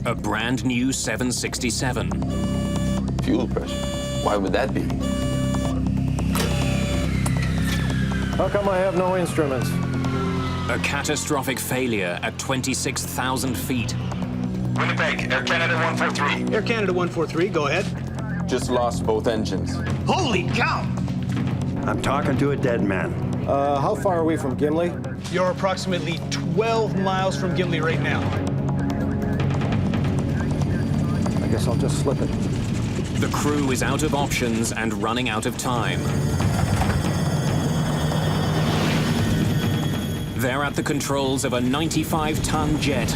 A brand new 767. Fuel pressure. Why would that be? How come I have no instruments? A catastrophic failure at 26,000 feet. Winnipeg, Air Canada 143. Air Canada 143, go ahead. Just lost both engines. Holy cow! I'm talking to a dead man. How far are we from Gimli? You're approximately 12 miles from Gimli right now. I guess I'll just slip it. The crew is out of options and running out of time. They're at the controls of a 95-ton jet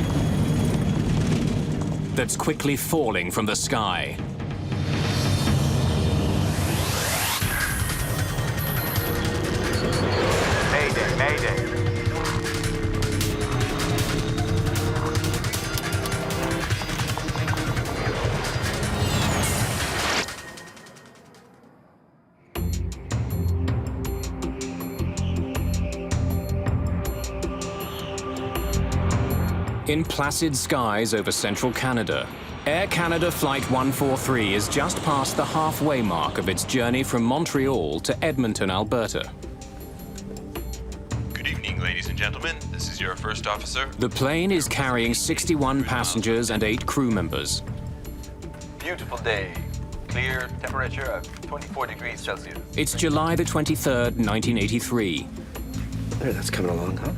that's quickly falling from the sky. Mayday, Mayday. In placid skies over central Canada, Air Canada Flight 143 is just past the halfway mark of its journey from Montreal to Edmonton, Alberta. Good evening, ladies and gentlemen. This is your first officer. The plane is carrying 61 passengers and 8 crew members. Beautiful day. Clear, temperature of 24 degrees Celsius. It's July the 23rd, 1983. There, that's coming along, huh?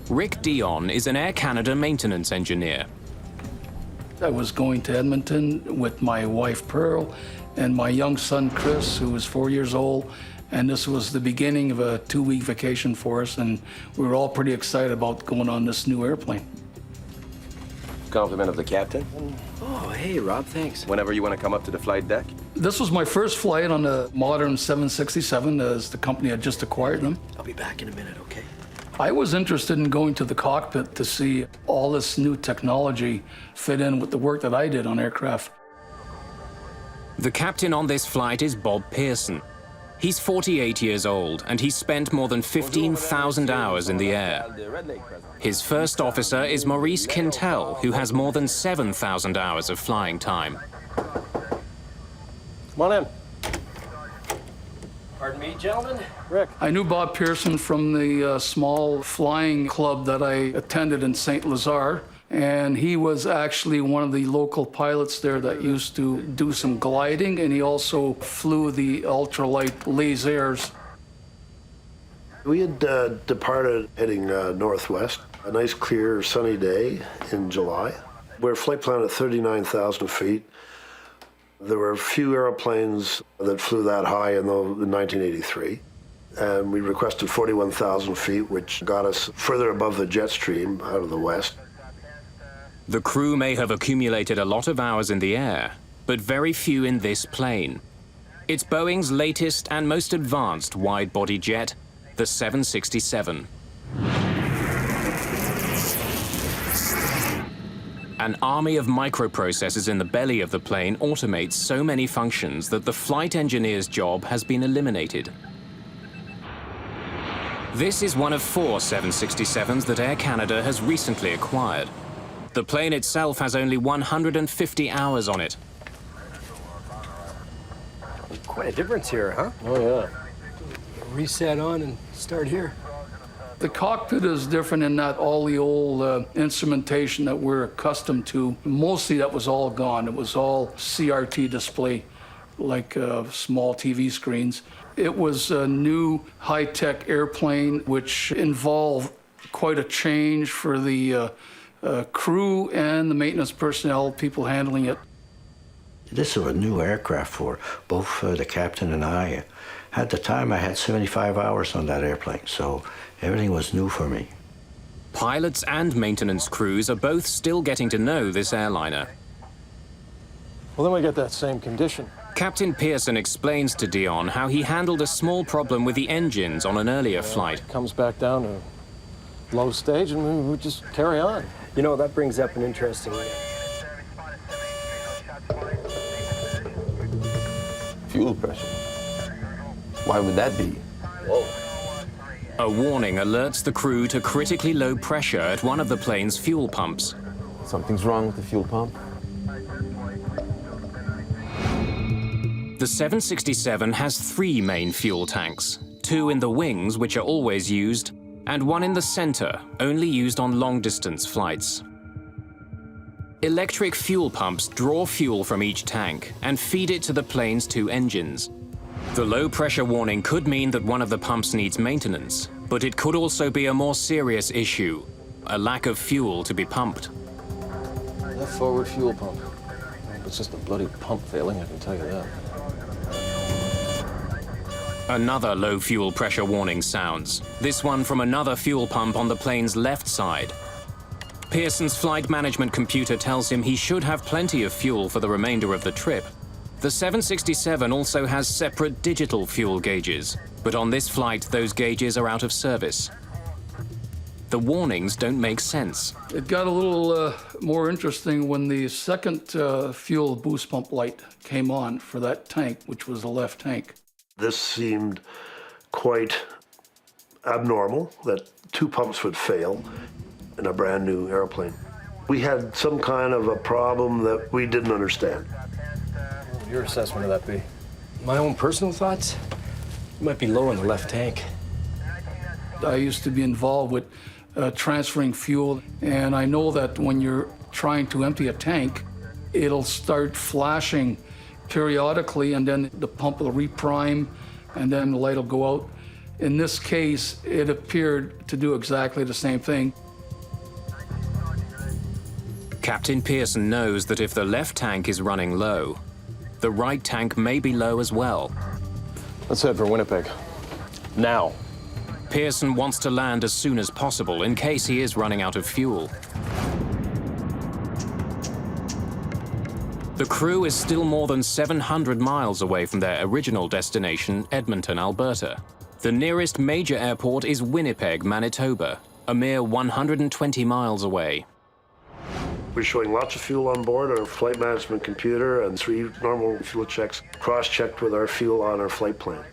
Rick Dion is an Air Canada maintenance engineer. I was going to Edmonton with my wife Pearl and my young son Chris, who was 4 years old, and this was the beginning of a 2-week vacation for us, and we were all pretty excited about going on this new airplane. Compliment of the captain. Oh, hey, Rob, thanks. Whenever you want to come up to the flight deck. This was my first flight on a modern 767, as the company had just acquired them. I'll be back in a minute, okay? I was interested in going to the cockpit to see all this new technology fit in with the work that I did on aircraft. The captain on this flight is Bob Pearson. He's 48 years old, and he's spent more than 15,000 hours in the air. His first officer is Maurice Quintel, who has more than 7,000 hours of flying time. Come on in. Pardon me, gentlemen? Rick. I knew Bob Pearson from the small flying club that I attended in St. Lazare, and he was actually one of the local pilots there that used to do some gliding, and he also flew the ultralight lasers. We had departed heading northwest, a nice clear sunny day in July. We're flight plan at 39,000 feet. There were a few airplanes that flew that high in 1983. And we requested 41,000 feet, which got us further above the jet stream out of the west. The crew may have accumulated a lot of hours in the air, but very few in this plane. It's Boeing's latest and most advanced wide-body jet, the 767. An army of microprocessors in the belly of the plane automates so many functions that the flight engineer's job has been eliminated. This is one of 4 767s that Air Canada has recently acquired. The plane itself has only 150 hours on it. Quite a difference here, huh? Oh, yeah. Reset on and start here. The cockpit is different in that all the old instrumentation that we're accustomed to, mostly that was all gone. It was all CRT display, like small TV screens. It was a new high-tech airplane, which involved quite a change for the crew and the maintenance personnel, people handling it. This was a new aircraft for both the captain and I. At the time, I had 75 hours on that airplane, so everything was new for me. Pilots and maintenance crews are both still getting to know this airliner. Well, then we get that same condition. Captain Pearson explains to Dion how he handled a small problem with the engines on an earlier flight. Comes back down to low stage, and we just carry on. You know, that brings up an interesting... Fuel pressure. Why would that be? Whoa. A warning alerts the crew to critically low pressure at one of the plane's fuel pumps. Something's wrong with the fuel pump. The 767 has 3 main fuel tanks, 2 in the wings, which are always used, and 1 in the center, only used on long-distance flights. Electric fuel pumps draw fuel from each tank and feed it to the plane's 2 engines. The low-pressure warning could mean that one of the pumps needs maintenance, but it could also be a more serious issue, a lack of fuel to be pumped. Left forward fuel pump. It's just a bloody pump failing, I can tell you that. Another low fuel pressure warning sounds, this one from another fuel pump on the plane's left side. Pearson's flight management computer tells him he should have plenty of fuel for the remainder of the trip. The 767 also has separate digital fuel gauges, but on this flight those gauges are out of service. The warnings don't make sense. It got a little more interesting when the second fuel boost pump light came on for that tank, which was the left tank. This seemed quite abnormal, that 2 pumps would fail in a brand new airplane. We had some kind of a problem that we didn't understand. What would your assessment of that be? My own personal thoughts? You might be low on the left tank. I used to be involved with transferring fuel, and I know that when you're trying to empty a tank, it'll start flashing periodically, and then the pump will reprime, and then the light will go out. In this case, it appeared to do exactly the same thing. Captain Pearson knows that if the left tank is running low, the right tank may be low as well. Let's head for Winnipeg. Now. Pearson wants to land as soon as possible in case he is running out of fuel. The crew is still more than 700 miles away from their original destination, Edmonton, Alberta. The nearest major airport is Winnipeg, Manitoba, a mere 120 miles away. We're showing lots of fuel on board our flight management computer and 3 normal fuel checks, cross-checked with our fuel on our flight plan.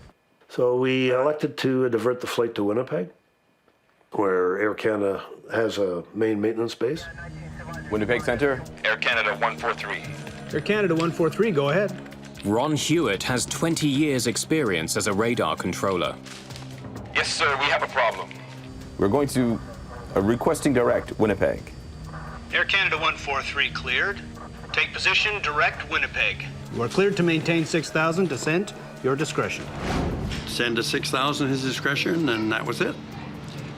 So we elected to divert the flight to Winnipeg, where Air Canada has a main maintenance base. Winnipeg Center. Air Canada 143. Air Canada 143, go ahead. Ron Hewitt has 20 years' experience as a radar controller. Yes, sir, we have a problem. We're going to requesting direct Winnipeg. Air Canada 143 cleared. Take position, direct Winnipeg. You are cleared to maintain 6,000, descent, your discretion. Send to 6,000 his discretion, and that was it.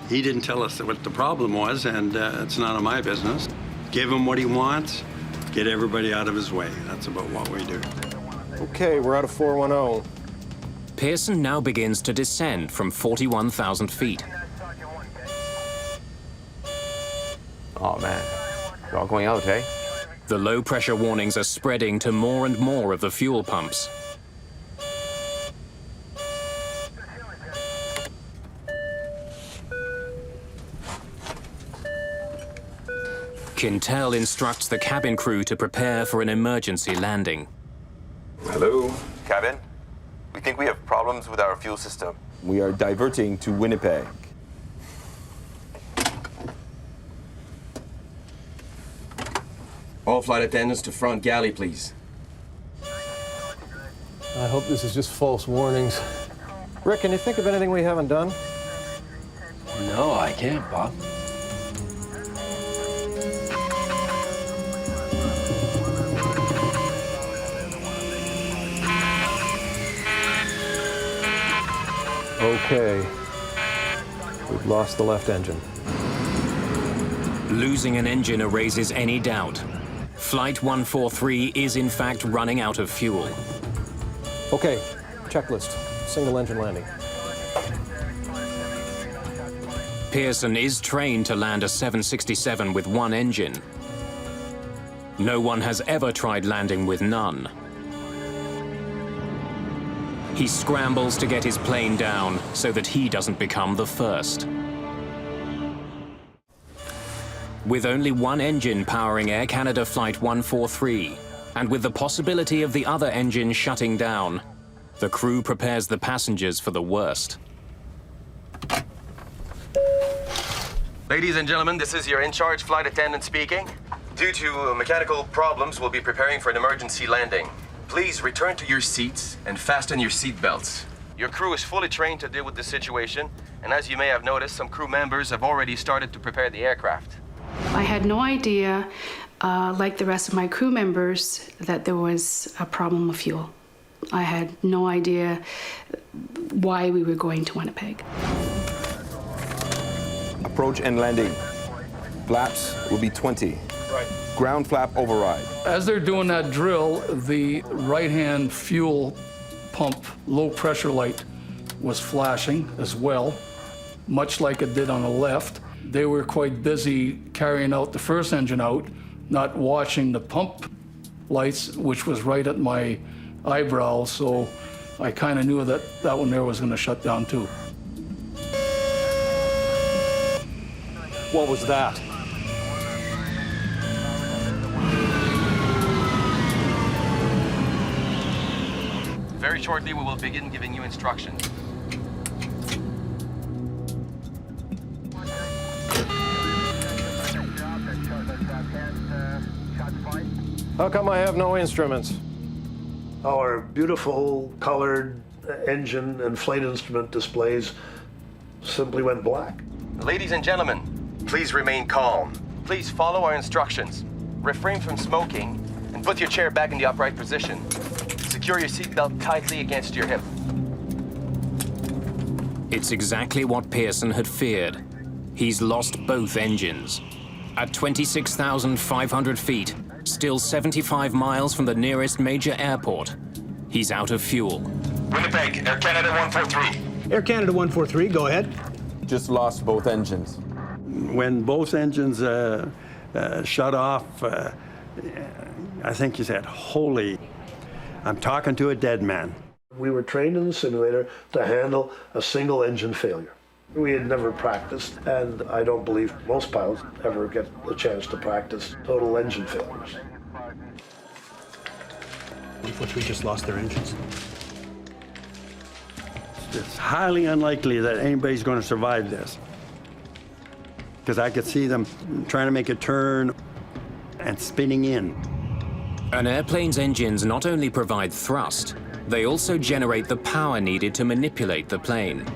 He didn't tell us what the problem was, and it's none of my business. Give him what he wants, get everybody out of his way. That's about what we do. Okay, we're out of 410. Pearson now begins to descend from 41,000 feet. Oh, man. They're all going out, eh? The low-pressure warnings are spreading to more and more of the fuel pumps. Quintel instructs the cabin crew to prepare for an emergency landing. Hello. Cabin, we think we have problems with our fuel system. We are diverting to Winnipeg. All flight attendants to front galley, please. I hope this is just false warnings. Rick, can you think of anything we haven't done? No, I can't, Bob. Okay. We've lost the left engine. Losing an engine erases any doubt. Flight 143 is in fact running out of fuel. Okay, checklist. Single engine landing. Pearson is trained to land a 767 with 1 engine. No one has ever tried landing with none. He scrambles to get his plane down so that he doesn't become the first. With only 1 engine powering Air Canada Flight 143, and with the possibility of the other engine shutting down, the crew prepares the passengers for the worst. Ladies and gentlemen, this is your in-charge flight attendant speaking. Due to mechanical problems, we'll be preparing for an emergency landing. Please return to your seats and fasten your seat belts. Your crew is fully trained to deal with the situation, and as you may have noticed, some crew members have already started to prepare the aircraft. I had no idea, like the rest of my crew members, that there was a problem with fuel. I had no idea why we were going to Winnipeg. Approach and landing. Flaps will be 20. Right. Ground flap override. As they're doing that drill, the right-hand fuel pump low pressure light was flashing as well, much like it did on the left. They were quite busy carrying out the first engine out, not watching the pump lights, which was right at my eyebrow, so I kind of knew that that one there was going to shut down too. What was that? Very shortly, we will begin giving you instructions. How come I have no instruments? Our beautiful colored engine and flight instrument displays simply went black. Ladies and gentlemen, please remain calm. Please follow our instructions. Refrain from smoking and put your chair back in the upright position. Secure your seatbelt tightly against your hip. It's exactly what Pearson had feared. He's lost both engines. At 26,500 feet, still 75 miles from the nearest major airport, he's out of fuel. Winnipeg, Air Canada 143. Air Canada 143, go ahead. Just lost both engines. When both engines shut off, I think he said, "Holy, I'm talking to a dead man." We were trained in the simulator to handle a single engine failure. We had never practiced, and I don't believe most pilots ever get the chance to practice total engine failures. 143 just lost their engines. It's highly unlikely that anybody's going to survive this, because I could see them trying to make a turn and spinning in. An airplane's engines not only provide thrust, they also generate the power needed to manipulate the plane.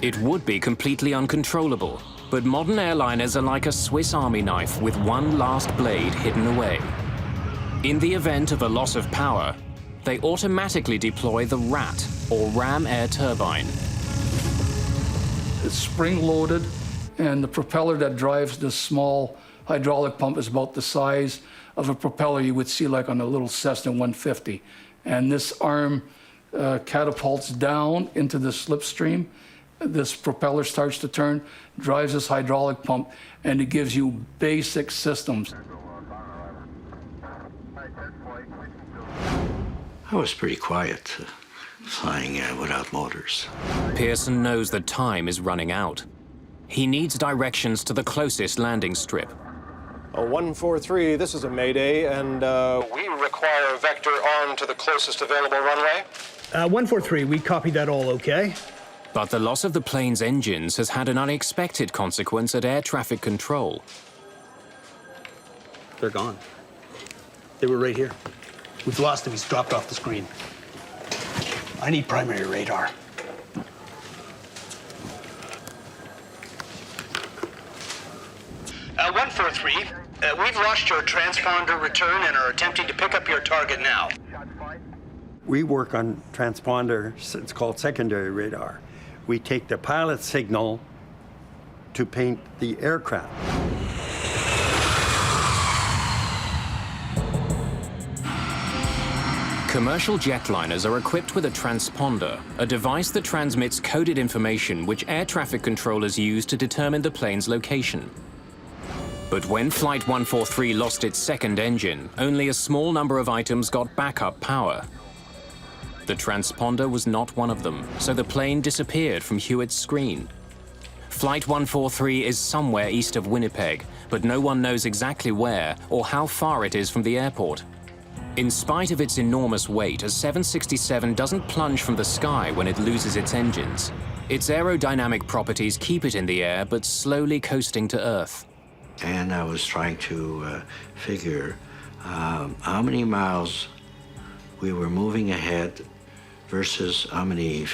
It would be completely uncontrollable, but modern airliners are like a Swiss Army knife with one last blade hidden away. In the event of a loss of power, they automatically deploy the RAT, or ram air turbine. It's spring-loaded, and the propeller that drives this small hydraulic pump is about the size of a propeller you would see like on a little Cessna 150. And this arm catapults down into the slipstream. This propeller starts to turn, drives this hydraulic pump, and it gives you basic systems. I was pretty quiet, flying without motors. Pearson knows that time is running out. He needs directions to the closest landing strip. 143, this is a Mayday, and we require a vector arm to the closest available runway. 143, we copy that all okay. But the loss of the plane's engines has had an unexpected consequence at air traffic control. They're gone. They were right here. We've lost him. He's dropped off the screen. I need primary radar. Uh, 143, we've lost your transponder return and are attempting to pick up your target now. We work on transponder, it's called secondary radar. We take the pilot signal to paint the aircraft. Commercial jetliners are equipped with a transponder, a device that transmits coded information which air traffic controllers use to determine the plane's location. But when Flight 143 lost its second engine, only a small number of items got backup power. The transponder was not one of them, so the plane disappeared from Hewitt's screen. Flight 143 is somewhere east of Winnipeg, but no one knows exactly where or how far it is from the airport. In spite of its enormous weight, a 767 doesn't plunge from the sky when it loses its engines. Its aerodynamic properties keep it in the air, but slowly coasting to Earth. And I was trying to figure how many miles we were moving ahead versus how many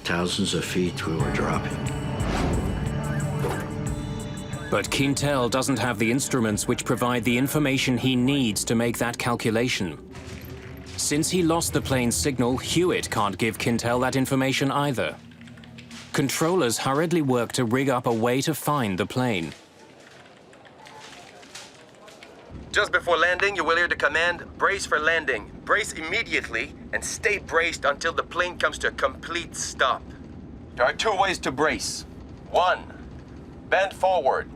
thousands of feet we were dropping. But Quintel doesn't have the instruments which provide the information he needs to make that calculation. Since he lost the plane's signal, Hewitt can't give Quintel that information either. Controllers hurriedly work to rig up a way to find the plane. Just before landing, you will hear the command, brace for landing. Brace immediately and stay braced until the plane comes to a complete stop. There are two ways to brace. One, bend forward.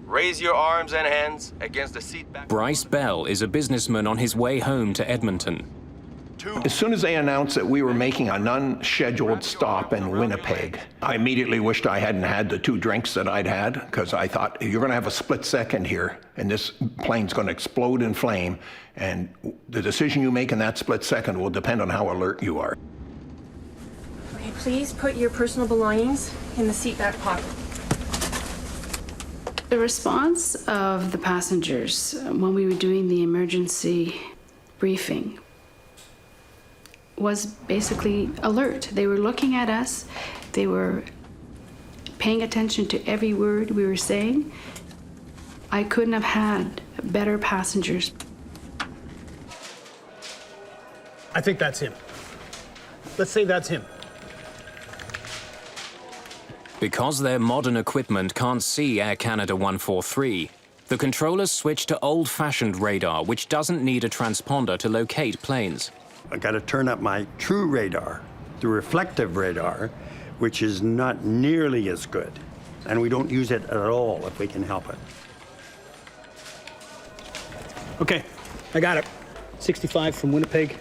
Raise your arms and hands against the seat back. Bryce Bell is a businessman on his way home to Edmonton. As soon as they announced that we were making an unscheduled stop in Winnipeg, I immediately wished I hadn't had the 2 drinks that I'd had, because I thought, you're going to have a split second here, and this plane's going to explode in flame, and the decision you make in that split second will depend on how alert you are. Okay, please put your personal belongings in the seat back pocket. The response of the passengers when we were doing the emergency briefing was basically alert. They were looking at us, they were paying attention to every word we were saying. I couldn't have had better passengers. I think that's him. Let's say that's him. Because their modern equipment can't see Air Canada 143, the controllers switch to old-fashioned radar, which doesn't need a transponder to locate planes. I got to turn up my true radar, the reflective radar, which is not nearly as good. And we don't use it at all if we can help it. Okay, I got it. 65 from Winnipeg,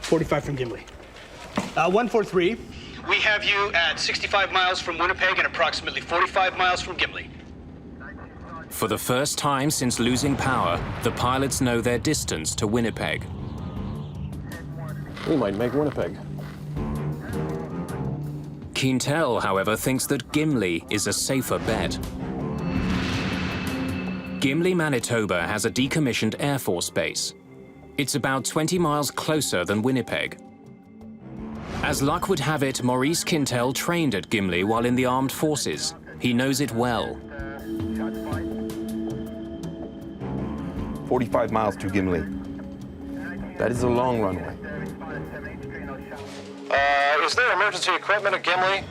45 from Gimli. 143. We have you at 65 miles from Winnipeg and approximately 45 miles from Gimli. For the first time since losing power, the pilots know their distance to Winnipeg. We might make Winnipeg. Quintel, however, thinks that Gimli is a safer bet. Gimli, Manitoba has a decommissioned Air Force base. It's about 20 miles closer than Winnipeg. As luck would have it, Maurice Quintel trained at Gimli while in the armed forces. He knows it well. 45 miles to Gimli. That is a long runway. Is there emergency equipment at Gimli?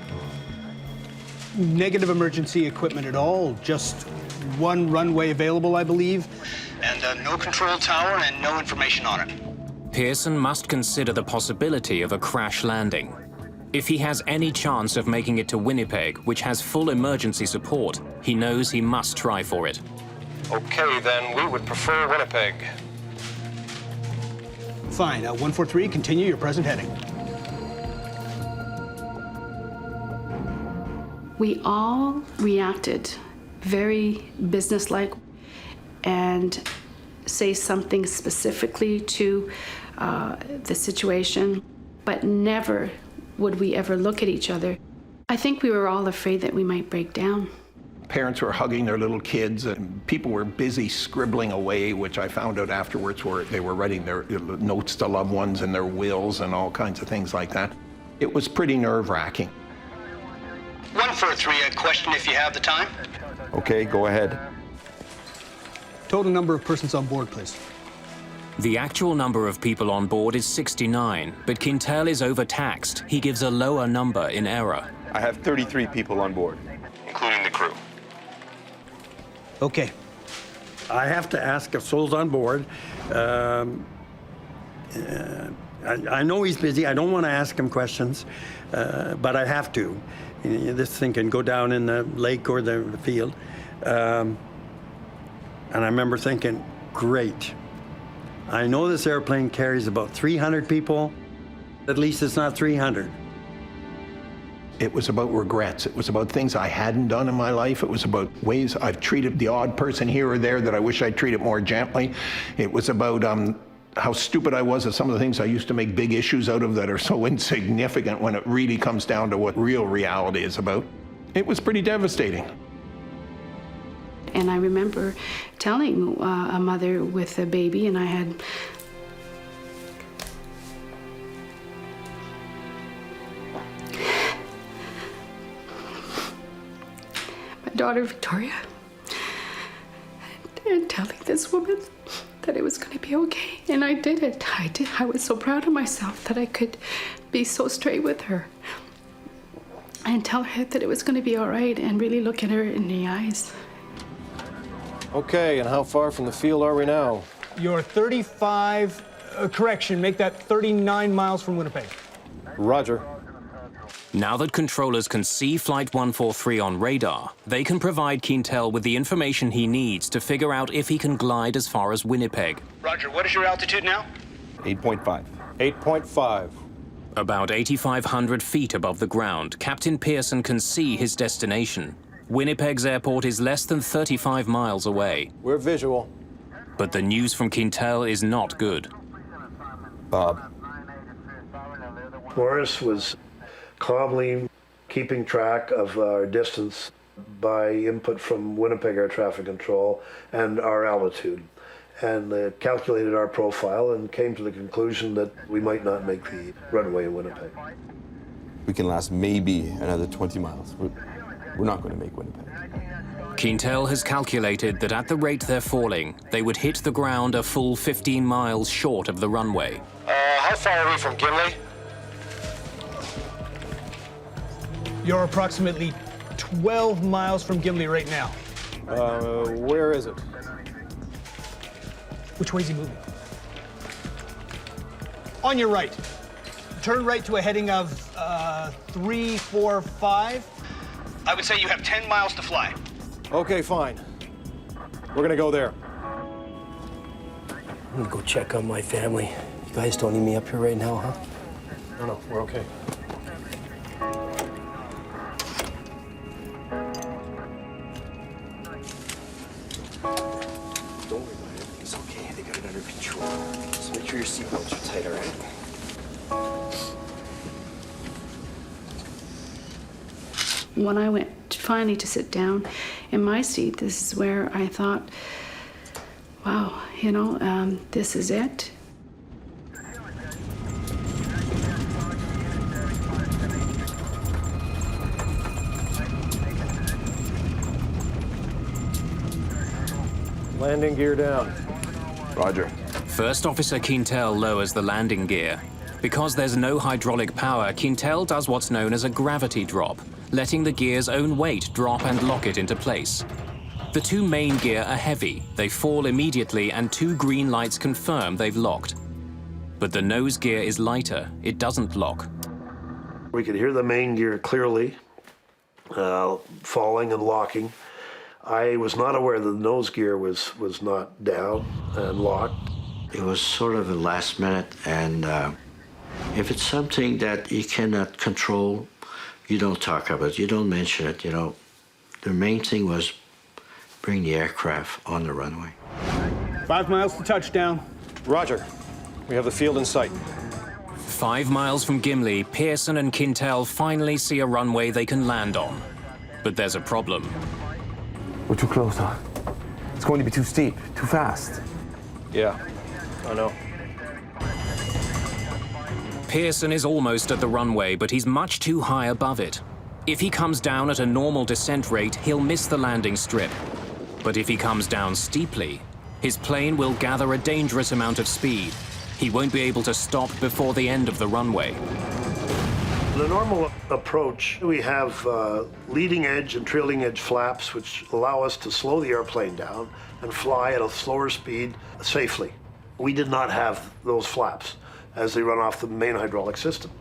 Negative emergency equipment at all. Just one runway available, I believe. And no control tower and no information on it. Pearson must consider the possibility of a crash landing. If he has any chance of making it to Winnipeg, which has full emergency support, he knows he must try for it. Okay, then we would prefer Winnipeg. Fine. 143, continue your present heading. We all reacted very businesslike and say something specifically to the situation, but never would we ever look at each other. I think we were all afraid that we might break down. Parents were hugging their little kids, and people were busy scribbling away, which I found out afterwards where they were writing their notes to loved ones and their wills and all kinds of things like that. It was pretty nerve-wracking. 143, a question if you have the time. Okay, go ahead. Total number of persons on board, please. The actual number of people on board is 69, but Quintel is overtaxed. He gives a lower number in error. I have 33 people on board, including the crew. Okay. I have to ask if Soul's on board. I know he's busy. I don't want to ask him questions, but I have to. This thing can go down in the lake or the field. And I remember thinking, great. I know this airplane carries about 300 people. At least it's not 300. It was about regrets. It was about things I hadn't done in my life. It was about ways I've treated the odd person here or there that I wish I'd treated more gently. It was about how stupid I was at some of the things I used to make big issues out of that are so insignificant when it really comes down to what real reality is about. It was pretty devastating. And I remember telling a mother with a baby, and I had my daughter Victoria, and telling this woman that it was going to be okay. And I did it. I was so proud of myself that I could be so straight with her and tell her that it was going to be all right and really look at her in the eyes. Okay, and how far from the field are we now? You're 35, correction, make that 39 miles from Winnipeg. Roger. Now that controllers can see Flight 143 on radar, they can provide Quintel with the information he needs to figure out if he can glide as far as Winnipeg. Roger, what is your altitude now? 8.5. 8.5. About 8,500 feet above the ground, Captain Pearson can see his destination. Winnipeg's airport is less than 35 miles away. We're visual. But the news from Quintel is not good. Bob. Morris was calmly keeping track of our distance by input from Winnipeg Air Traffic Control and our altitude, and calculated our profile and came to the conclusion that we might not make the runway in Winnipeg. We can last maybe another 20 miles. We're not going to make Winnipeg. Quintel has calculated that at the rate they're falling, they would hit the ground a full 15 miles short of the runway. How far are we from Gimli? You're approximately 12 miles from Gimli right now. Where is it? Which way is he moving? On your right. Turn right to a heading of 345. I would say you have 10 miles to fly. Okay, fine. We're gonna go there. I'm gonna go check on my family. You guys don't need me up here right now, huh? No, we're okay. Don't worry about it. It's okay. They got it under control. Just make sure your seatbelts are tight, all right? When I went finally to sit down in my seat, this is where I thought, wow, you know, this is it. Landing gear down. Roger. First Officer Quintel lowers the landing gear. Because there's no hydraulic power, Quintel does what's known as a gravity drop, letting the gear's own weight drop and lock it into place. The two main gear are heavy, they fall immediately, and two green lights confirm they've locked. But the nose gear is lighter, it doesn't lock. We could hear the main gear clearly, falling and locking. I was not aware that the nose gear was not down and locked. It was sort of a last minute, and if it's something that you cannot control, you don't talk about it, you don't mention it, you know. The main thing was bring the aircraft on the runway. 5 miles to touchdown. Roger. We have the field in sight. 5 miles from Gimli, Pearson and Quintel finally see a runway they can land on. But there's a problem. We're too close, huh? It's going to be too steep, too fast. Yeah, I know. Pearson is almost at the runway, but he's much too high above it. If he comes down at a normal descent rate, he'll miss the landing strip. But if he comes down steeply, his plane will gather a dangerous amount of speed. He won't be able to stop before the end of the runway. The normal approach, we have leading edge and trailing edge flaps, which allow us to slow the airplane down and fly at a slower speed safely. We did not have those flaps as they run off the main hydraulic system.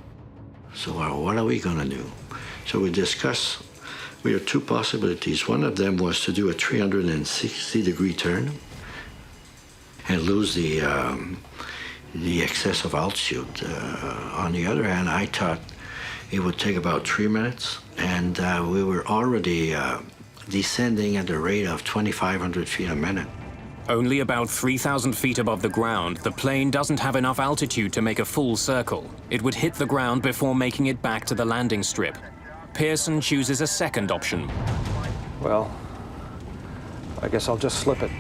So what are we gonna do? So we discussed, we had two possibilities. One of them was to do a 360-degree turn and lose the excess of altitude. On the other hand, I thought it would take about 3 minutes, and we were already descending at the rate of 2,500 feet a minute. Only about 3,000 feet above the ground, the plane doesn't have enough altitude to make a full circle. It would hit the ground before making it back to the landing strip. Pearson chooses a second option. Well, I guess I'll just slip it.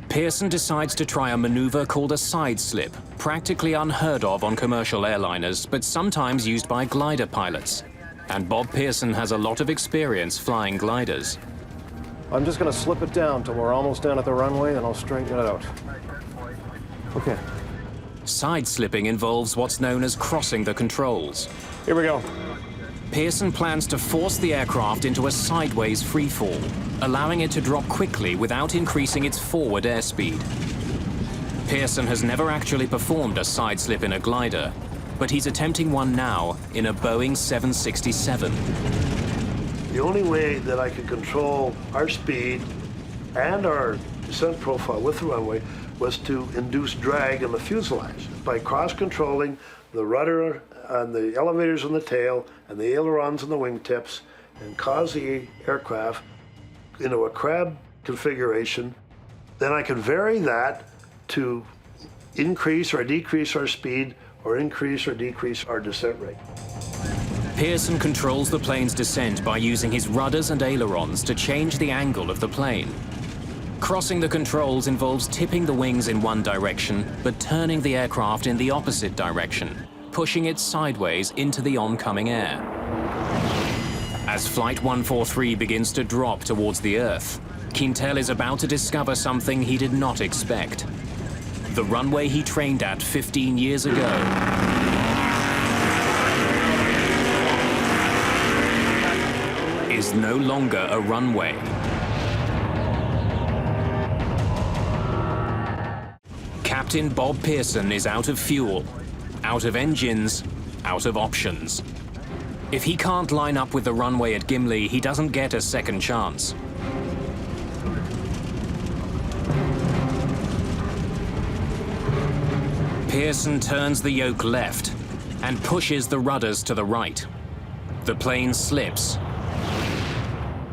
Pearson decides to try a maneuver called a side slip, practically unheard of on commercial airliners, but sometimes used by glider pilots. And Bob Pearson has a lot of experience flying gliders. I'm just going to slip it down till we're almost down at the runway, then I'll straighten it out. Okay. Side slipping involves what's known as crossing the controls. Here we go. Pearson plans to force the aircraft into a sideways freefall, allowing it to drop quickly without increasing its forward airspeed. Pearson has never actually performed a side slip in a glider, but he's attempting one now in a Boeing 767. The only way that I could control our speed and our descent profile with the runway was to induce drag in the fuselage by cross-controlling the rudder and the elevators on the tail and the ailerons and the wingtips, and cause the aircraft into a crab configuration. Then I can vary that to increase or decrease our speed or increase or decrease our descent rate. Pearson controls the plane's descent by using his rudders and ailerons to change the angle of the plane. Crossing the controls involves tipping the wings in one direction, but turning the aircraft in the opposite direction, pushing it sideways into the oncoming air. As Flight 143 begins to drop towards the Earth, Quintel is about to discover something he did not expect. The runway he trained at 15 years ago is no longer a runway. Captain Bob Pearson is out of fuel, out of engines, out of options. If he can't line up with the runway at Gimli, he doesn't get a second chance. Pearson turns the yoke left and pushes the rudders to the right. The plane slips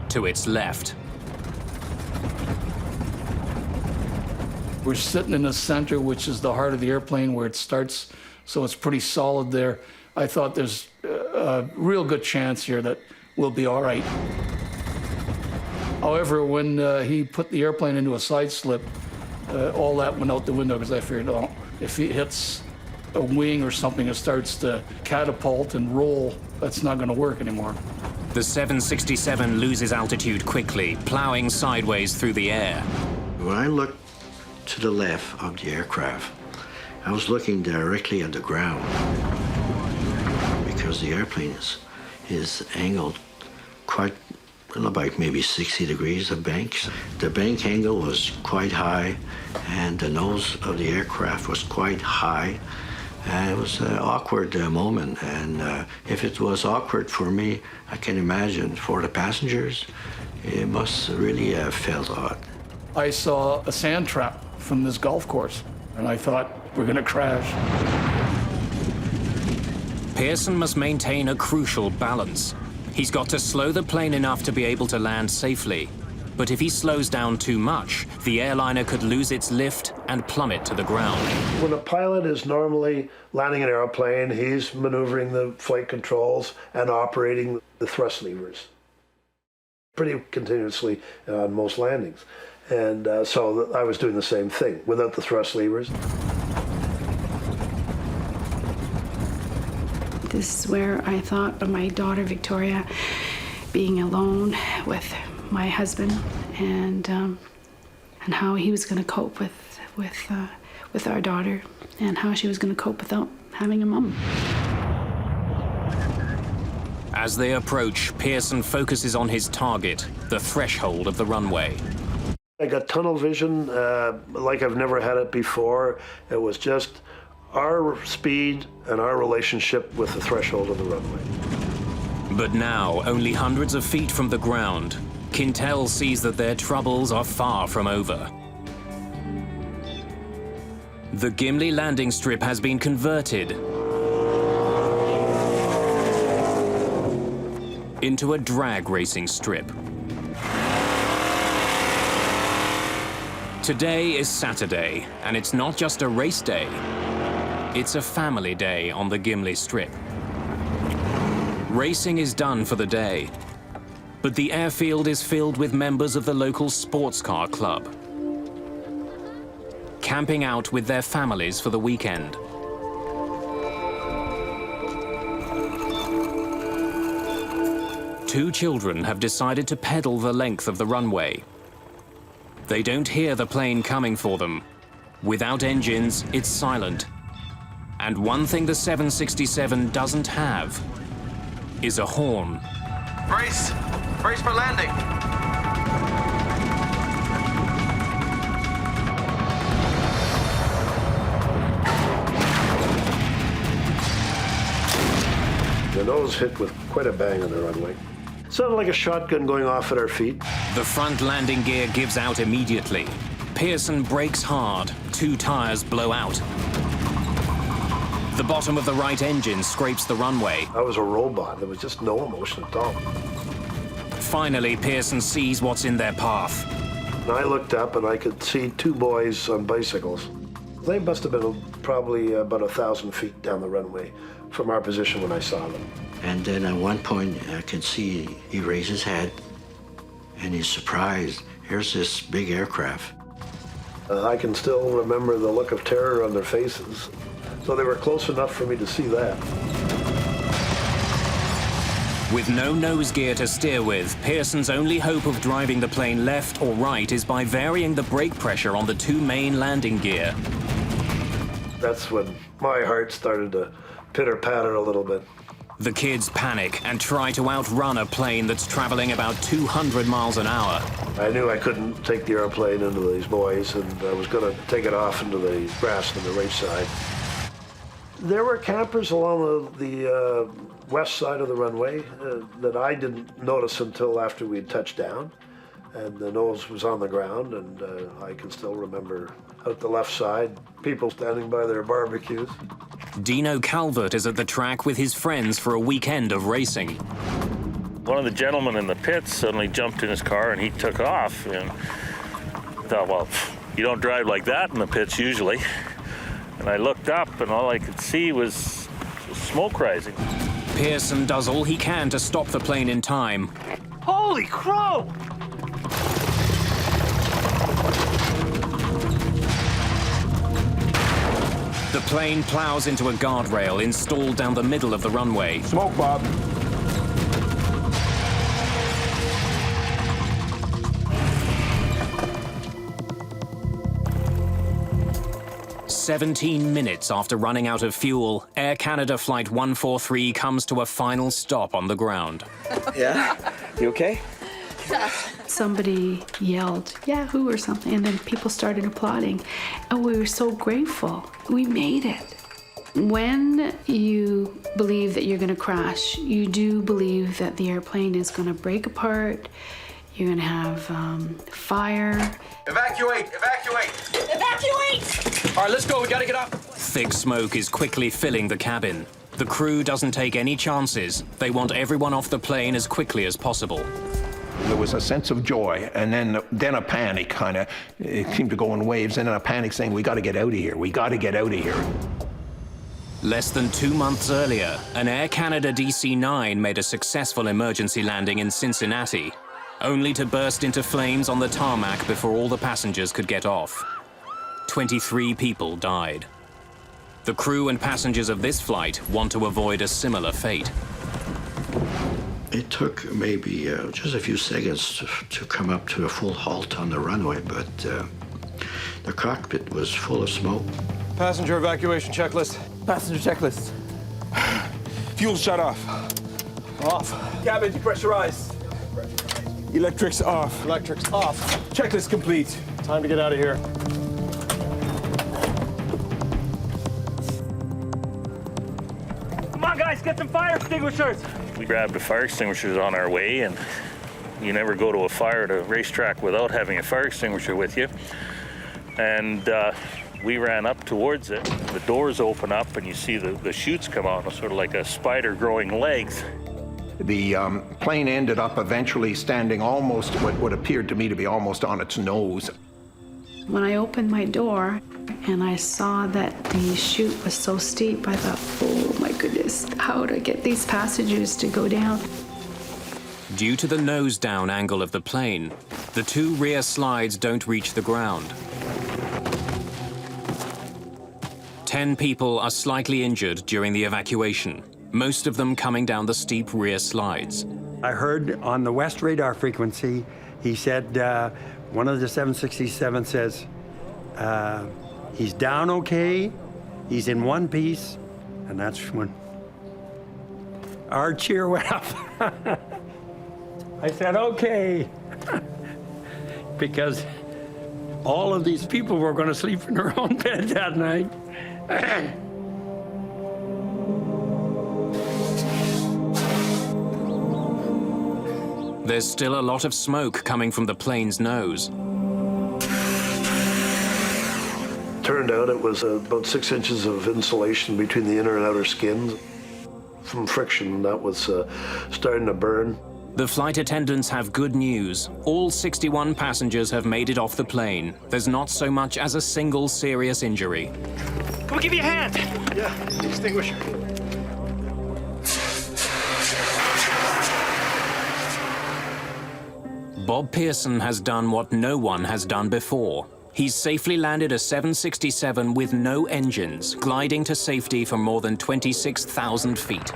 to its left. We're sitting in the center, which is the heart of the airplane where it starts, so it's pretty solid there. I thought there's a real good chance here that we'll be all right. However, when he put the airplane into a side slip, all that went out the window because I figured, oh, if he hits a wing or something, it starts to catapult and roll, that's not going to work anymore. The 767 loses altitude quickly, plowing sideways through the air. When I looked to the left of the aircraft, I was looking directly at the ground because the airplane is angled quite, well, about maybe 60 degrees of banks. The bank angle was quite high and the nose of the aircraft was quite high. And it was an awkward moment, and if it was awkward for me, I can imagine for the passengers, it must really have felt odd. I saw a sand trap from this golf course, and I thought, we're going to crash. Pearson must maintain a crucial balance. He's got to slow the plane enough to be able to land safely. But if he slows down too much, the airliner could lose its lift and plummet to the ground. When a pilot is normally landing an airplane, he's maneuvering the flight controls and operating the thrust levers pretty continuously on most landings. And so I was doing the same thing without the thrust levers. This is where I thought of my daughter Victoria being alone with my husband, and how he was going to cope with our daughter, and how she was going to cope without having a mom. As they approach, Pearson focuses on his target, the threshold of the runway. I got tunnel vision like I've never had it before. It was just our speed and our relationship with the threshold of the runway. But now, only hundreds of feet from the ground, Quintel sees that their troubles are far from over. The Gimli landing strip has been converted into a drag racing strip. Today is Saturday, and it's not just a race day. It's a family day on the Gimli strip. Racing is done for the day. But the airfield is filled with members of the local sports car club, camping out with their families for the weekend. Two children have decided to pedal the length of the runway. They don't hear the plane coming for them. Without engines, it's silent. And one thing the 767 doesn't have is a horn. Brace! Brace for landing! The nose hit with quite a bang on the runway. Sounded like a shotgun going off at our feet. The front landing gear gives out immediately. Pearson brakes hard. 2 tires blow out. The bottom of the right engine scrapes the runway. I was a robot. There was just no emotion at all. Finally, Pearson sees what's in their path. And I looked up and I could see 2 boys on bicycles. They must have been probably about 1,000 feet down the runway from our position when I saw them. And then at one point, I can see he raised his head and he's surprised. Here's this big aircraft. I can still remember the look of terror on their faces. So they were close enough for me to see that. With no nose gear to steer with, Pearson's only hope of driving the plane left or right is by varying the brake pressure on the 2 main landing gear. That's when my heart started to pitter-patter a little bit. The kids panic and try to outrun a plane that's traveling about 200 miles an hour. I knew I couldn't take the airplane into these boys, and I was going to take it off into the grass on the right side. There were campers along the west side of the runway that I didn't notice until after we had touched down. And the nose was on the ground, and I can still remember out the left side, people standing by their barbecues. Dino Calvert is at the track with his friends for a weekend of racing. One of the gentlemen in the pits suddenly jumped in his car and he took off. And I thought, well, you don't drive like that in the pits usually. And I looked up and all I could see was smoke rising. Pearson does all he can to stop the plane in time. Holy crow! The plane plows into a guardrail installed down the middle of the runway. Smoke, Bob. "17 minutes after running out of fuel, Air Canada Flight 143 comes to a final stop on the ground. Yeah? You okay? Somebody yelled, Yahoo! Or something, and then people started applauding. And we were so grateful. We made it. When you believe that you're going to crash, you do believe that the airplane is going to break apart, you're going to have fire. Evacuate! Evacuate! Evacuate! All right, let's go. We got to get up. Thick smoke is quickly filling the cabin. The crew doesn't take any chances. They want everyone off the plane as quickly as possible. There was a sense of joy, and then a panic, kind of. It seemed to go in waves, and then a panic saying, we got to get out of here. We got to get out of here. Less than 2 months earlier, an Air Canada DC-9 made a successful emergency landing in Cincinnati, only to burst into flames on the tarmac before all the passengers could get off. 23 people died. The crew and passengers of this flight want to avoid a similar fate. It took maybe just a few seconds to come up to a full halt on the runway, but the cockpit was full of smoke. Passenger evacuation checklist. Passenger checklist. Fuel shut off. Off. Cabin depressurized. Electrics off. Electrics off. Checklist complete. Time to get out of here. Come on, guys, get some fire extinguishers. We grabbed the fire extinguishers on our way, and you never go to a fire at a racetrack without having a fire extinguisher with you. And we ran up towards it. The doors open up, and you see the chutes come out, sort of like a spider growing legs. The plane ended up eventually standing almost what appeared to me to be almost on its nose. When I opened my door and I saw that the chute was so steep, I thought, oh my goodness, how do I get these passengers to go down? Due to the nose-down angle of the plane, the two rear slides don't reach the ground. 10 people are slightly injured during the evacuation, most of them coming down the steep rear slides. I heard on the west radar frequency, he said, one of the 767 says, he's down okay, he's in one piece, and that's when our cheer went up. I said, okay, because all of these people were going to sleep in their own bed that night. There's still a lot of smoke coming from the plane's nose. Turned out it was about 6 inches of insulation between the inner and outer skins. From friction, that was starting to burn. The flight attendants have good news. All 61 passengers have made it off the plane. There's not so much as a single serious injury. We'll give you a hand. Yeah, extinguisher. Bob Pearson has done what no one has done before. He's safely landed a 767 with no engines, gliding to safety for more than 26,000 feet.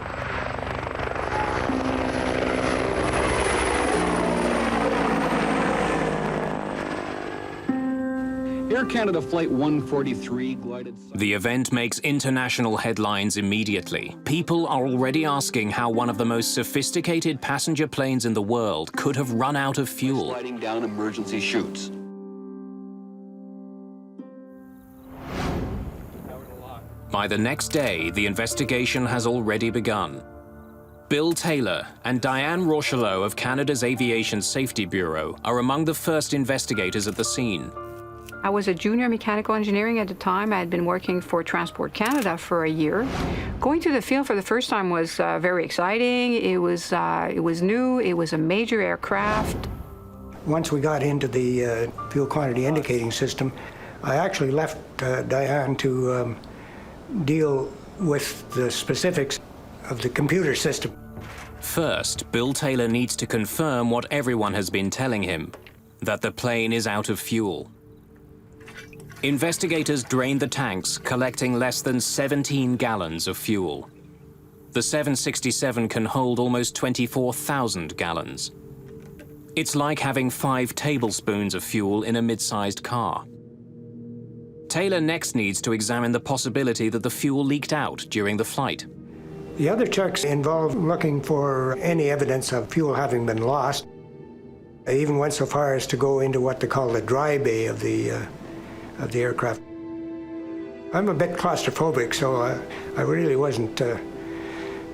Air Canada Flight 143 glided... The event makes international headlines immediately. People are already asking how one of the most sophisticated passenger planes in the world could have run out of fuel. Sliding down emergency chutes. By the next day, the investigation has already begun. Bill Taylor and Diane Rochelot of Canada's Aviation Safety Bureau are among the first investigators at the scene. I was a junior mechanical engineering at the time. I had been working for Transport Canada for a year. Going to the field for the first time was very exciting. It was new. It was a major aircraft. Once we got into the fuel quantity indicating system, I actually left Diane to deal with the specifics of the computer system. First, Bill Taylor needs to confirm what everyone has been telling him, that the plane is out of fuel. Investigators drained the tanks, collecting less than 17 gallons of fuel. The 767 can hold almost 24,000 gallons. It's like having 5 tablespoons of fuel in a mid-sized car. Taylor next needs to examine the possibility that the fuel leaked out during the flight. The other checks involve looking for any evidence of fuel having been lost. I even went so far as to go into what they call the dry bay of the aircraft. I'm a bit claustrophobic, so I really wasn't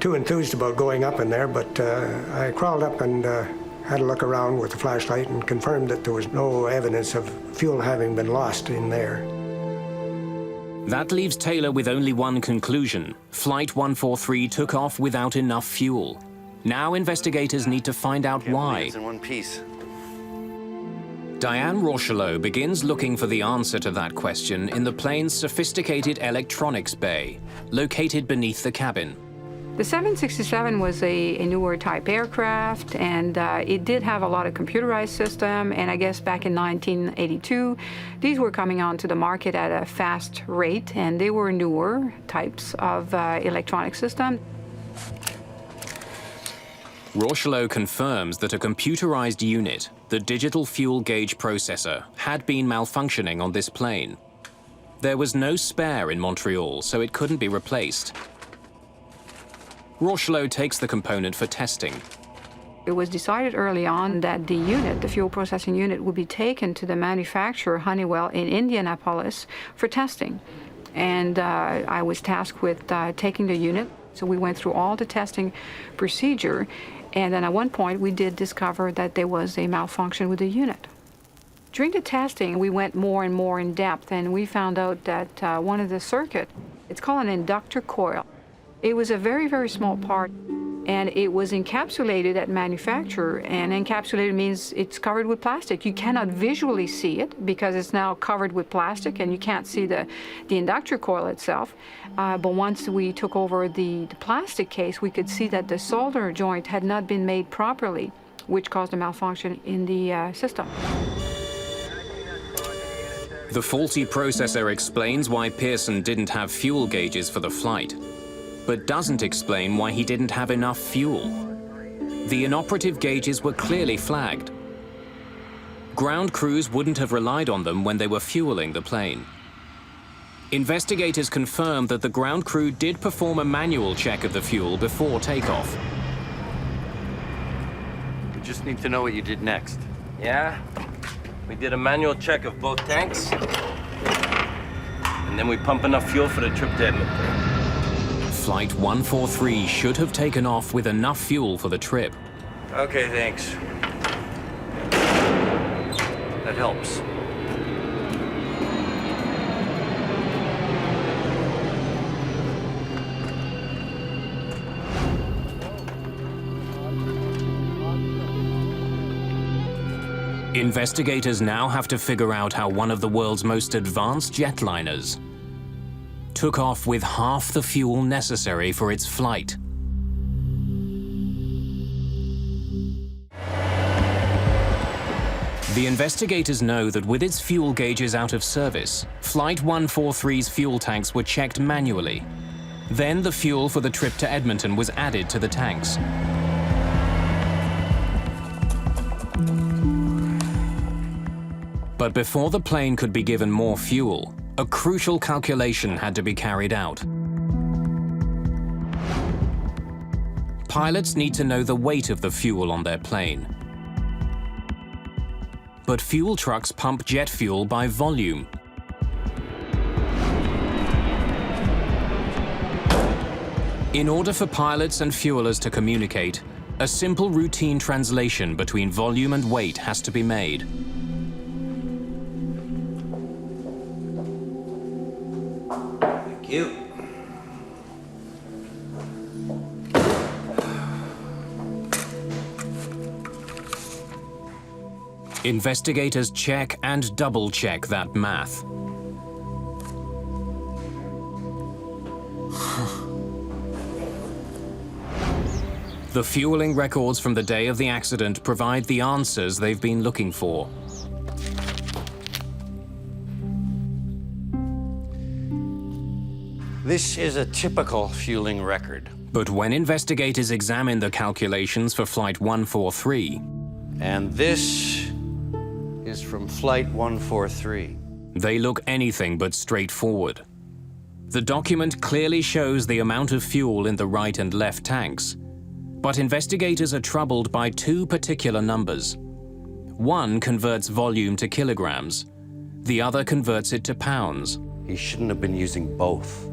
too enthused about going up in there, but I crawled up and had a look around with the flashlight and confirmed that there was no evidence of fuel having been lost in there. That leaves Taylor with only one conclusion. Flight 143 took off without enough fuel. Now investigators need to find out why. It's in one piece. Diane Rochelot begins looking for the answer to that question in the plane's sophisticated electronics bay, located beneath the cabin. The 767 was a newer type aircraft, and it did have a lot of computerized system, and I guess back in 1982, these were coming onto the market at a fast rate, and they were newer types of electronic system. Rochelot confirms that a computerized unit, the digital fuel gauge processor, had been malfunctioning on this plane. There was no spare in Montreal, so it couldn't be replaced. Rochelot takes the component for testing. It was decided early on that the unit, the fuel processing unit, would be taken to the manufacturer, Honeywell, in Indianapolis for testing. And I was tasked with taking the unit. So we went through all the testing procedure. And then at one point, we did discover that there was a malfunction with the unit. During the testing, we went more and more in depth, and we found out that one of the circuit, it's called an inductor coil. It was a very, very small part, and it was encapsulated at manufacture, and encapsulated means it's covered with plastic. You cannot visually see it because it's now covered with plastic, and you can't see the inductor coil itself. But once we took over the plastic case, we could see that the solder joint had not been made properly. which caused a malfunction in the system. The faulty processor explains why Pearson didn't have fuel gauges for the flight, but doesn't explain why he didn't have enough fuel. The inoperative gauges were clearly flagged. Ground crews wouldn't have relied on them when they were fueling the plane. Investigators confirmed that the ground crew did perform a manual check of the fuel before takeoff. We just need to know what you did next. Yeah, we did a manual check of both tanks, and then we pump enough fuel for the trip to Edmonton. Flight 143 should have taken off with enough fuel for the trip. Okay, thanks. That helps. Investigators now have to figure out how one of the world's most advanced jetliners took off with half the fuel necessary for its flight. The investigators know that with its fuel gauges out of service, Flight 143's fuel tanks were checked manually. Then the fuel for the trip to Edmonton was added to the tanks. But before the plane could be given more fuel, a crucial calculation had to be carried out. Pilots need to know the weight of the fuel on their plane. But fuel trucks pump jet fuel by volume. In order for pilots and fuelers to communicate, a simple routine translation between volume and weight has to be made. Thank you. Investigators check and double-check that math. The fueling records from the day of the accident provide the answers they've been looking for. This is a typical fueling record. But when investigators examine the calculations for Flight 143... And this is from Flight 143. They look anything but straightforward. The document clearly shows the amount of fuel in the right and left tanks, but investigators are troubled by two particular numbers. One converts volume to kilograms. The other converts it to pounds. He shouldn't have been using both.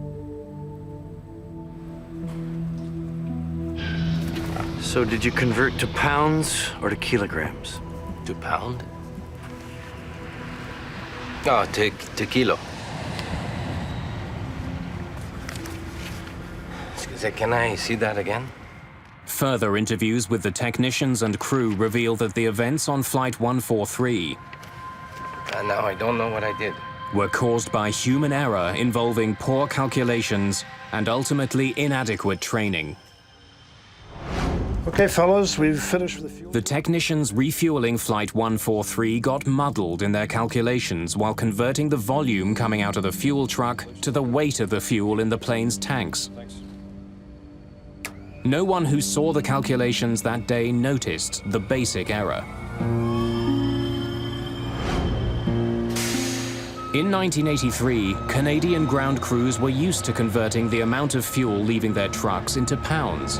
So did you convert to pounds or to kilograms? To pound? Oh, to kilo. Can I see that again? Further interviews with the technicians and crew reveal that the events on Flight 143 now I don't know what I did. Were caused by human error involving poor calculations and ultimately inadequate training. Okay, fellows, we've finished with the fuel. The technicians refueling Flight 143 got muddled in their calculations while converting the volume coming out of the fuel truck to the weight of the fuel in the plane's tanks. No one who saw the calculations that day noticed the basic error. In 1983, Canadian ground crews were used to converting the amount of fuel leaving their trucks into pounds.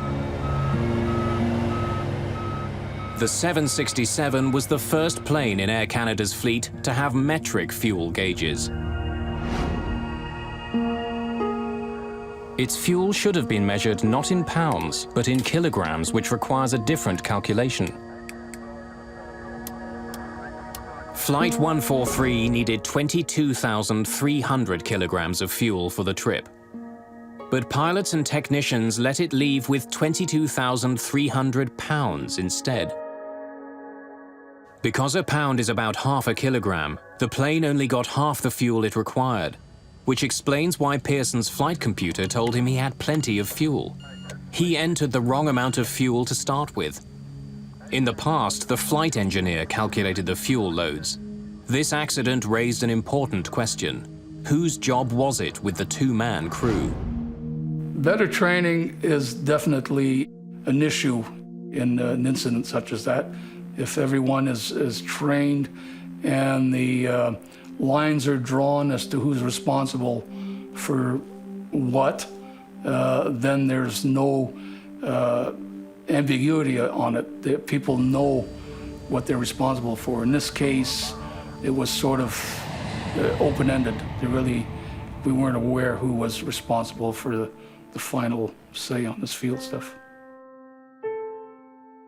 The 767 was the first plane in Air Canada's fleet to have metric fuel gauges. Its fuel should have been measured not in pounds, but in kilograms, which requires a different calculation. Flight 143 needed 22,300 kilograms of fuel for the trip. But pilots and technicians let it leave with 22,300 pounds instead. Because a pound is about half a kilogram, the plane only got half the fuel it required, which explains why Pearson's flight computer told him he had plenty of fuel. He entered the wrong amount of fuel to start with. In the past, the flight engineer calculated the fuel loads. This accident raised an important question. Whose job was it with the two-man crew? Better training is definitely an issue in an incident such as that. If everyone is trained and the lines are drawn as to who's responsible for what, then there's no ambiguity on it. People know what they're responsible for. In this case, it was sort of open-ended. We weren't aware who was responsible for the final say on this field stuff.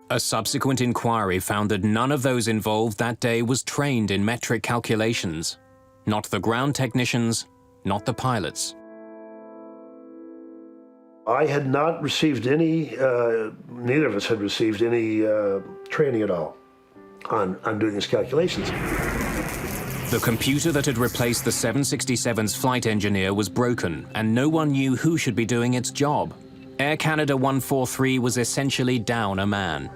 A subsequent inquiry found that none of those involved that day was trained in metric calculations. Not the ground technicians, not the pilots. I had not received any, neither of us had received any training at all on doing these calculations. The computer that had replaced the 767's flight engineer was broken, and no one knew who should be doing its job. Air Canada 143 was essentially down a man.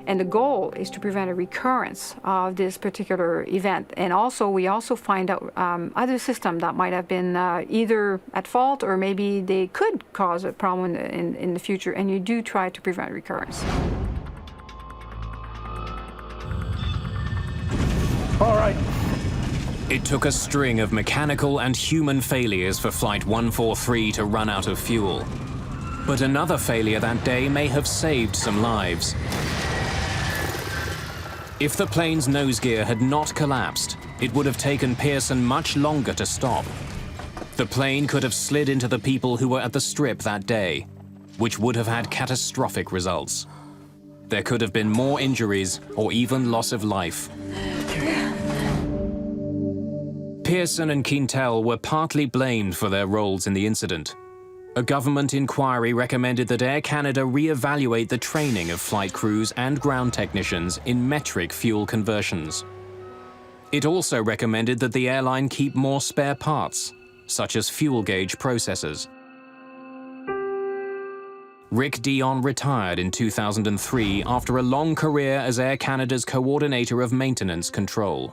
And the goal is to prevent a recurrence of this particular event. And also, we also find out other systems that might have been either at fault or maybe they could cause a problem in the future, and you do try to prevent recurrence. All right. It took a string of mechanical and human failures for Flight 143 to run out of fuel. But another failure that day may have saved some lives. If the plane's nose gear had not collapsed, it would have taken Pearson much longer to stop. The plane could have slid into the people who were at the strip that day, which would have had catastrophic results. There could have been more injuries or even loss of life. Pearson and Quintel were partly blamed for their roles in the incident. A government inquiry recommended that Air Canada re-evaluate the training of flight crews and ground technicians in metric fuel conversions. It also recommended that the airline keep more spare parts, such as fuel gauge processors. Rick Dion retired in 2003 after a long career as Air Canada's coordinator of maintenance control.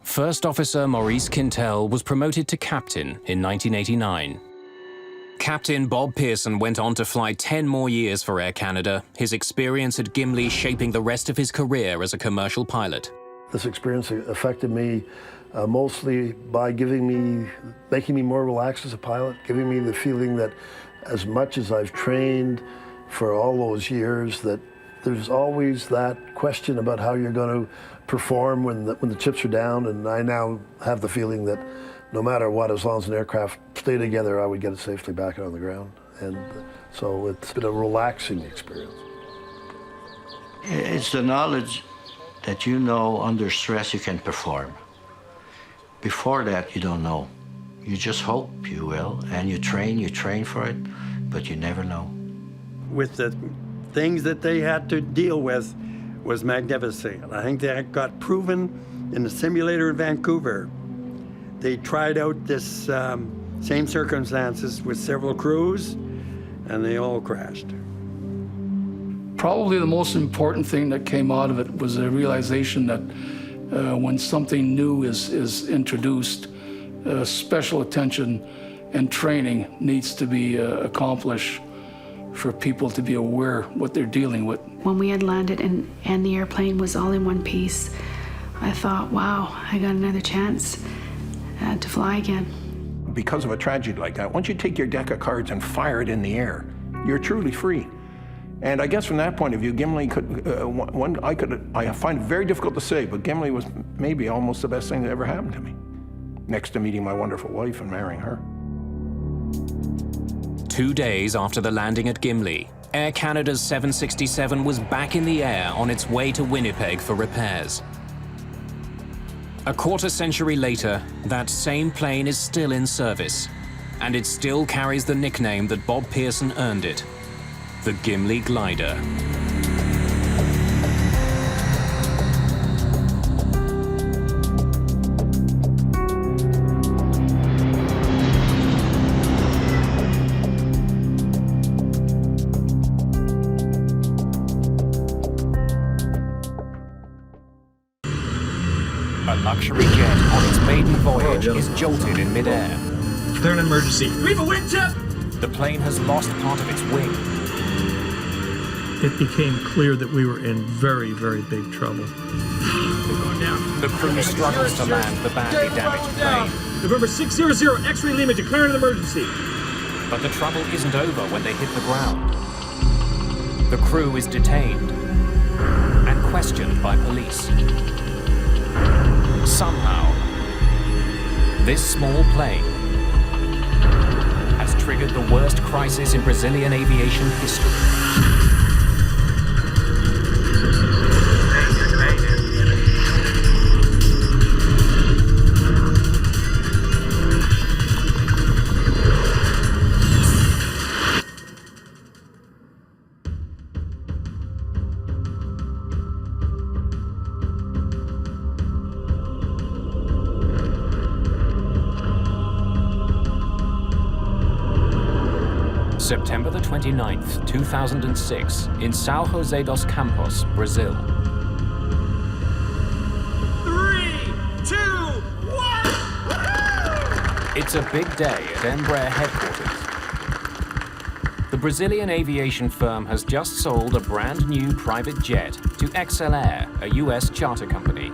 First Officer Maurice Quintel was promoted to captain in 1989. Captain Bob Pearson went on to fly 10 more years for Air Canada, his experience at Gimli shaping the rest of his career as a commercial pilot. This experience affected me mostly by making me more relaxed as a pilot, giving me the feeling that as much as I've trained for all those years, that there's always that question about how you're going to perform when the chips are down, and I now have the feeling that no matter what, as long as an aircraft stayed together, I would get it safely back on the ground. And so it's been a relaxing experience. It's the knowledge that you know under stress you can perform. Before that, you don't know. You just hope you will, and you train for it, but you never know. With the things that they had to deal with was magnificent. I think that got proven in the simulator in Vancouver. They tried out this same circumstances with several crews, and they all crashed. Probably the most important thing that came out of it was a realization that when something new is introduced, special attention and training needs to be accomplished for people to be aware what they're dealing with. When we had landed and the airplane was all in one piece, I thought, wow, I got another chance to fly again. Because of a tragedy like that, once you take your deck of cards and fire it in the air, you're truly free. And I guess from that point of view, Gimli could, I find it very difficult to say, but Gimli was maybe almost the best thing that ever happened to me, next to meeting my wonderful wife and marrying her. 2 days after the landing at Gimli, Air Canada's 767 was back in the air on its way to Winnipeg for repairs. A quarter century later, that same plane is still in service, and it still carries the nickname that Bob Pearson earned it, the Gimli Glider. A luxury jet on its maiden voyage is jolted in midair. Declare an emergency. We have a wind tip! The plane has lost part of its wing. It became clear that we were in very, very big trouble. The crew struggles to land the badly damaged plane. November 600, X-ray Lima, declare an emergency. But the trouble isn't over when they hit the ground. The crew is detained and questioned by police. Somehow, this small plane has triggered the worst crisis in Brazilian aviation history. September the 29th, 2006, in São José dos Campos, Brazil. 3, 2, 1! It's a big day at Embraer headquarters. The Brazilian aviation firm has just sold a brand new private jet to XLR, a US charter company.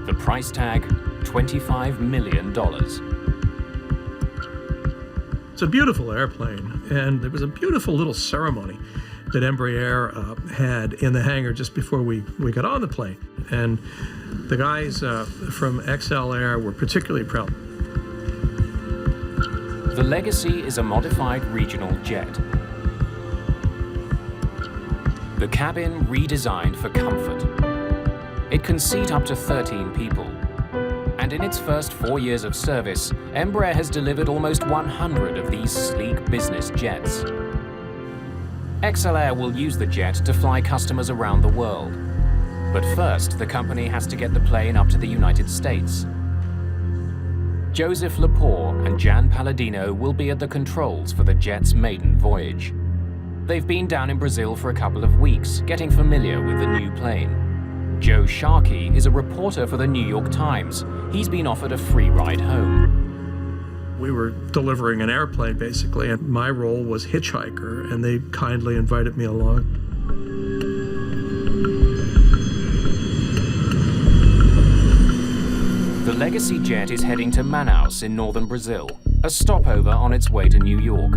The price tag, $25 million. It's a beautiful airplane, and there was a beautiful little ceremony that Embraer had in the hangar just before we got on the plane. And the guys from XLR were particularly proud. The Legacy is a modified regional jet. The cabin redesigned for comfort. It can seat up to 13 people. And in its first 4 years of service, Embraer has delivered almost 100 of these sleek business jets. XLR will use the jet to fly customers around the world. But first, the company has to get the plane up to the United States. Joseph Lepore and Jan Palladino will be at the controls for the jet's maiden voyage. They've been down in Brazil for a couple of weeks, getting familiar with the new plane. Joe Sharkey is a reporter for the New York Times. He's been offered a free ride home. We were delivering an airplane, basically, and my role was hitchhiker, and they kindly invited me along. The Legacy jet is heading to Manaus in northern Brazil, a stopover on its way to New York.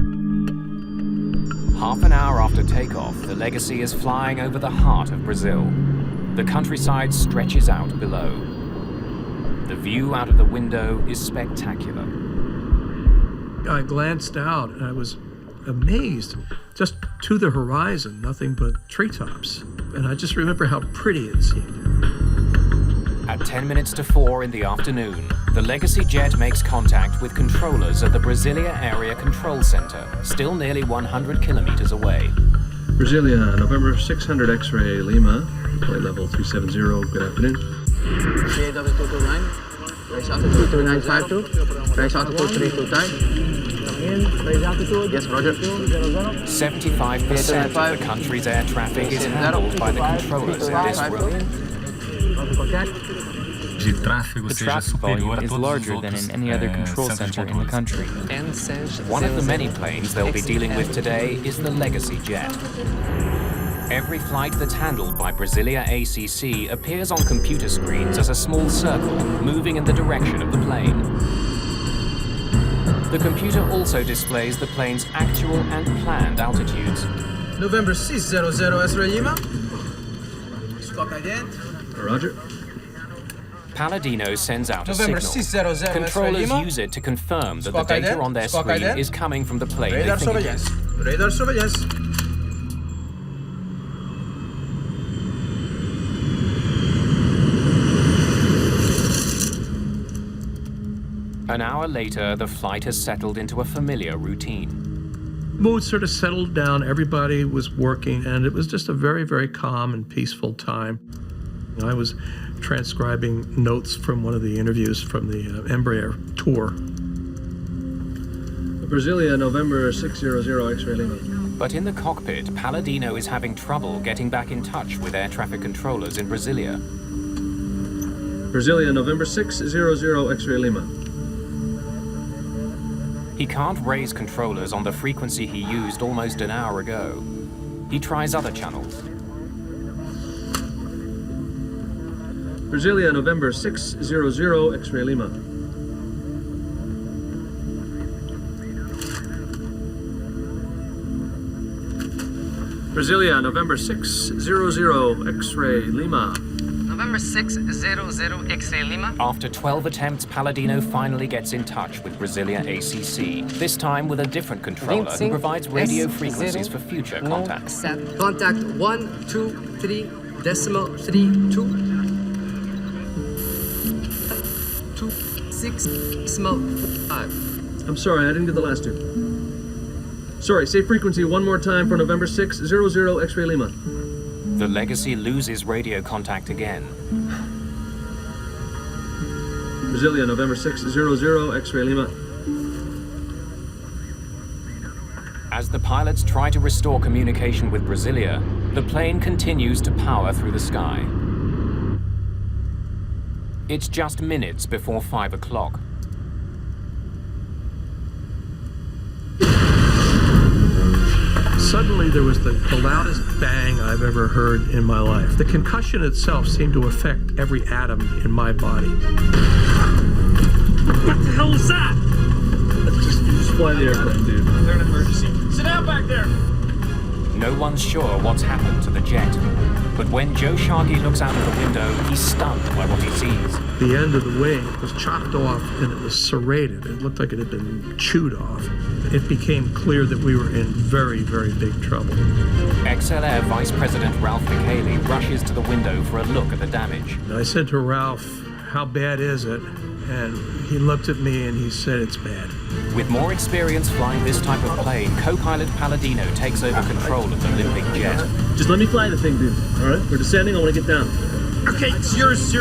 Half an hour after takeoff, the Legacy is flying over the heart of Brazil. The countryside stretches out below. The view out of the window is spectacular. I glanced out and I was amazed. Just to the horizon, nothing but treetops. And I just remember how pretty it seemed. At 10 minutes to 4 in the afternoon, the Legacy jet makes contact with controllers at the Brasilia Area Control Center, still nearly 100 kilometers away. Brasilia, November 600 X-ray Lima, flight level 370, good afternoon. Race altitude 3952, race altitude 329. Yes, Roger. 75% of the country's air traffic is handled by the controllers in this room. The traffic volume is larger than in any other control center in the country. One of the many planes they'll be dealing with today is the Legacy jet. Every flight that's handled by Brasilia ACC appears on computer screens as a small circle moving in the direction of the plane. The computer also displays the plane's actual and planned altitudes. November 600 X-ray Lima. Squawk ident. Roger. Palladino sends out a November signal. 600 Controllers use it to confirm that the data on their screen is coming from the plane they Radar think it is. surveillance. Radar surveillance. An hour later, the flight has settled into a familiar routine. Mood sort of settled down, everybody was working, and it was just a very, very calm and peaceful time. I was transcribing notes from one of the interviews from the Embraer tour. Brasilia, November 600 X-ray Lima. But in the cockpit, Palladino is having trouble getting back in touch with air traffic controllers in Brasilia. Brasilia, November 600 X-ray Lima. He can't raise controllers on the frequency he used almost an hour ago. He tries other channels. Brasilia, November 600 X-ray Lima. Brasilia, November 600 X-ray Lima. November 600 X-ray Lima. After 12 attempts, Palladino finally gets in touch with Brasilia ACC, this time with a different controller who provides radio frequencies for future contact. Contact 123.32. 26.5. I'm sorry, I didn't get the last two. Sorry, say frequency one more time for November 600 X-ray Lima. The Legacy loses radio contact again. Brasilia, November 600 X-ray Lima. As the pilots try to restore communication with Brasilia, the plane continues to power through the sky. It's just minutes before 5 o'clock. Suddenly there was the loudest bang I've ever heard in my life. The concussion itself seemed to affect every atom in my body. What the hell is that? Just fly the airplane, dude. They're an emergency. Sit down back there. No one's sure what's happened to the jet. But when Joe Sharkey looks out of the window, he's stunned by what he sees. The end of the wing was chopped off and it was serrated. It looked like it had been chewed off. It became clear that we were in very, very big trouble. XLR Vice President Ralph McCaley rushes to the window for a look at the damage. I said to Ralph, "How bad is it?" And he looked at me and he said, "It's bad." With more experience flying this type of plane, co-pilot Palladino takes over control of the limping jet. Just let me fly the thing, dude. All right? We're descending. I want to get down. Okay, it's yours.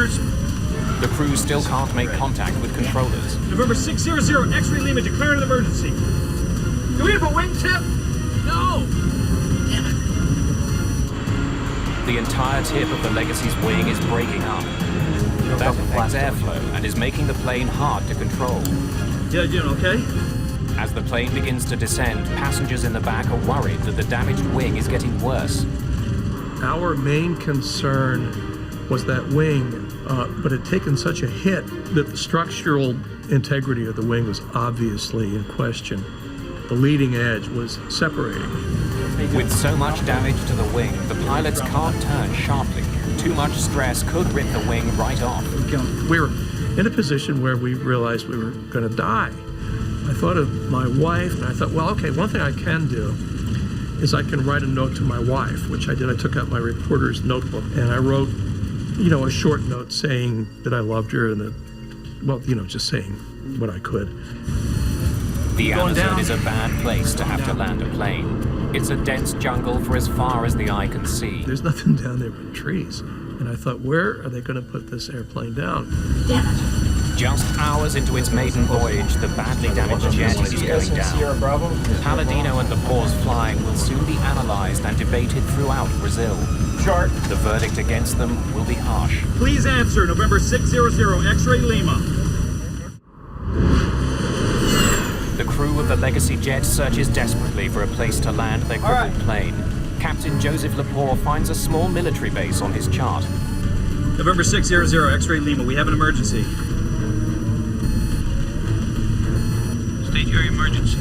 The crew still can't make contact with controllers. November 600 X-ray Lima, declaring an emergency. Do we have a wingtip? No. The entire tip of the Legacy's wing is breaking up. That affects airflow and is making the plane hard to control. Yeah, doing okay? As the plane begins to descend, passengers in the back are worried that the damaged wing is getting worse. Our main concern was that wing, but it had taken such a hit that the structural integrity of the wing was obviously in question. The leading edge was separating. With so much damage to the wing, the pilots can't turn sharply. Too much stress could rip the wing right off. We were in a position where we realized we were going to die. I thought of my wife, and I thought, well, okay, one thing I can do is I can write a note to my wife, which I did. I took out my reporter's notebook, and I wrote, a short note saying that I loved her and that, just saying what I could. The Amazon is a bad place to have to land a plane. It's a dense jungle for as far as the eye can see. There's nothing down there but trees. And I thought, where are they going to put this airplane down? Damn it. Just hours into its maiden voyage, the badly damaged jet is going down. Palladino and Lepore's flying will soon be analyzed and debated throughout Brazil. Chart. The verdict against them will be harsh. Please answer, November 600 X-ray Lima. The crew of the Legacy jet searches desperately for a place to land their crippled plane. Captain Joseph Lepore finds a small military base on his chart. November 600 X-ray Lima, we have an emergency. State your emergency.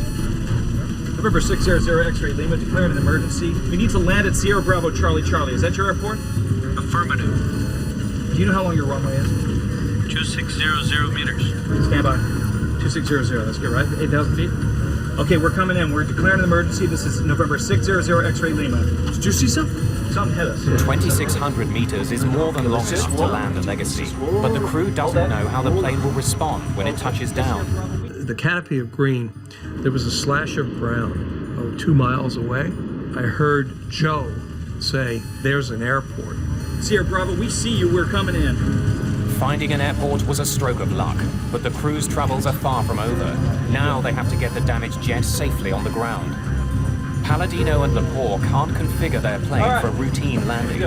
November 600 X-ray Lima, declared an emergency. We need to land at Sierra Bravo Charlie Charlie. Is that your airport? Affirmative. Do you know how long your runway is? 2600 meters. Stand by. 2600, that's good, right? 8,000 feet? Okay, we're coming in. We're declaring an emergency. This is November 600 X-ray Lima. Did you see something? Something hit us. 2,600 meters is more than long enough to land the Legacy, but the crew doesn't know how the plane will respond when it touches down. The canopy of green, there was a slash of brown, 2 miles away. I heard Joe say, "There's an airport." Sierra Bravo, we see you. We're coming in. Finding an airport was a stroke of luck, but the crew's troubles are far from over. Now they have to get the damaged jet safely on the ground. Palladino and Lepore can't configure their plane for a routine landing.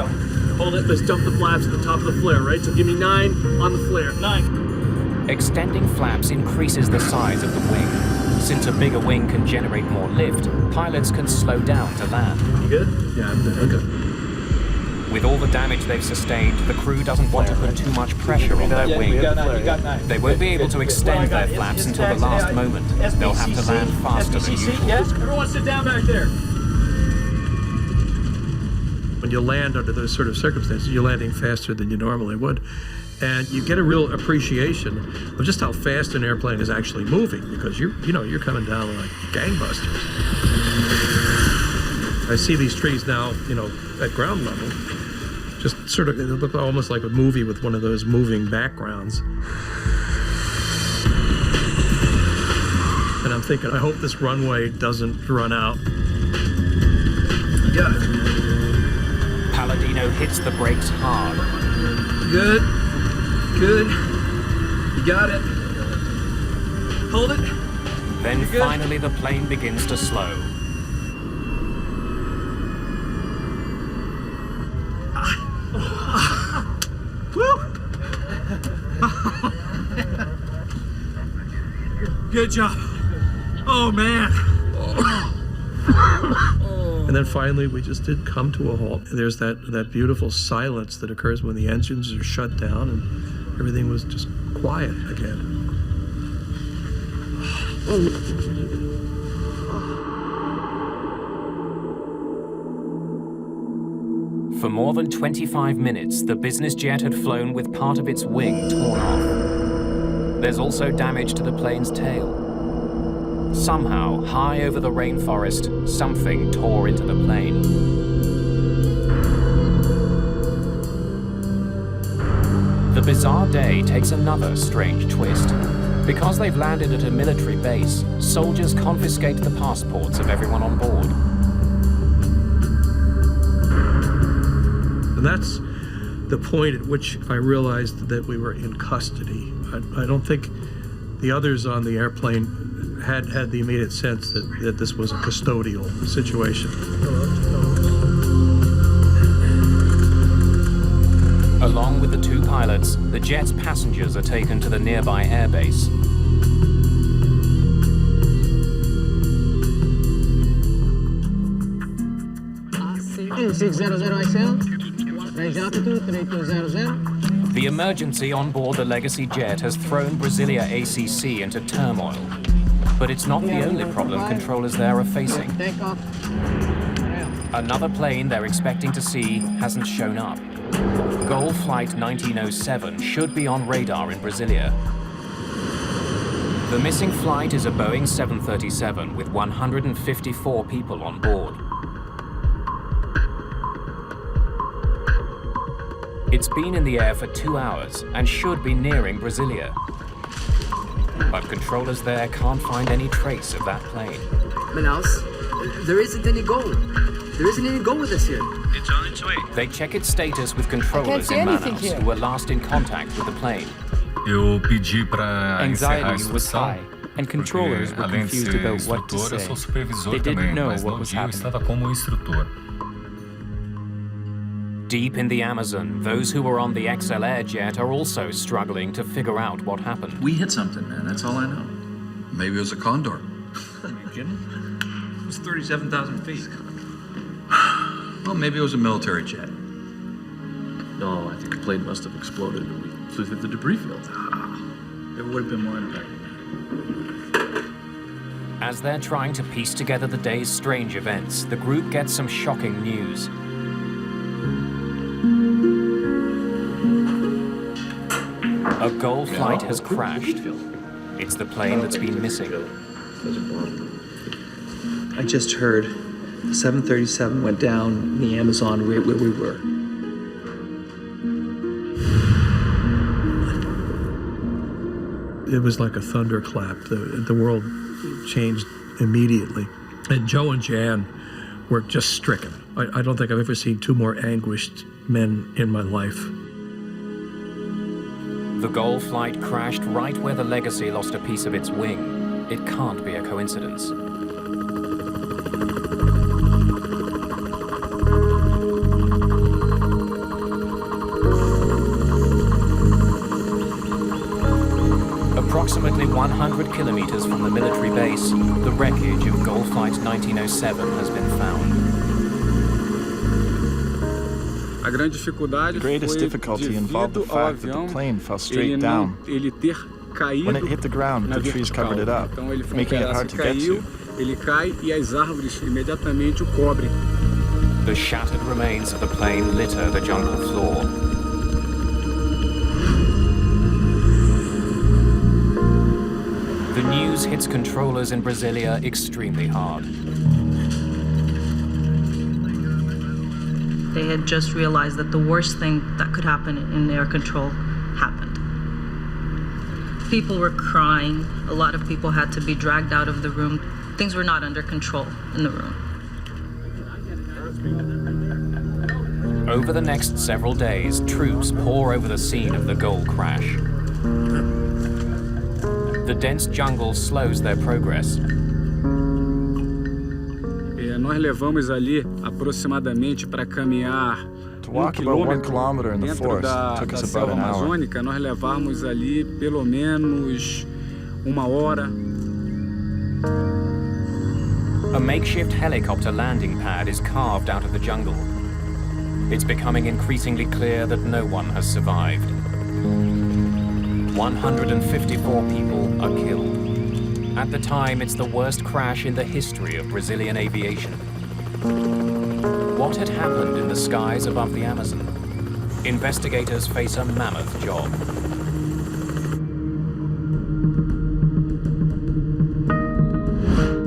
Hold it, let's dump the flaps at the top of the flare, right? So give me 9 on the flare. 9. Extending flaps increases the size of the wing. Since a bigger wing can generate more lift, pilots can slow down to land. You good? Yeah, I'm good. With all the damage they've sustained, the crew doesn't want to put too much pressure on their wing. They won't be able to extend their flaps until the last moment. They'll have to land faster than usual. Yes, everyone sit down back there. When you land under those sort of circumstances, you're landing faster than you normally would. And you get a real appreciation of just how fast an airplane is actually moving, because you're coming down like gangbusters. I see these trees now, at ground level, just sort of, they look almost like a movie with one of those moving backgrounds. And I'm thinking, I hope this runway doesn't run out. You got it. Palladino hits the brakes hard. Good. Good. You got it. Hold it. Then finally the plane begins to slow. Woo! Good job. Oh, man. And then finally, we just did come to a halt. There's that beautiful silence that occurs when the engines are shut down and everything was just quiet again. For more than 25 minutes, the business jet had flown with part of its wing torn off. There's also damage to the plane's tail. Somehow, high over the rainforest, something tore into the plane. The bizarre day takes another strange twist. Because they've landed at a military base, soldiers confiscate the passports of everyone on board. And that's the point at which I realized that we were in custody. I don't think the others on the airplane had the immediate sense that this was a custodial situation. Along with the two pilots, the jet's passengers are taken to the nearby airbase. Range altitude 3200. The emergency on board the Legacy jet has thrown Brasilia ACC into turmoil. But it's not the only problem controllers there are facing. Another plane they're expecting to see hasn't shown up. Goal Flight 1907 should be on radar in Brasilia. The missing flight is a Boeing 737 with 154 people on board. It's been in the air for 2 hours and should be nearing Brasilia. But controllers there can't find any trace of that plane. Manaus, there isn't any goal. There isn't any goal with us here. It's on its way. They check its status with controllers in Manaus, who were last in contact with the plane. Eu pedi para encerrar a Anxiety was instrução, high, and controllers were além de confused ser about what to instrutor, eu say. sou supervisor They também, didn't know mas what no was dia eu happening. estava como instrutor. Deep in the Amazon, those who were on the XL Air jet are also struggling to figure out what happened. We hit something, man. That's all I know. Maybe it was a condor. Are you kidding? It was 37,000 feet. Well, maybe it was a military jet. No, I think the plane must have exploded and we flew through the debris field. There would have been more impact. As they're trying to piece together the day's strange events, the group gets some shocking news. A Gulf flight has crashed. It's the plane that's been missing. I just heard the 737 went down in the Amazon right where we were. It was like a thunderclap. The world changed immediately. And Joe and Jan were just stricken. I don't think I've ever seen two more anguished men in my life. The Gulf flight crashed right where the Legacy lost a piece of its wing. It can't be a coincidence. Approximately 100 kilometers from the military base, the wreckage of Gull Flight 1907 has been found. The greatest difficulty involved the fact that the plane fell straight down. When it hit the ground, the trees covered it up, making it hard to get to. The shattered remains of the plane litter the jungle floor. The news hits controllers in Brasilia extremely hard. They had just realized that the worst thing that could happen in air control happened. People were crying. A lot of people had to be dragged out of the room. Things were not under control in the room. Over the next several days, troops pour over the scene of the Gull crash. The dense jungle slows their progress. Nós levamos ali aproximadamente para caminhar To walk about 1 kilometer in the forest took us about an hour. amazônica, nós levamos ali pelo menos 1 hora. A makeshift helicopter landing pad is carved out of the jungle. It's becoming increasingly clear that no one has survived. 154 people are killed. At the time, it's the worst crash in the history of Brazilian aviation. What had happened in the skies above the Amazon? Investigators face a mammoth job.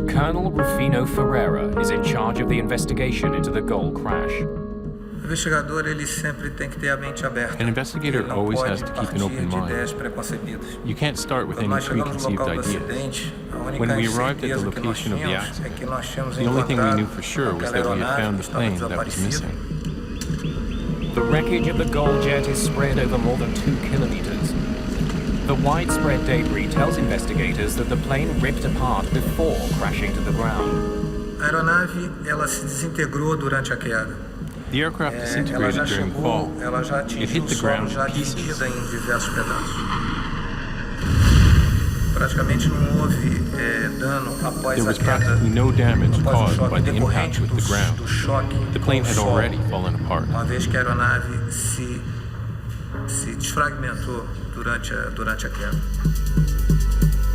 Colonel Rufino Ferreira is in charge of the investigation into the Gull crash. An investigator always has to keep an open mind. You can't start with any preconceived ideas. When we arrived at the location of the accident, the only thing we knew for sure was that we had found the plane that was missing. The wreckage of the Gull jet is spread over more than 2 kilometers. The widespread debris tells investigators that the plane ripped apart before crashing to the ground. A aeronave, ela se desintegrou durante a queda. The aircraft disintegrated during the fall. It hit the ground in pieces. There was practically no damage caused by the impact with the ground. The plane had already fallen apart. Uma vez que a aeronave se desfragmentou durante a queda.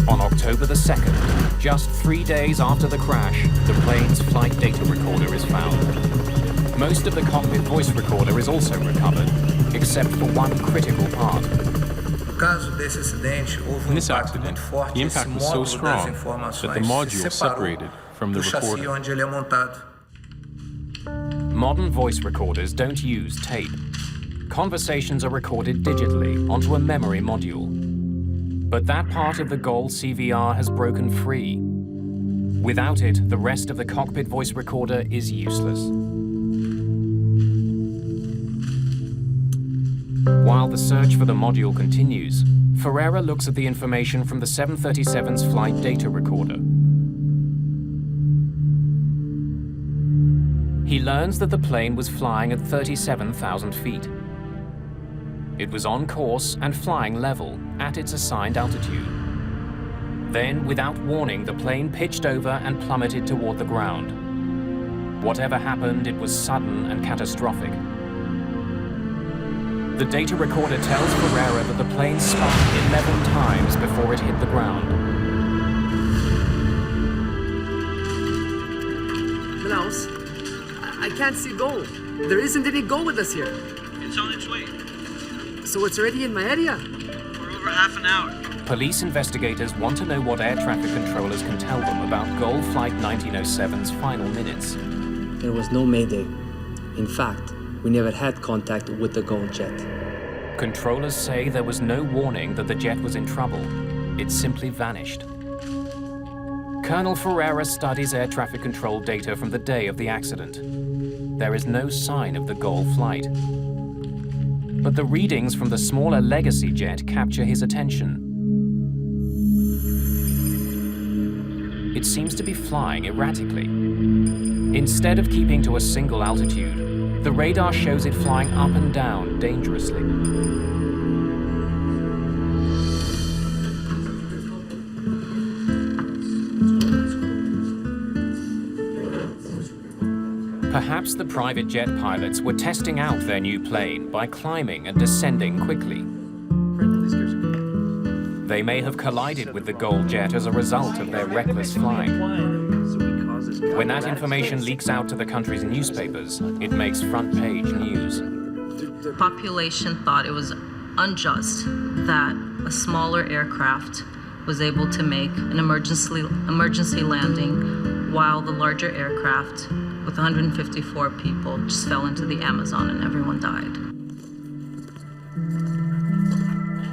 On October the 2nd, just 3 days after the crash, the plane's flight data recorder is found. Most of the cockpit voice recorder is also recovered, except for one critical part. In this accident, the impact was so strong that the module separated from the recorder. Modern voice recorders don't use tape. Conversations are recorded digitally onto a memory module. But that part of the Gull CVR has broken free. Without it, the rest of the cockpit voice recorder is useless. While the search for the module continues, Ferreira looks at the information from the 737's flight data recorder. He learns that the plane was flying at 37,000 feet. It was on course and flying level at its assigned altitude. Then, without warning, the plane pitched over and plummeted toward the ground. Whatever happened, it was sudden and catastrophic. The data recorder tells Ferreira that the plane spun 11 times before it hit the ground. Klaus, I can't see Gull. There isn't any Gull with us here. It's on its way. So it's already in my area? For over half an hour. Police investigators want to know what air traffic controllers can tell them about Gull Flight 1907's final minutes. There was no Mayday. In fact, we never had contact with the Gull jet. Controllers say there was no warning that the jet was in trouble. It simply vanished. Colonel Ferreira studies air traffic control data from the day of the accident. There is no sign of the Gull flight. But the readings from the smaller Legacy jet capture his attention. It seems to be flying erratically. Instead of keeping to a single altitude, the radar shows it flying up and down dangerously. Perhaps the private jet pilots were testing out their new plane by climbing and descending quickly. They may have collided with the Gold jet as a result of their reckless flying. When that information leaks out to the country's newspapers, it makes front-page news. The population thought it was unjust that a smaller aircraft was able to make an emergency landing while the larger aircraft with 154 people just fell into the Amazon and everyone died.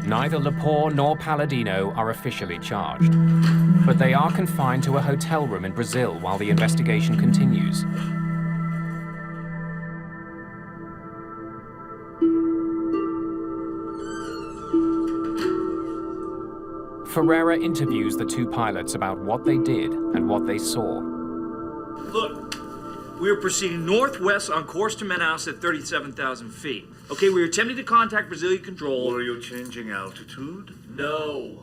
Neither Lepore nor Palladino are officially charged, but they are confined to a hotel room in Brazil while the investigation continues. Ferreira interviews the two pilots about what they did and what they saw. Look, we were proceeding northwest on course to Manaus at 37,000 feet. Okay, we were attempting to contact Brazilian control. Were you changing altitude? No.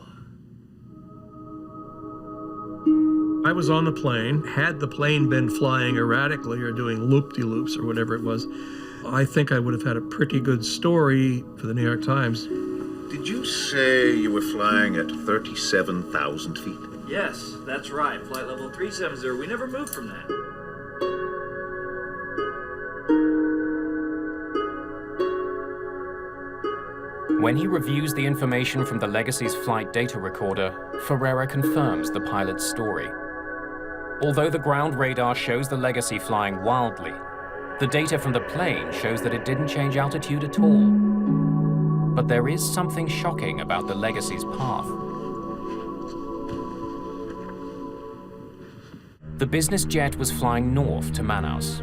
I was on the plane. Had the plane been flying erratically or doing loop-de-loops or whatever it was, I think I would have had a pretty good story for the New York Times. Did you say you were flying at 37,000 feet? Yes, that's right. Flight level 370. We never moved from that. When he reviews the information from the Legacy's flight data recorder, Ferreira confirms the pilot's story. Although the ground radar shows the Legacy flying wildly, the data from the plane shows that it didn't change altitude at all. But there is something shocking about the Legacy's path. The business jet was flying north to Manaus,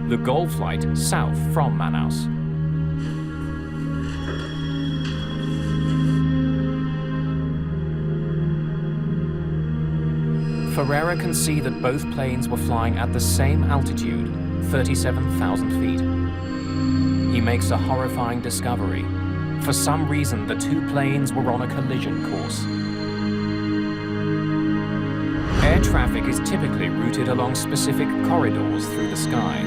the Gold flight south from Manaus. Ferreira can see that both planes were flying at the same altitude, 37,000 feet. He makes a horrifying discovery. For some reason, the two planes were on a collision course. Air traffic is typically routed along specific corridors through the sky,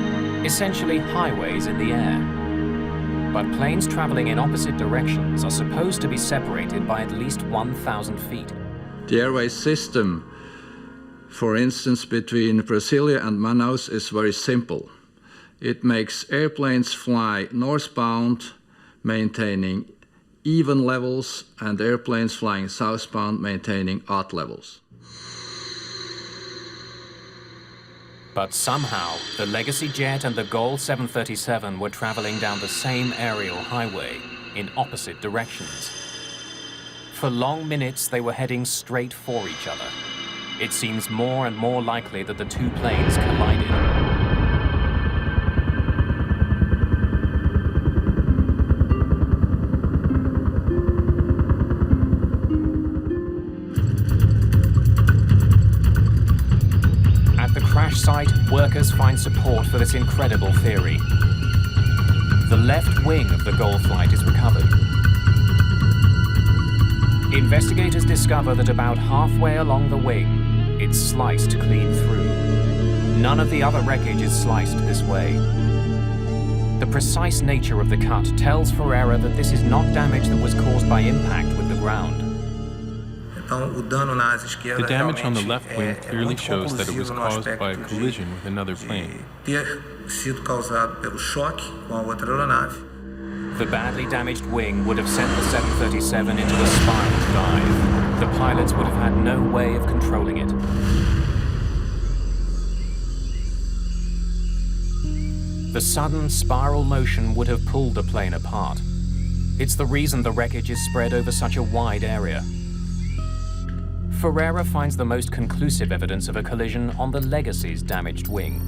essentially highways in the air. But planes traveling in opposite directions are supposed to be separated by at least 1,000 feet. The airway system, for instance, between Brasilia and Manaus is very simple. It makes airplanes fly northbound, maintaining even levels, and airplanes flying southbound, maintaining odd levels. But somehow, the Legacy jet and the Gold 737 were traveling down the same aerial highway in opposite directions. For long minutes, they were heading straight for each other. It seems more and more likely that the two planes collided. At the crash site, workers find support for this incredible theory. The left wing of the Gold flight is recovered. Investigators discover that about halfway along the wing, it's sliced clean through. None of the other wreckage is sliced this way. The precise nature of the cut tells Ferreira that this is not damage that was caused by impact with the ground. The damage on the left wing clearly shows that it was caused by a collision with another plane. The badly damaged wing would have sent the 737 into a spiral dive. The pilots would have had no way of controlling it. The sudden spiral motion would have pulled the plane apart. It's the reason the wreckage is spread over such a wide area. Ferreira finds the most conclusive evidence of a collision on the Legacy's damaged wing.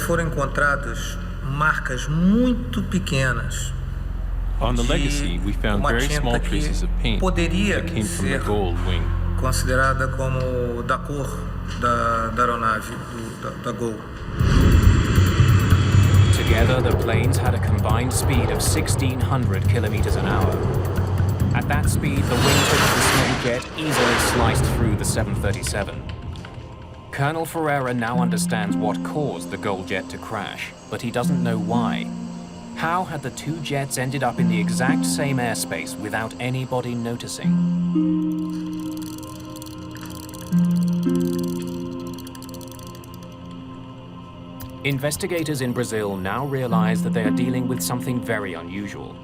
Foram encontradas marcas muito pequenas. On the Legacy, we found very small traces of paint that came from the Gold wing. Considerada como da cor da aeronave da Gol. Together, the planes had a combined speed of 1,600 kilometers an hour. At that speed, the wingtip of the small jet easily sliced through the 737. Colonel Ferreira now understands what caused the Gold jet to crash, but he doesn't know why. How had the two jets ended up in the exact same airspace without anybody noticing? Investigators in Brazil now realize that they are dealing with something very unusual.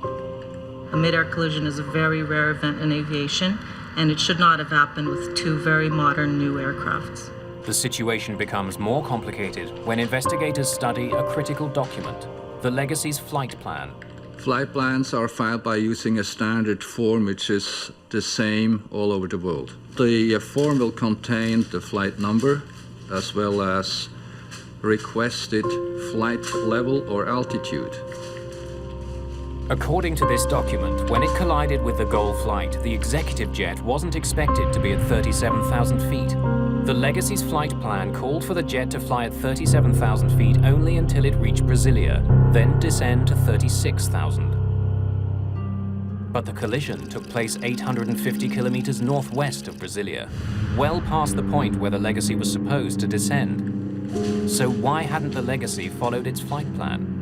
A mid-air collision is a very rare event in aviation, and it should not have happened with two very modern new aircrafts. The situation becomes more complicated when investigators study a critical document, the Legacy's flight plan. Flight plans are filed by using a standard form which is the same all over the world. The form will contain the flight number as well as requested flight level or altitude. According to this document, when it collided with the Gol flight, the executive jet wasn't expected to be at 37,000 feet. The Legacy's flight plan called for the jet to fly at 37,000 feet only until it reached Brasilia, then descend to 36,000. But the collision took place 850 kilometers northwest of Brasilia, well past the point where the Legacy was supposed to descend. So why hadn't the Legacy followed its flight plan?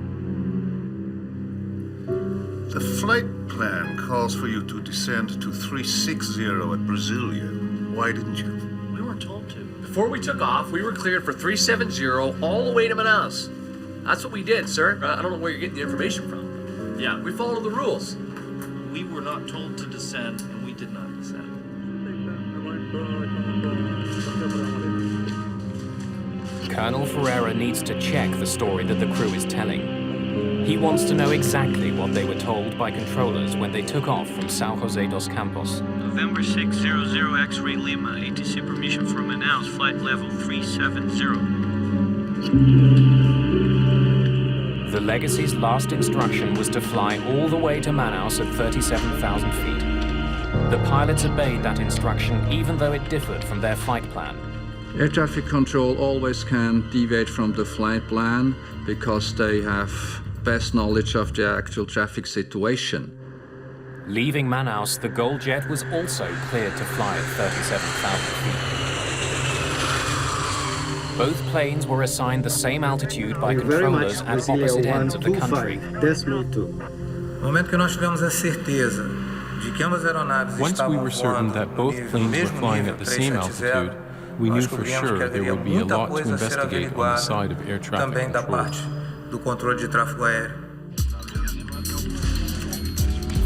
The flight plan calls for you to descend to 360 at Brasilia. Why didn't you? We weren't told to. Before we took off, we were cleared for 370 all the way to Manaus. That's what we did, sir. I don't know where you're getting the information from. Yeah, we followed the rules. We were not told to descend, and we did not descend. Colonel Ferreira needs to check the story that the crew is telling. He wants to know exactly what they were told by controllers when they took off from São José dos Campos. November 600 X-ray Lima, ATC permission for Manaus, flight level 370. The Legacy's last instruction was to fly all the way to Manaus at 37,000 feet. The pilots obeyed that instruction even though it differed from their flight plan. Air traffic control always can deviate from the flight plan because they have best knowledge of the actual traffic situation. Leaving Manaus, the Gol jet was also cleared to fly at 37,000 feet. Both planes were assigned the same altitude by controllers at opposite ends of the country. Once we were certain that both planes were flying at the same altitude, we knew for sure there would be a lot to investigate on the side of air traffic control.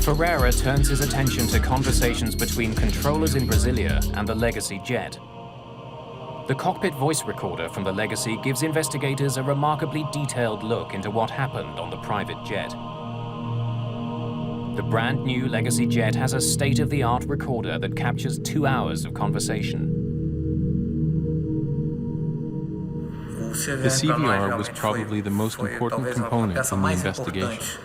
Ferreira turns his attention to conversations between controllers in Brasilia and the Legacy jet. The cockpit voice recorder from the Legacy gives investigators a remarkably detailed look into what happened on the private jet. The brand new Legacy jet has a state-of-the-art recorder that captures 2 hours of conversation. The CVR was probably the most important component in the investigation.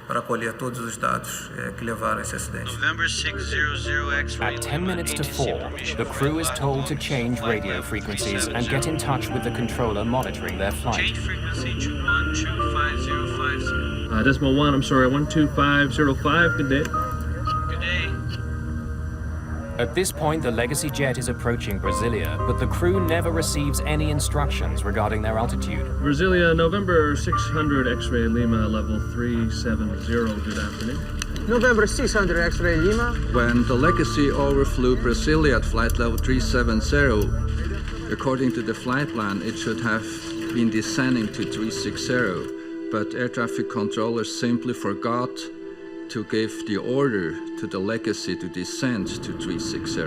November 600 X-ray At 10 minutes to 4, the crew is told to change radio frequencies and get in touch with the controller monitoring their flight. Change frequency to 125050. Decimal 1, I'm sorry, 12505, good day. Good day. At this point, the Legacy jet is approaching Brasilia, but the crew never receives any instructions regarding their altitude. Brasilia, November 600 X-ray Lima, level 370, good afternoon. November 600 X-ray Lima. When the Legacy overflew Brasilia at flight level 370, according to the flight plan, it should have been descending to 360, but air traffic controllers simply forgot to give the order to the Legacy to descend to 360.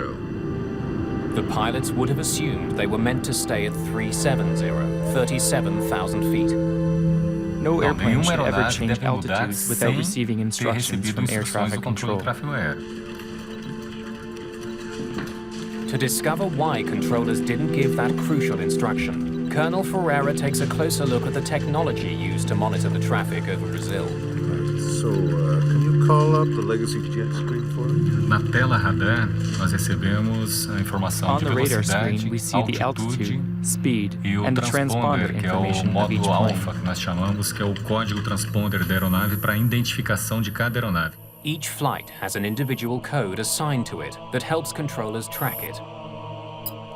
The pilots would have assumed they were meant to stay at 370, 37,000 feet. No airplane should ever change altitude without receiving instructions from air traffic control. To discover why controllers didn't give that crucial instruction, Colonel Ferreira takes a closer look at the technology used to monitor the traffic over Brazil. So, can you call up the Legacy jet screen for us? Na tela radar, nós recebemos a informação On de the radar velocidade, screen, we see the altitude altitude, speed, e o and the transponder transponder, que é o information of each módulo plane. alfa que nós chamamos, que é o código transponder da aeronave para a identificação de cada aeronave. Each flight has an individual code assigned to it that helps controllers track it.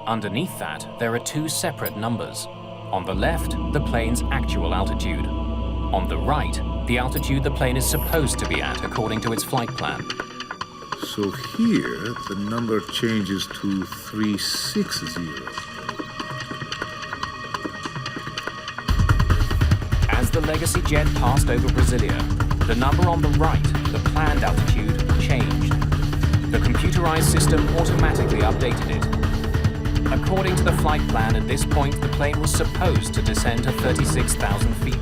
Underneath that, there are two separate numbers. On the left, the plane's actual altitude. On the right, the altitude the plane is supposed to be at according to its flight plan. So here, the number changes to 360. As the Legacy jet passed over Brasilia, the number on the right, the planned altitude, changed. The computerized system automatically updated it. According to the flight plan, at this point, the plane was supposed to descend to 36,000 feet,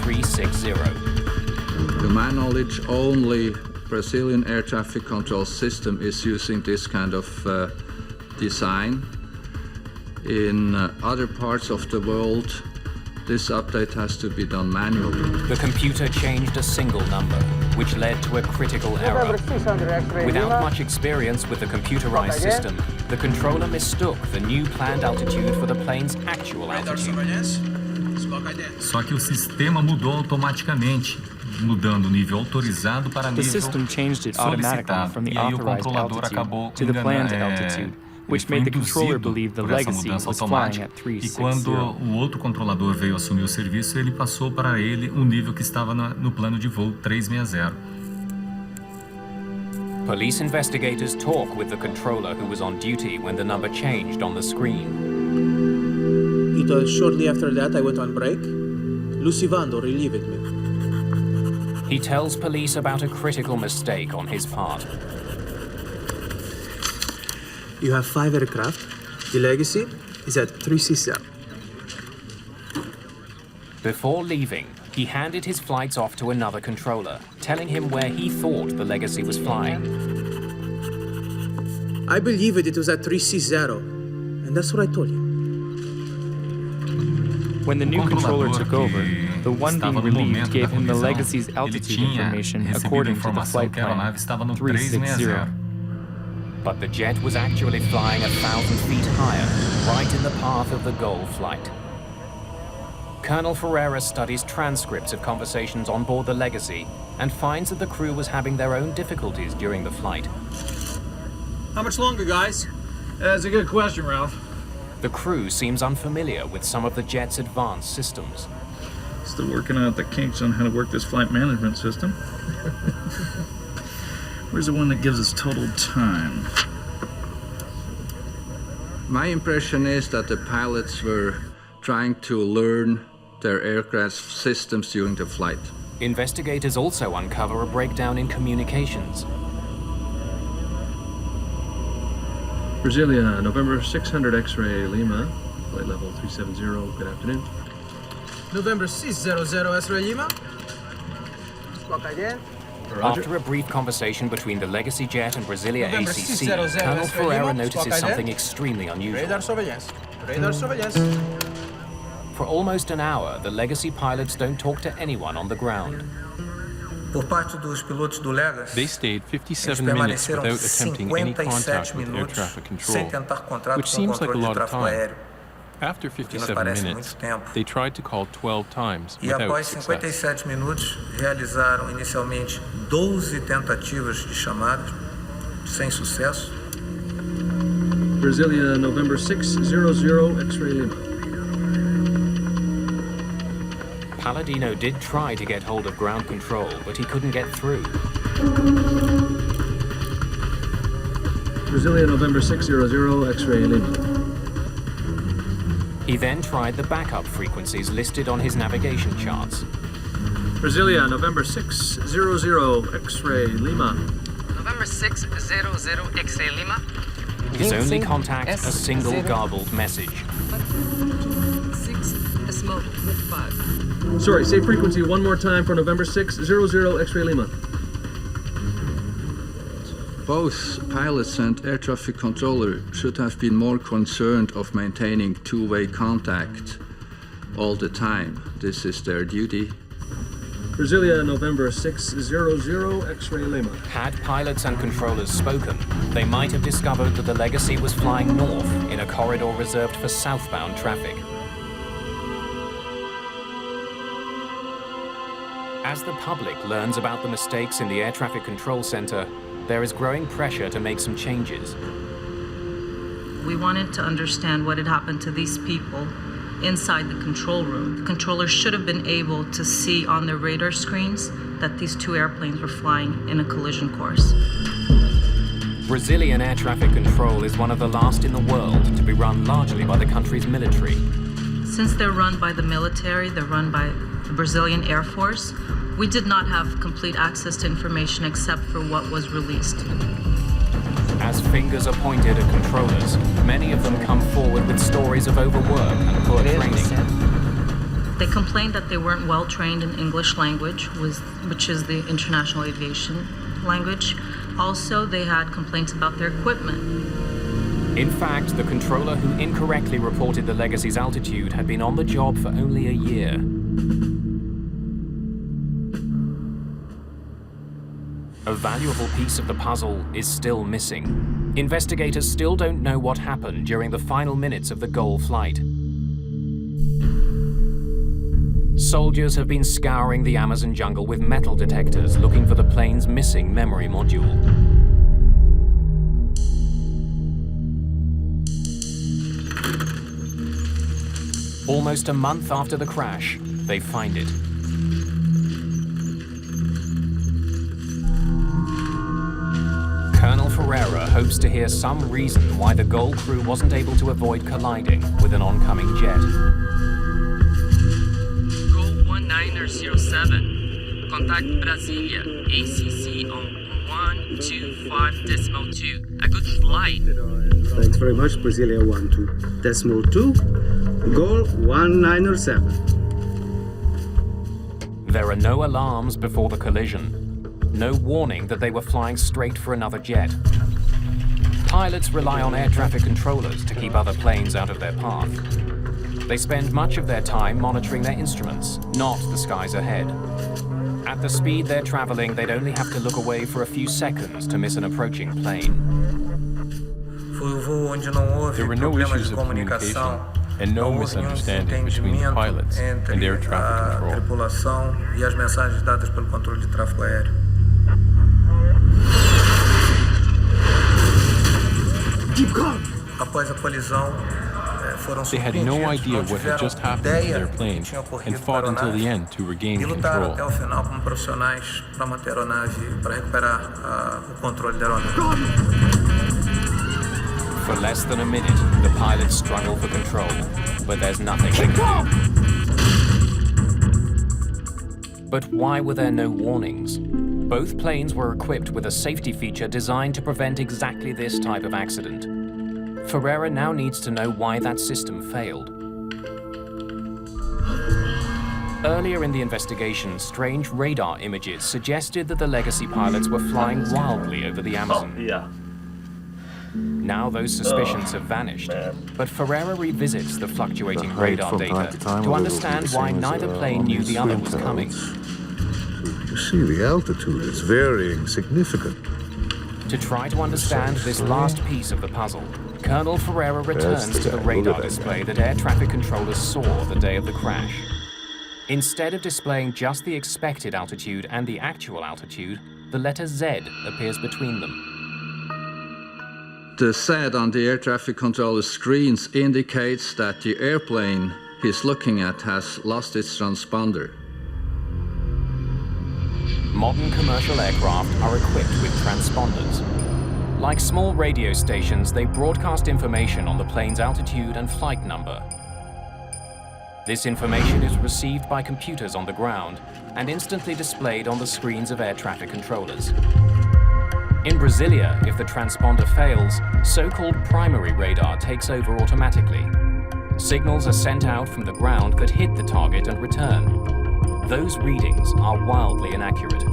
360. To my knowledge, only Brazilian air traffic control system is using this kind of design. In other parts of the world, this update has to be done manually. The computer changed a single number, which led to a critical error. Without much experience with the computerized system, the controller mistook the new planned altitude for the plane's actual altitude. Só que o sistema mudou automaticamente, mudando o nível autorizado para The nível system changed it automatically solicitado. from the E aí o authorized controlador altitude acabou to the planned altitude, which made the controller induzido believe the por essa Legacy mudança was flying automática. at E quando 360. o outro controlador veio assumir o serviço, ele passou para ele um nível que estava no plano de voo 360. Police investigators talk with the controller who was on duty when the number changed on the screen. It was shortly after that I went on break. Lucivando relieved me. He tells police about a critical mistake on his part. You have 5 aircraft. The Legacy is at 360. Before leaving, he handed his flights off to another controller, telling him where he thought the Legacy was flying. I believe it was at 360, and that's what I told him. When the new controller took over, the one being relieved gave him the Legacy's altitude information according to the flight plan, 360. But the jet was actually flying 1,000 feet higher, right in the path of the goal flight. Colonel Ferreira studies transcripts of conversations on board the Legacy and finds that the crew was having their own difficulties during the flight. How much longer, guys? That's a good question, Ralph. The crew seems unfamiliar with some of the jet's advanced systems. Still working out the kinks on how to work this flight management system. Where's the one that gives us total time? My impression is that the pilots were trying to learn their aircraft systems during the flight. Investigators also uncover a breakdown in communications. Brasilia, November 600 X-ray Lima, flight level 370, good afternoon. November 600 X-ray Lima. After a brief conversation between the Legacy jet and Brasilia November ACC, 600 Colonel Ferreira Lima, notices Squawk something Ident. extremely unusual. Radar surveillance. Radar surveillance. For almost an hour, the Legacy pilots don't talk to anyone on the ground. Por parte dos pilotos do Legacy, They stayed eles 57 minutes permaneceram without attempting any 57 contact with air minutos traffic sem control, tentar contrato which com o seems like a controle de lot of tráfego time. aéreo. After Que nos 57 parece minutes, muito tempo. they tried to call 12 times E without após success. 57 minutos, realizaram inicialmente 12 tentativas de chamadas, sem sucesso. Brasilia, November 600 X-ray Lima. Palladino did try to get hold of ground control, but he couldn't get through. Brasilia, November 600 X-ray Lima. He then tried the backup frequencies listed on his navigation charts. Brasilia, November 600 X-ray Lima. November 600 X-ray Lima. His only contact, a single garbled message. 6 smoke 5. Sorry, say frequency one more time for November 600 X-ray Lima. Both pilots and air traffic controller should have been more concerned of maintaining two-way contact all the time. This is their duty. Brasilia, November 600 X-ray Lima. Had pilots and controllers spoken, they might have discovered that the Legacy was flying north in a corridor reserved for southbound traffic. As the public learns about the mistakes in the air traffic control center, there is growing pressure to make some changes. We wanted to understand what had happened to these people inside the control room. The controllers should have been able to see on their radar screens that these two airplanes were flying in a collision course. Brazilian air traffic control is one of the last in the world to be run largely by the country's military. Since they're run by the military, they're run by the Brazilian Air Force, we did not have complete access to information except for what was released. As fingers are pointed at controllers, many of them come forward with stories of overwork and poor training. They complained that they weren't well trained in English language, which is the international aviation language. Also, they had complaints about their equipment. In fact, the controller who incorrectly reported the Legacy's altitude had been on the job for only a year. A valuable piece of the puzzle is still missing. Investigators still don't know what happened during the final minutes of the GOL flight. Soldiers have been scouring the Amazon jungle with metal detectors looking for the plane's missing memory module. Almost a month after the crash, they find it. Colonel Ferreira hopes to hear some reason why the GOL crew wasn't able to avoid colliding with an oncoming jet. GOL 1907. Contact Brasilia. ACC on 125.2. A good flight. Thanks very much, Brasilia 12.2. GOL 1907. There are no alarms before the collision. No warning that they were flying straight for another jet. Pilots rely on air traffic controllers to keep other planes out of their path. They spend much of their time monitoring their instruments, not the skies ahead. At the speed they're traveling, they'd only have to look away for a few seconds to miss an approaching plane. There were no issues of communication and no misunderstanding between the pilots and air traffic control. They had no idea what had just happened to their plane and fought until the end to regain control. For less than a minute, the pilots struggle for control, but there's nothing they can do. But why were there no warnings? Both planes were equipped with a safety feature designed to prevent exactly this type of accident. Ferreira now needs to know why that system failed. Earlier in the investigation, strange radar images suggested that the Legacy pilots were flying wildly over the Amazon. Now those suspicions have vanished, but Ferreira revisits the fluctuating radar data to understand why neither plane knew the other was coming. You see, the altitude is varying significantly. To try to understand this last piece of the puzzle, Colonel Ferreira returns to the radar display that air traffic controllers saw the day of the crash. Instead of displaying just the expected altitude and the actual altitude, the letter Z appears between them. The Z on the air traffic controller screens indicates that the airplane he's looking at has lost its transponder. Modern commercial aircraft are equipped with transponders. Like small radio stations, they broadcast information on the plane's altitude and flight number. This information is received by computers on the ground and instantly displayed on the screens of air traffic controllers. In Brasilia, if the transponder fails, so-called primary radar takes over automatically. Signals are sent out from the ground that hit the target and return. Those readings are wildly inaccurate.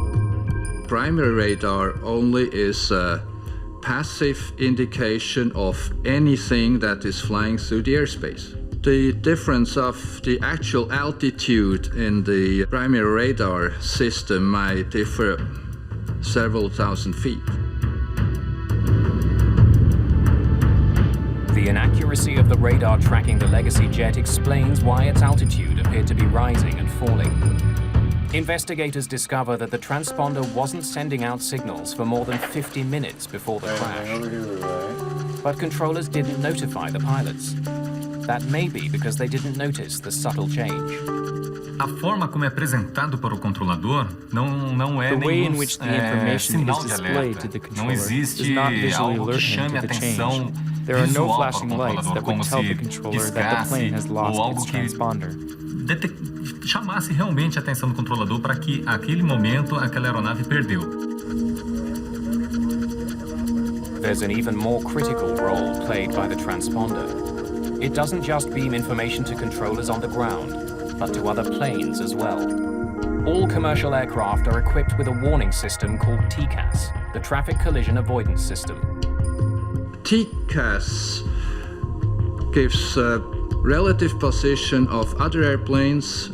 Primary radar only is a passive indication of anything that is flying through the airspace. The difference of the actual altitude in the primary radar system might differ several thousand feet. The inaccuracy of the radar tracking the Legacy jet explains why its altitude appeared to be rising and falling. Investigators discover that the transponder wasn't sending out signals for more than 50 minutes before the crash. But controllers didn't notify the pilots. That may be because they didn't notice the subtle change. A forma como é apresentado para o controlador não é nenhum sinal de alerta. Não existe algo que chame a atenção visual para o controlador, como se piscasse ou algo que chamasse realmente a atenção do controlador para que, naquele momento, aquela aeronave perdeu. There's an even more critical role played by the transponder. It doesn't just beam information to controllers on the ground, but to other planes as well. All commercial aircraft are equipped with a warning system called TCAS, the Traffic Collision Avoidance System. TCAS gives relative position of other airplanes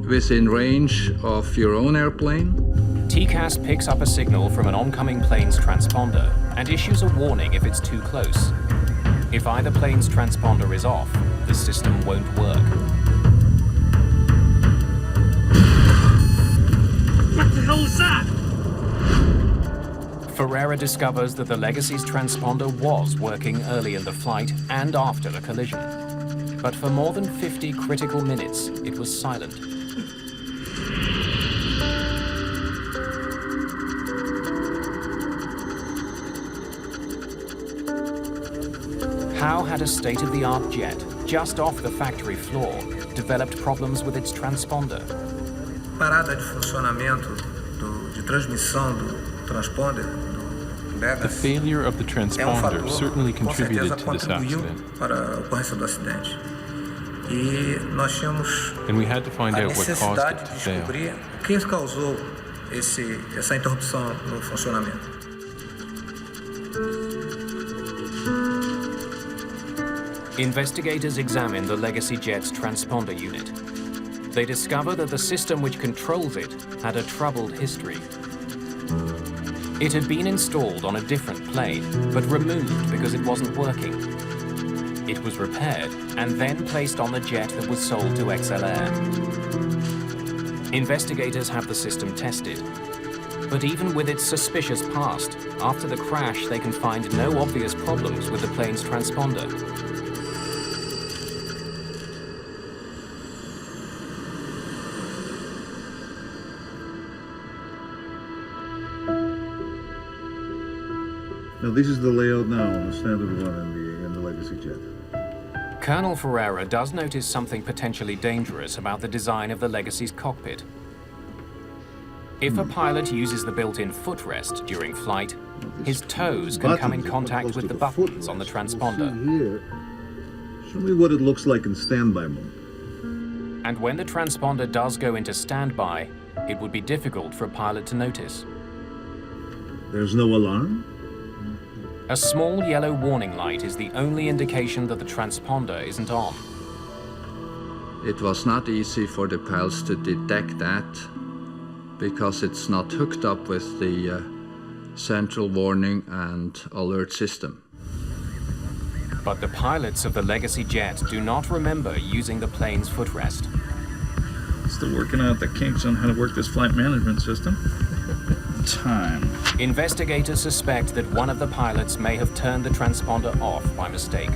within range of your own airplane. TCAS picks up a signal from an oncoming plane's transponder and issues a warning if it's too close. If either plane's transponder is off, the system won't work. What the hell was that? Ferreira discovers that the Legacy's transponder was working early in the flight and after the collision. But for more than 50 critical minutes, it was silent. How had a state-of-the-art jet, just off the factory floor, developed problems with its transponder? Parada de funcionamento de transmissão do transponder. The failure of the transponder certainly contributed to this accident. Para a ocorrência do acidente. E nós tínhamos and we had to find out what caused it to fail. Descobrir o que causou essa interrupção no funcionamento. Investigators examine the Legacy jet's transponder unit. They discover that the system which controls it had a troubled history. It had been installed on a different plane, but removed because it wasn't working. It was repaired and then placed on the jet that was sold to XL Air. Investigators have the system tested. But even with its suspicious past, after the crash they can find no obvious problems with the plane's transponder. Now this is the layout now on the standard one in the Legacy jet. Colonel Ferreira does notice something potentially dangerous about the design of the Legacy's cockpit. If a pilot uses the built-in footrest during flight, his toes can come in contact with the buttons on the transponder. Here, show me what it looks like in standby mode. And when the transponder does go into standby, it would be difficult for a pilot to notice. There's no alarm? A small yellow warning light is the only indication that the transponder isn't on. It was not easy for the pilots to detect that because it's not hooked up with the central warning and alert system. But the pilots of the Legacy jet do not remember using the plane's footrest. Still working out the kinks on how to work this flight management system. Time. Investigators suspect that one of the pilots may have turned the transponder off by mistake.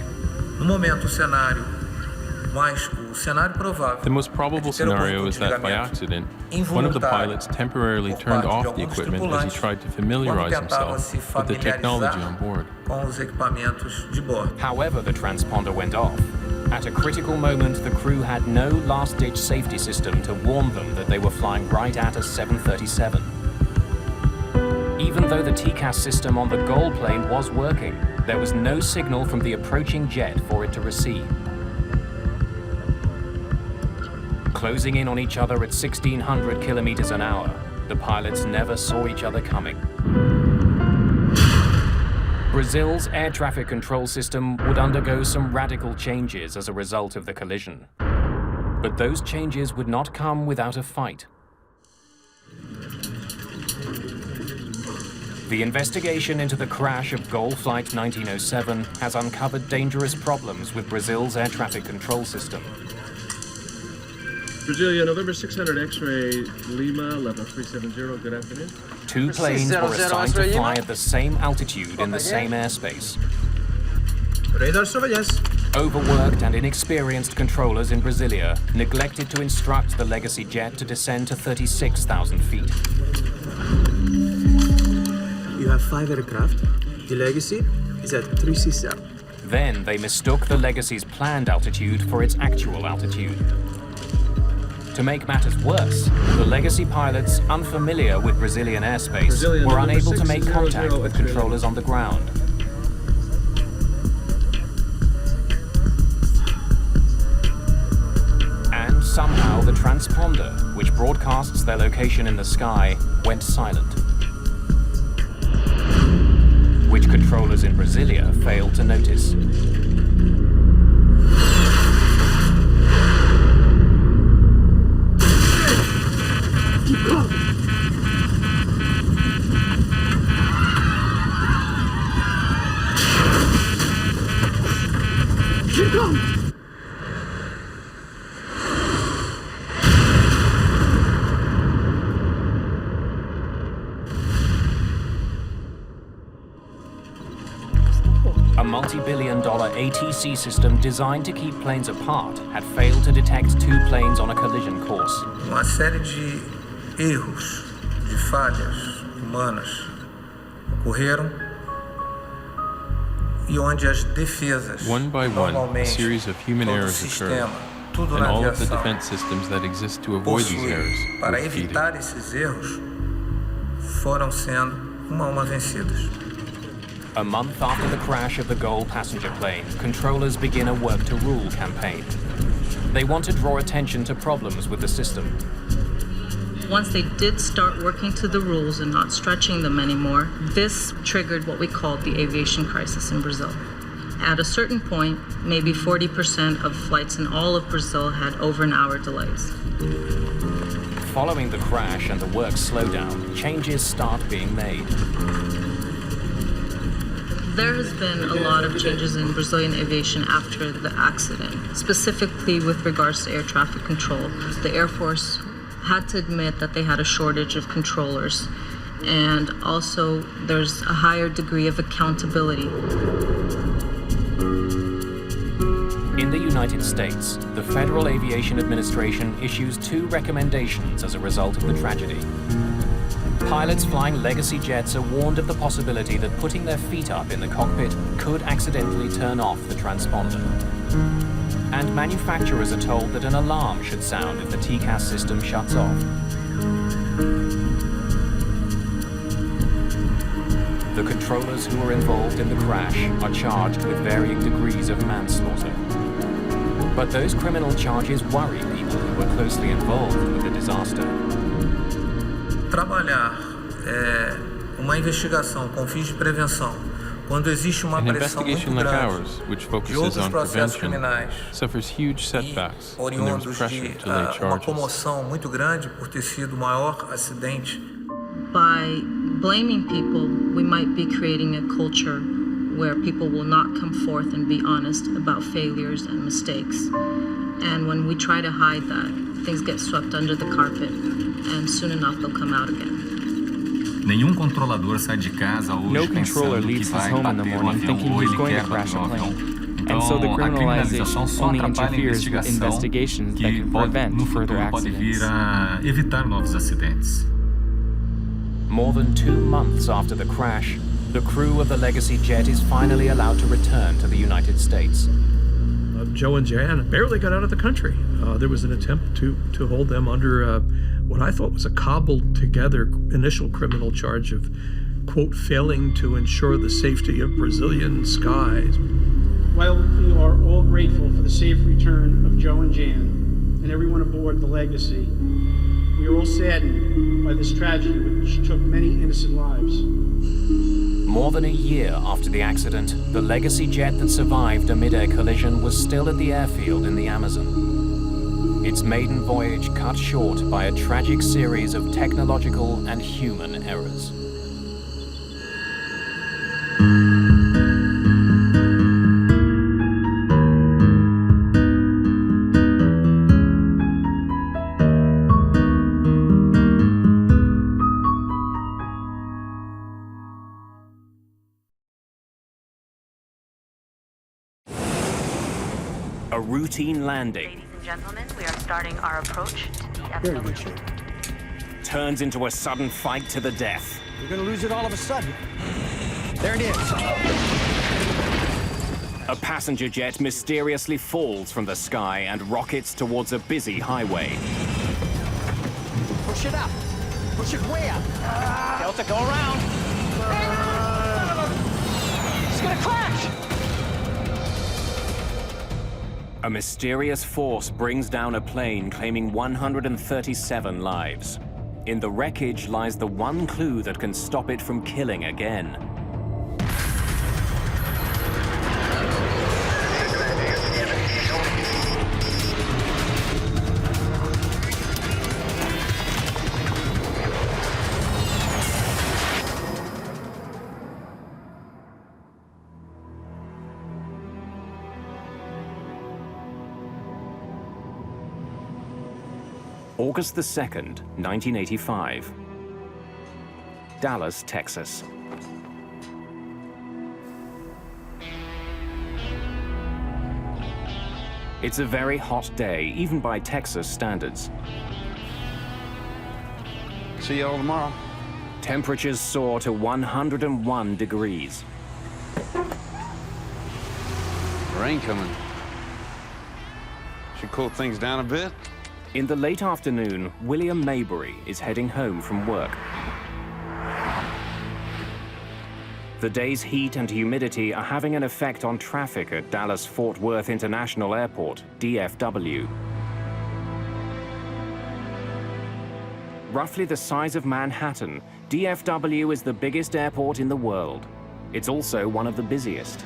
No momento, o cenário provável. The most probable scenario is that by accident, one of the pilots temporarily turned off the equipment as he tried to familiarize himself with the technology on board. However, the transponder went off. At a critical moment, the crew had no last-ditch safety system to warn them that they were flying right at a 737. Even though the TCAS system on the GOL plane was working, there was no signal from the approaching jet for it to receive. Closing in on each other at 1,600 kilometers an hour, the pilots never saw each other coming. Brazil's air traffic control system would undergo some radical changes as a result of the collision. But those changes would not come without a fight. The investigation into the crash of GOL Flight 1907 has uncovered dangerous problems with Brazil's air traffic control system. Brasilia, November 600 X-ray, Lima, level 370, good afternoon. Two planes were assigned to fly at the same altitude in the same airspace. Radar surveillance. Overworked and inexperienced controllers in Brasilia neglected to instruct the Legacy jet to descend to 36,000 feet. You have 5 aircraft. The Legacy is at 360. Then they mistook the Legacy's planned altitude for its actual altitude. To make matters worse, the Legacy pilots, unfamiliar with Brazilian airspace, were unable to make contact with controllers on the ground. And somehow the transponder, which broadcasts their location in the sky, went silent, which controllers in Brasilia failed to notice. Keep going. Keep going. A multi-billion-dollar ATC system designed to keep planes apart had failed to detect two planes on a collision course. Uma série de erros, de falhas humanas ocorreram e onde as defesas, one by one, a series of human errors occurred, tudo and na all of the aviação defense systems that exist to avoid these errors para were defeated. evitar esses erros foram sendo uma a uma vencidas. A month after the crash of the Gol passenger plane, controllers begin a work to rule campaign. They want to draw attention to problems with the system. Once they did start working to the rules and not stretching them anymore, this triggered what we called the aviation crisis in Brazil. At a certain point, maybe 40% of flights in all of Brazil had over an hour delays. Following the crash and the work slowdown, changes start being made. There has been a lot of changes in Brazilian aviation after the accident, specifically with regards to air traffic control. The Air Force had to admit that they had a shortage of controllers, and also there's a higher degree of accountability. In the United States, the Federal Aviation Administration issues two recommendations as a result of the tragedy. Pilots flying Legacy jets are warned of the possibility that putting their feet up in the cockpit could accidentally turn off the transponder. And manufacturers are told that an alarm should sound if the TCAS system shuts off. The controllers who were involved in the crash are charged with varying degrees of manslaughter. But those criminal charges worry people who were closely involved with the disaster. Trabalhar uma investigação com fins de prevenção, quando existe uma An pressão muito investigation like grande ours, which de focuses outros on processos prevention, criminais suffers huge setbacks when there was oriundos pressure de to lay uma charges. comoção muito grande por ter sido o maior acidente. By blaming people, we might be creating a culture where people will not come forth and be honest about failures and mistakes. And when we try to hide that, things get swept under the carpet, and soon enough they'll come out again. Nenhum controlador sai de casa hoje No controller pensando que leaves his vai home in the bater o morning avião thinking ou he's ele going to quebra crash a o avião. plane. And so the Então, a criminalização criminalization só only atrapalha a interferes with investigação investigations that que can pode, prevent no further futuro pode vir accidents. a evitar novos acidentes. More than 2 months after the crash, the crew of the Legacy jet is finally allowed to return to the United States. Joe and Jan barely got out of the country. There was an attempt to hold them under what I thought was a cobbled together initial criminal charge of, quote, failing to ensure the safety of Brazilian skies. While we are all grateful for the safe return of Joe and Jan and everyone aboard the Legacy, we are all saddened by this tragedy which took many innocent lives. More than a year after the accident, the Legacy jet that survived a mid-air collision was still at the airfield in the Amazon. Its maiden voyage cut short by a tragic series of technological and human errors. A routine landing. Ladies and gentlemen, we are starting our approach to the Very good shape. Turns into a sudden fight to the death. You're gonna lose it all of a sudden. There it is. A passenger jet mysteriously falls from the sky and rockets towards a busy highway. Push it up. Push it way up. Delta, go around. It's gonna crash. A mysterious force brings down a plane claiming 137 lives. In the wreckage lies the one clue that can stop it from killing again. August the 2nd, 1985. Dallas, Texas. It's a very hot day, even by Texas standards. See y'all tomorrow. Temperatures soar to 101 degrees. Rain coming. Should cool things down a bit. In the late afternoon, William Maybury is heading home from work. The day's heat and humidity are having an effect on traffic at Dallas-Fort Worth International Airport, DFW. Roughly the size of Manhattan, DFW is the biggest airport in the world. It's also one of the busiest.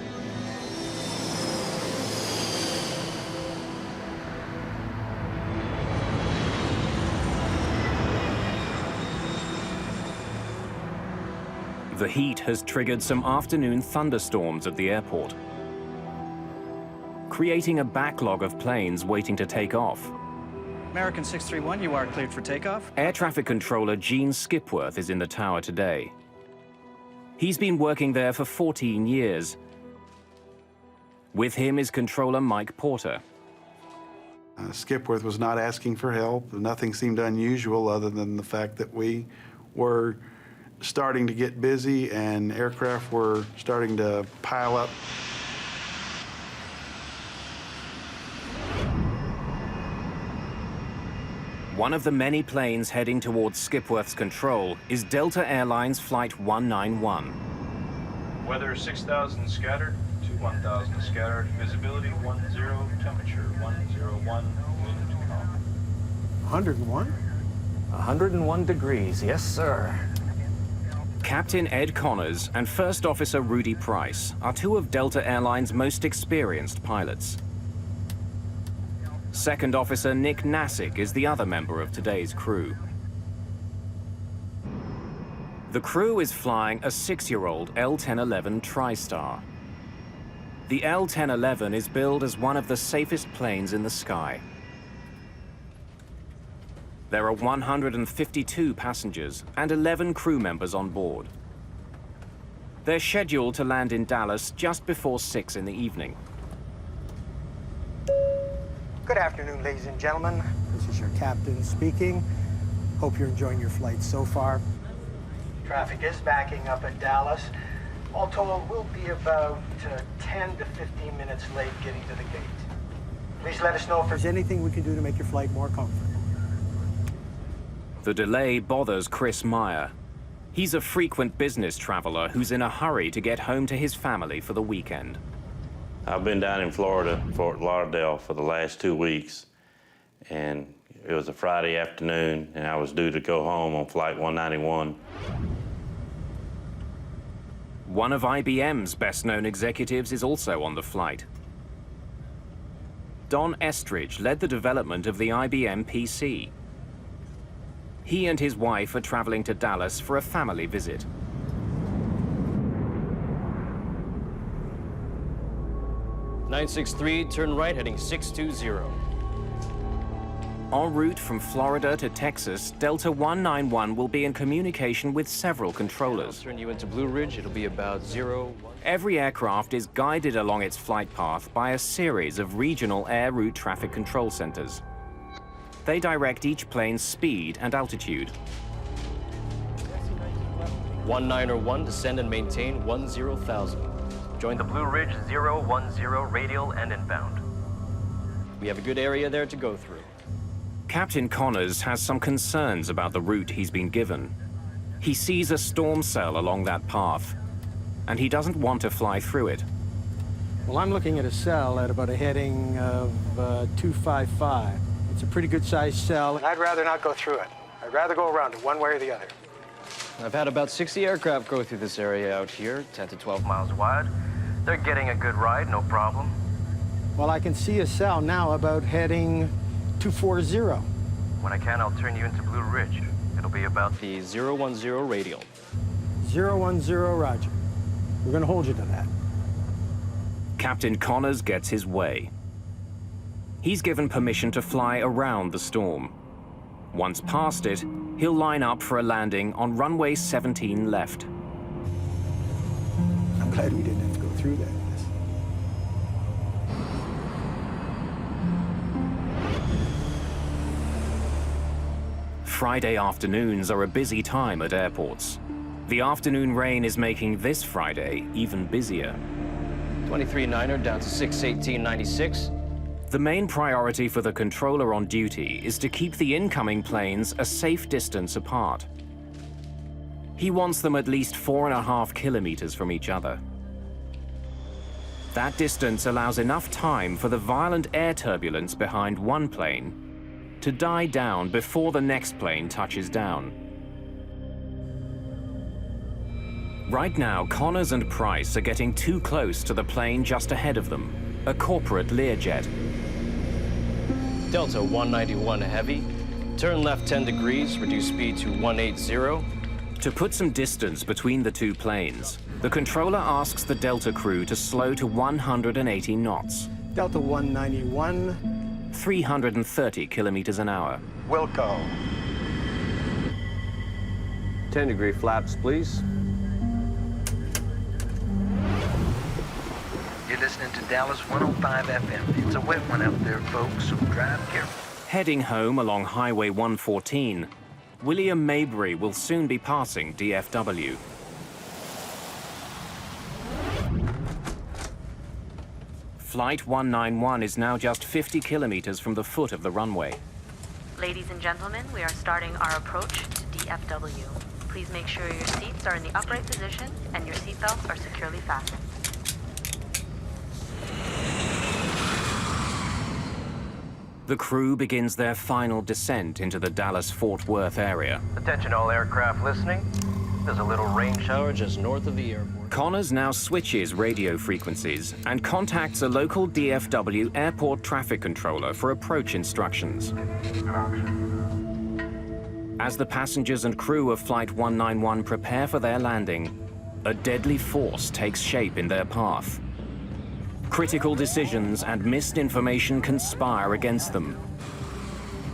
The heat has triggered some afternoon thunderstorms at the airport, creating a backlog of planes waiting to take off. American 631, you are cleared for takeoff. Air traffic controller Gene Skipworth is in the tower today. He's been working there for 14 years. With him is controller Mike Porter. Skipworth was not asking for help. Nothing seemed unusual other than the fact that we were starting to get busy and aircraft were starting to pile up. One of the many planes heading towards Skipworth's control is Delta Airlines Flight 191. Weather 6,000 scattered to 1,000 scattered. Visibility 10, temperature 101, wind calm. 101? 101 degrees, yes, sir. Captain Ed Connors and First Officer Rudy Price are two of Delta Airlines' most experienced pilots. Second Officer Nick Nassick is the other member of today's crew. The crew is flying a 6-year-old L-1011 TriStar. The L-1011 is billed as one of the safest planes in the sky. There are 152 passengers and 11 crew members on board. They're scheduled to land in Dallas just before 6 in the evening. Good afternoon, ladies and gentlemen. This is your captain speaking. Hope you're enjoying your flight so far. Traffic is backing up at Dallas. All told, we'll be about 10 to 15 minutes late getting to the gate. Please let us know if there's anything we can do to make your flight more comfortable. The delay bothers Chris Meyer. He's a frequent business traveler who's in a hurry to get home to his family for the weekend. I've been down in Florida, Fort Lauderdale, for the last 2 weeks, and it was a Friday afternoon, and I was due to go home on Flight 191. One of IBM's best-known executives is also on the flight. Don Estridge led the development of the IBM PC. He and his wife are traveling to Dallas for a family visit. "963, turn right, heading 620. En route from Florida to Texas, Delta 191 will be in communication with several controllers. I'll turn you into Blue Ridge. It'll be about 0. Every aircraft is guided along its flight path by a series of regional air route traffic control centers. They direct each plane's speed and altitude. 191, descend and maintain 10,000. Join the Blue Ridge 010 radial and inbound. We have a good area there to go through. Captain Connors has some concerns about the route he's been given. He sees a storm cell along that path, and he doesn't want to fly through it. Well, I'm looking at a cell at about a heading of 255. It's a pretty good sized cell, and I'd rather not go through it. I'd rather go around it one way or the other. I've had about 60 aircraft go through this area out here, 10 to 12 miles wide. They're getting a good ride, no problem. Well, I can see a cell now about heading 240. When I can, I'll turn you into Blue Ridge. It'll be about the 010 radial. 010, roger. We're going to hold you to that. Captain Connors gets his way. He's given permission to fly around the storm. Once past it, he'll line up for a landing on runway 17 left. I'm glad we didn't have to go through that. Friday afternoons are a busy time at airports. The afternoon rain is making this Friday even busier. 23-9er down to 618.96. The main priority for the controller on duty is to keep the incoming planes a safe distance apart. He wants them at least 4.5 kilometers from each other. That distance allows enough time for the violent air turbulence behind one plane to die down before the next plane touches down. Right now, Connors and Price are getting too close to the plane just ahead of them, a corporate Learjet. Delta 191 heavy. Turn left 10 degrees, reduce speed to 180. To put some distance between the two planes, the controller asks the Delta crew to slow to 180 knots. Delta 191. 330 kilometers an hour. Wilco. 10-degree flaps, please. You're listening to Dallas 105 FM. It's a wet one out there, folks, so drive careful. Heading home along Highway 114, William Maybury will soon be passing DFW. Flight 191 is now just 50 kilometers from the foot of the runway. Ladies and gentlemen, we are starting our approach to DFW. Please make sure your seats are in the upright position and your seatbelts are securely fastened. The crew begins their final descent into the Dallas-Fort Worth area. Attention all aircraft listening. There's a little rain shower just north of the airport. Connors now switches radio frequencies and contacts a local DFW airport traffic controller for approach instructions. As the passengers and crew of Flight 191 prepare for their landing, a deadly force takes shape in their path. Critical decisions and missed information conspire against them.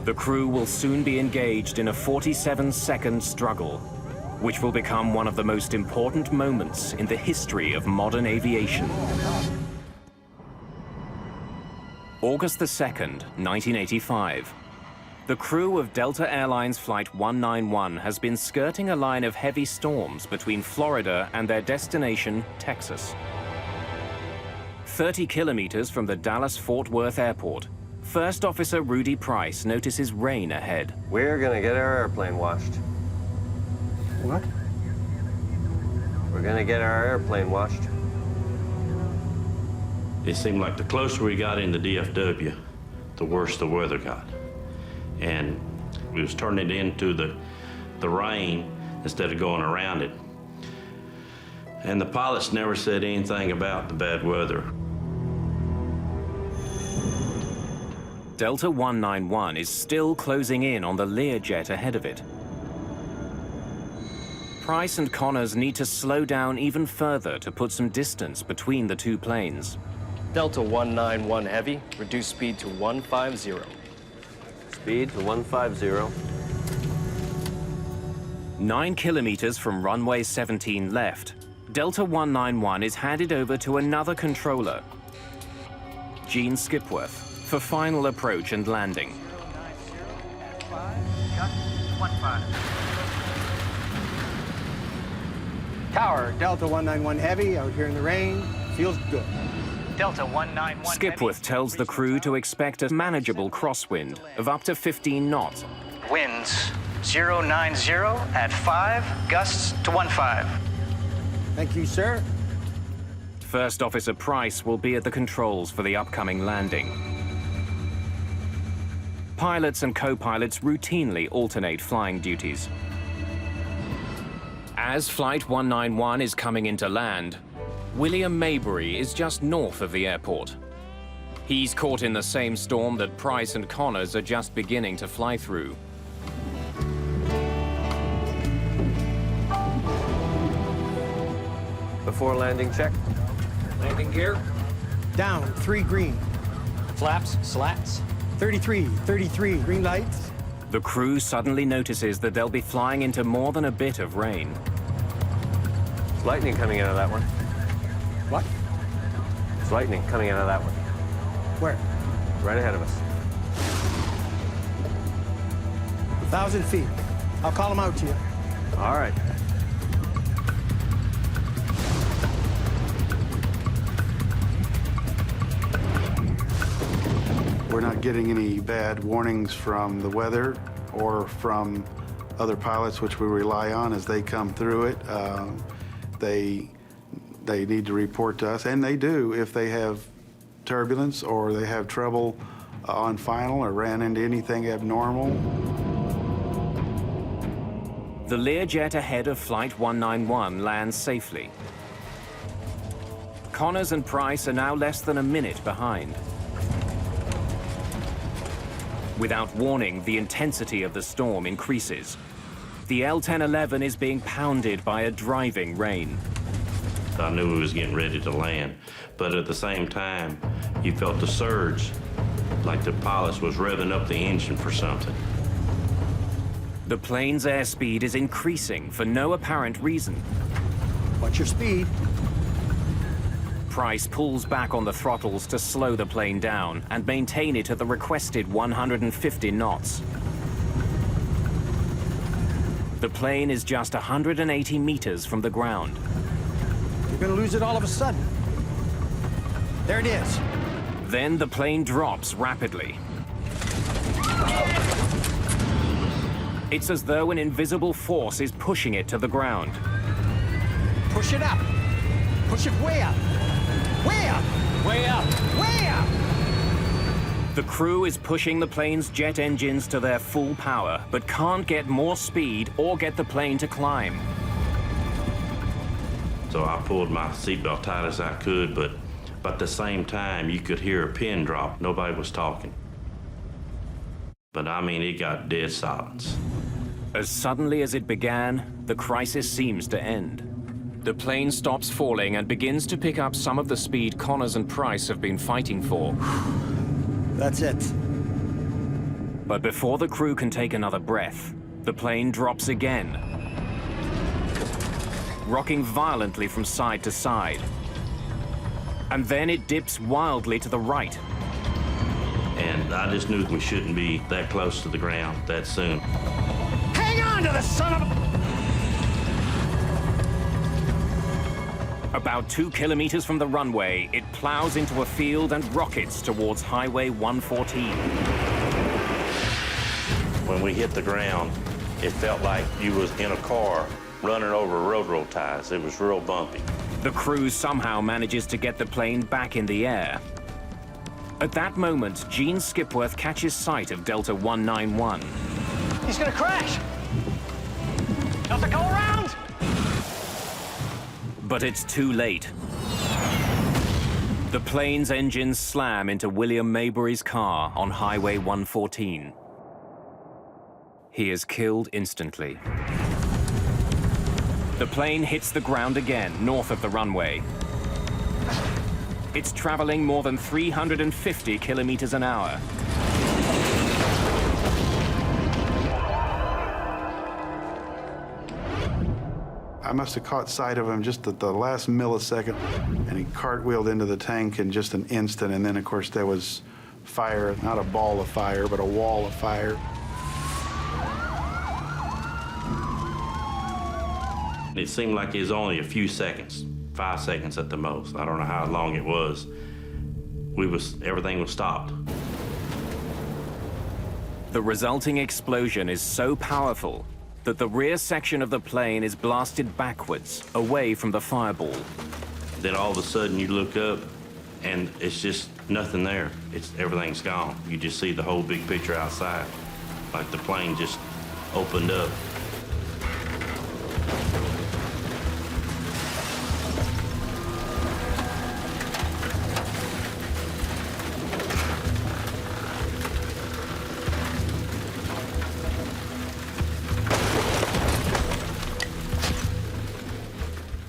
The crew will soon be engaged in a 47-second struggle, which will become one of the most important moments in the history of modern aviation. August the 2nd, 1985. The crew of Delta Airlines Flight 191 has been skirting a line of heavy storms between Florida and their destination, Texas. 30 kilometers from the Dallas-Fort Worth Airport, First Officer Rudy Price notices rain ahead. We're gonna get our airplane washed. What? We're gonna get our airplane washed. It seemed like the closer we got into DFW, the worse the weather got. And we was turning it into the rain instead of going around it. And the pilots never said anything about the bad weather. Delta 191 is still closing in on the Learjet ahead of it. Price and Connors need to slow down even further to put some distance between the two planes. Delta 191 heavy, reduce speed to 150. Speed to 150. 9 kilometers from runway 17 left, Delta 191 is handed over to another controller, Gene Skipworth, for final approach and landing. Tower, Delta 191 Heavy, out here in the rain. Feels good. Delta 191 Skipworth tells the crew to expect a manageable crosswind of up to 15 knots. Winds 090 at 5, gusts to 15. Thank you, sir. First Officer Price will be at the controls for the upcoming landing. Pilots and co-pilots routinely alternate flying duties. As Flight 191 is coming into land, William Maybury is just north of the airport. He's caught in the same storm that Price and Connors are just beginning to fly through. Before landing check. Landing gear. Down, 3 green. Flaps, slats. 33, 33, green lights. The crew suddenly notices that they'll be flying into more than a bit of rain. It's lightning coming out of that one. What? It's lightning coming out of that one. Where? Right ahead of us. 1,000 feet. I'll call them out to you. All right. We're not getting any bad warnings from the weather or from other pilots, which we rely on as they come through it. They need to report to us, and they do if they have turbulence or they have trouble on final or ran into anything abnormal. The Learjet ahead of Flight 191 lands safely. Connors and Price are now less than a minute behind. Without warning, the intensity of the storm increases. The L-1011 is being pounded by a driving rain. I knew we was getting ready to land, but at the same time, you felt the surge, like the pilot was revving up the engine for something. The plane's airspeed is increasing for no apparent reason. What's your speed? Price pulls back on the throttles to slow the plane down and maintain it at the requested 150 knots. The plane is just 180 meters from the ground. You're gonna lose it all of a sudden. There it is. Then the plane drops rapidly. It's as though an invisible force is pushing it to the ground. Push it up. Push it way up. Way up! Way up! Way up! The crew is pushing the plane's jet engines to their full power, but can't get more speed or get the plane to climb. So I pulled my seatbelt tight as I could, but at the same time, you could hear a pin drop. Nobody was talking. But I mean, it got dead silence. As suddenly as it began, the crisis seems to end. The plane stops falling and begins to pick up some of the speed Connors and Price have been fighting for. That's it. But before the crew can take another breath, the plane drops again, rocking violently from side to side. And then it dips wildly to the right. And I just knew we shouldn't be that close to the ground that soon. Hang on to the son of a... About 2 kilometers from the runway, it plows into a field and rockets towards Highway 114. When we hit the ground, it felt like you was in a car running over railroad ties. It was real bumpy. The crew somehow manages to get the plane back in the air. At that moment, Gene Skipworth catches sight of Delta 191. He's gonna crash! Delta, go around! But it's too late. The plane's engines slam into William Maybury's car on Highway 114. He is killed instantly. The plane hits the ground again, north of the runway. It's traveling more than 350 kilometers an hour. I must have caught sight of him just at the last millisecond, and he cartwheeled into the tank in just an instant, and then, of course, there was fire, not a ball of fire, but a wall of fire. It seemed like it was only a few seconds, 5 seconds at the most. I don't know how long it was. Everything was stopped. The resulting explosion is so powerful that the rear section of the plane is blasted backwards, away from the fireball. Then all of a sudden you look up and it's just nothing there. Everything's gone. You just see the whole big picture outside, like the plane just opened up.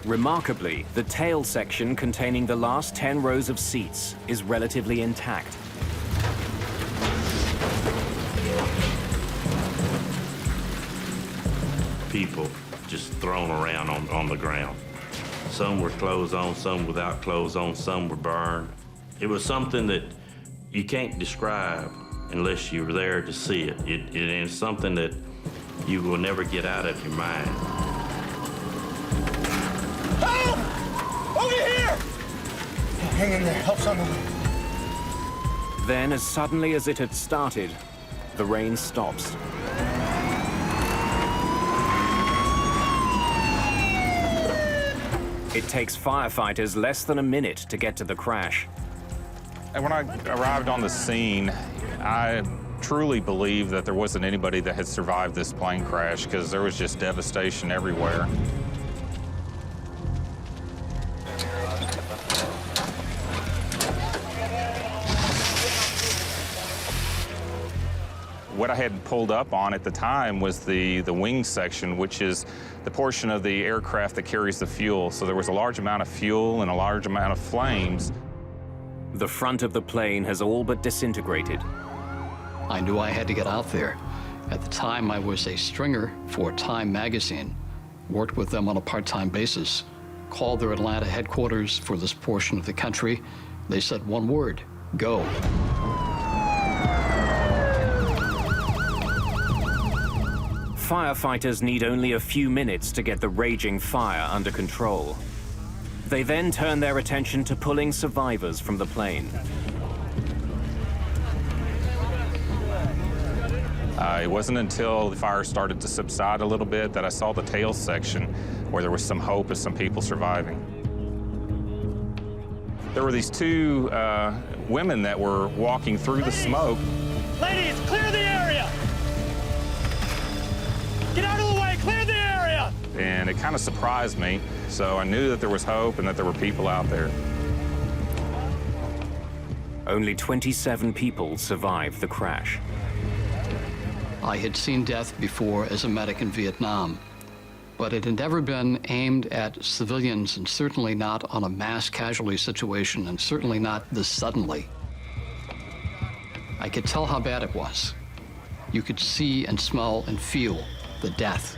Remarkably, the tail section containing the last 10 rows of seats is relatively intact. People just thrown around on the ground. Some were clothes on, some without clothes on, some were burned. It was something that you can't describe unless you were there to see it. It is something that you will never get out of your mind. Help! Over here! Hang in there, help's on the way. Then, as suddenly as it had started, the rain stops. It takes firefighters less than a minute to get to the crash. And when I arrived on the scene, I truly believed that there wasn't anybody that had survived this plane crash because there was just devastation everywhere. What I had pulled up on at the time was the wing section, which is the portion of the aircraft that carries the fuel. So there was a large amount of fuel and a large amount of flames. The front of the plane has all but disintegrated. I knew I had to get out there. At the time, I was a stringer for Time magazine, worked with them on a part-time basis, called their Atlanta headquarters for this portion of the country. They said one word, go. Firefighters need only a few minutes to get the raging fire under control. They then turn their attention to pulling survivors from the plane. It wasn't until the fire started to subside a little bit that I saw the tail section where there was some hope of some people surviving. There were these two women that were walking through the smoke. Ladies, clear the area! Get out of the way, clear the area! And it kind of surprised me, so I knew that there was hope and that there were people out there. Only 27 people survived the crash. I had seen death before as a medic in Vietnam, but it had never been aimed at civilians, and certainly not on a mass casualty situation, and certainly not this suddenly. I could tell how bad it was. You could see and smell and feel the death.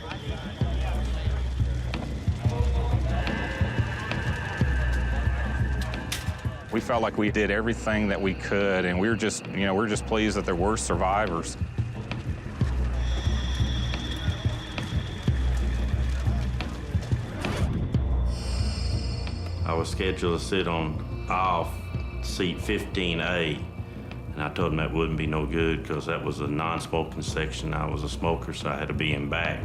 We felt like we did everything that we could, and we were just, we're just pleased that there were survivors. I was scheduled to sit on off seat 15A, and I told them that wouldn't be no good because that was a non-smoking section. I was a smoker, so I had to be in back.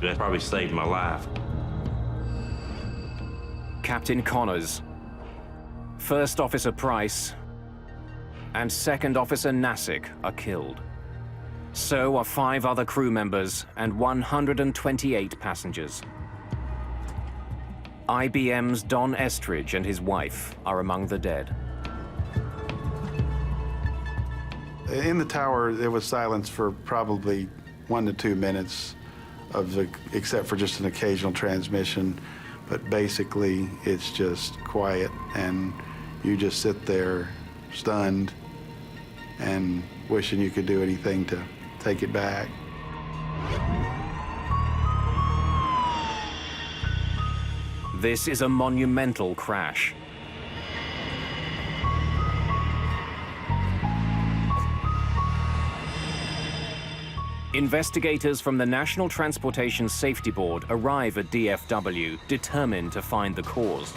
That probably saved my life. Captain Connors, First Officer Price, and Second Officer Nassick are killed. So are 5 other crew members and 128 passengers. IBM's Don Estridge and his wife are among the dead. In the tower, there was silence for probably 1 to 2 minutes, except for just an occasional transmission. But basically, it's just quiet, and you just sit there stunned and wishing you could do anything to take it back. This is a monumental crash. Investigators from the National Transportation Safety Board arrive at DFW, determined to find the cause.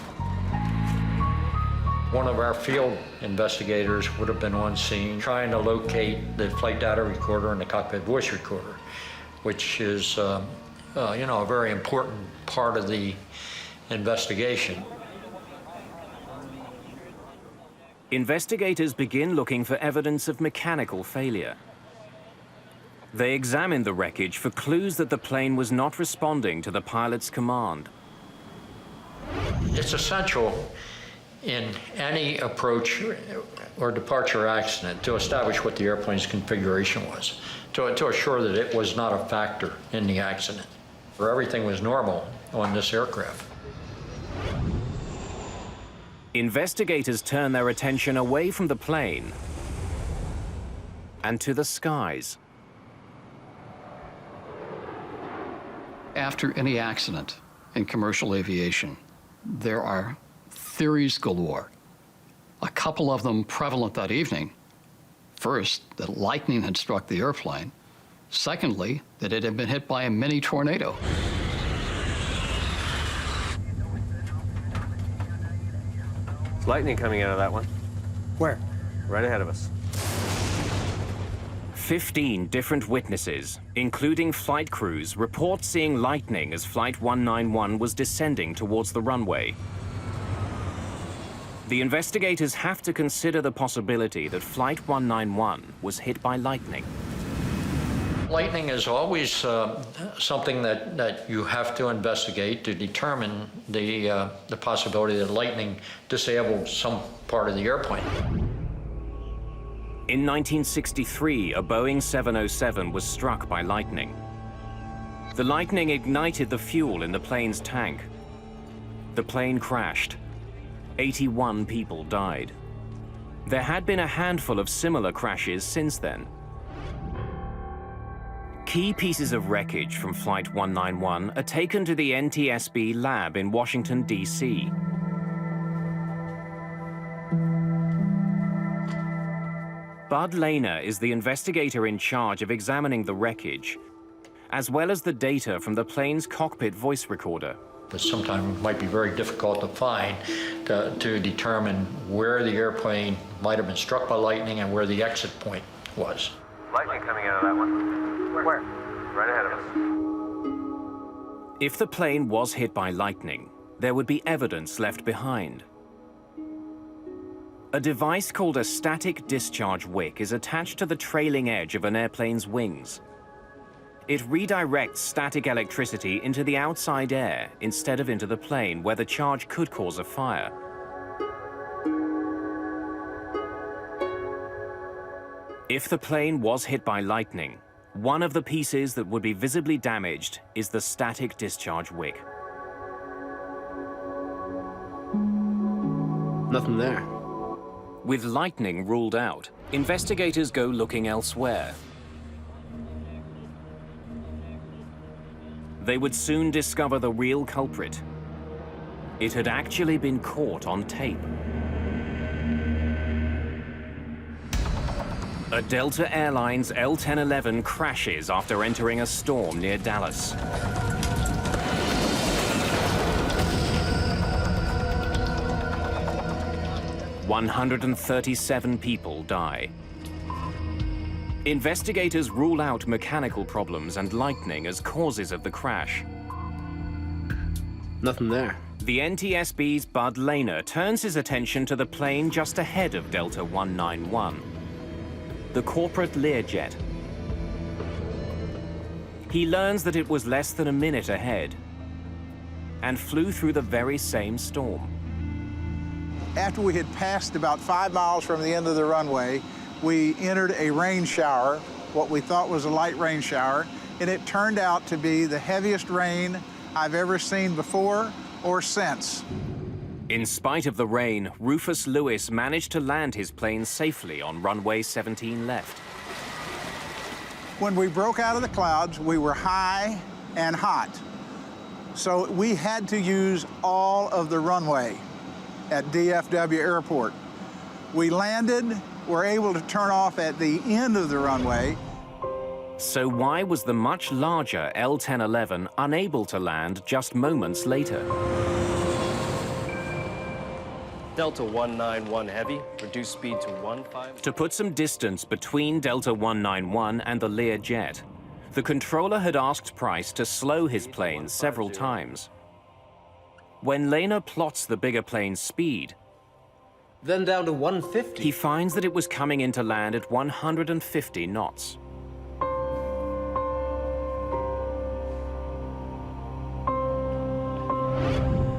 One of our field investigators would have been on scene trying to locate the flight data recorder and the cockpit voice recorder, which is, a very important part of the investigation. Investigators begin looking for evidence of mechanical failure. They examine the wreckage for clues that the plane was not responding to the pilot's command. It's essential in any approach or departure accident to establish what the airplane's configuration was, to assure that it was not a factor in the accident, where everything was normal on this aircraft. Investigators turn their attention away from the plane and to the skies. After any accident in commercial aviation, there are theories galore. A couple of them prevalent that evening. First, that lightning had struck the airplane. Secondly, that it had been hit by a mini tornado. It's lightning coming out of that one. Where? Right ahead of us. 15 different witnesses, including flight crews, report seeing lightning as Flight 191 was descending towards the runway. The investigators have to consider the possibility that Flight 191 was hit by lightning. Lightning is always something that you have to investigate to determine the possibility that lightning disabled some part of the airplane. In 1963, a Boeing 707 was struck by lightning. The lightning ignited the fuel in the plane's tank. The plane crashed. 81 people died. There had been a handful of similar crashes since then. Key pieces of wreckage from Flight 191 are taken to the NTSB lab in Washington, D.C. Bud Lehner is the investigator in charge of examining the wreckage, as well as the data from the plane's cockpit voice recorder. But sometimes it might be very difficult to find to determine where the airplane might have been struck by lightning and where the exit point was. Lightning coming out of that one. Where? Right ahead of us. If the plane was hit by lightning, there would be evidence left behind. A device called a static discharge wick is attached to the trailing edge of an airplane's wings. It redirects static electricity into the outside air instead of into the plane, where the charge could cause a fire. If the plane was hit by lightning, one of the pieces that would be visibly damaged is the static discharge wick. Nothing there. With lightning ruled out, investigators go looking elsewhere. They would soon discover the real culprit. It had actually been caught on tape. A Delta Airlines L-1011 crashes after entering a storm near Dallas. "137 people die. Investigators rule out mechanical problems and lightning as causes of the crash. Nothing there. The NTSB's Bud Lehner turns his attention to the plane just ahead of Delta 191, the corporate Learjet. He learns that it was less than a minute ahead and flew through the very same storm. After we had passed about 5 miles from the end of the runway, we entered a rain shower, what we thought was a light rain shower, and it turned out to be the heaviest rain I've ever seen before or since. In spite of the rain, Rufus Lewis managed to land his plane safely on runway 17 left. When we broke out of the clouds, we were high and hot. So we had to use all of the runway at DFW Airport. We landed, were able to turn off at the end of the runway. So why was the much larger L-1011 unable to land just moments later? Delta 191 Heavy, reduce speed to 15. To put some distance between Delta 191 and the Learjet, the controller had asked Price to slow his plane several times. When Lehner plots the bigger plane's speed, then down to 150. He finds that it was coming in to land at 150 knots.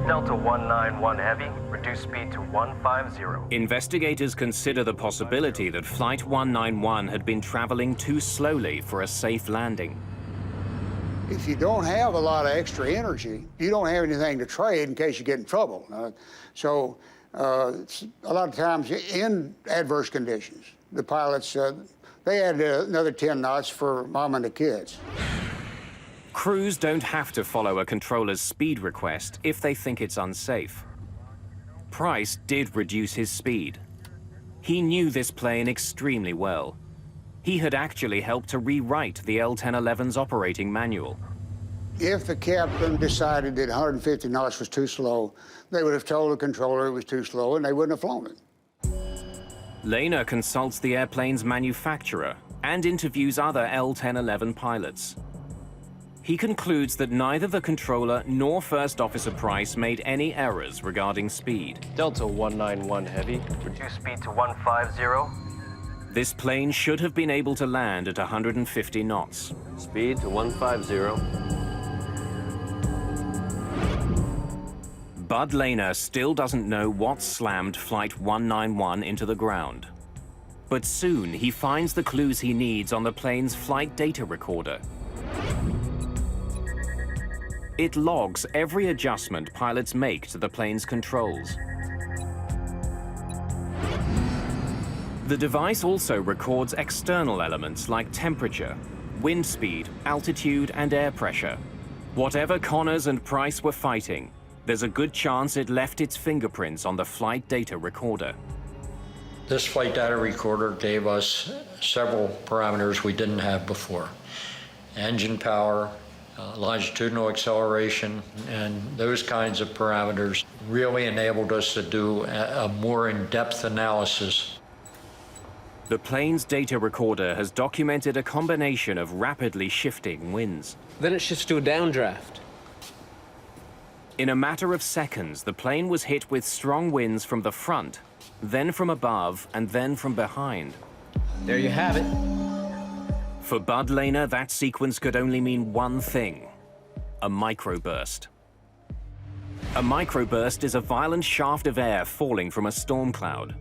Delta 191 Heavy, reduce speed to 150. Investigators consider the possibility that Flight 191 had been traveling too slowly for a safe landing. If you don't have a lot of extra energy, you don't have anything to trade in case you get in trouble. A lot of times in adverse conditions, the pilots, they add another 10 knots for mom and the kids. Crews don't have to follow a controller's speed request if they think it's unsafe. Price did reduce his speed. He knew this plane extremely well. He had actually helped to rewrite the L-1011's operating manual. If the captain decided that 150 knots was too slow, they would have told the controller it was too slow and they wouldn't have flown it. Lehner consults the airplane's manufacturer and interviews other L-1011 pilots. He concludes that neither the controller nor First Officer Price made any errors regarding speed. Delta 191 Heavy, reduce speed to 150. This plane should have been able to land at 150 knots. Speed to 150. Bud Lehner still doesn't know what slammed Flight 191 into the ground. But soon he finds the clues he needs on the plane's flight data recorder. It logs every adjustment pilots make to the plane's controls. The device also records external elements like temperature, wind speed, altitude, and air pressure. Whatever Connors and Price were fighting, there's a good chance it left its fingerprints on the flight data recorder. This flight data recorder gave us several parameters we didn't have before. Engine power, longitudinal acceleration, and those kinds of parameters really enabled us to do a more in-depth analysis. The plane's data recorder has documented a combination of rapidly shifting winds. Then it shifts to a downdraft. In a matter of seconds, the plane was hit with strong winds from the front, then from above, and then from behind. There you have it. For Bud Lehner, that sequence could only mean one thing: a microburst. A microburst is a violent shaft of air falling from a storm cloud.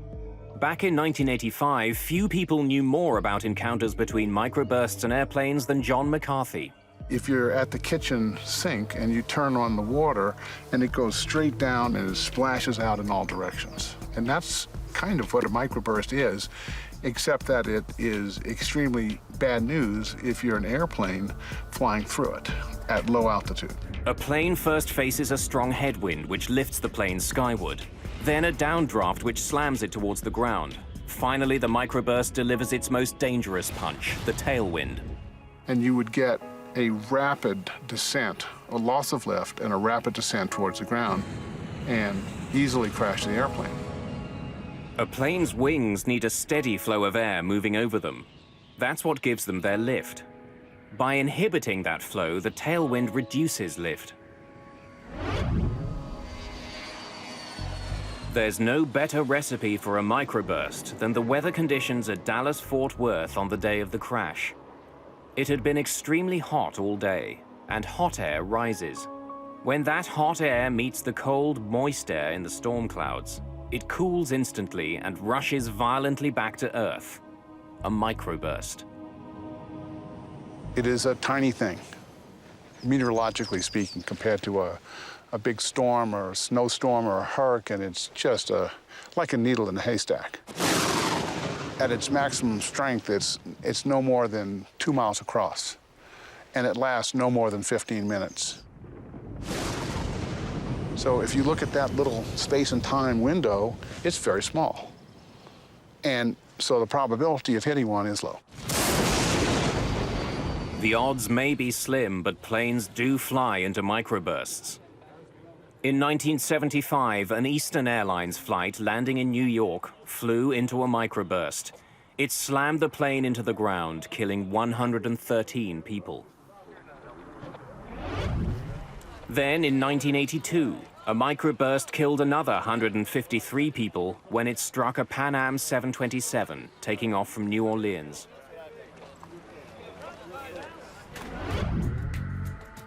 Back in 1985, few people knew more about encounters between microbursts and airplanes than John McCarthy. If you're at the kitchen sink and you turn on the water and it goes straight down and it splashes out in all directions. And that's kind of what a microburst is, except that it is extremely bad news if you're an airplane flying through it at low altitude. A plane first faces a strong headwind which lifts the plane skyward, then a downdraft which slams it towards the ground. Finally, the microburst delivers its most dangerous punch, the tailwind. And you would get a rapid descent, a loss of lift, and a rapid descent towards the ground, and easily crash the airplane. A plane's wings need a steady flow of air moving over them. That's what gives them their lift. By inhibiting that flow, the tailwind reduces lift. There's no better recipe for a microburst than the weather conditions at Dallas-Fort Worth on the day of the crash. It had been extremely hot all day, and hot air rises. When that hot air meets the cold, moist air in the storm clouds, it cools instantly and rushes violently back to Earth. A microburst. It is a tiny thing, meteorologically speaking, compared to a big storm or a snowstorm or a hurricane. It's just like a needle in a haystack. At its maximum strength, it's no more than 2 miles across, and it lasts no more than 15 minutes. So if you look at that little space and time window, it's very small. And so the probability of hitting one is low. The odds may be slim, but planes do fly into microbursts. In 1975, an Eastern Airlines flight landing in New York flew into a microburst. It slammed the plane into the ground, killing 113 people. Then, in 1982, a microburst killed another 153 people when it struck a Pan Am 727, taking off from New Orleans.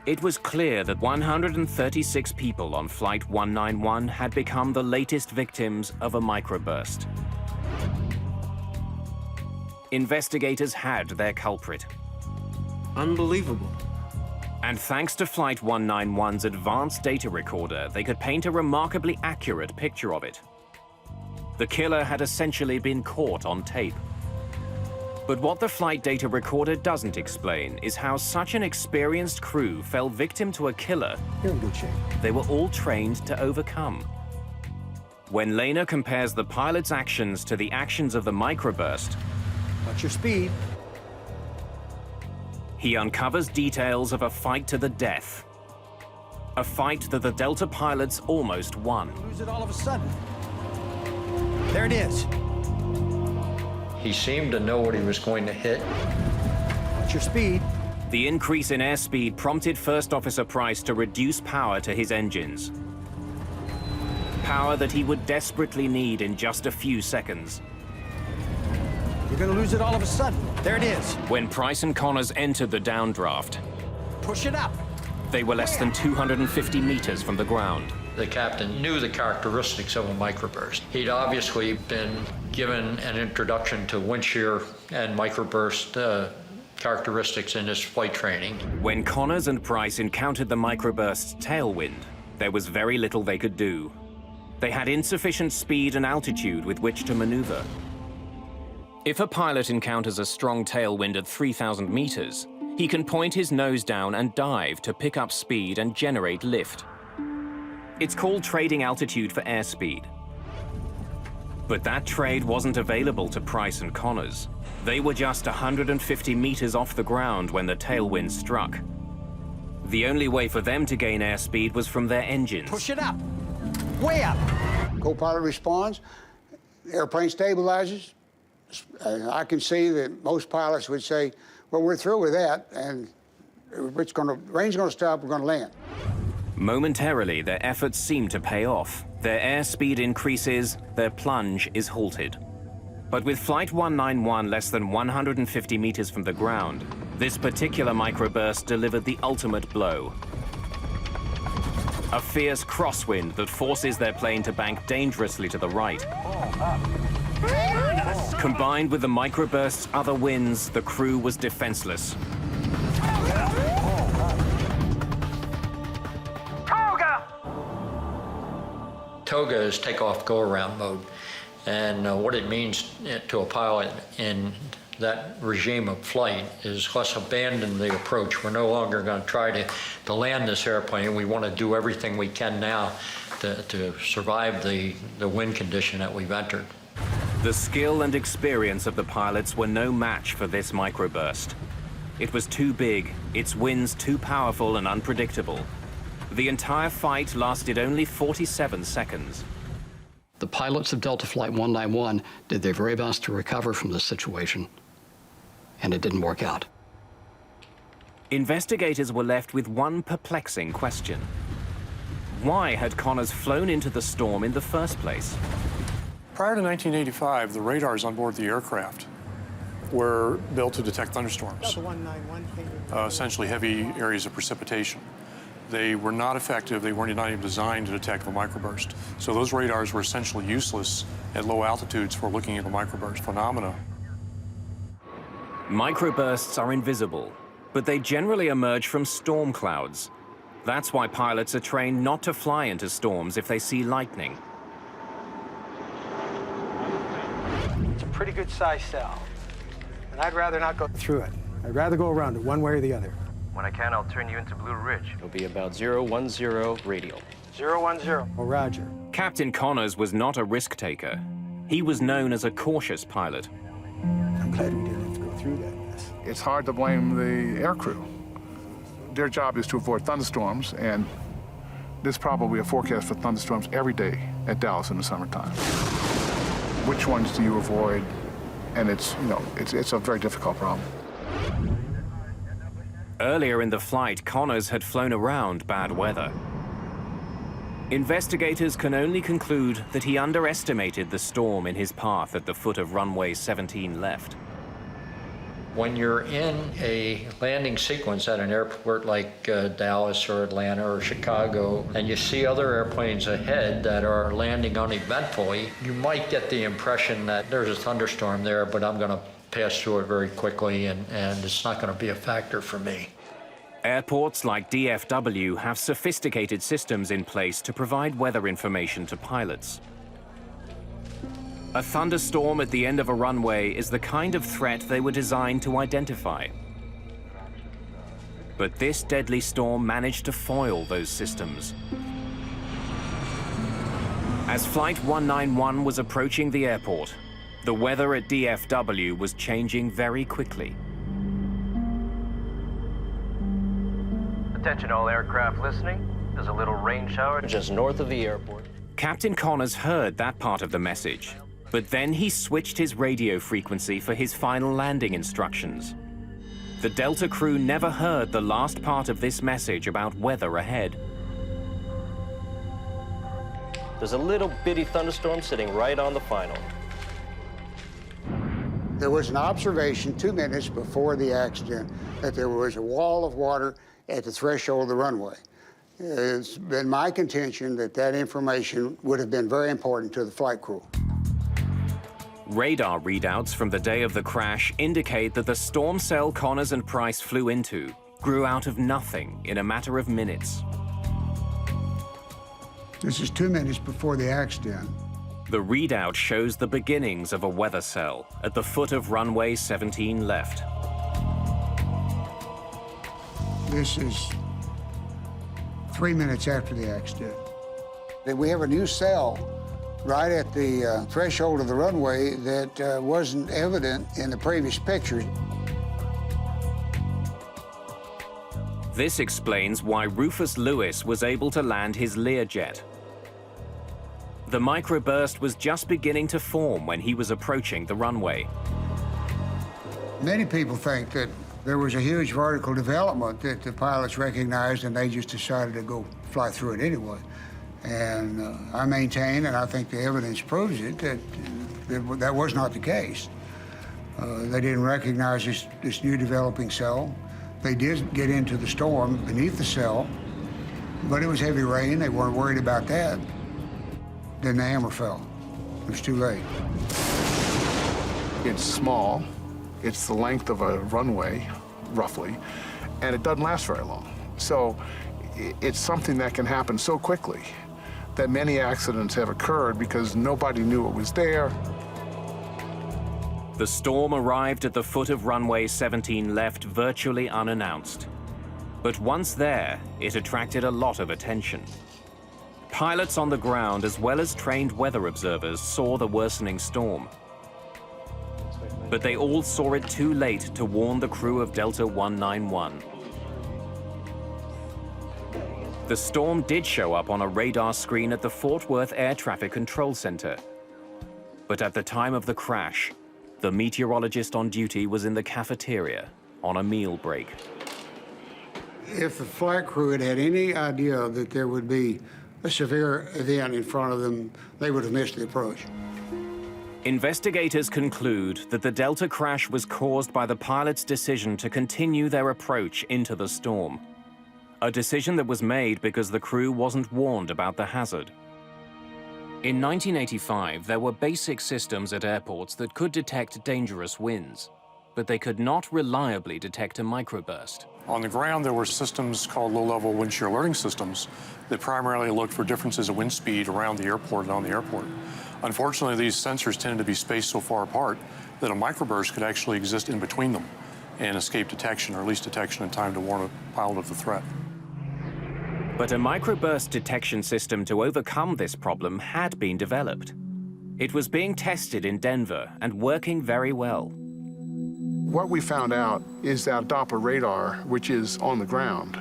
It was clear that 136 people on Flight 191 had become the latest victims of a microburst. Investigators had their culprit. Unbelievable. And thanks to Flight 191's advanced data recorder, they could paint a remarkably accurate picture of it. The killer had essentially been caught on tape. But what the flight data recorder doesn't explain is how such an experienced crew fell victim to a killer You're in good shape. they were all trained to overcome. When Lehner compares the pilot's actions to the actions of the microburst, What's your speed? he uncovers details of a fight to the death. A fight that the Delta pilots almost won. Lose it all of a sudden. There it is. He seemed to know what he was going to hit. What's your speed? The increase in airspeed prompted First Officer Price to reduce power to his engines. Power that he would desperately need in just a few seconds. You're gonna lose it all of a sudden. There it is. When Price and Connors entered the downdraft, Push it up. they were less than 250 meters from the ground. The captain knew the characteristics of a microburst. He'd obviously been given an introduction to wind shear and microburst characteristics in his flight training. When Connors and Price encountered the microburst's tailwind, there was very little they could do. They had insufficient speed and altitude with which to maneuver. If a pilot encounters a strong tailwind at 3,000 meters, he can point his nose down and dive to pick up speed and generate lift. It's called trading altitude for airspeed. But that trade wasn't available to Price and Connors. They were just 150 meters off the ground when the tailwind struck. The only way for them to gain airspeed was from their engines. Push it up. Way up. Co-pilot responds, airplane stabilizes. I can see that most pilots would say, well, we're through with that, and rain's gonna stop, we're gonna land. Momentarily, their efforts seem to pay off. Their airspeed increases, their plunge is halted. But with Flight 191 less than 150 meters from the ground, this particular microburst delivered the ultimate blow. A fierce crosswind that forces their plane to bank dangerously to the right. Combined with the microburst's other winds, the crew was defenseless. Toga is takeoff go-around mode, and what it means to a pilot in that regime of flight is let's abandon the approach. We're no longer going to try to land this airplane. We want to do everything we can now to survive the wind condition that we've entered. The skill and experience of the pilots were no match for this microburst. It was too big, its winds too powerful and unpredictable. The entire fight lasted only 47 seconds. The pilots of Delta Flight 191 did their very best to recover from this situation, and it didn't work out. Investigators were left with one perplexing question. Why had Connors flown into the storm in the first place? Prior to 1985, the radars on board the aircraft were built to detect thunderstorms, essentially heavy areas of precipitation. They were not effective. They were not even designed to detect the microburst. So those radars were essentially useless at low altitudes for looking at the microburst phenomena. Microbursts are invisible, but they generally emerge from storm clouds. That's why pilots are trained not to fly into storms if they see lightning. It's a pretty good sized cell, and I'd rather not go through it. I'd rather go around it one way or the other. When I can, I'll turn you into Blue Ridge. It'll be about 010 radial. 010. Oh, roger. Captain Connors was not a risk taker. He was known as a cautious pilot. I'm glad we didn't have to go through that mess. It's hard to blame the aircrew. Their job is to avoid thunderstorms, and there's probably a forecast for thunderstorms every day at Dallas in the summertime. Which ones do you avoid? And it's a very difficult problem. Earlier in the flight, Connors had flown around bad weather. Investigators can only conclude that he underestimated the storm in his path at the foot of runway 17 left. When you're in a landing sequence at an airport like Dallas or Atlanta or Chicago, and you see other airplanes ahead that are landing uneventfully, you might get the impression that there's a thunderstorm there, but I'm going to pass through it very quickly, and it's not going to be a factor for me. Airports like DFW have sophisticated systems in place to provide weather information to pilots. A thunderstorm at the end of a runway is the kind of threat they were designed to identify. But this deadly storm managed to foil those systems. As Flight 191 was approaching the airport, the weather at DFW was changing very quickly. Attention all aircraft listening. There's a little rain shower just north of the airport. Captain Connors heard that part of the message, but then he switched his radio frequency for his final landing instructions. The Delta crew never heard the last part of this message about weather ahead. There's a little bitty thunderstorm sitting right on the final. There was an observation 2 minutes before the accident that there was a wall of water at the threshold of the runway. It's been my contention that that information would have been very important to the flight crew. Radar readouts from the day of the crash indicate that the storm cell Connors and Price flew into grew out of nothing in a matter of minutes. This is 2 minutes before the accident. The readout shows the beginnings of a weather cell at the foot of runway 17 left. This is 3 minutes after the accident. We have a new cell right at the threshold of the runway that wasn't evident in the previous pictures. This explains why Rufus Lewis was able to land his Learjet. The microburst was just beginning to form when he was approaching the runway. Many people think that there was a huge vertical development that the pilots recognized and they just decided to go fly through it anyway. And I maintain, and I think the evidence proves it, that that was not the case. They didn't recognize this new developing cell. They did get into the storm beneath the cell, but it was heavy rain. They weren't worried about that. Then the hammer fell. It was too late. It's small. It's the length of a runway, roughly, and it doesn't last very long. So it's something that can happen so quickly that many accidents have occurred because nobody knew it was there. The storm arrived at the foot of runway 17 left virtually unannounced. But once there, it attracted a lot of attention. Pilots on the ground, as well as trained weather observers, saw the worsening storm. But they all saw it too late to warn the crew of Delta 191. The storm did show up on a radar screen at the Fort Worth Air Traffic Control Center. But at the time of the crash, the meteorologist on duty was in the cafeteria on a meal break. If the flight crew had had any idea that there would be a severe event in front of them, they would have missed the approach. Investigators conclude that the Delta crash was caused by the pilot's decision to continue their approach into the storm. A decision that was made because the crew wasn't warned about the hazard. In 1985, there were basic systems at airports that could detect dangerous winds, but they could not reliably detect a microburst. On the ground, there were systems called low-level wind shear alerting systems that primarily looked for differences of wind speed around the airport and on the airport. Unfortunately, these sensors tended to be spaced so far apart that a microburst could actually exist in between them and escape detection, or at least detection in time to warn a pilot of the threat. But a microburst detection system to overcome this problem had been developed. It was being tested in Denver and working very well. What we found out is that Doppler radar, which is on the ground,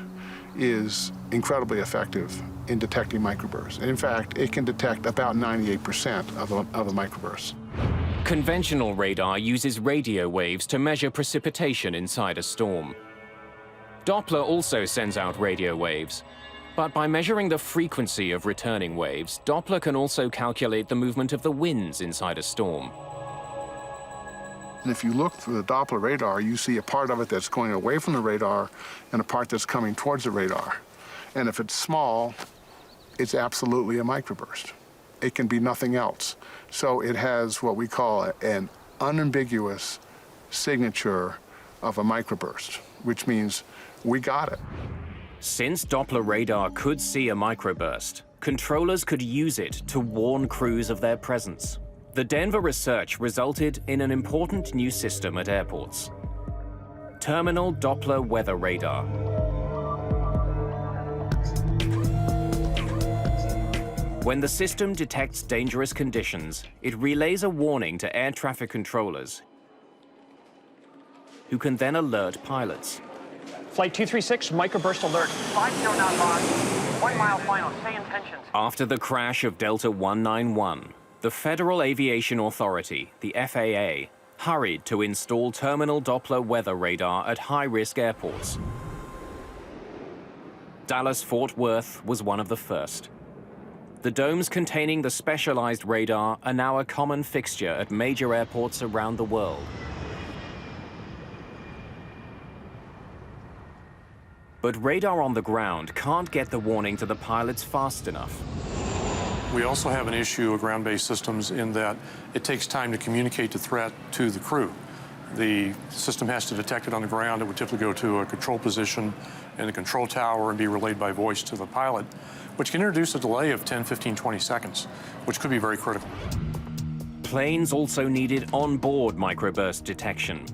is incredibly effective in detecting microbursts. In fact, it can detect about 98% of a microburst. Conventional radar uses radio waves to measure precipitation inside a storm. Doppler also sends out radio waves, but by measuring the frequency of returning waves, Doppler can also calculate the movement of the winds inside a storm. And if you look through the Doppler radar, you see a part of it that's going away from the radar and a part that's coming towards the radar. And if it's small, it's absolutely a microburst. It can be nothing else. So it has what we call an unambiguous signature of a microburst, which means we got it. Since Doppler radar could see a microburst, controllers could use it to warn crews of their presence. The Denver research resulted in an important new system at airports: Terminal Doppler Weather Radar. When the system detects dangerous conditions, it relays a warning to air traffic controllers, who can then alert pilots. Flight 236, microburst alert. 50 knot lost. 1 mile final. Stay in tension. After the crash of Delta 191, the Federal Aviation Authority, the FAA, hurried to install terminal Doppler weather radar at high-risk airports. Dallas-Fort Worth was one of the first. The domes containing the specialized radar are now a common fixture at major airports around the world. But radar on the ground can't get the warning to the pilots fast enough. We also have an issue with ground-based systems in that it takes time to communicate the threat to the crew. The system has to detect it on the ground. It would typically go to a control position in the control tower and be relayed by voice to the pilot, which can introduce a delay of 10, 15, 20 seconds, which could be very critical. Planes also needed onboard microburst detection.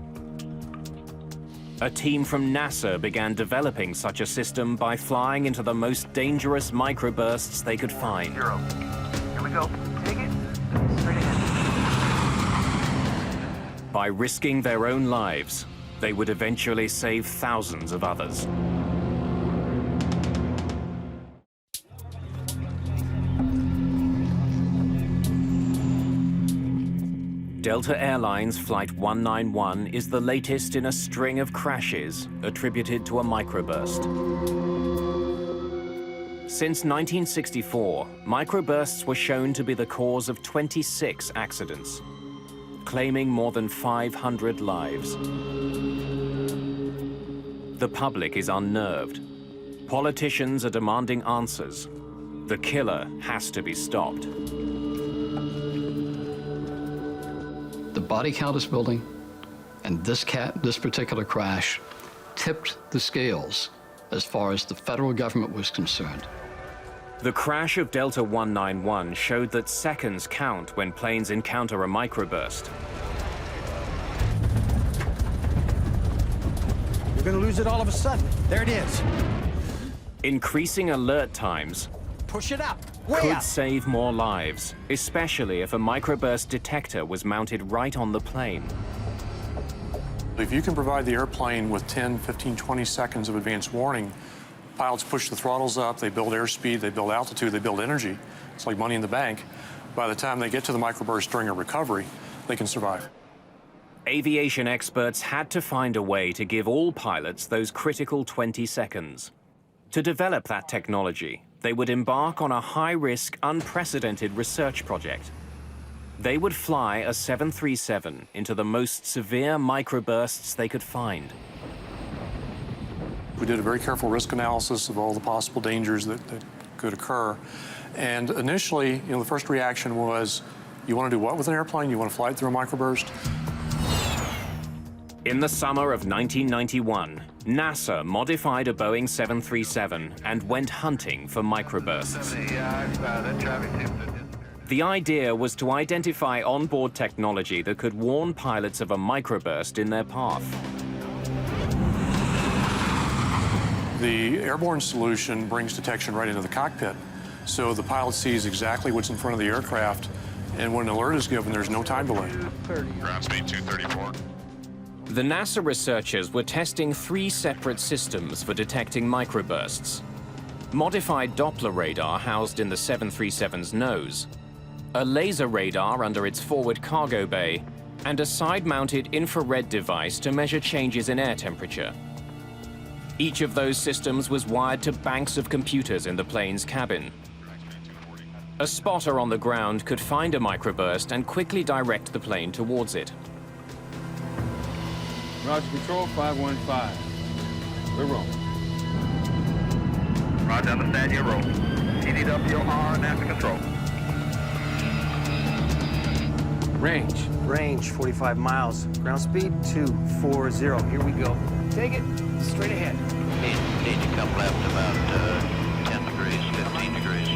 A team from NASA began developing such a system by flying into the most dangerous microbursts they could find. Here we go. Take it. Straight ahead. By risking their own lives, they would eventually save thousands of others. Delta Airlines Flight 191 is the latest in a string of crashes attributed to a microburst. Since 1964, microbursts were shown to be the cause of 26 accidents, claiming more than 500 lives. The public is unnerved. Politicians are demanding answers. The killer has to be stopped. The body count is building, and this particular crash tipped the scales as far as the federal government was concerned. The crash of Delta 191 showed that seconds count when planes encounter a microburst. You're going to lose it all of a sudden. There it is. Increasing alert times Push it up. Way could up. save more lives, especially if a microburst detector was mounted right on the plane. If you can provide the airplane with 10, 15, 20 seconds of advance warning, pilots push the throttles up, they build airspeed, they build altitude, they build energy. It's like money in the bank. By the time they get to the microburst during a recovery, they can survive. Aviation experts had to find a way to give all pilots those critical 20 seconds. To develop that technology, they would embark on a high-risk, unprecedented research project. They would fly a 737 into the most severe microbursts they could find. We did a very careful risk analysis of all the possible dangers that could occur. And initially, the first reaction was, you want to do what with an airplane? You want to fly it through a microburst? In the summer of 1991, NASA modified a Boeing 737 and went hunting for microbursts. The idea was to identify onboard technology that could warn pilots of a microburst in their path. The airborne solution brings detection right into the cockpit, so the pilot sees exactly what's in front of the aircraft, and when an alert is given, there's no time delay. Ground speed 234. The NASA researchers were testing 3 separate systems for detecting microbursts. Modified Doppler radar housed in the 737's nose, a laser radar under its forward cargo bay, and a side-mounted infrared device to measure changes in air temperature. Each of those systems was wired to banks of computers in the plane's cabin. A spotter on the ground could find a microburst and quickly direct the plane towards it. Roger, control 515. We're rolling. Roger, understand your roll. TDWR and after control. Range. Range, 45 miles. Ground speed, 240. Here we go. Take it. Straight ahead. Need to come left about 10 degrees, 15 degrees.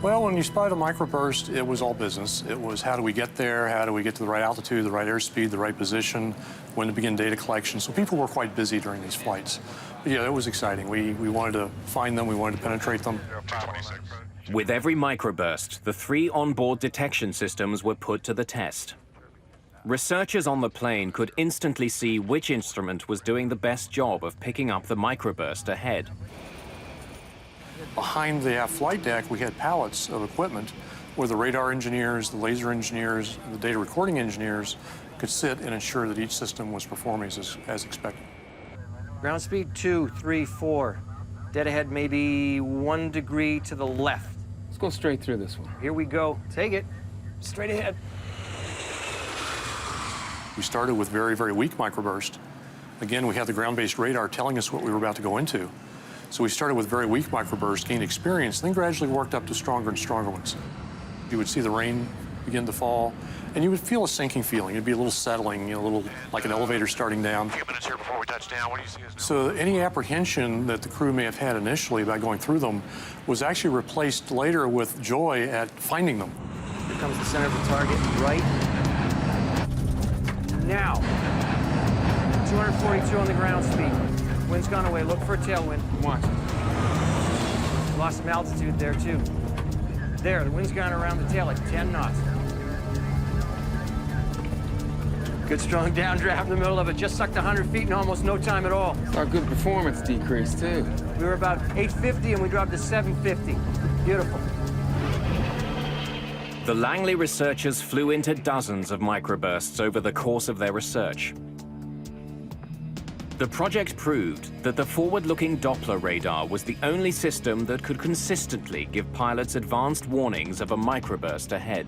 Well, when you spied a microburst, it was all business. It was how do we get there, how do we get to the right altitude, the right airspeed, the right position, when to begin data collection. So people were quite busy during these flights. But yeah, it was exciting. We wanted to find them, we wanted to penetrate them. With every microburst, the 3 onboard detection systems were put to the test. Researchers on the plane could instantly see which instrument was doing the best job of picking up the microburst ahead. Behind the aft flight deck, we had pallets of equipment where the radar engineers, the laser engineers, the data recording engineers could sit and ensure that each system was performing as expected. Ground speed, 234. Dead ahead, maybe 1 degree to the left. Let's go straight through this one. Here we go. Take it. Straight ahead. We started with very, very weak microburst. Again, we had the ground-based radar telling us what we were about to go into. So we started with very weak microbursts, gained experience, then gradually worked up to stronger and stronger ones. You would see the rain begin to fall, and you would feel a sinking feeling. It'd be a little settling, a little like an elevator starting down. A few minutes here before we touch down. What do you see us doing? So any apprehension that the crew may have had initially about going through them was actually replaced later with joy at finding them. Here comes the center of the target, right now. 242 on the ground speed. Wind's gone away. Look for a tailwind. Watch. Lost some altitude there, too. There, the wind's gone around the tail at 10 knots. Good strong downdraft in the middle of it. Just sucked 100 feet in almost no time at all. Our good performance decreased, too. We were about 850 and we dropped to 750. Beautiful. The Langley researchers flew into dozens of microbursts over the course of their research. The project proved that the forward-looking Doppler radar was the only system that could consistently give pilots advanced warnings of a microburst ahead.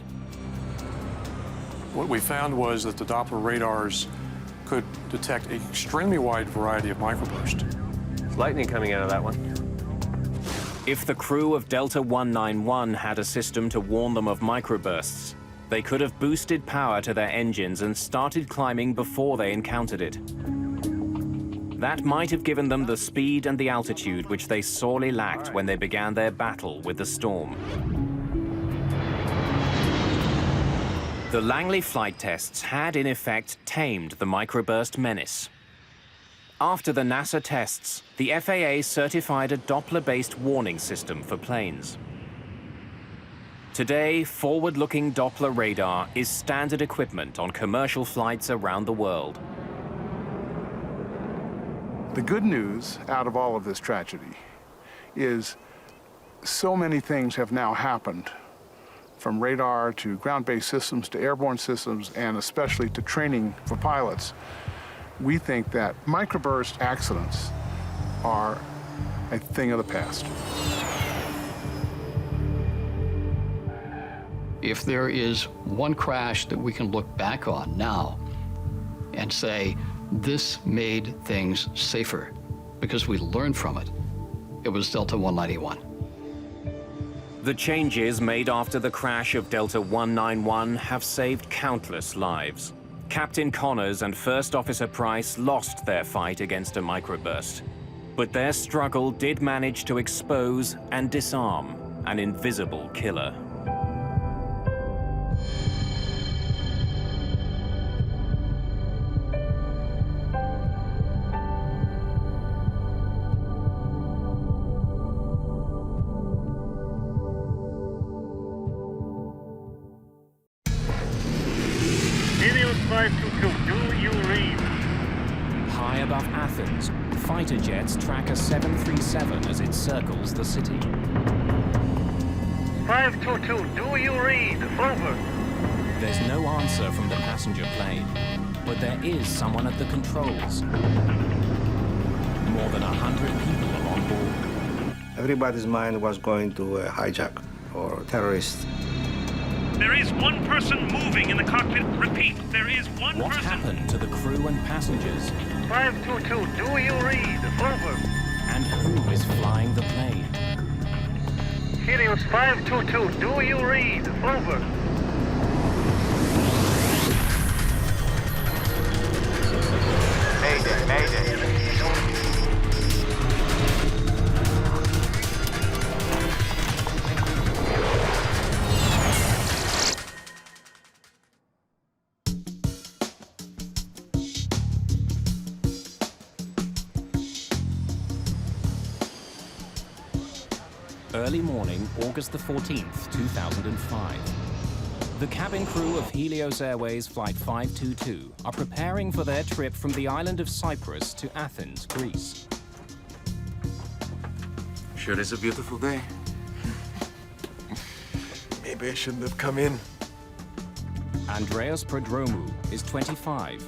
What we found was that the Doppler radars could detect an extremely wide variety of microbursts. There's lightning coming out of that one. If the crew of Delta 191 had a system to warn them of microbursts, they could have boosted power to their engines and started climbing before they encountered it. That might have given them the speed and the altitude which they sorely lacked when they began their battle with the storm. The Langley flight tests had, in effect, tamed the microburst menace. After the NASA tests, the FAA certified a Doppler-based warning system for planes. Today, forward-looking Doppler radar is standard equipment on commercial flights around the world. The good news out of all of this tragedy is so many things have now happened, from radar to ground-based systems to airborne systems, and especially to training for pilots. We think that microburst accidents are a thing of the past. If there is one crash that we can look back on now and say, this made things safer because we learned from it, it was Delta 191. The changes made after the crash of Delta 191 have saved countless lives. Captain Connors and First Officer Price lost their fight against a microburst, but their struggle did manage to expose and disarm an invisible killer. 522, do you read? High above Athens, fighter jets track a 737 as it circles the city. 522, do you read? Over. There's no answer from the passenger plane, but there is someone at the controls. More than 100 people are on board. Everybody's mind was going to a hijack or terrorist. There is one person moving in the cockpit. Repeat, there is one What person. happened to the crew and passengers? 522, do you read? Over. And who is flying the plane? Helios 522, do you read? Over. Mayday, Mayday. Early morning, August the 14th, 2005. The cabin crew of Helios Airways Flight 522 are preparing for their trip from the island of Cyprus to Athens, Greece. Sure is a beautiful day. Maybe I shouldn't have come in. Andreas Prodromou is 25.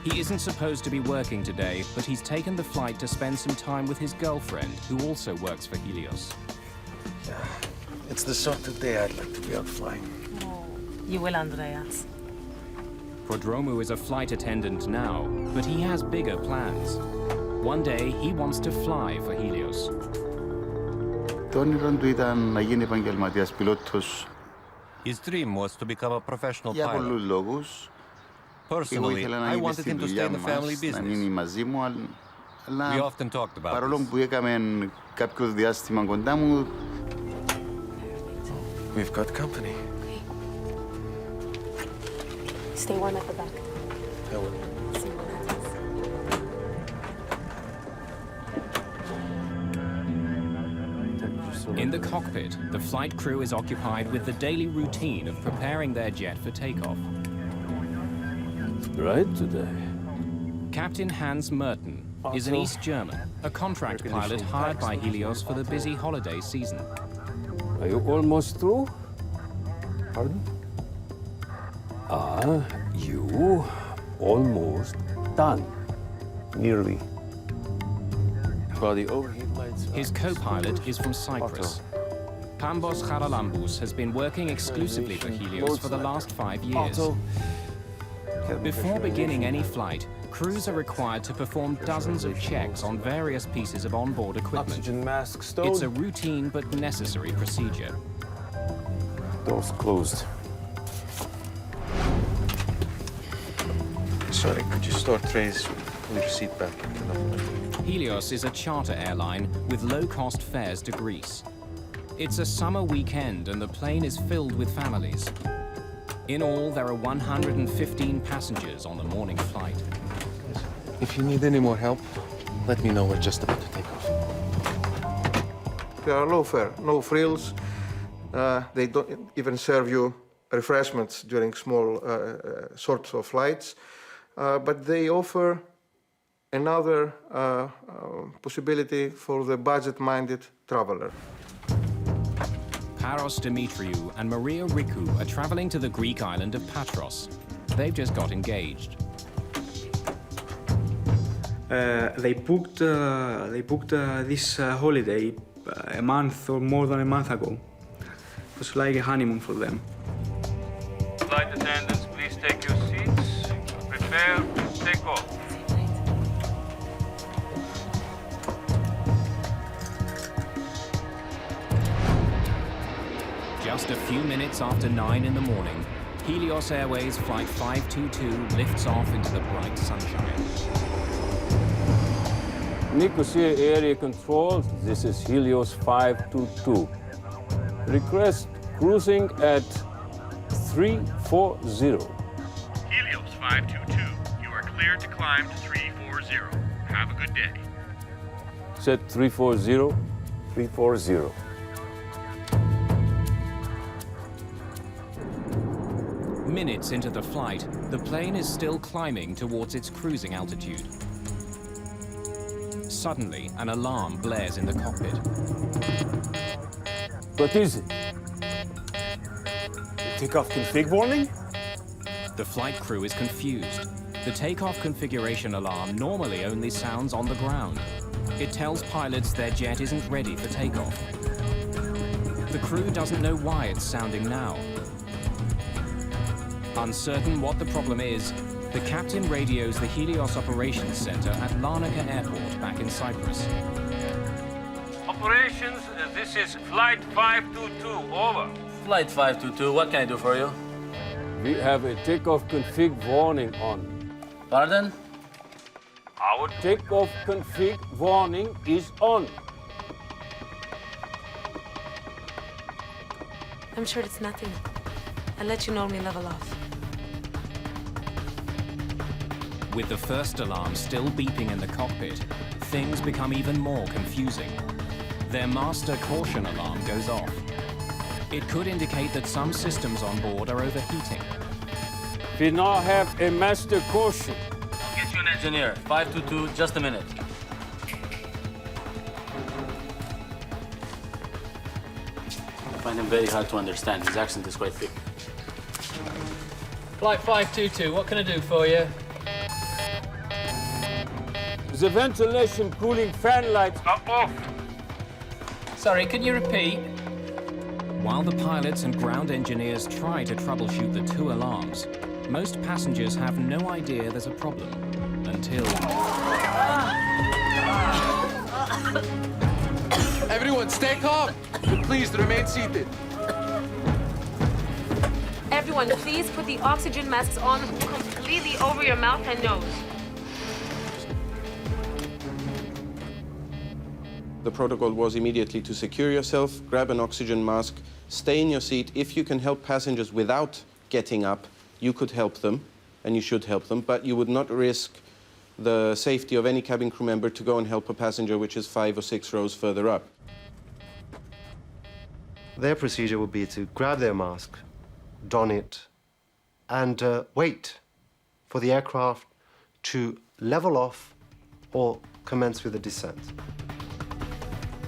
He isn't supposed to be working today, but he's taken the flight to spend some time with his girlfriend, who also works for Helios. It's the sort of day I'd like to be out flying. You will, Andreas. Prodromou is a flight attendant now, but he has bigger plans. One day, he wants to fly for Helios. Το όνειρο του ήταν να γίνει επαγγελματίας πιλότος. His dream was to become a professional Για pilot. πολλούς λόγους. Εγώ Personally, ήθελα να I γίνει wanted στη him to stay δουλειά in the family μας, να business. μείνει μαζί μου, αλλά We often talked about παρόλο this. που έκαμε κάποιο διάστημα κοντά μου, We've got company. Stay warm at the back. I will. In the cockpit, the flight crew is occupied with the daily routine of preparing their jet for takeoff. Right today. Captain Hans Merten is an East German, a contract pilot hired by Helios for the busy holiday season. Are you almost through? Pardon? You almost done. Nearly. Body overheat lights. His co-pilot is from Cyprus. Pambos Charalambous has been working exclusively for Helios for the last 5 years. Before beginning any flight, crews are required to perform dozens of checks on various pieces of onboard equipment. Oxygen mask stowed. It's a routine but necessary procedure. Doors closed. Sorry, could you store trays? Pull your seat back. Helios is a charter airline with low-cost fares to Greece. It's a summer weekend and the plane is filled with families. In all, there are 115 passengers on the morning flight. If you need any more help, let me know. We're just about to take off. They are low fare, no frills. They don't even serve you refreshments during small sorts of flights. But they offer another possibility for the budget-minded traveler. Paros Dimitriou and Maria Rikou are traveling to the Greek island of Patros. They've just got engaged. They booked this holiday a month or more than a month ago. It was like a honeymoon for them. Flight attendants, please take your seats. Prepare to take off. Just a few minutes after 9 in the morning, Helios Airways Flight 522 lifts off into the bright sunshine. Nicosia Area Control, this is Helios 522. Request cruising at 340. Helios 522, you are cleared to climb to 340. Have a good day. Set 340. 340. Minutes into the flight, the plane is still climbing towards its cruising altitude. Suddenly, an alarm blares in the cockpit. What is it? The takeoff config warning? The flight crew is confused. The takeoff configuration alarm normally only sounds on the ground. It tells pilots their jet isn't ready for takeoff. The crew doesn't know why it's sounding now. Uncertain what the problem is, the captain radios the Helios Operations Center at Larnaca Airport back in Cyprus. Operations, this is Flight 522, over. Flight 522, what can I do for you? We have a takeoff config warning on. Pardon? Our takeoff config warning is on. I'm sure it's nothing. I'll let you know when we level off. With the first alarm still beeping in the cockpit, things become even more confusing. Their master caution alarm goes off. It could indicate that some systems on board are overheating. We now have a master caution. I'll get you an engineer. 522, just a minute. I find him very hard to understand. His accent is quite thick. Flight 522, what can I do for you? The ventilation cooling fan lights are off. Sorry, can you repeat? While the pilots and ground engineers try to troubleshoot the two alarms, most passengers have no idea there's a problem until... Everyone, stay calm. Please remain seated. Everyone, please put the oxygen masks on completely over your mouth and nose. The protocol was immediately to secure yourself, grab an oxygen mask, stay in your seat. If you can help passengers without getting up, you could help them, and you should help them, but you would not risk the safety of any cabin crew member to go and help a passenger which is 5 or 6 rows further up. Their procedure would be to grab their mask, don it, and wait for the aircraft to level off or commence with a descent.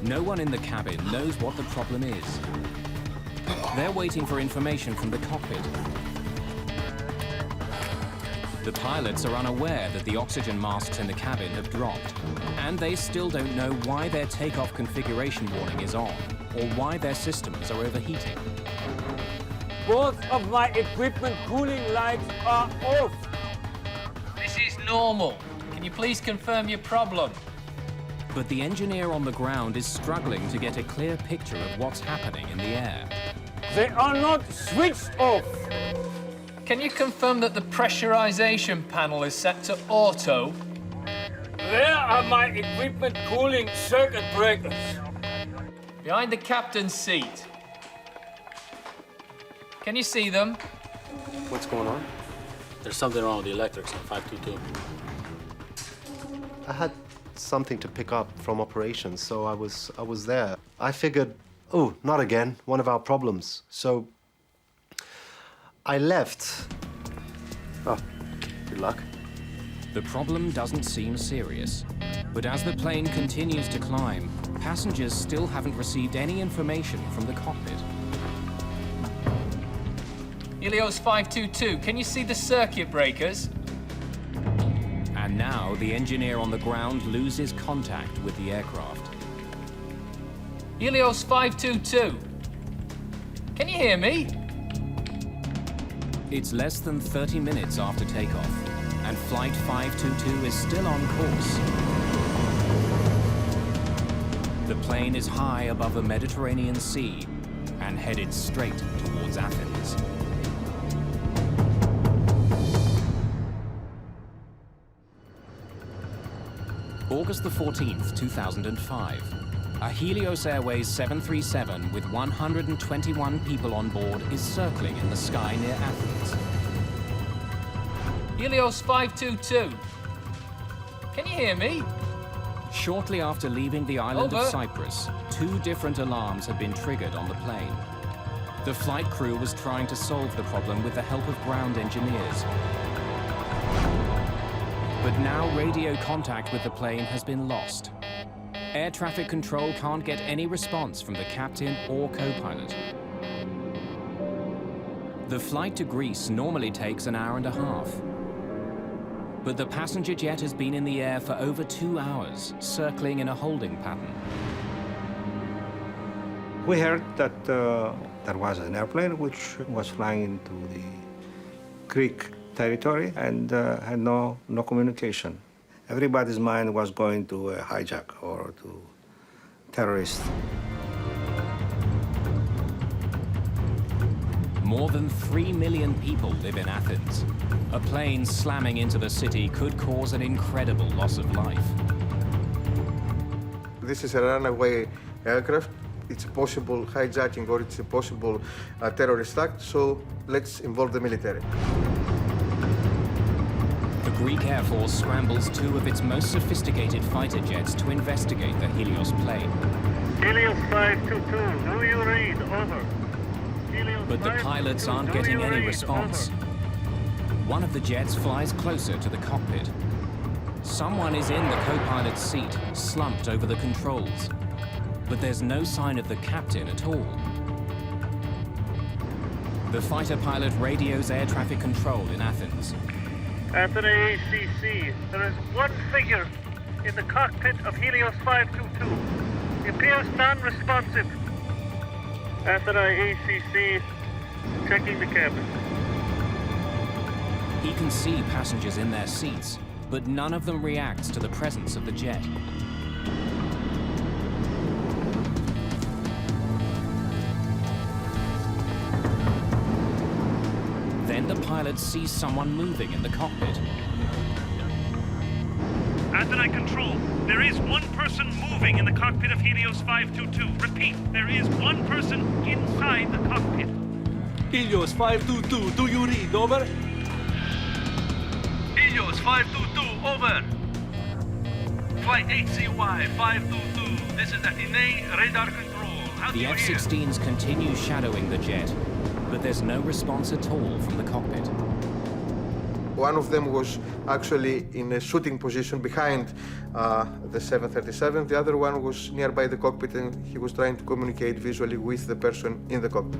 No one in the cabin knows what the problem is. They're waiting for information from the cockpit. The pilots are unaware that the oxygen masks in the cabin have dropped, and they still don't know why their takeoff configuration warning is on, or why their systems are overheating. Both of my equipment cooling lights are off. This is normal. Can you please confirm your problem? But the engineer on the ground is struggling to get a clear picture of what's happening in the air. They are not switched off. Can you confirm that the pressurization panel is set to auto? Where are my equipment cooling circuit breakers? Behind the captain's seat. Can you see them? What's going on? There's something wrong with the electrics on 522. I had something to pick up from operations, so I was there. I figured, oh, not again, one of our problems. So I left. Oh, good luck. The problem doesn't seem serious, but as the plane continues to climb, passengers still haven't received any information from the cockpit. Helios 522, can you see the circuit breakers? And now the engineer on the ground loses contact with the aircraft. Helios 522, can you hear me? It's less than 30 minutes after takeoff, and Flight 522 is still on course. The plane is high above the Mediterranean Sea and headed straight towards Athens. August the 14th, 2005. A Helios Airways 737 with 121 people on board is circling in the sky near Athens. Helios 522, can you hear me? Shortly after leaving the island of Cyprus, 2 different alarms had been triggered on the plane. The flight crew was trying to solve the problem with the help of ground engineers. But now radio contact with the plane has been lost. Air traffic control can't get any response from the captain or co-pilot. The flight to Greece normally takes an hour and a half. But the passenger jet has been in the air for over 2 hours, circling in a holding pattern. We heard that there was an airplane which was flying into the Greek territory and had no communication. Everybody's mind was going to a hijack or to terrorists. More than 3 million people live in Athens. A plane slamming into the city could cause an incredible loss of life. This is a runaway aircraft. It's a possible hijacking or it's a possible terrorist act, so let's involve the military. The Greek Air Force scrambles 2 of its most sophisticated fighter jets to investigate the Helios plane. Helios 522, do you read? Over. But the pilots aren't getting any response. One of the jets flies closer to the cockpit. Someone is in the co-pilot's seat, slumped over the controls. But there's no sign of the captain at all. The fighter pilot radios air traffic control in Athens. Athens ACC, there is one figure in the cockpit of Helios 522. He appears non-responsive. Athens ACC, checking the cabin. He can see passengers in their seats, but none of them reacts to the presence of the jet. Then the pilot sees someone moving in the cockpit. Athens control, there is one person moving in the cockpit of Helios 522. Repeat, there is one person inside the cockpit. Helios 522, do you read? Over. Helios 522, over. Flight HCY 522, this is Athene radar control. How do The you hear? F-16s continue shadowing the jet, but there's no response at all from the cockpit. One of them was actually in a shooting position behind the 737. The other one was nearby the cockpit and he was trying to communicate visually with the person in the cockpit.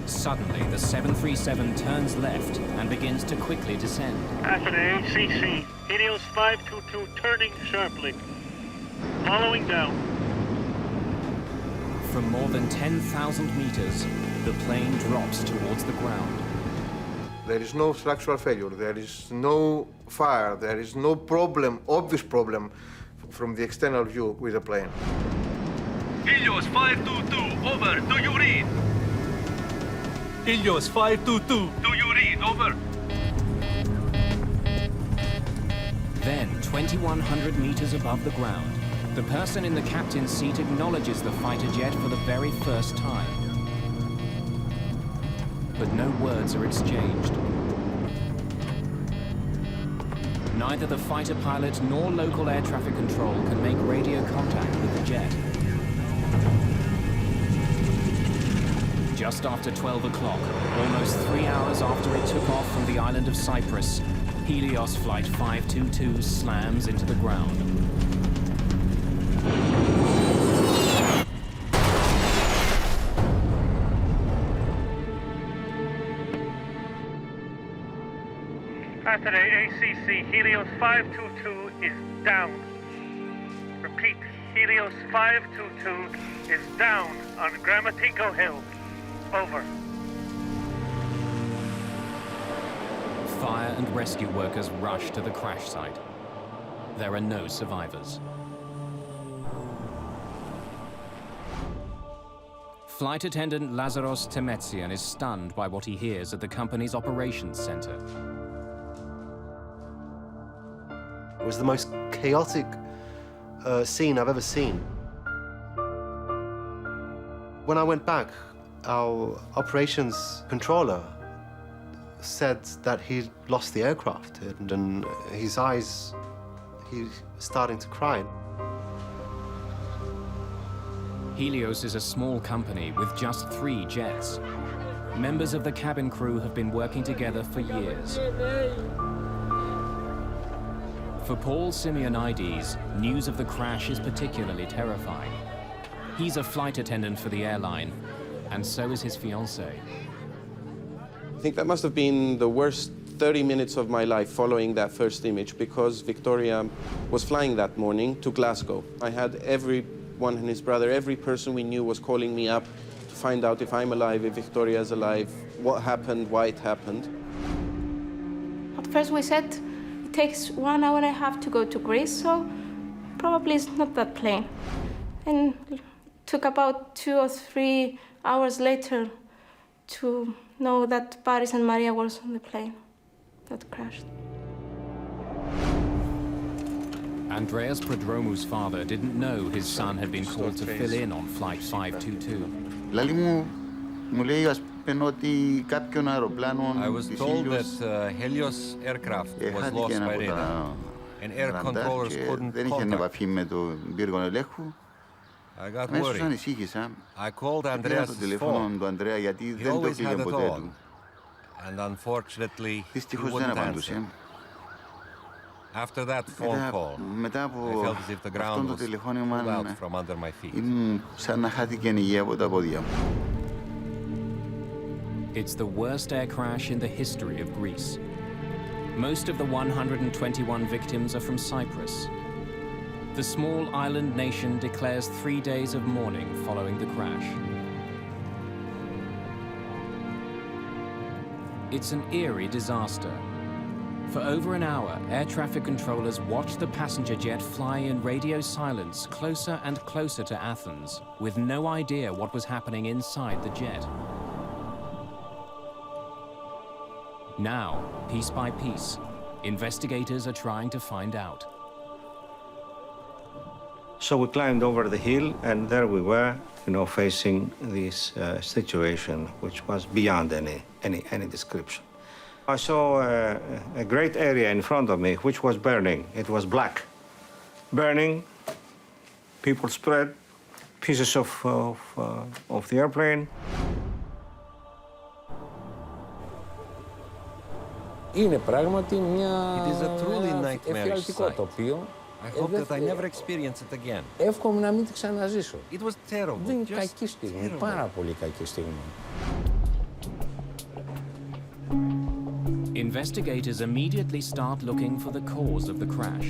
Suddenly, the 737 turns left and begins to quickly descend. Athens ACC, Helios 522 turning sharply. Following down. From more than 10,000 meters, the plane drops towards the ground. There is no structural failure, there is no fire, there is no problem, obvious problem from the external view with the plane. Helios 522, over. Do you read? Helios 522. Do you read? Over. Then, 2,100 meters above the ground, the person in the captain's seat acknowledges the fighter jet for the very first time. But no words are exchanged. Neither the fighter pilot nor local air traffic control can make radio contact with the jet. Just after 12 o'clock, almost 3 hours after it took off from the island of Cyprus, Helios Flight 522 slams into the ground. Athens ACC, Helios 522 is down. Repeat, Helios 522 is down on Grammatico Hill. Over. Fire and rescue workers rush to the crash site. There are no survivors. Flight attendant Lazaros Temetsian is stunned by what he hears at the company's operations center. It was the most chaotic scene I've ever seen. When I went back, our operations controller said that he lost the aircraft and his eyes, he was starting to cry. Helios is a small company with just 3 jets. Members of the cabin crew have been working together for years. For Paul Simeonides, news of the crash is particularly terrifying. He's a flight attendant for the airline, and so is his fiancée. I think that must have been the worst 30 minutes of my life following that first image, because Victoria was flying that morning to Glasgow. I had everyone and his brother, every person we knew was calling me up to find out if I'm alive, if Victoria is alive, what happened, why it happened. At first we said it takes 1 hour and a half to go to Greece, so probably it's not that plane. And it took about 2 or 3 hours later to know that Paris and Maria was on the plane that crashed. Andreas Prodromu's father didn't know his son had been called to fill in on Flight 522. I was told that Helios aircraft was lost by radar, and air controllers couldn't contact. I got worried. I called Andreas' phone. He always had it on. And unfortunately, he wouldn't answer. After that phone call, I felt as if the ground was pulled out from under my feet. It's the worst air crash in the history of Greece. Most of the 121 victims are from Cyprus. The small island nation declares 3 days of mourning following the crash. It's an eerie disaster. For over an hour, air traffic controllers watched the passenger jet fly in radio silence closer and closer to Athens, with no idea what was happening inside the jet. Now, piece by piece, investigators are trying to find out. So we climbed over the hill, and there we were, facing this situation, which was beyond any description. I saw a great area in front of me, which was burning. It was black. Burning, people spread, pieces of the airplane. Είναι πράγματι μια εφιαλτικό τοπίο. I hope that I never experience it again. Εύχομαι να μην τη ξαναζήσω. It was terrible. Δεν είναι κακή στιγμή, πάρα πολύ κακή στιγμή. Investigators immediately start looking for the cause of the crash.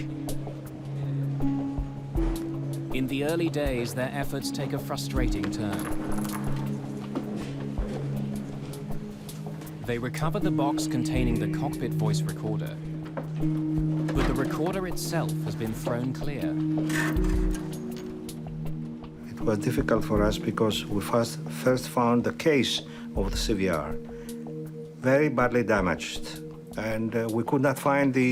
In the early days, their efforts take a frustrating turn. They recover the box containing the cockpit voice recorder, but the recorder itself has been thrown clear. It was difficult for us because we first found the case of the CVR very badly damaged, and we could not find the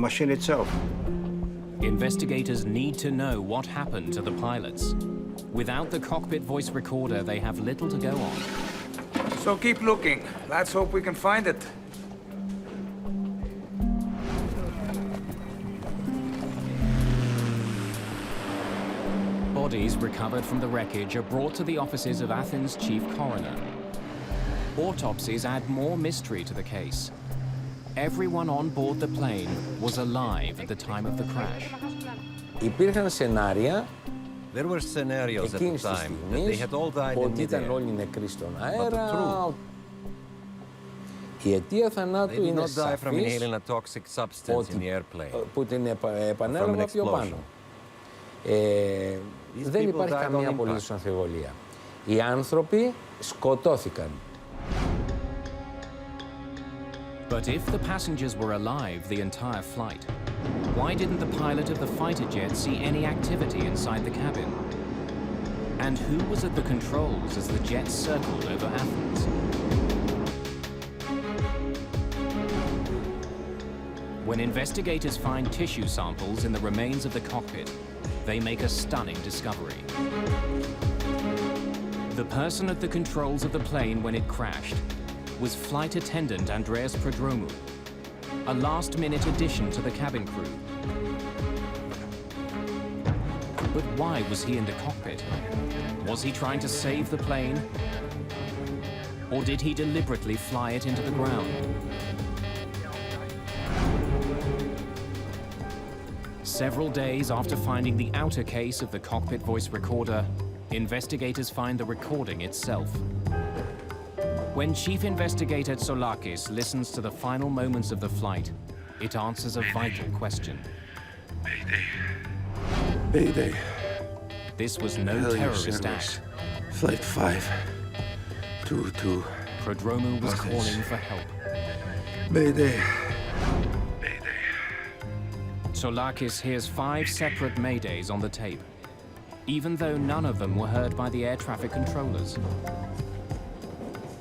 machine itself. Investigators need to know what happened to the pilots. Without the cockpit voice recorder, they have little to go on. So keep looking. Let's hope we can find it. Bodies recovered from the wreckage are brought to the offices of Athens' chief coroner. Autopsies add more mystery to the case. Everyone on board the plane was alive at the time of the crash. Υπήρχαν σενάρια There were scenarios at the time that they had all died in ότι ήταν midair. όλοι νεκροί στον But the αέρα. truth, Η αιτία they θανάτου did είναι not die from σαφής, inhaling a toxic substance in the airplane. που την From an επανέλαβα πιο πάνω. explosion. Δεν people υπάρχει died on καμία impact. απολύτως αμφιβολία. Οι άνθρωποι σκοτώθηκαν. But if the passengers were alive the entire flight, why didn't the pilot of the fighter jet see any activity inside the cabin? And who was at the controls as the jet circled over Athens? When investigators find tissue samples in the remains of the cockpit, they make a stunning discovery. The person at the controls of the plane when it crashed was flight attendant Andreas Prodromu, a last-minute addition to the cabin crew. But why was he in the cockpit? Was he trying to save the plane? Or did he deliberately fly it into the ground? Several days after finding the outer case of the cockpit voice recorder, investigators find the recording itself. When Chief Investigator Tsoulakis listens to the final moments of the flight, it answers a vital question. Mayday. Mayday. This was no terrorist act. Flight 522. Prodromou was calling for help. Mayday. Tsoulakis hears 5 separate Maydays on the tape, even though none of them were heard by the air traffic controllers.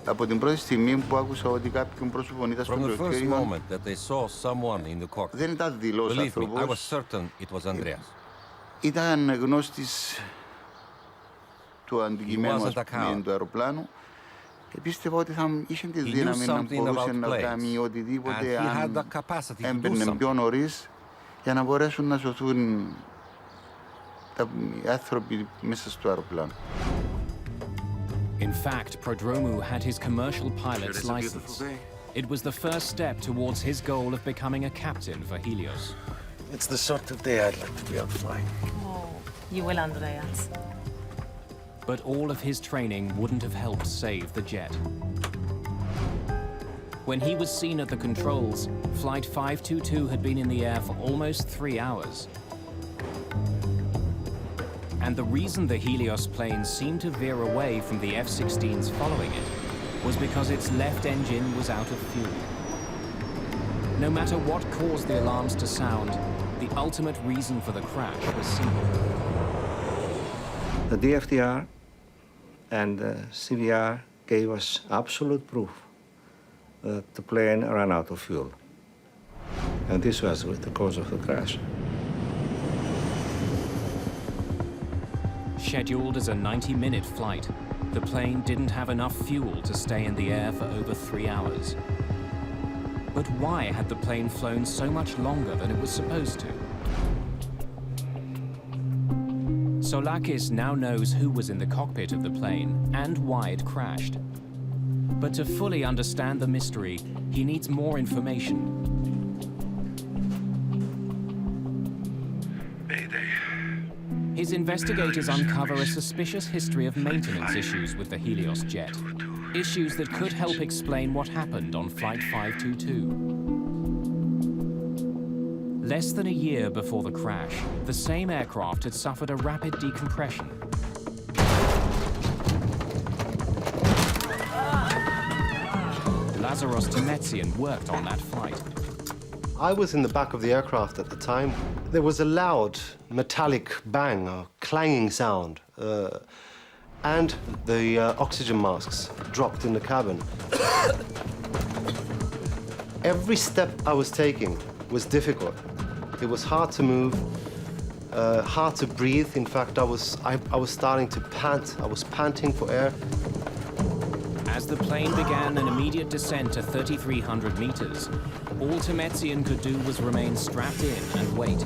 Από την πρώτη στιγμή που άκουσα ότι κάποιον πρόσωπο ήταν στο From the first πληροφορείο, moment that they saw someone in the cockpit, δεν ήταν δηλός believe me, I was άνθρωπος. certain it was Andreas. Ήταν γνώστης του αντικειμένου, wasn't a coward. του αεροπλάνου. Και πίστευα ότι θα είχε τη He knew δύναμη να something μπορούσε about να planes, κάνει and οτιδήποτε he had αν the capacity to do έμπαινε something. πιο νωρίς για να μπορέσουν να σωθούν οι άνθρωποι μέσα στο αεροπλάνο. In fact, Prodromou had his commercial pilot's license. It was the first step towards his goal of becoming a captain for Helios. It's the sort of day I'd like to be out flying. Oh, you will, Andreas. But all of his training wouldn't have helped save the jet. When he was seen at the controls, Flight 522 had been in the air for almost 3 hours. And the reason the Helios plane seemed to veer away from the F-16s following it was because its left engine was out of fuel. No matter what caused the alarms to sound, the ultimate reason for the crash was simple. The DFDR and the CVR gave us absolute proof that the plane ran out of fuel. And this was the cause of the crash. Scheduled as a 90-minute flight, the plane didn't have enough fuel to stay in the air for over 3 hours. But why had the plane flown so much longer than it was supposed to? Tsoulakis now knows who was in the cockpit of the plane and why it crashed. But to fully understand the mystery, he needs more information. His investigators uncover a suspicious history of maintenance issues with the Helios jet. Issues that could help explain what happened on Flight 522. Less than a year before the crash, the same aircraft had suffered a rapid decompression. Lazaros Temetsian worked on that flight. I was in the back of the aircraft at the time. There was a loud metallic bang, a clanging sound, and the oxygen masks dropped in the cabin. Every step I was taking was difficult. It was hard to move, hard to breathe. In fact, I was starting to pant. I was panting for air. As the plane began an immediate descent to 3,300 meters, all Temetsian could do was remain strapped in and wait.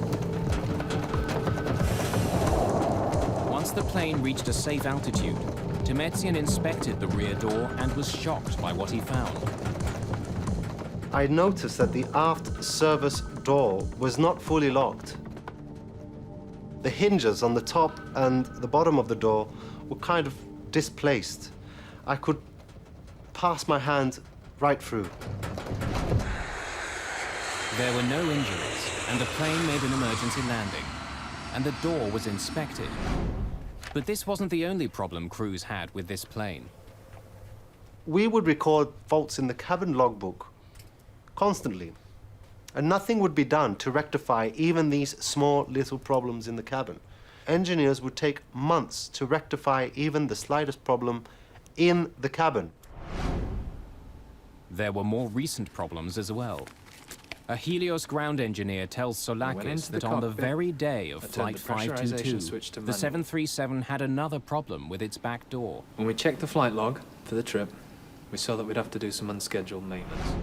Once the plane reached a safe altitude, Temetsian inspected the rear door and was shocked by what he found. I noticed that the aft service door was not fully locked. The hinges on the top and the bottom of the door were kind of displaced. I could pass my hand right through. There were no injuries, and the plane made an emergency landing, and the door was inspected. But this wasn't the only problem crews had with this plane. We would record faults in the cabin logbook constantly, and nothing would be done to rectify even these small little problems in the cabin. Engineers would take months to rectify even the slightest problem in the cabin. There were more recent problems as well. A Helios ground engineer tells Tsoulakis that on the very day of Flight 522, the 737 had another problem with its back door. When we checked the flight log for the trip, we saw that we'd have to do some unscheduled maintenance.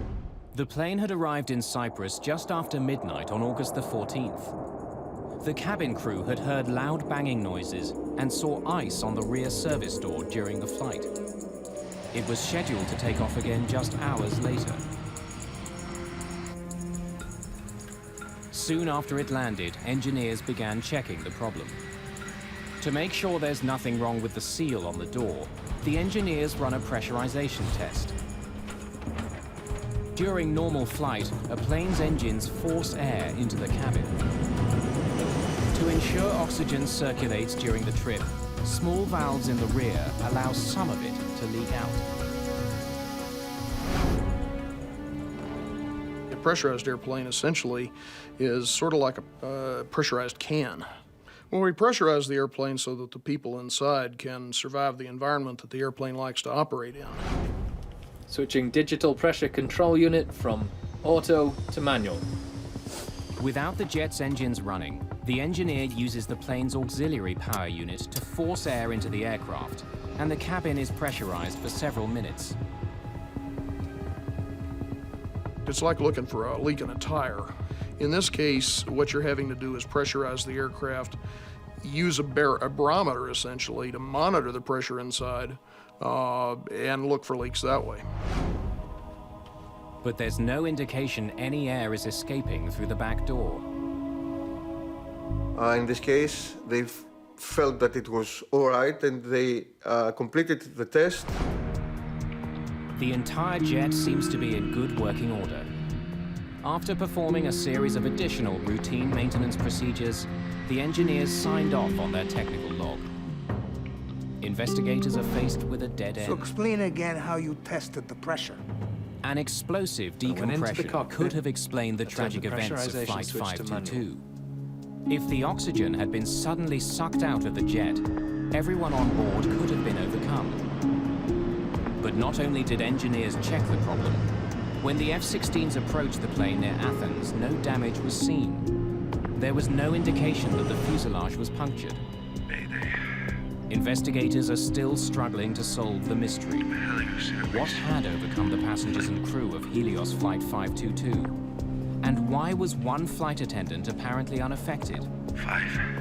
The plane had arrived in Cyprus just after midnight on August the 14th. The cabin crew had heard loud banging noises and saw ice on the rear service door during the flight. It was scheduled to take off again just hours later. Soon after it landed, engineers began checking the problem. To make sure there's nothing wrong with the seal on the door, the engineers run a pressurization test. During normal flight, a plane's engines force air into the cabin. To ensure oxygen circulates during the trip, small valves in the rear allow some of it to leak out. A pressurized airplane essentially is sort of like a pressurized can. When we pressurize the airplane so that the people inside can survive the environment that the airplane likes to operate in. Switching digital pressure control unit from auto to manual. Without the jet's engines running, the engineer uses the plane's auxiliary power unit to force air into the aircraft, and the cabin is pressurized for several minutes. It's like looking for a leak in a tire. In this case, what you're having to do is pressurize the aircraft, use a barometer essentially to monitor the pressure inside, and look for leaks that way. But there's no indication any air is escaping through the back door. In this case, they felt that it was all right and they completed the test. The entire jet seems to be in good working order. After performing a series of additional routine maintenance procedures, the engineers signed off on their technical log. Investigators are faced with a dead end. So explain again how you tested the pressure. An explosive decompression could have explained the tragic events of Flight 522. If the oxygen had been suddenly sucked out of the jet, everyone on board could have been overcome. But not only did engineers check the problem, when the F-16s approached the plane near Athens, no damage was seen. There was no indication that the fuselage was punctured. Mayday. Investigators are still struggling to solve the mystery. What had overcome the passengers and crew of Helios Flight 522? And why was one flight attendant apparently unaffected? 5.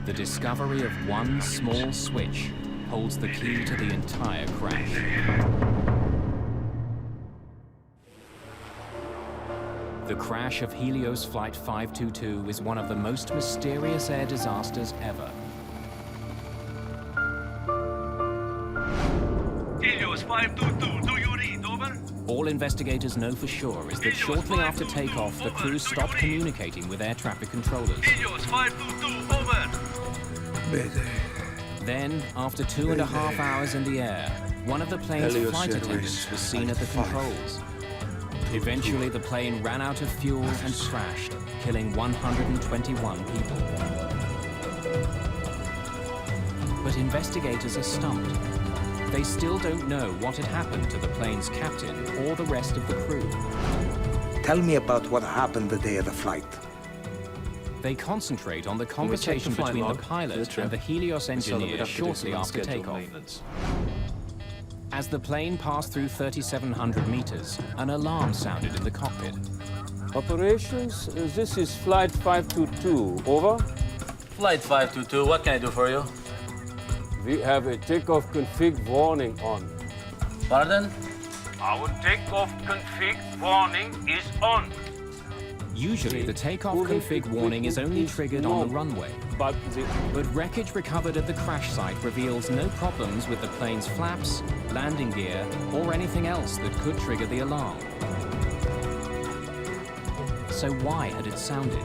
The discovery of one small switch holds the key to the entire crash. The crash of Helios Flight 522 is one of the most mysterious air disasters ever. Helios 522, do you read? Over? All investigators know for sure is that shortly after takeoff, the crew stopped communicating with air traffic controllers. Helios 522, over. Mayday. Then, after 2.5 hours in the air, one of the plane's flight attendants was seen at the controls. Eventually, the plane ran out of fuel and crashed, killing 121 people. But investigators are stumped. They still don't know what had happened to the plane's captain or the rest of the crew. Tell me about what happened the day of the flight. They concentrate on the conversation between the pilot and the Helios engineer shortly after takeoff. As the plane passed through 3,700 meters, an alarm sounded in the cockpit. Operations, this is Flight 522, over. Flight 522, what can I do for you? We have a takeoff config warning on. Pardon? Our takeoff config warning is on. Usually, the takeoff config warning is only triggered on the runway. But wreckage recovered at the crash site reveals no problems with the plane's flaps, landing gear, or anything else that could trigger the alarm. So why had it sounded?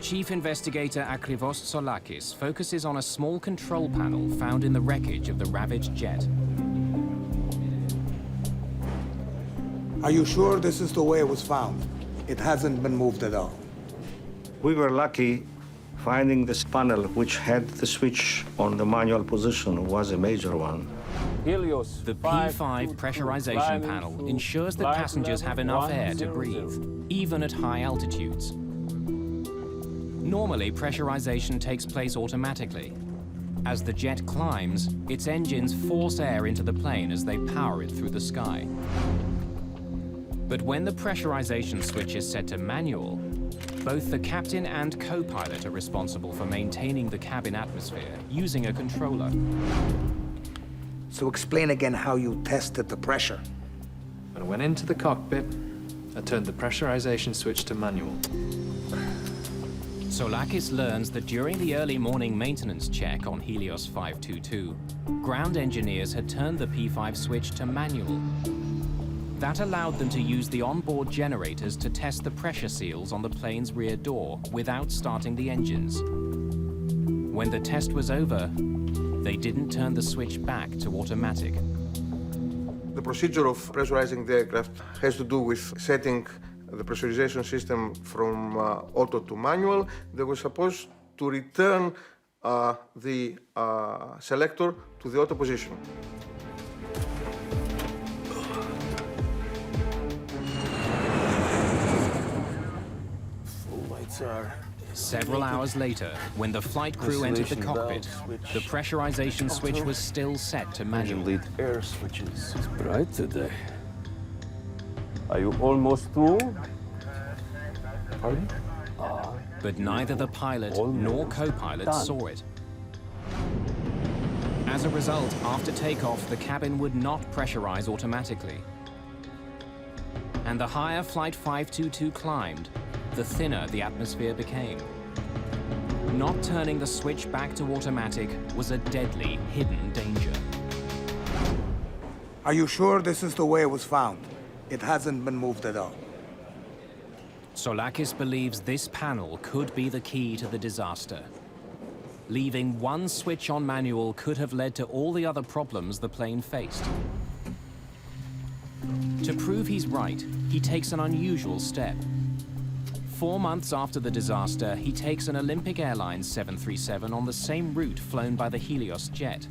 Chief Investigator Akrivos Tsolakis focuses on a small control panel found in the wreckage of the ravaged jet. Are you sure this is the way it was found? It hasn't been moved at all. We were lucky finding this panel, which had the switch on the manual position, was a major one. Helios, the P5 pressurization panel ensures that passengers have enough air to breathe, even at high altitudes. Normally, pressurization takes place automatically. As the jet climbs, its engines force air into the plane as they power it through the sky. But when the pressurization switch is set to manual, both the captain and co-pilot are responsible for maintaining the cabin atmosphere using a controller. So explain again how you tested the pressure. When I went into the cockpit, I turned the pressurization switch to manual. Soulakis learns that during the early morning maintenance check on Helios 522, ground engineers had turned the P5 switch to manual. That allowed them to use the onboard generators to test the pressure seals on the plane's rear door without starting the engines. When the test was over, they didn't turn the switch back to automatic. The procedure of pressurizing the aircraft has to do with setting the pressurization system from auto to manual. They were supposed to return the selector to the auto position. Several hours later, when the flight crew entered the cockpit, the pressurization switch was still set to manual. Lead air switches. It's bright today. Are you almost through? Pardon? But neither the pilot nor co-pilot saw it. As a result, after takeoff, the cabin would not pressurize automatically. And the higher Flight 522 climbed, the thinner the atmosphere became. Not turning the switch back to automatic was a deadly hidden danger. Are you sure this is the way it was found? It hasn't been moved at all. Soulakis believes this panel could be the key to the disaster. Leaving one switch on manual could have led to all the other problems the plane faced. To prove he's right, he takes an unusual step. 4 months after the disaster, he takes an Olympic Airlines 737 on the same route flown by the Helios jet.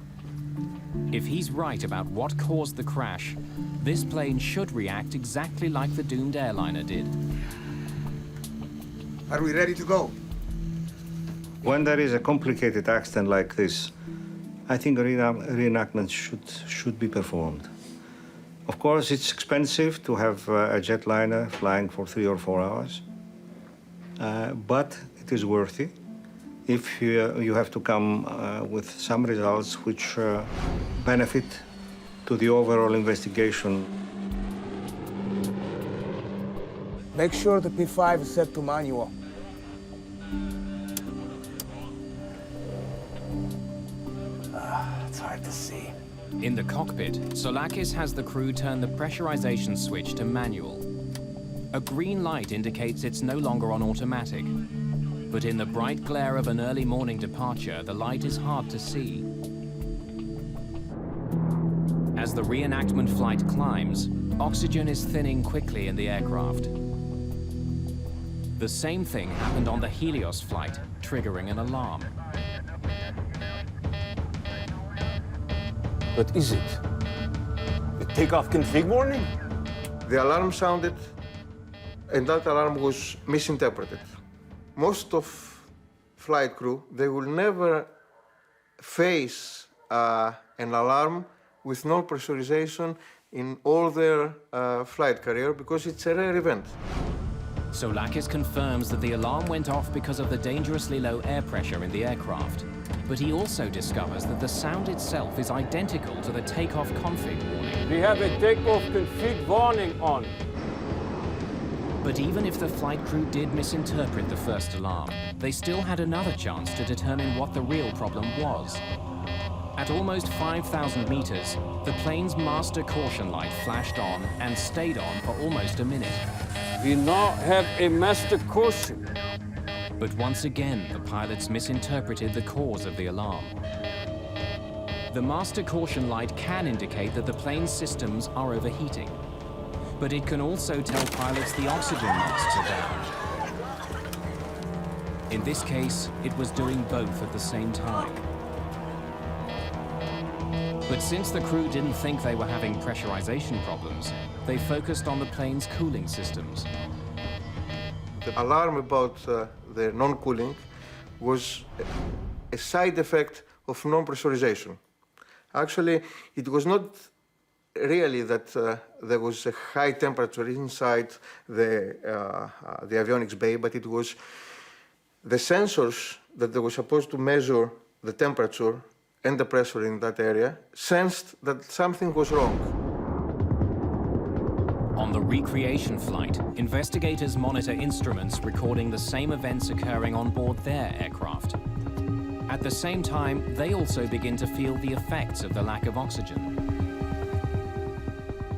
If he's right about what caused the crash, this plane should react exactly like the doomed airliner did. Are we ready to go? When there is a complicated accident like this, I think reenactments should be performed. Of course, it's expensive to have a jetliner flying for 3 or 4 hours. But it is worthy if you have to come with some results which benefit to the overall investigation. Make sure the P5 is set to manual. It's hard to see. In the cockpit, Soulakis has the crew turn the pressurization switch to manual. A green light indicates it's no longer on automatic. But in the bright glare of an early morning departure, the light is hard to see. As the reenactment flight climbs, oxygen is thinning quickly in the aircraft. The same thing happened on the Helios flight, triggering an alarm. What is it? The takeoff config warning? The alarm sounded, and that alarm was misinterpreted. Most of flight crew, they will never face an alarm with no pressurization in all their flight career because it's a rare event. Soulakis confirms that the alarm went off because of the dangerously low air pressure in the aircraft. But he also discovers that the sound itself is identical to the takeoff config warning. We have a takeoff config warning on. But even if the flight crew did misinterpret the first alarm, they still had another chance to determine what the real problem was. At almost 5,000 meters, the plane's master caution light flashed on and stayed on for almost a minute. We now have a master caution. But once again, the pilots misinterpreted the cause of the alarm. The master caution light can indicate that the plane's systems are overheating. But it can also tell pilots the oxygen masks are down. In this case, it was doing both at the same time. But since the crew didn't think they were having pressurization problems, they focused on the plane's cooling systems. The alarm about the non-cooling was a side effect of non-pressurization. Actually, it was not really that there was a high temperature inside the avionics bay, but it was the sensors that they were supposed to measure the temperature and the pressure in that area sensed that something was wrong. On the recreation flight, investigators monitor instruments recording the same events occurring on board their aircraft. At the same time, they also begin to feel the effects of the lack of oxygen.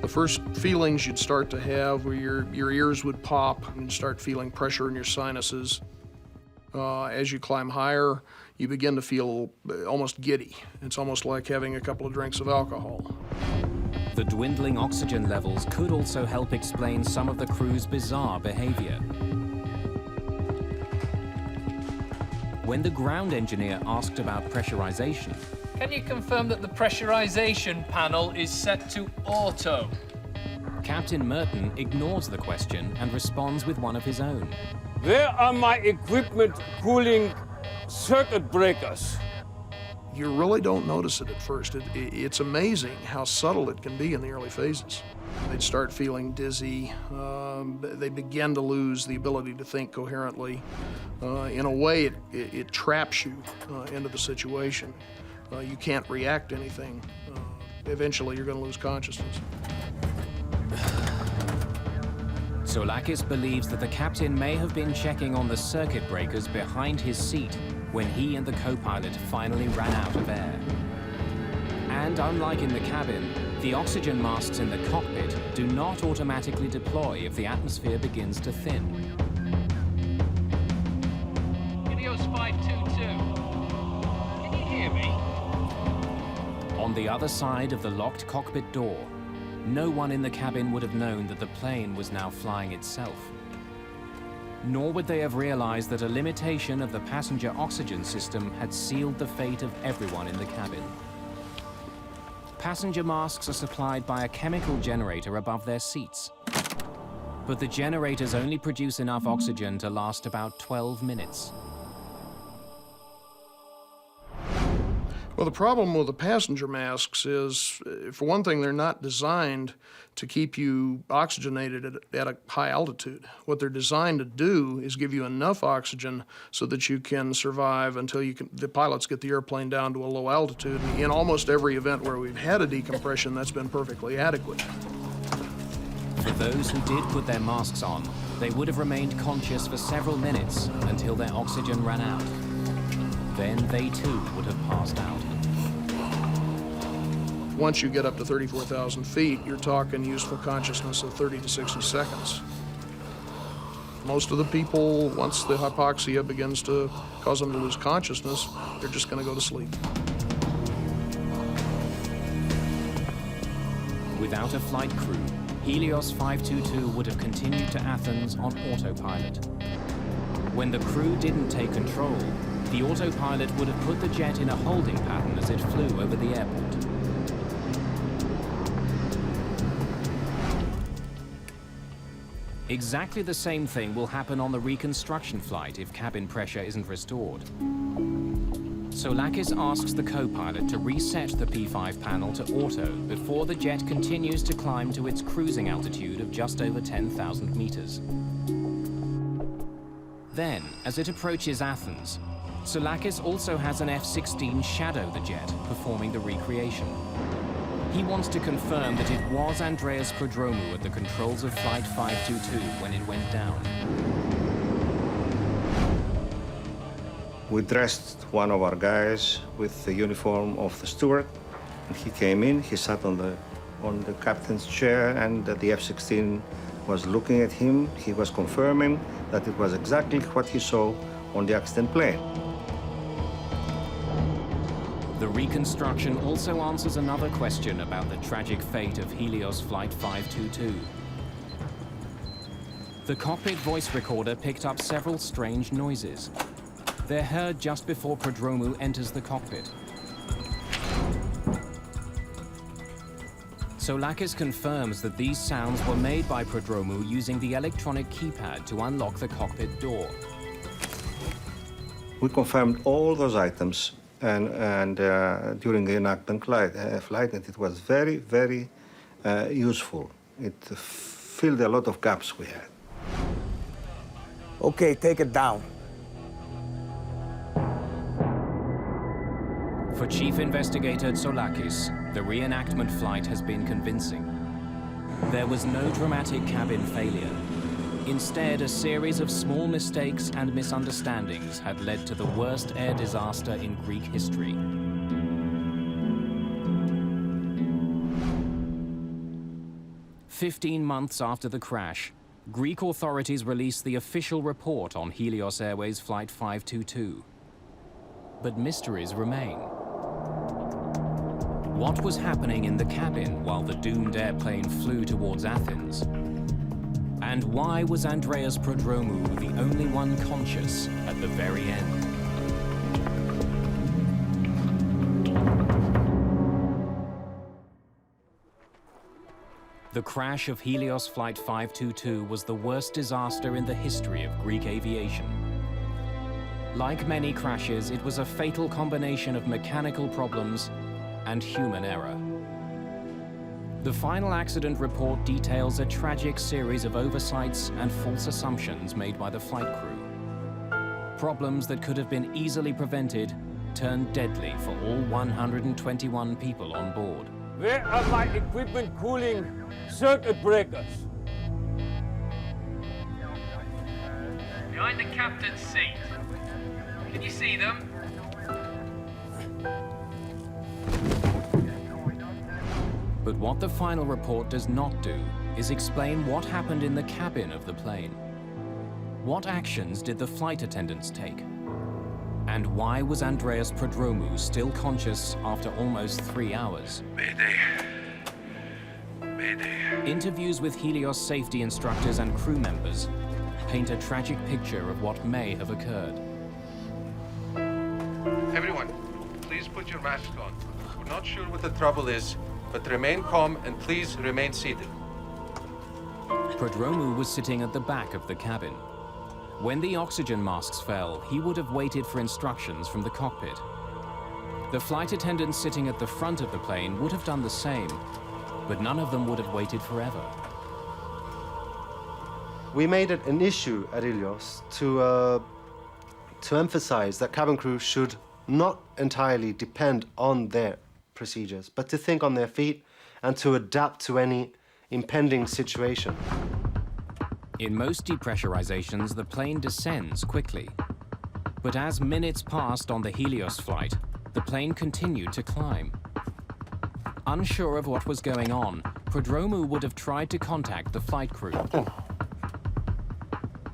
The first feelings you'd start to have were your ears would pop and you'd start feeling pressure in your sinuses. As you climb higher, you begin to feel almost giddy. It's almost like having a couple of drinks of alcohol. The dwindling oxygen levels could also help explain some of the crew's bizarre behavior. When the ground engineer asked about pressurization, can you confirm that the pressurization panel is set to auto? Captain Merton ignores the question and responds with one of his own. Where are my equipment cooling circuit breakers? You really don't notice it at first. It's amazing how subtle it can be in the early phases. They'd start feeling dizzy. They begin to lose the ability to think coherently. In a way, it traps you into the situation. You can't react to anything. Eventually, you're going to lose consciousness. Soulakis believes that the captain may have been checking on the circuit breakers behind his seat when he and the co-pilot finally ran out of air. And unlike in the cabin, the oxygen masks in the cockpit do not automatically deploy if the atmosphere begins to thin. Helios 522. Can you hear me? On the other side of the locked cockpit door, no one in the cabin would have known that the plane was now flying itself. Nor would they have realized that a limitation of the passenger oxygen system had sealed the fate of everyone in the cabin. Passenger masks are supplied by a chemical generator above their seats. But the generators only produce enough oxygen to last about 12 minutes. Well, the problem with the passenger masks is, for one thing, they're not designed to keep you oxygenated at a high altitude. What they're designed to do is give you enough oxygen so that you can survive until the pilots get the airplane down to a low altitude. And in almost every event where we've had a decompression, that's been perfectly adequate. For those who did put their masks on, they would have remained conscious for several minutes until their oxygen ran out. Then they too would have passed out. Once you get up to 34,000 feet, you're talking useful consciousness of 30 to 60 seconds. Most of the people, once the hypoxia begins to cause them to lose consciousness, they're just going to go to sleep. Without a flight crew, Helios 522 would have continued to Athens on autopilot. When the crew didn't take control, the autopilot would have put the jet in a holding pattern as it flew over the airport. Exactly the same thing will happen on the reconstruction flight if cabin pressure isn't restored. Soulakis asks the co-pilot to reset the P5 panel to auto before the jet continues to climb to its cruising altitude of just over 10,000 meters. Then, as it approaches Athens, Soulakis also has an F-16 shadow the jet, performing the recreation. He wants to confirm that it was Andreas Prodromou at the controls of Flight 522 when it went down. We dressed one of our guys with the uniform of the steward. And he came in, he sat on the captain's chair, and the F-16 was looking at him. He was confirming that it was exactly what he saw on the accident plane. The reconstruction also answers another question about the tragic fate of Helios Flight 522. The cockpit voice recorder picked up several strange noises. They're heard just before Prodromou enters the cockpit. Soulakis confirms that these sounds were made by Prodromou using the electronic keypad to unlock the cockpit door. We confirmed all those items and during the reenactment flight, and it was very, very useful. It filled a lot of gaps we had. Okay, take it down. For Chief Investigator Tsolakis, the reenactment flight has been convincing. There was no dramatic cabin failure. Instead, a series of small mistakes and misunderstandings had led to the worst air disaster in Greek history. "15 months after the crash, Greek authorities released the official report on Helios Airways Flight 522. But mysteries remain. What was happening in the cabin while the doomed airplane flew towards Athens? And why was Andreas Prodromou the only one conscious at the very end? The crash of Helios Flight 522 was the worst disaster in the history of Greek aviation. Like many crashes, it was a fatal combination of mechanical problems and human error. The final accident report details a tragic series of oversights and false assumptions made by the flight crew. Problems that could have been easily prevented turned deadly for all 121 people on board. Where are my equipment cooling circuit breakers? Behind the captain's seat. Can you see them? But what the final report does not do is explain what happened in the cabin of the plane. What actions did the flight attendants take? And why was Andreas Prodromou still conscious after almost 3 hours? Mayday. Mayday. Interviews with Helios safety instructors and crew members paint a tragic picture of what may have occurred. Everyone, please put your masks on. We're not sure what the trouble is, but remain calm and please remain seated. Prodromou was sitting at the back of the cabin. When the oxygen masks fell, he would have waited for instructions from the cockpit. The flight attendants sitting at the front of the plane would have done the same, but none of them would have waited forever. We made it an issue at Helios to emphasize that cabin crew should not entirely depend on their procedures, but to think on their feet and to adapt to any impending situation. In most depressurizations, the plane descends quickly. But as minutes passed on the Helios flight, the plane continued to climb. Unsure of what was going on, Prodromou would have tried to contact the flight crew.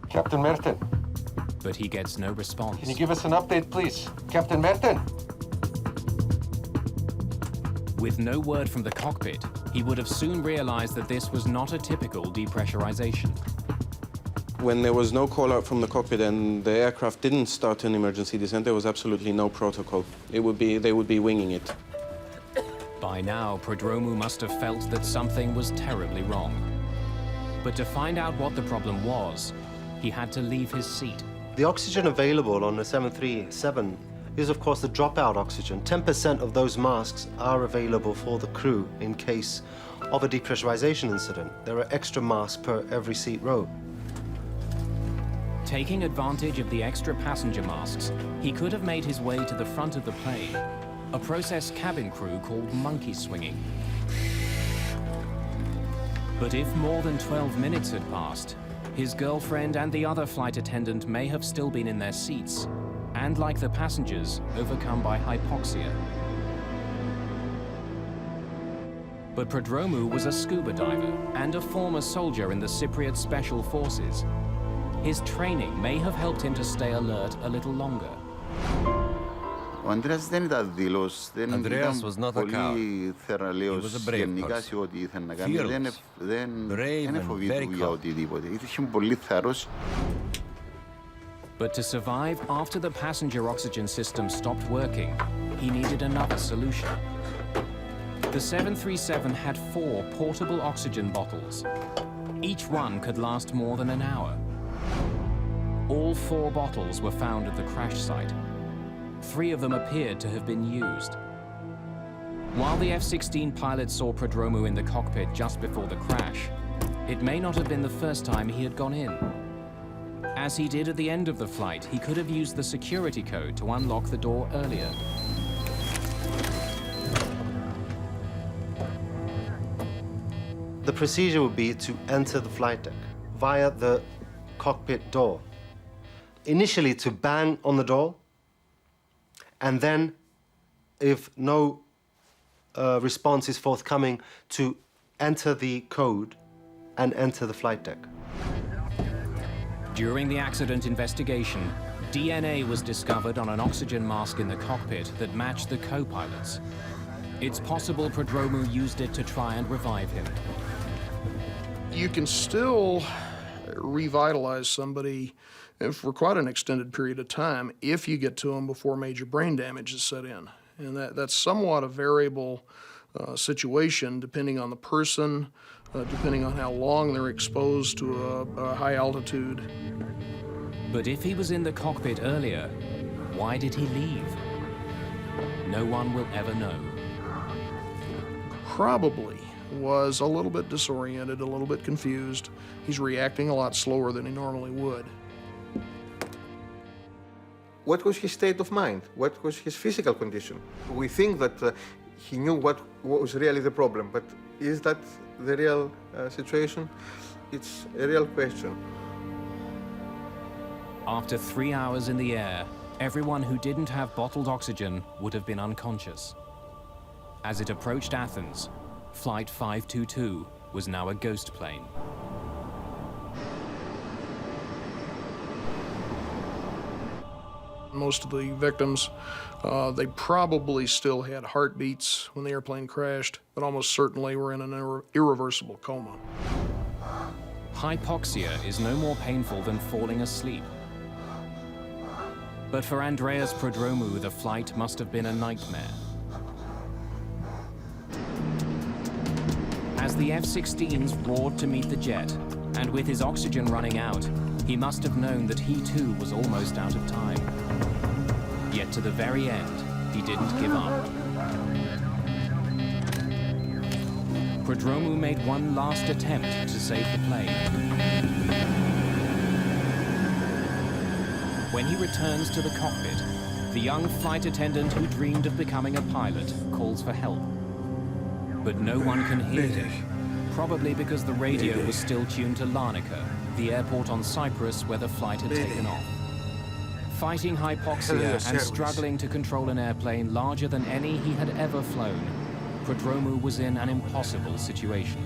Captain Merton. But he gets no response. Can you give us an update, please? Captain Merton. With no word from the cockpit, he would have soon realized that this was not a typical depressurization. When there was no call out from the cockpit and the aircraft didn't start an emergency descent, there was absolutely no protocol. They would be winging it. By now, Prodromou must have felt that something was terribly wrong. But to find out what the problem was, he had to leave his seat. The oxygen available on the 737 is, of course, the dropout oxygen. 10% of those masks are available for the crew in case of a depressurization incident. There are extra masks per every seat row. Taking advantage of the extra passenger masks, he could have made his way to the front of the plane, a process cabin crew called monkey swinging. But if more than 12 minutes had passed, his girlfriend and the other flight attendant may have still been in their seats, and like the passengers, overcome by hypoxia. But Prodromou was a scuba diver and a former soldier in the Cypriot Special Forces. His training may have helped him to stay alert a little longer. Ο Ανδρέας δεν ήταν δηλός, δεν ήταν πολύ θεραλέος γενικά σε ό,τι ήθελε να κάνει. Δεν φοβήθηκε για οτιδήποτε. Είχε πολύ θάρρος. But to survive after the passenger oxygen system stopped working, he needed another solution. The 737 had 4 portable oxygen bottles. Each one could last more than an hour. All 4 bottles were found at the crash site. 3 of them appeared to have been used. While the F-16 pilot saw Prodromou in the cockpit just before the crash, it may not have been the first time he had gone in. As he did at the end of the flight, he could have used the security code to unlock the door earlier. The procedure would be to enter the flight deck via the cockpit door. Initially to bang on the door, and then, if no response is forthcoming, to enter the code and enter the flight deck. During the accident investigation, DNA was discovered on an oxygen mask in the cockpit that matched the co-pilot's. It's possible Prodromou used it to try and revive him. You can still revitalize somebody for quite an extended period of time if you get to them before major brain damage is set in. And that's somewhat a variable situation depending on the person, depending on how long they're exposed to a high altitude. But if he was in the cockpit earlier, why did he leave? No one will ever know. Probably was a little bit disoriented, a little bit confused. He's reacting a lot slower than he normally would. What was his state of mind? What was his physical condition? We think that he knew what was really the problem, but is that the real situation? It's a real question. After 3 hours in the air, everyone who didn't have bottled oxygen would have been unconscious. As it approached Athens, Flight 522 was now a ghost plane. Most of the victims, they probably still had heartbeats when the airplane crashed, but almost certainly were in an irreversible coma. Hypoxia is no more painful than falling asleep. But for Andreas Prodromou, the flight must have been a nightmare. As the F-16s roared to meet the jet, and with his oxygen running out, he must have known that he too was almost out of time. Yet to the very end, he didn't give up. Prodromou made one last attempt to save the plane. When he returns to the cockpit, the young flight attendant who dreamed of becoming a pilot calls for help. But no one can hear him, probably because the radio was still tuned to Larnaca, the airport on Cyprus where the flight had taken off. Fighting hypoxia and struggling to control an airplane larger than any he had ever flown, Prodromou was in an impossible situation.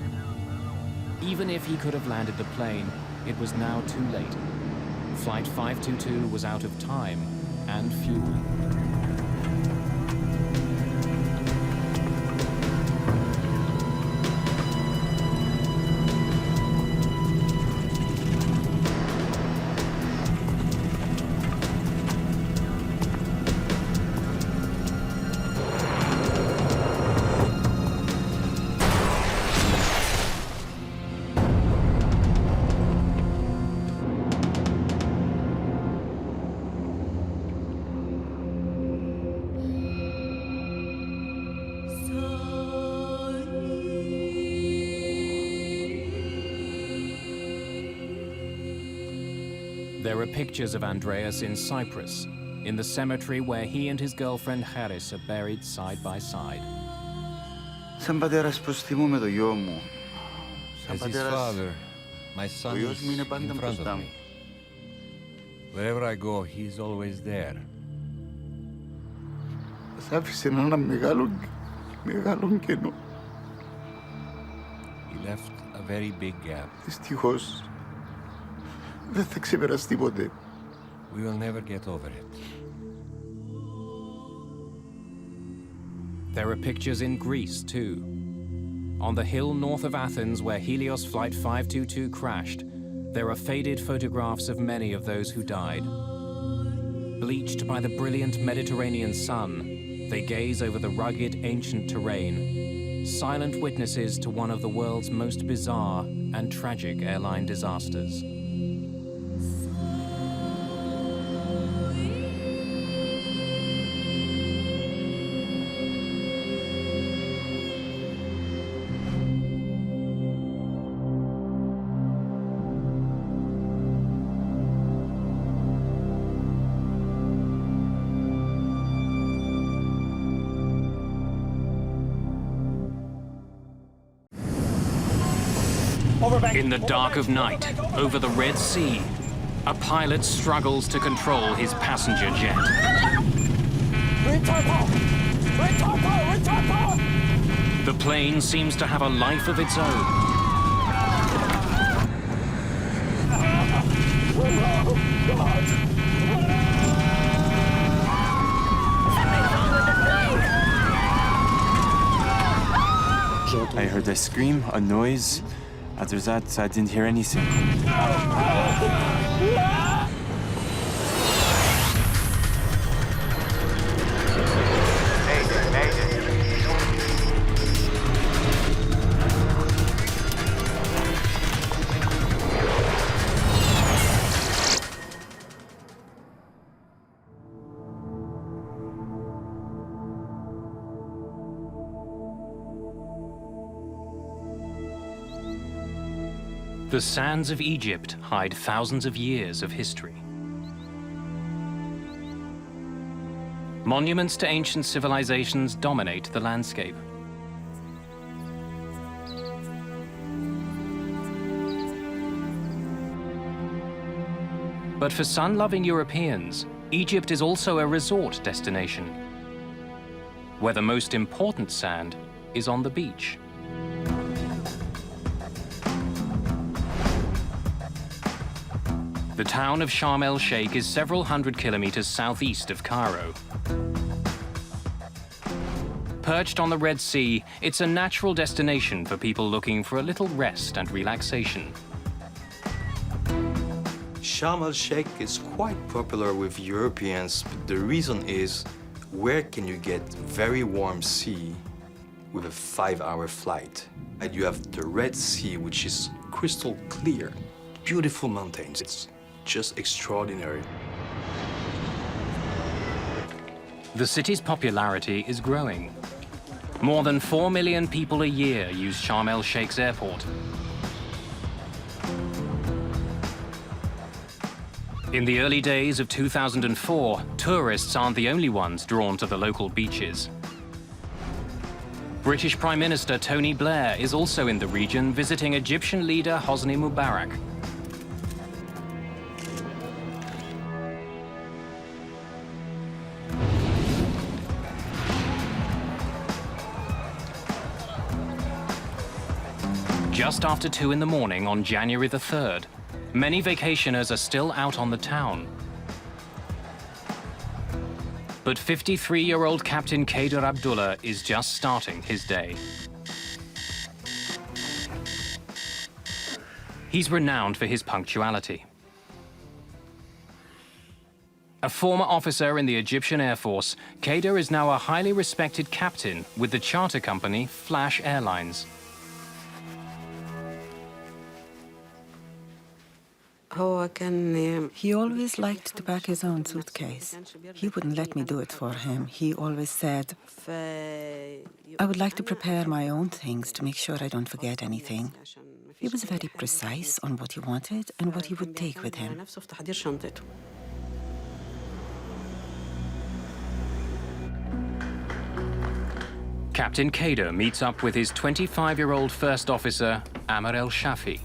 Even if he could have landed the plane, it was now too late. Flight 522 was out of time and fuel. There are pictures of Andreas in Cyprus, in the cemetery where he and his girlfriend Charis are buried side by side. Σαν πατέρας προς θυμούμαι το γιο μου. As his father, my son is in front of me. Wherever I go, he's always there. Σ' άφησε ένα μεγάλο κενό. He left a very big gap. Δυστυχώς, δεν θα ξεπεραστεί ποτέ. We will never get over it. There are pictures in Greece, too. On the hill north of Athens where Helios Flight 522 crashed, there are faded photographs of many of those who died. Bleached by the brilliant Mediterranean sun, they gaze over the rugged, ancient terrain, silent witnesses to one of the world's most bizarre and tragic airline disasters. In the dark of night, over the Red Sea, a pilot struggles to control his passenger jet. The plane seems to have a life of its own. I heard a scream, a noise. After that, I didn't hear anything. The sands of Egypt hide thousands of years of history. Monuments to ancient civilizations dominate the landscape. But for sun-loving Europeans, Egypt is also a resort destination, where the most important sand is on the beach. The town of Sharm el-Sheikh is several hundred kilometers southeast of Cairo. Perched on the Red Sea, it's a natural destination for people looking for a little rest and relaxation. Sharm el-Sheikh is quite popular with Europeans, but the reason is, where can you get very warm sea with a 5-hour flight? And you have the Red Sea, which is crystal clear, beautiful mountains. It's just extraordinary. The city's popularity is growing. More than 4 million people a year use Sharm el-Sheikh's airport. In the early days of 2004, tourists aren't the only ones drawn to the local beaches. British Prime Minister Tony Blair is also in the region visiting Egyptian leader Hosni Mubarak. Just after 2 in the morning on January the 3rd, many vacationers are still out on the town. But 53-year-old Captain Kader Abdullah is just starting his day. He's renowned for his punctuality. A former officer in the Egyptian Air Force, Kader is now a highly respected captain with the charter company Flash Airlines. He always liked to pack his own suitcase. He wouldn't let me do it for him. He always said, I would like to prepare my own things to make sure I don't forget anything. He was very precise on what he wanted and what he would take with him. Captain Kader meets up with his 25-year-old first officer, Amr el-Shafi.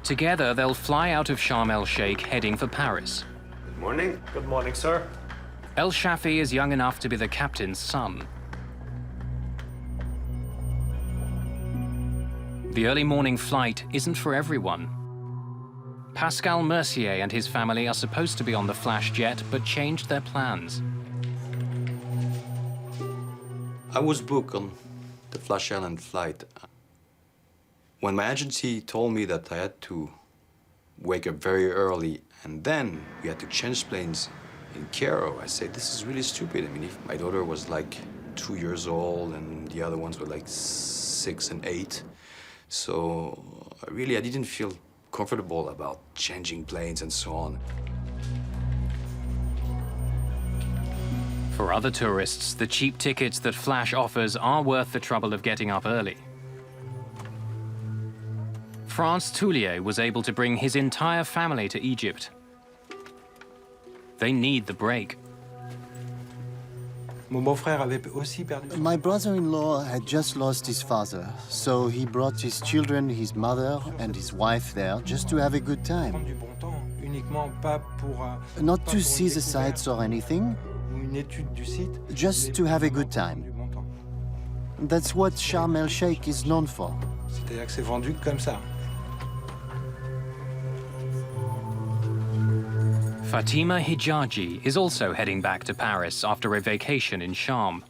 Together, they'll fly out of Sharm el-Sheikh heading for Paris. Good morning. Good morning, sir. El-Shafi is young enough to be the captain's son. The early morning flight isn't for everyone. Pascal Mercier and his family are supposed to be on the Flash jet, but changed their plans. I was booked on the Flash Island flight. When my agency told me that I had to wake up very early and then we had to change planes in Cairo, I said, this is really stupid. I mean, if my daughter was like 2 years old and the other ones were like 6 and 8. So really, I didn't feel comfortable about changing planes and so on. For other tourists, the cheap tickets that Flash offers are worth the trouble of getting up early. France Toulier was able to bring his entire family to Egypt. They need the break. My brother-in-law had just lost his father, so he brought his children, his mother, and his wife there just to have a good time. Not to see the sights or anything, just to have a good time. That's what Sharm el-Sheikh is known for. Fatima Hijaji is also heading back to Paris after a vacation in Sharm.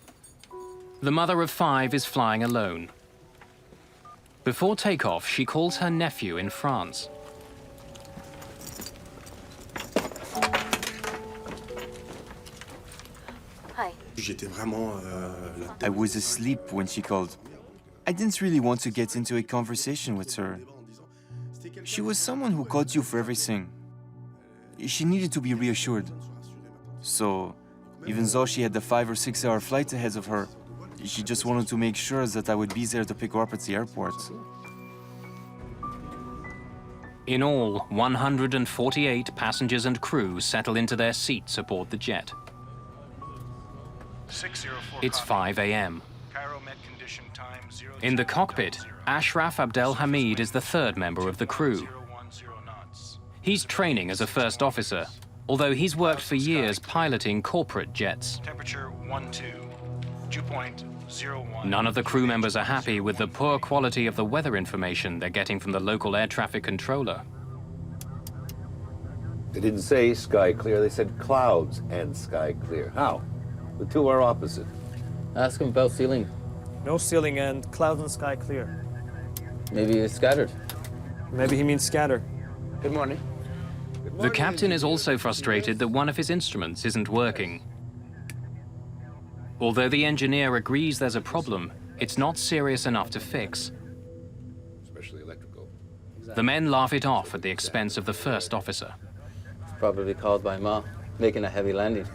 The mother of 5 is flying alone. Before takeoff, she calls her nephew in France. Hi. I was asleep when she called. I didn't really want to get into a conversation with her. She was someone who called you for everything. She needed to be reassured. So, even though she had the 5 or 6 hour flight ahead of her, she just wanted to make sure that I would be there to pick her up at the airport. In all, 148 passengers and crew settle into their seats aboard the jet. It's 5 a.m. In the cockpit, Ashraf Abdel Hamid is the 3rd member of the crew. He's training as a first officer, although he's worked for years piloting corporate jets. Temperature 12, dew point 01. None of the crew members are happy with the poor quality of the weather information they're getting from the local air traffic controller. They didn't say sky clear, they said clouds and sky clear. How? The two are opposite. Ask him about ceiling. No ceiling and clouds and sky clear. Maybe it's scattered. Maybe he means scatter. Good morning. The captain is also frustrated that one of his instruments isn't working. Although the engineer agrees there's a problem, it's not serious enough to fix. Especially electrical. The men laugh it off at the expense of the first officer. Probably called by Ma, making a heavy landing.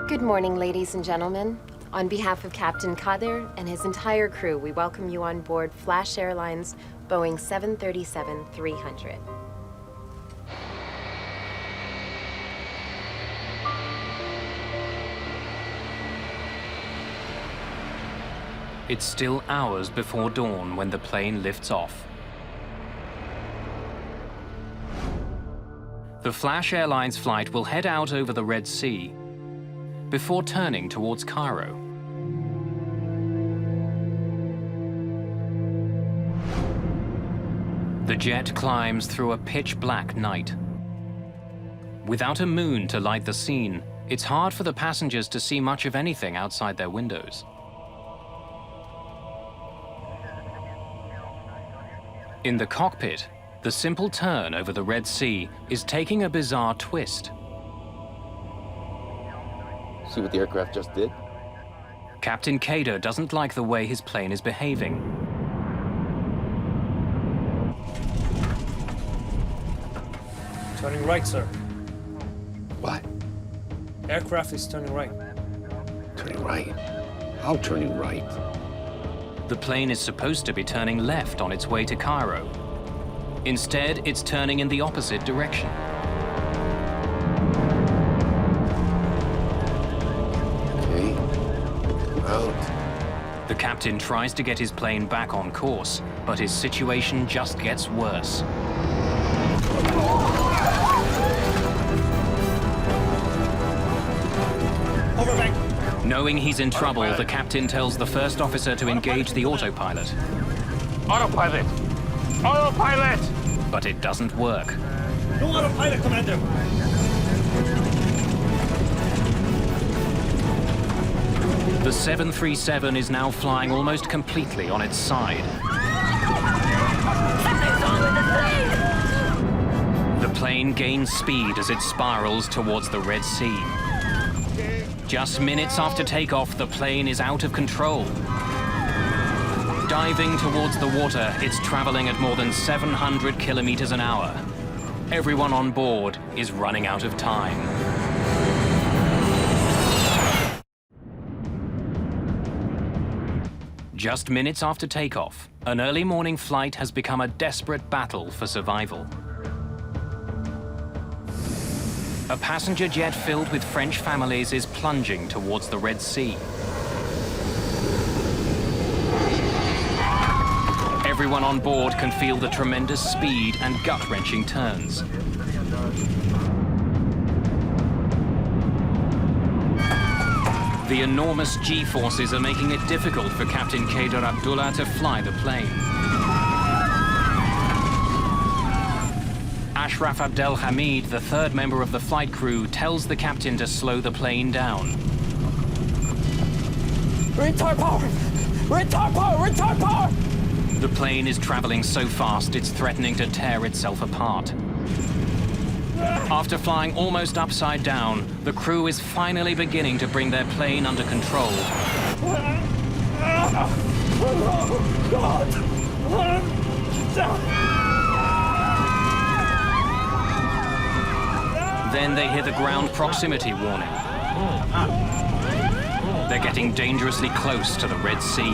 Good morning, ladies and gentlemen. On behalf of Captain Kadir and his entire crew, we welcome you on board Flash Airlines Boeing 737-300. It's still hours before dawn when the plane lifts off. The Flash Airlines flight will head out over the Red Sea before turning towards Cairo. The jet climbs through a pitch-black night. Without a moon to light the scene, it's hard for the passengers to see much of anything outside their windows. In the cockpit, the simple turn over the Red Sea is taking a bizarre twist. See what the aircraft just did? Captain Kader doesn't like the way his plane is behaving. Turning right, sir. What? Aircraft is turning right. Turning right? How turning right? The plane is supposed to be turning left on its way to Cairo. Instead, it's turning in the opposite direction. Okay. Out. The captain tries to get his plane back on course, but his situation just gets worse. Knowing he's in trouble, the captain tells the first officer to engage the autopilot. Autopilot! Autopilot! But it doesn't work. No autopilot, Commander! The 737 is now flying almost completely on its side. Something's wrong with the plane! The plane gains speed as it spirals towards the Red Sea. Just minutes after takeoff, the plane is out of control. Diving towards the water, it's traveling at more than 700 kilometers an hour. Everyone on board is running out of time. Just minutes after takeoff, an early morning flight has become a desperate battle for survival. A passenger jet filled with French families is plunging towards the Red Sea. Everyone on board can feel the tremendous speed and gut-wrenching turns. The enormous G-forces are making it difficult for Captain Kader Abdullah to fly the plane. Ashraf Abdel Hamid, the third member of the flight crew, tells the captain to slow the plane down. Retard power! Retard power! Retard power! The plane is traveling so fast it's threatening to tear itself apart. After flying almost upside down, the crew is finally beginning to bring their plane under control. Then they hear the ground proximity warning. They're getting dangerously close to the Red Sea.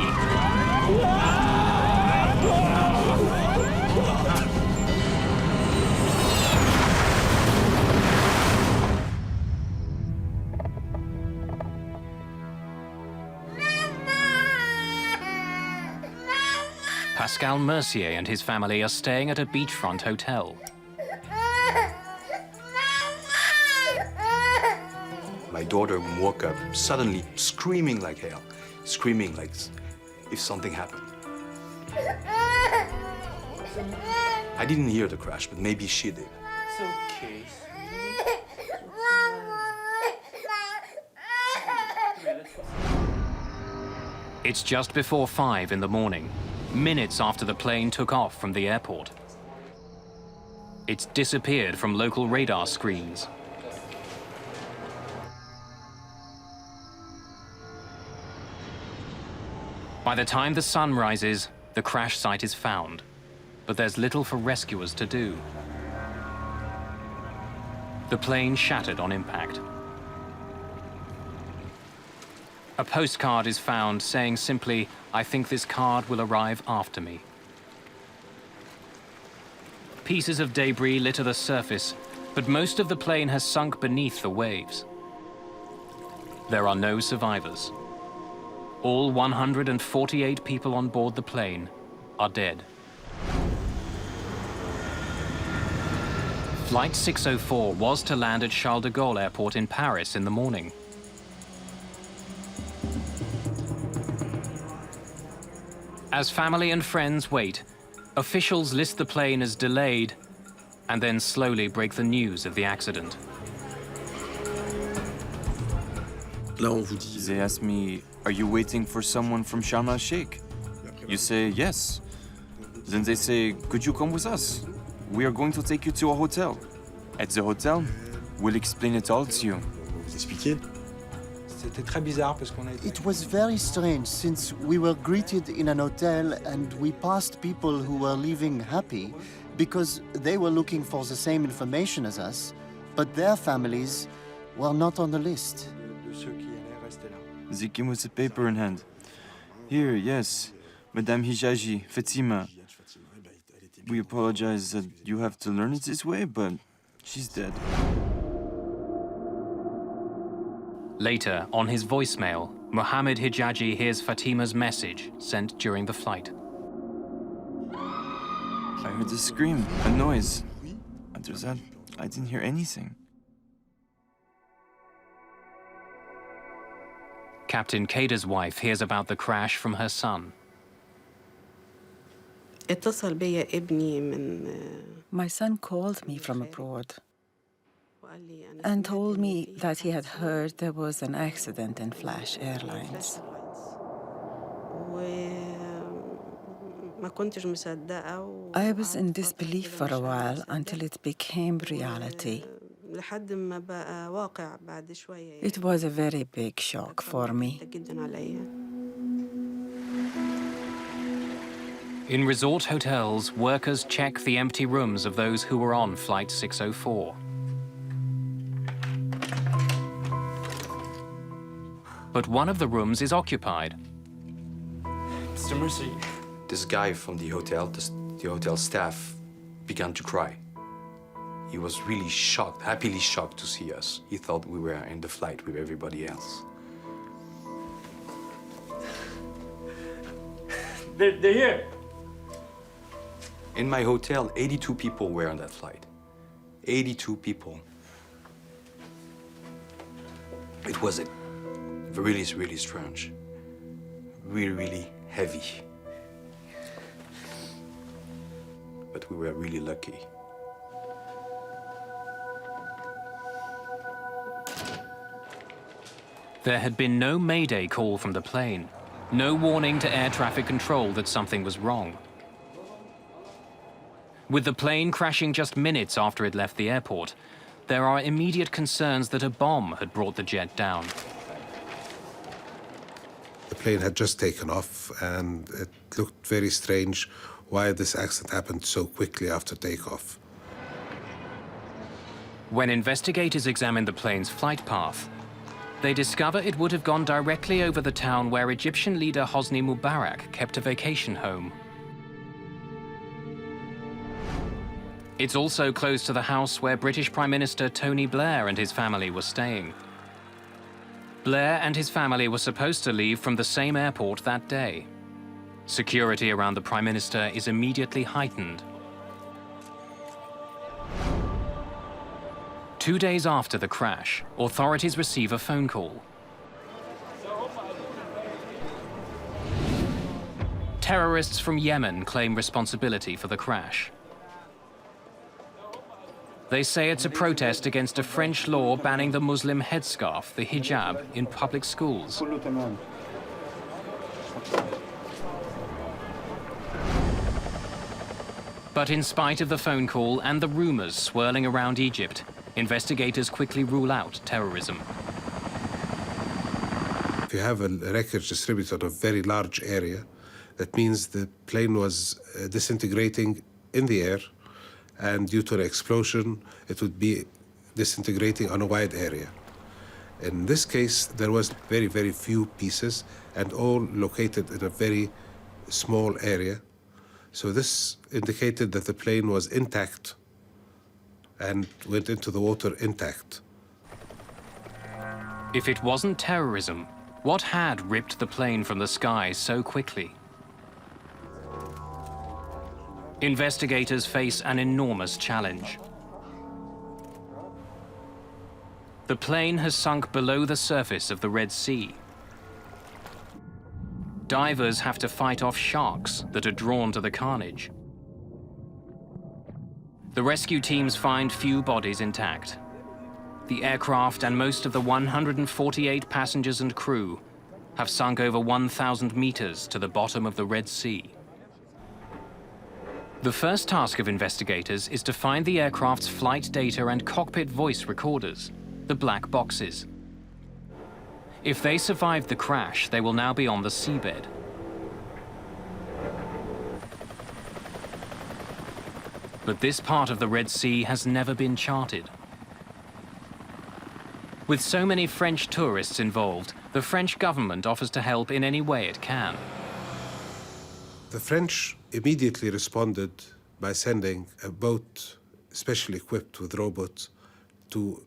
Pascal Mercier and his family are staying at a beachfront hotel. My daughter woke up suddenly screaming like hell, screaming like if something happened. I didn't hear the crash, but maybe she did. It's okay. It's just before 5 in the morning, minutes after the plane took off from the airport. It's disappeared from local radar screens. By the time the sun rises, the crash site is found, but there's little for rescuers to do. The plane shattered on impact. A postcard is found saying simply, "I think this card will arrive after me." Pieces of debris litter the surface, but most of the plane has sunk beneath the waves. There are no survivors. All 148 people on board the plane are dead. Flight 604 was to land at Charles de Gaulle Airport in Paris in the morning. As family and friends wait, officials list the plane as delayed and then slowly break the news of the accident. They ask me, "Are you waiting for someone from Sharm el-Sheikh?" You say, "Yes." Then they say, "Could you come with us? We are going to take you to a hotel. At the hotel, we'll explain it all to you." It was very strange since we were greeted in an hotel and we passed people who were leaving happy because they were looking for the same information as us, but their families were not on the list. They came with a paper in hand. "Here, yes, Madame Hijaji, Fatima. We apologize that you have to learn it this way, but she's dead." Later, on his voicemail, Mohammed Hijaji hears Fatima's message sent during the flight. I heard a scream, a noise. After that, I didn't hear anything. Captain Kader's wife hears about the crash from her son. My son called me from abroad and told me that he had heard there was an accident in Flash Airlines. I was in disbelief for a while until it became reality. It was a very big shock for me. In resort hotels, workers check the empty rooms of those who were on Flight 604. But one of the rooms is occupied. Mr. Mercer. This guy from the hotel staff, began to cry. He was really shocked, happily shocked to see us. He thought we were in the flight with everybody else. They're here. In my hotel, 82 people were on that flight. 82 people. It was really, really strange. Really, really heavy. But we were really lucky. There had been no Mayday call from the plane. No warning to air traffic control that something was wrong. With the plane crashing just minutes after it left the airport, there are immediate concerns that a bomb had brought the jet down. The plane had just taken off, and it looked very strange why this accident happened so quickly after takeoff. When investigators examined the plane's flight path, they discover it would have gone directly over the town where Egyptian leader Hosni Mubarak kept a vacation home. It's also close to the house where British Prime Minister Tony Blair and his family were staying. Blair and his family were supposed to leave from the same airport that day. Security around the Prime Minister is immediately heightened. 2 days after the crash, authorities receive a phone call. Terrorists from Yemen claim responsibility for the crash. They say it's a protest against a French law banning the Muslim headscarf, the hijab, in public schools. But in spite of the phone call and the rumors swirling around Egypt, investigators quickly rule out terrorism. If you have a wreckage distributed on a very large area, that means the plane was disintegrating in the air, and due to an explosion, it would be disintegrating on a wide area. In this case, there was very, very few pieces, and all located in a very small area. So this indicated that the plane was intact and went into the water intact. If it wasn't terrorism, what had ripped the plane from the sky so quickly? Investigators face an enormous challenge. The plane has sunk below the surface of the Red Sea. Divers have to fight off sharks that are drawn to the carnage. The rescue teams find few bodies intact. The aircraft and most of the 148 passengers and crew have sunk over 1,000 meters to the bottom of the Red Sea. The first task of investigators is to find the aircraft's flight data and cockpit voice recorders, the black boxes. If they survived the crash, they will now be on the seabed. But this part of the Red Sea has never been charted. With so many French tourists involved, the French government offers to help in any way it can. The French immediately responded by sending a boat specially equipped with robots to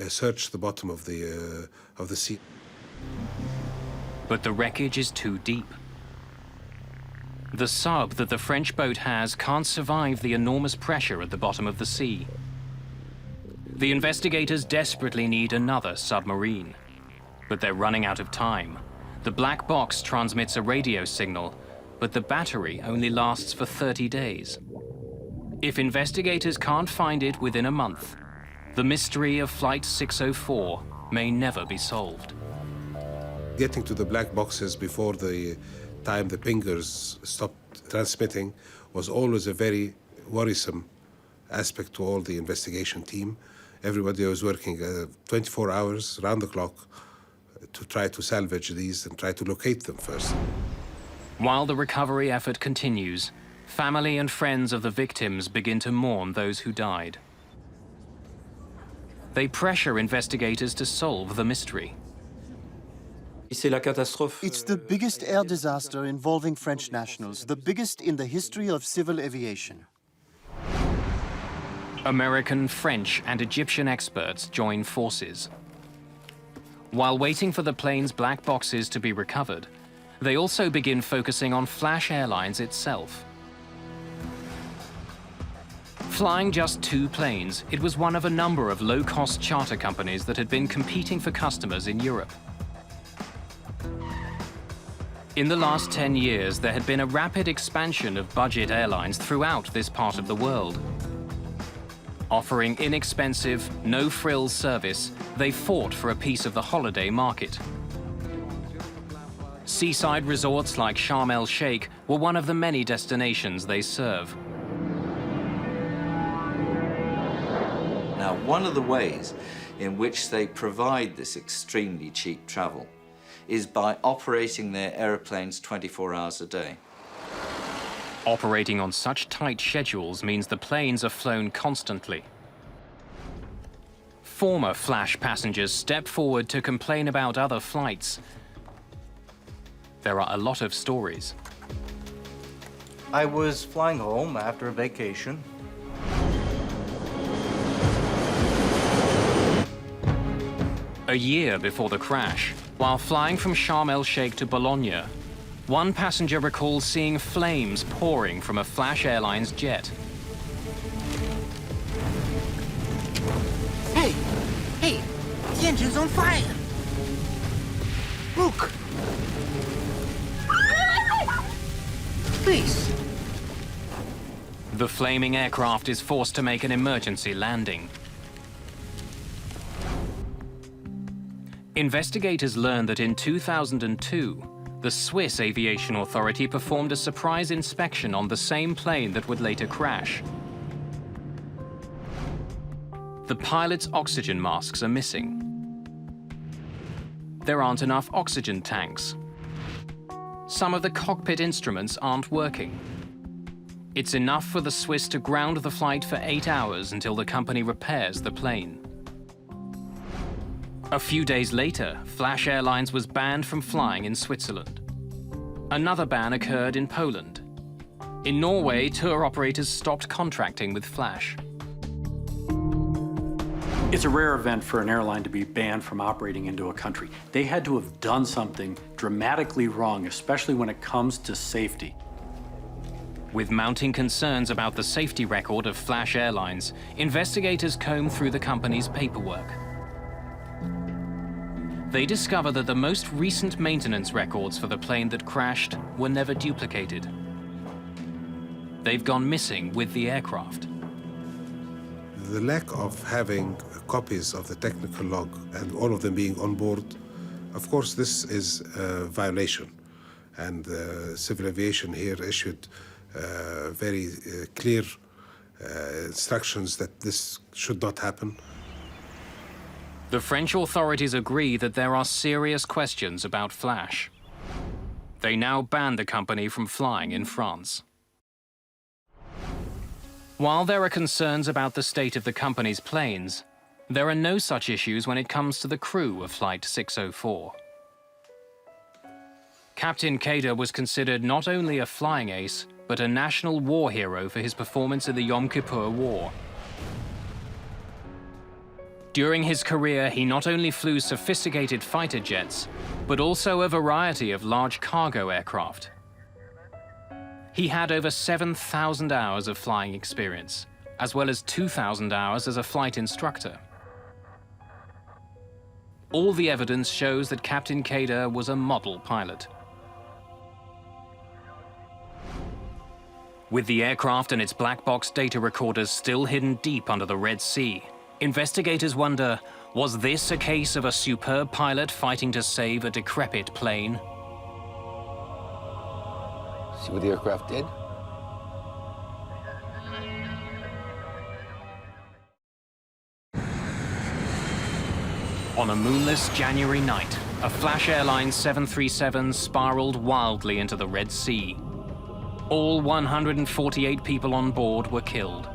search the bottom of the sea. But the wreckage is too deep. The sub that the French boat has can't survive the enormous pressure at the bottom of the sea. The investigators desperately need another submarine. But they're running out of time. The black box transmits a radio signal, but the battery only lasts for 30 days. If investigators can't find it within a month, the mystery of Flight 604 may never be solved. Getting to the black boxes before the time the pingers stopped transmitting was always a very worrisome aspect to all the investigation team. Everybody was working 24 hours, round the clock, to try to salvage these and try to locate them first. While the recovery effort continues, family and friends of the victims begin to mourn those who died. They pressure investigators to solve the mystery. It's the biggest air disaster involving French nationals, the biggest in the history of civil aviation. American, French, and Egyptian experts join forces. While waiting for the plane's black boxes to be recovered, they also begin focusing on Flash Airlines itself. Flying just 2 planes, it was one of a number of low-cost charter companies that had been competing for customers in Europe. In the last 10 years, there had been a rapid expansion of budget airlines throughout this part of the world. Offering inexpensive, no-frills service, they fought for a piece of the holiday market. Seaside resorts like Sharm el-Sheikh were one of the many destinations they serve. Now, one of the ways in which they provide this extremely cheap travel is by operating their aeroplanes 24 hours a day. Operating on such tight schedules means the planes are flown constantly. Former Flash passengers step forward to complain about other flights. There are a lot of stories. I was flying home after a vacation. A year before the crash, while flying from Sharm el-Sheikh to Bologna, one passenger recalls seeing flames pouring from a Flash Airlines jet. Hey! Hey! The engine's on fire! Look! Please! The flaming aircraft is forced to make an emergency landing. Investigators learned that in 2002, the Swiss Aviation Authority performed a surprise inspection on the same plane that would later crash. The pilot's oxygen masks are missing. There aren't enough oxygen tanks. Some of the cockpit instruments aren't working. It's enough for the Swiss to ground the flight for 8 hours until the company repairs the plane. A few days later, Flash Airlines was banned from flying in Switzerland. Another ban occurred in Poland. In Norway, tour operators stopped contracting with Flash. It's a rare event for an airline to be banned from operating into a country. They had to have done something dramatically wrong, especially when it comes to safety. With mounting concerns about the safety record of Flash Airlines, investigators combed through the company's paperwork. They discover that the most recent maintenance records for the plane that crashed were never duplicated. They've gone missing with the aircraft. The lack of having copies of the technical log and all of them being on board, of course, this is a violation. And civil aviation here issued very clear instructions that this should not happen. The French authorities agree that there are serious questions about Flash. They now ban the company from flying in France. While there are concerns about the state of the company's planes, there are no such issues when it comes to the crew of Flight 604. Captain Kader was considered not only a flying ace, but a national war hero for his performance in the Yom Kippur War. During his career, he not only flew sophisticated fighter jets, but also a variety of large cargo aircraft. He had over 7,000 hours of flying experience, as well as 2,000 hours as a flight instructor. All the evidence shows that Captain Kader was a model pilot. With the aircraft and its black box data recorders still hidden deep under the Red Sea, investigators wonder, was this a case of a superb pilot fighting to save a decrepit plane? See what the aircraft did? On a moonless January night, a Flash Airlines 737 spiraled wildly into the Red Sea. All 148 people on board were killed.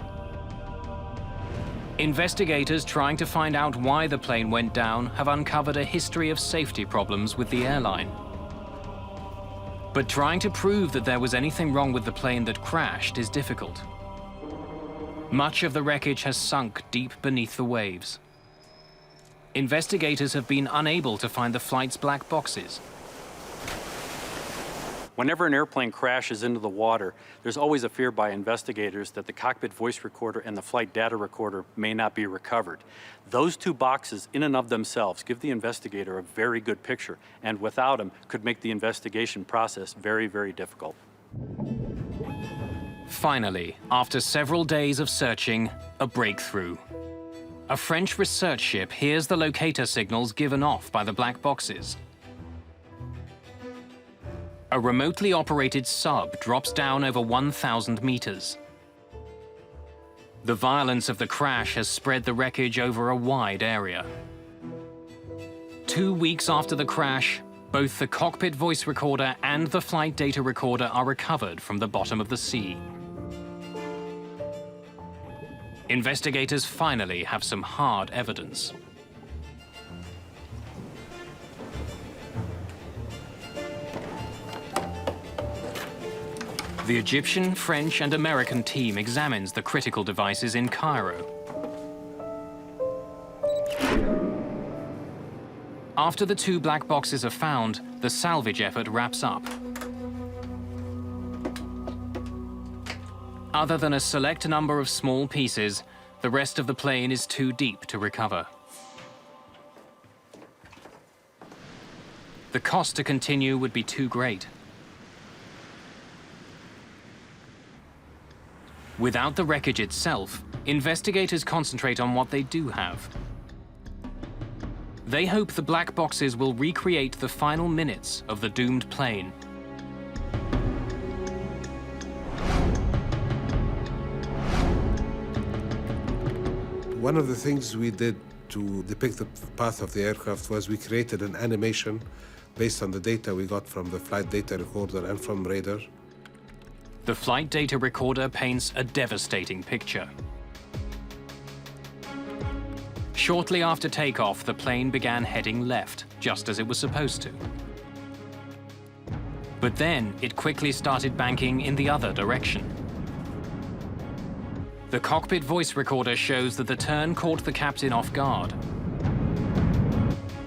Investigators trying to find out why the plane went down have uncovered a history of safety problems with the airline. But trying to prove that there was anything wrong with the plane that crashed is difficult. Much of the wreckage has sunk deep beneath the waves. Investigators have been unable to find the flight's black boxes. Whenever an airplane crashes into the water, there's always a fear by investigators that the cockpit voice recorder and the flight data recorder may not be recovered. Those two boxes in and of themselves give the investigator a very good picture, and without them could make the investigation process very, very difficult. Finally, after several days of searching, a breakthrough. A French research ship hears the locator signals given off by the black boxes. A remotely operated sub drops down over 1,000 meters. The violence of the crash has spread the wreckage over a wide area. 2 weeks after the crash, both the cockpit voice recorder and the flight data recorder are recovered from the bottom of the sea. Investigators finally have some hard evidence. The Egyptian, French, and American team examines the critical devices in Cairo. After the two black boxes are found, the salvage effort wraps up. Other than a select number of small pieces, the rest of the plane is too deep to recover. The cost to continue would be too great. Without the wreckage itself, investigators concentrate on what they do have. They hope the black boxes will recreate the final minutes of the doomed plane. One of the things we did to depict the path of the aircraft was we created an animation based on the data we got from the flight data recorder and from radar. The flight data recorder paints a devastating picture. Shortly after takeoff, the plane began heading left, just as it was supposed to. But then it quickly started banking in the other direction. The cockpit voice recorder shows that the turn caught the captain off guard.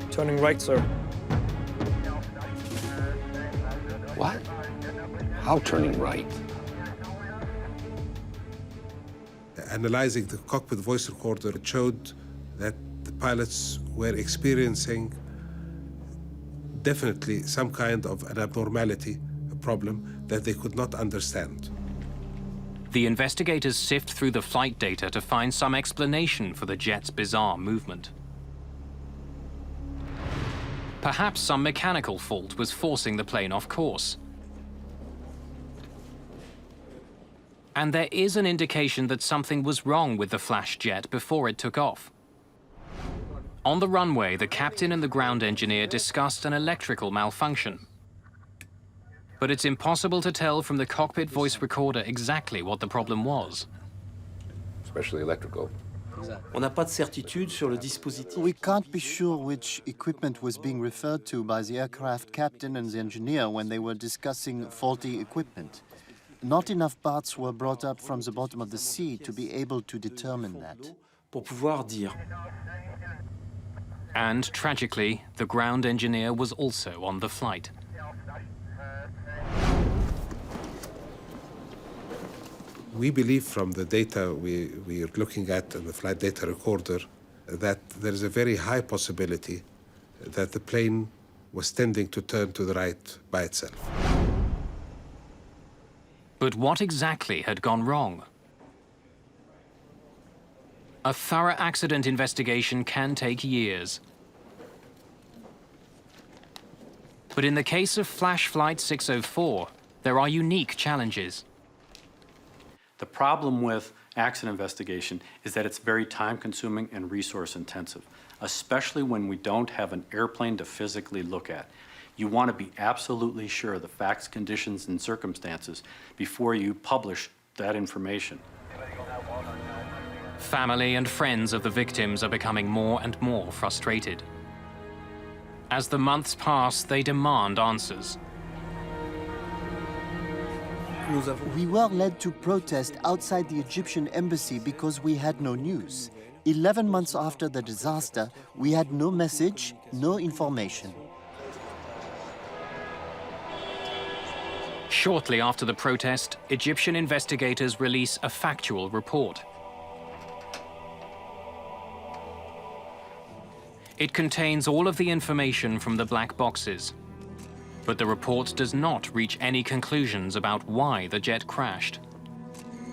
Turning right, sir. What? How turning right? Analyzing the cockpit voice recorder showed that the pilots were experiencing definitely some kind of an abnormality, a problem that they could not understand. The investigators sift through the flight data to find some explanation for the jet's bizarre movement. Perhaps some mechanical fault was forcing the plane off course. And there is an indication that something was wrong with the flash jet before it took off. On the runway, the captain and the ground engineer discussed an electrical malfunction. But it's impossible to tell from the cockpit voice recorder exactly what the problem was. Especially electrical. On n'a pas de certitude sur le dispositif. We can't be sure which equipment was being referred to by the aircraft captain and the engineer when they were discussing faulty equipment. Not enough parts were brought up from the bottom of the sea to be able to determine that. Pour pouvoir dire. And tragically, the ground engineer was also on the flight. We believe from the data we are looking at in the flight data recorder that there is a very high possibility that the plane was tending to turn to the right by itself. But what exactly had gone wrong? A thorough accident investigation can take years. But in the case of Flash Flight 604, there are unique challenges. The problem with accident investigation is that it's very time-consuming and resource-intensive, especially when we don't have an airplane to physically look at. You want to be absolutely sure of the facts, conditions, and circumstances before you publish that information. Family and friends of the victims are becoming more and more frustrated. As the months pass, they demand answers. We were led to protest outside the Egyptian embassy because we had no news. 11 months after the disaster, we had no message, no information. Shortly after the protest, Egyptian investigators release a factual report. It contains all of the information from the black boxes, but the report does not reach any conclusions about why the jet crashed.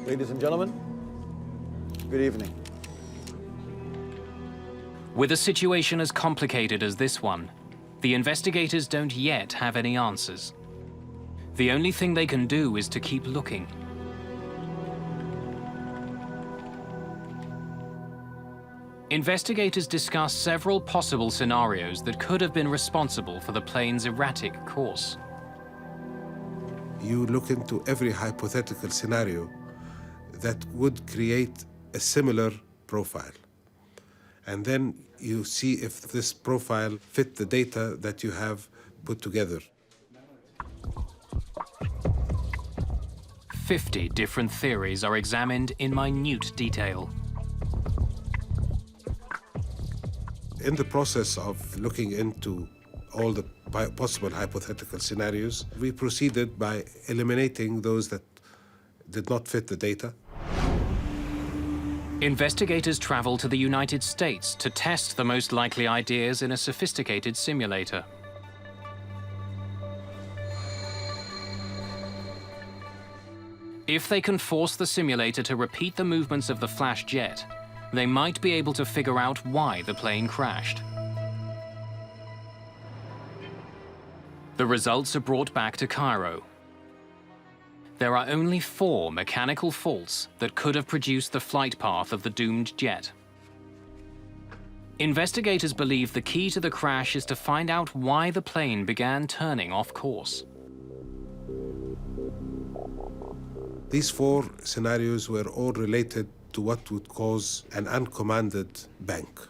Ladies and gentlemen, good evening. With a situation as complicated as this one, the investigators don't yet have any answers. The only thing they can do is to keep looking. Investigators discuss several possible scenarios that could have been responsible for the plane's erratic course. You look into every hypothetical scenario that would create a similar profile. And then you see if this profile fit the data that you have put together. 50 different theories are examined in minute detail. In the process of looking into all the possible hypothetical scenarios, we proceeded by eliminating those that did not fit the data. Investigators travel to the United States to test the most likely ideas in a sophisticated simulator. If they can force the simulator to repeat the movements of the flash jet, they might be able to figure out why the plane crashed. The results are brought back to Cairo. There are only 4 mechanical faults that could have produced the flight path of the doomed jet. Investigators believe the key to the crash is to find out why the plane began turning off course. These 4 scenarios were all related to what would cause an uncommanded bank.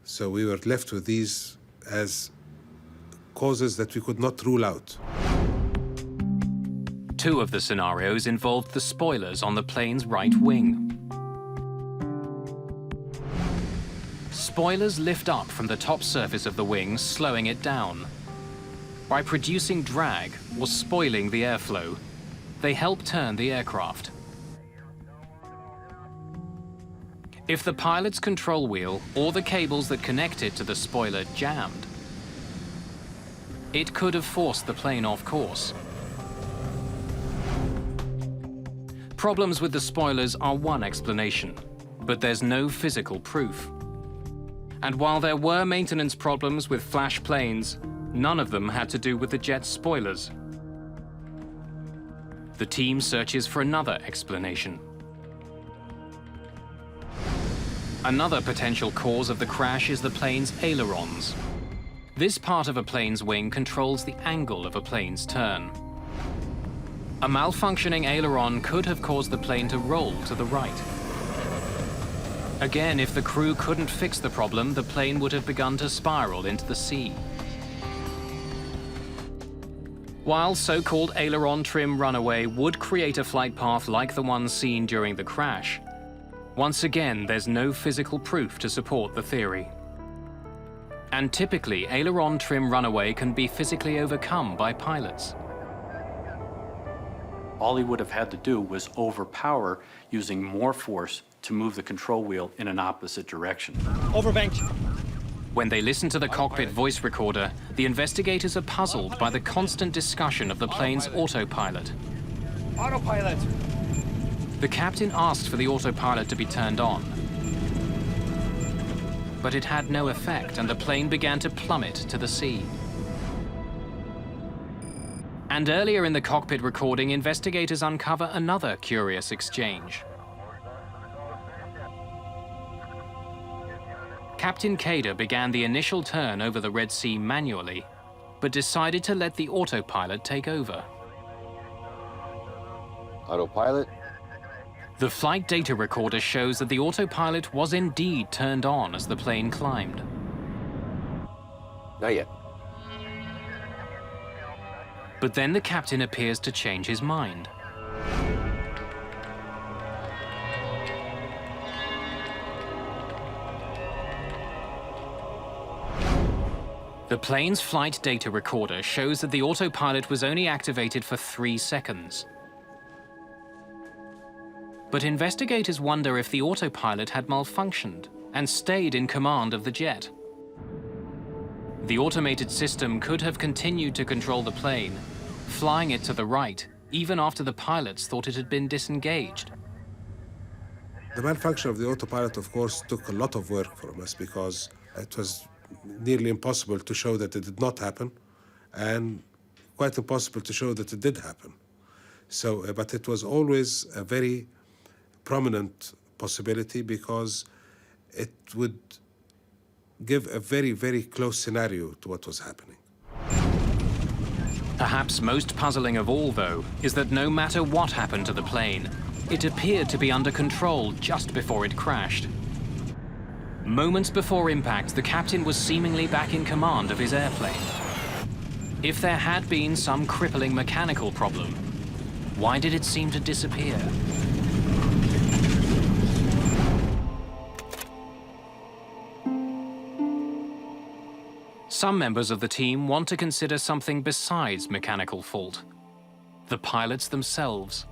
So we were left with these as causes that we could not rule out. 2 of the scenarios involved the spoilers on the plane's right wing. Spoilers lift up from the top surface of the wing, slowing it down. By producing drag or spoiling the airflow, they help turn the aircraft. If the pilot's control wheel or the cables that connect it to the spoiler jammed, it could have forced the plane off course. Problems with the spoilers are one explanation, but there's no physical proof. And while there were maintenance problems with flash planes, none of them had to do with the jet's spoilers. The team searches for another explanation. Another potential cause of the crash is the plane's ailerons. This part of a plane's wing controls the angle of a plane's turn. A malfunctioning aileron could have caused the plane to roll to the right. Again, if the crew couldn't fix the problem, the plane would have begun to spiral into the sea. While so-called aileron trim runaway would create a flight path like the one seen during the crash, once again, there's no physical proof to support the theory. And typically, aileron trim runaway can be physically overcome by pilots. All he would have had to do was overpower using more force to move the control wheel in an opposite direction. Overbanked. When they listen to the cockpit voice recorder, the investigators are puzzled by the constant discussion of the plane's autopilot. Autopilot. The captain asked for the autopilot to be turned on, but it had no effect and the plane began to plummet to the sea. And earlier in the cockpit recording, investigators uncover another curious exchange. Captain Kader began the initial turn over the Red Sea manually, but decided to let the autopilot take over. Autopilot? The flight data recorder shows that the autopilot was indeed turned on as the plane climbed. Not yet. But then the captain appears to change his mind. The plane's flight data recorder shows that the autopilot was only activated for 3 seconds. But investigators wonder if the autopilot had malfunctioned and stayed in command of the jet. The automated system could have continued to control the plane, flying it to the right, even after the pilots thought it had been disengaged. The malfunction of the autopilot, of course, took a lot of work from us because it was nearly impossible to show that it did not happen, and quite impossible to show that it did happen. So, but it was always a very prominent possibility because it would give a very, very close scenario to what was happening. Perhaps most puzzling of all, though, is that no matter what happened to the plane, it appeared to be under control just before it crashed. Moments before impact, the captain was seemingly back in command of his airplane. If there had been some crippling mechanical problem, why did it seem to disappear? Some members of the team want to consider something besides mechanical fault: the pilots themselves.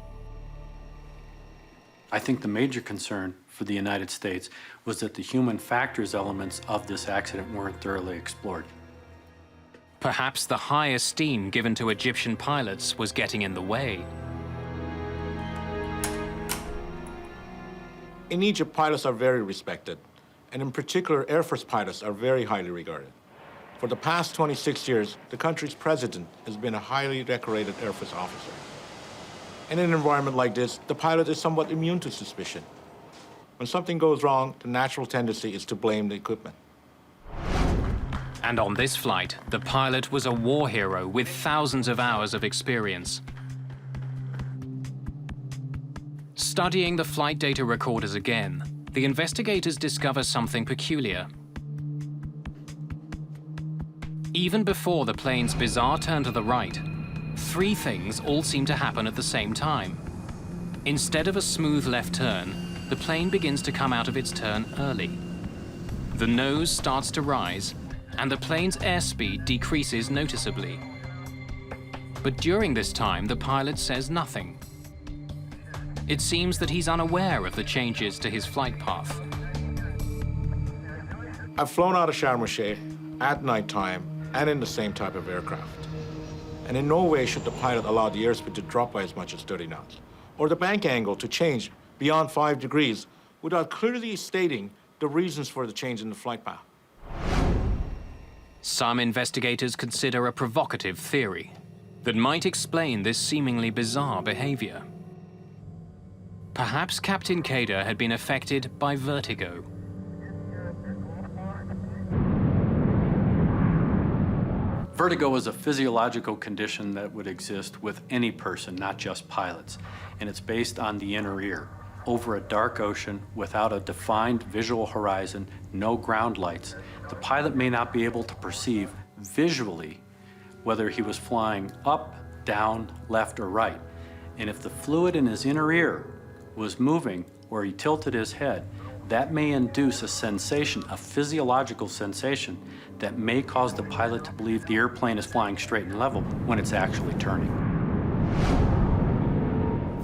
I think the major concern for the United States was that the human factors elements of this accident weren't thoroughly explored. Perhaps the high esteem given to Egyptian pilots was getting in the way. In Egypt, pilots are very respected, and in particular, Air Force pilots are very highly regarded. For the past 26 years, the country's president has been a highly decorated Air Force officer. In an environment like this, the pilot is somewhat immune to suspicion. When something goes wrong, the natural tendency is to blame the equipment. And on this flight, the pilot was a war hero with thousands of hours of experience. Studying the flight data recorders again, the investigators discover something peculiar. Even before the plane's bizarre turn to the right, 3 things all seem to happen at the same time. Instead of a smooth left turn, the plane begins to come out of its turn early. The nose starts to rise, and the plane's airspeed decreases noticeably. But during this time, the pilot says nothing. It seems that he's unaware of the changes to his flight path. I've flown out of Sharm el-Sheikh at nighttime and in the same type of aircraft. And in no way should the pilot allow the airspeed to drop by as much as 30 knots, or the bank angle to change beyond 5 degrees without clearly stating the reasons for the change in the flight path. Some investigators consider a provocative theory that might explain this seemingly bizarre behavior. Perhaps Captain Kader had been affected by vertigo. Vertigo is a physiological condition that would exist with any person, not just pilots, and it's based on the inner ear. Over a dark ocean, without a defined visual horizon, no ground lights, the pilot may not be able to perceive visually whether he was flying up, down, left, or right. And if the fluid in his inner ear was moving or he tilted his head, that may induce a sensation, a physiological sensation, that may cause the pilot to believe the airplane is flying straight and level when it's actually turning.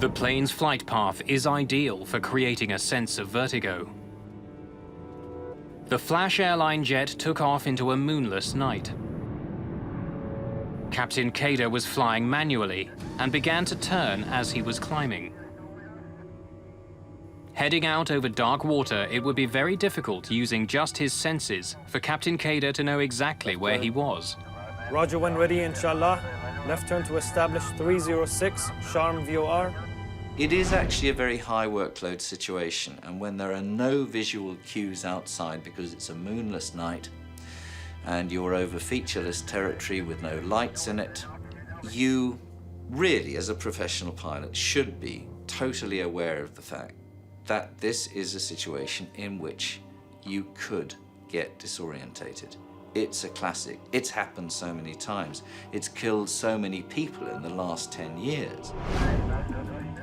The plane's flight path is ideal for creating a sense of vertigo. The Flash airline jet took off into a moonless night. Captain Kader was flying manually and began to turn as he was climbing. Heading out over dark water, it would be very difficult using just his senses for Captain Kader to know exactly where he was. Roger, when ready, inshallah. Left turn to establish 306, Sharm VOR. It is actually a very high workload situation, and when there are no visual cues outside because it's a moonless night and you're over featureless territory with no lights in it, you really, as a professional pilot, should be totally aware of the fact that this is a situation in which you could get disorientated. It's a classic. It's happened so many times. It's killed so many people in the last 10 years.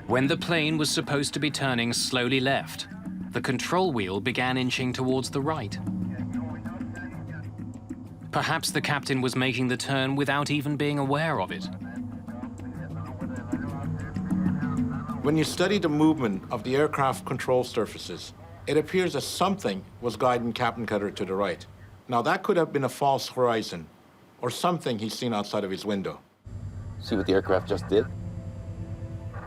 When the plane was supposed to be turning slowly left, the control wheel began inching towards the right. Perhaps the captain was making the turn without even being aware of it. When you study the movement of the aircraft control surfaces, it appears that something was guiding Captain Cutter to the right. Now, that could have been a false horizon or something he's seen outside of his window. See what the aircraft just did?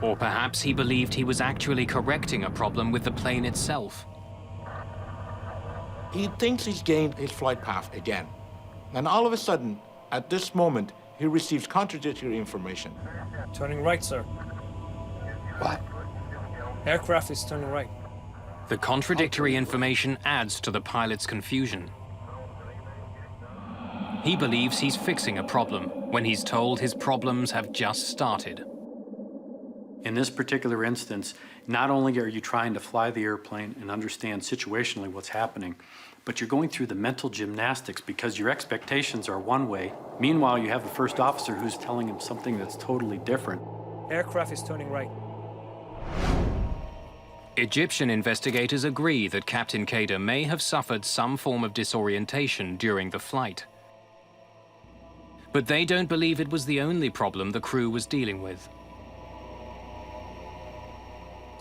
Or perhaps he believed he was actually correcting a problem with the plane itself. He thinks he's gained his flight path again. And all of a sudden, at this moment, he receives contradictory information. Turning right, sir. What? Aircraft is turning right. The contradictory information adds to the pilot's confusion. He believes he's fixing a problem when he's told his problems have just started. In this particular instance, not only are you trying to fly the airplane and understand situationally what's happening, but you're going through the mental gymnastics because your expectations are one way. Meanwhile, you have the first officer who's telling him something that's totally different. Aircraft is turning right. Egyptian investigators agree that Captain Kader may have suffered some form of disorientation during the flight. But they don't believe it was the only problem the crew was dealing with.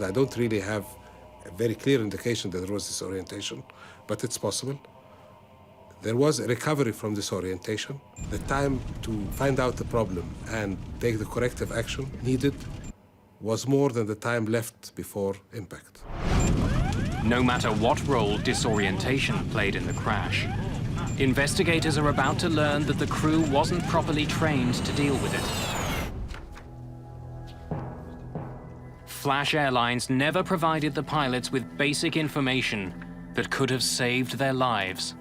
I don't really have a very clear indication that there was disorientation, but it's possible. There was a recovery from disorientation. The time to find out the problem and take the corrective action needed was more than the time left before impact. No matter what role disorientation played in the crash, investigators are about to learn that the crew wasn't properly trained to deal with it. Flash Airlines never provided the pilots with basic information that could have saved their lives.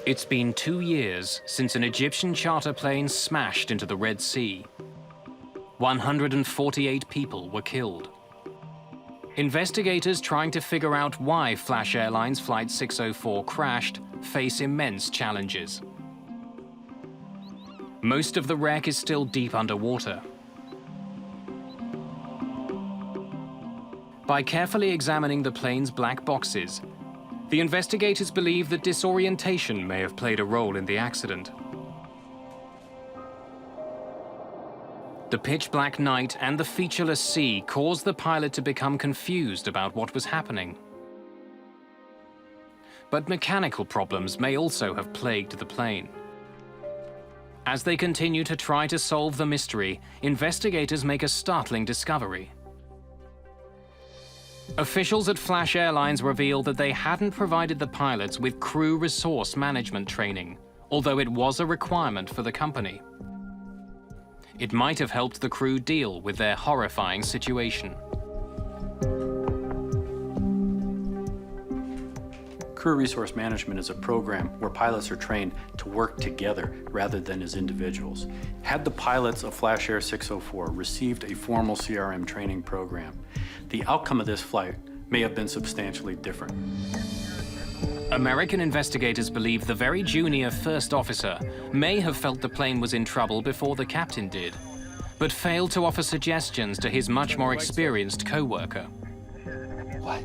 It's been 2 years since an Egyptian charter plane smashed into the Red Sea. 148 people were killed. Investigators trying to figure out why Flash Airlines Flight 604 crashed face immense challenges. Most of the wreck is still deep underwater. By carefully examining the plane's black boxes, the investigators believe that disorientation may have played a role in the accident. The pitch-black night and the featureless sea caused the pilot to become confused about what was happening. But mechanical problems may also have plagued the plane. As they continue to try to solve the mystery, investigators make a startling discovery. Officials at Flash Airlines reveal that they hadn't provided the pilots with crew resource management training, although it was a requirement for the company. It might have helped the crew deal with their horrifying situation. Crew resource management is a program where pilots are trained to work together rather than as individuals. Had the pilots of Flash Air 604 received a formal CRM training program, the outcome of this flight may have been substantially different. American investigators believe the very junior first officer may have felt the plane was in trouble before the captain did, but failed to offer suggestions to his much more experienced co-worker. What?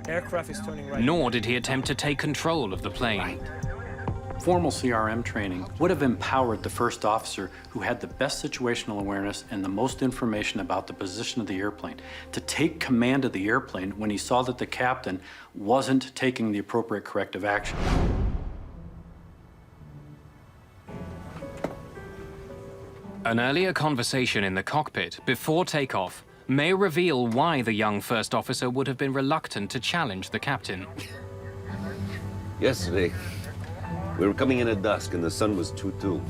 Aircraft is turning right. Nor did he attempt to take control of the plane. Formal CRM training would have empowered the first officer who had the best situational awareness and the most information about the position of the airplane to take command of the airplane when he saw that the captain wasn't taking the appropriate corrective action. An earlier conversation in the cockpit before takeoff may reveal why the young first officer would have been reluctant to challenge the captain. Yesterday, we were coming in at dusk and the sun was 2-2.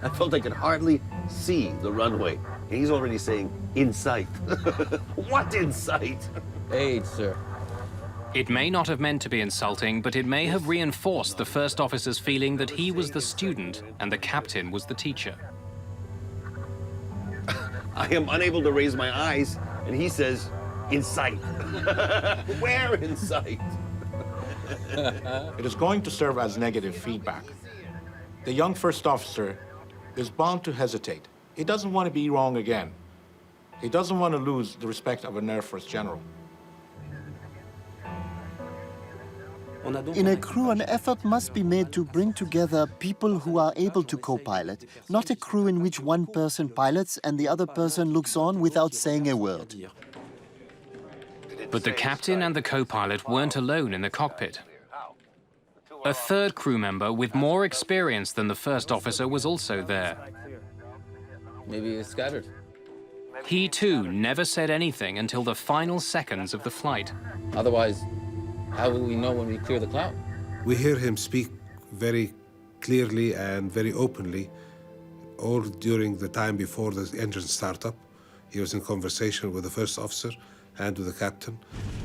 I felt I could hardly see the runway. And he's already saying, in sight. What in sight? Hey, sir. It may not have meant to be insulting, but it may have reinforced the first officer's feeling that he was the student and the captain was the teacher. I am unable to raise my eyes, and he says, in sight. Where in sight? It is going to serve as negative feedback. The young first officer is bound to hesitate. He doesn't want to be wrong again. He doesn't want to lose the respect of an Air Force general. In a crew, an effort must be made to bring together people who are able to co-pilot, not a crew in which one person pilots and the other person looks on without saying a word. But the captain and the co-pilot weren't alone in the cockpit. A third crew member with more experience than the first officer was also there. Maybe it's scattered. He too never said anything until the final seconds of the flight. Otherwise, how will we know when we clear the cloud? We hear him speak very clearly and very openly all during the time before the engine startup. He was in conversation with the first officer and with the captain.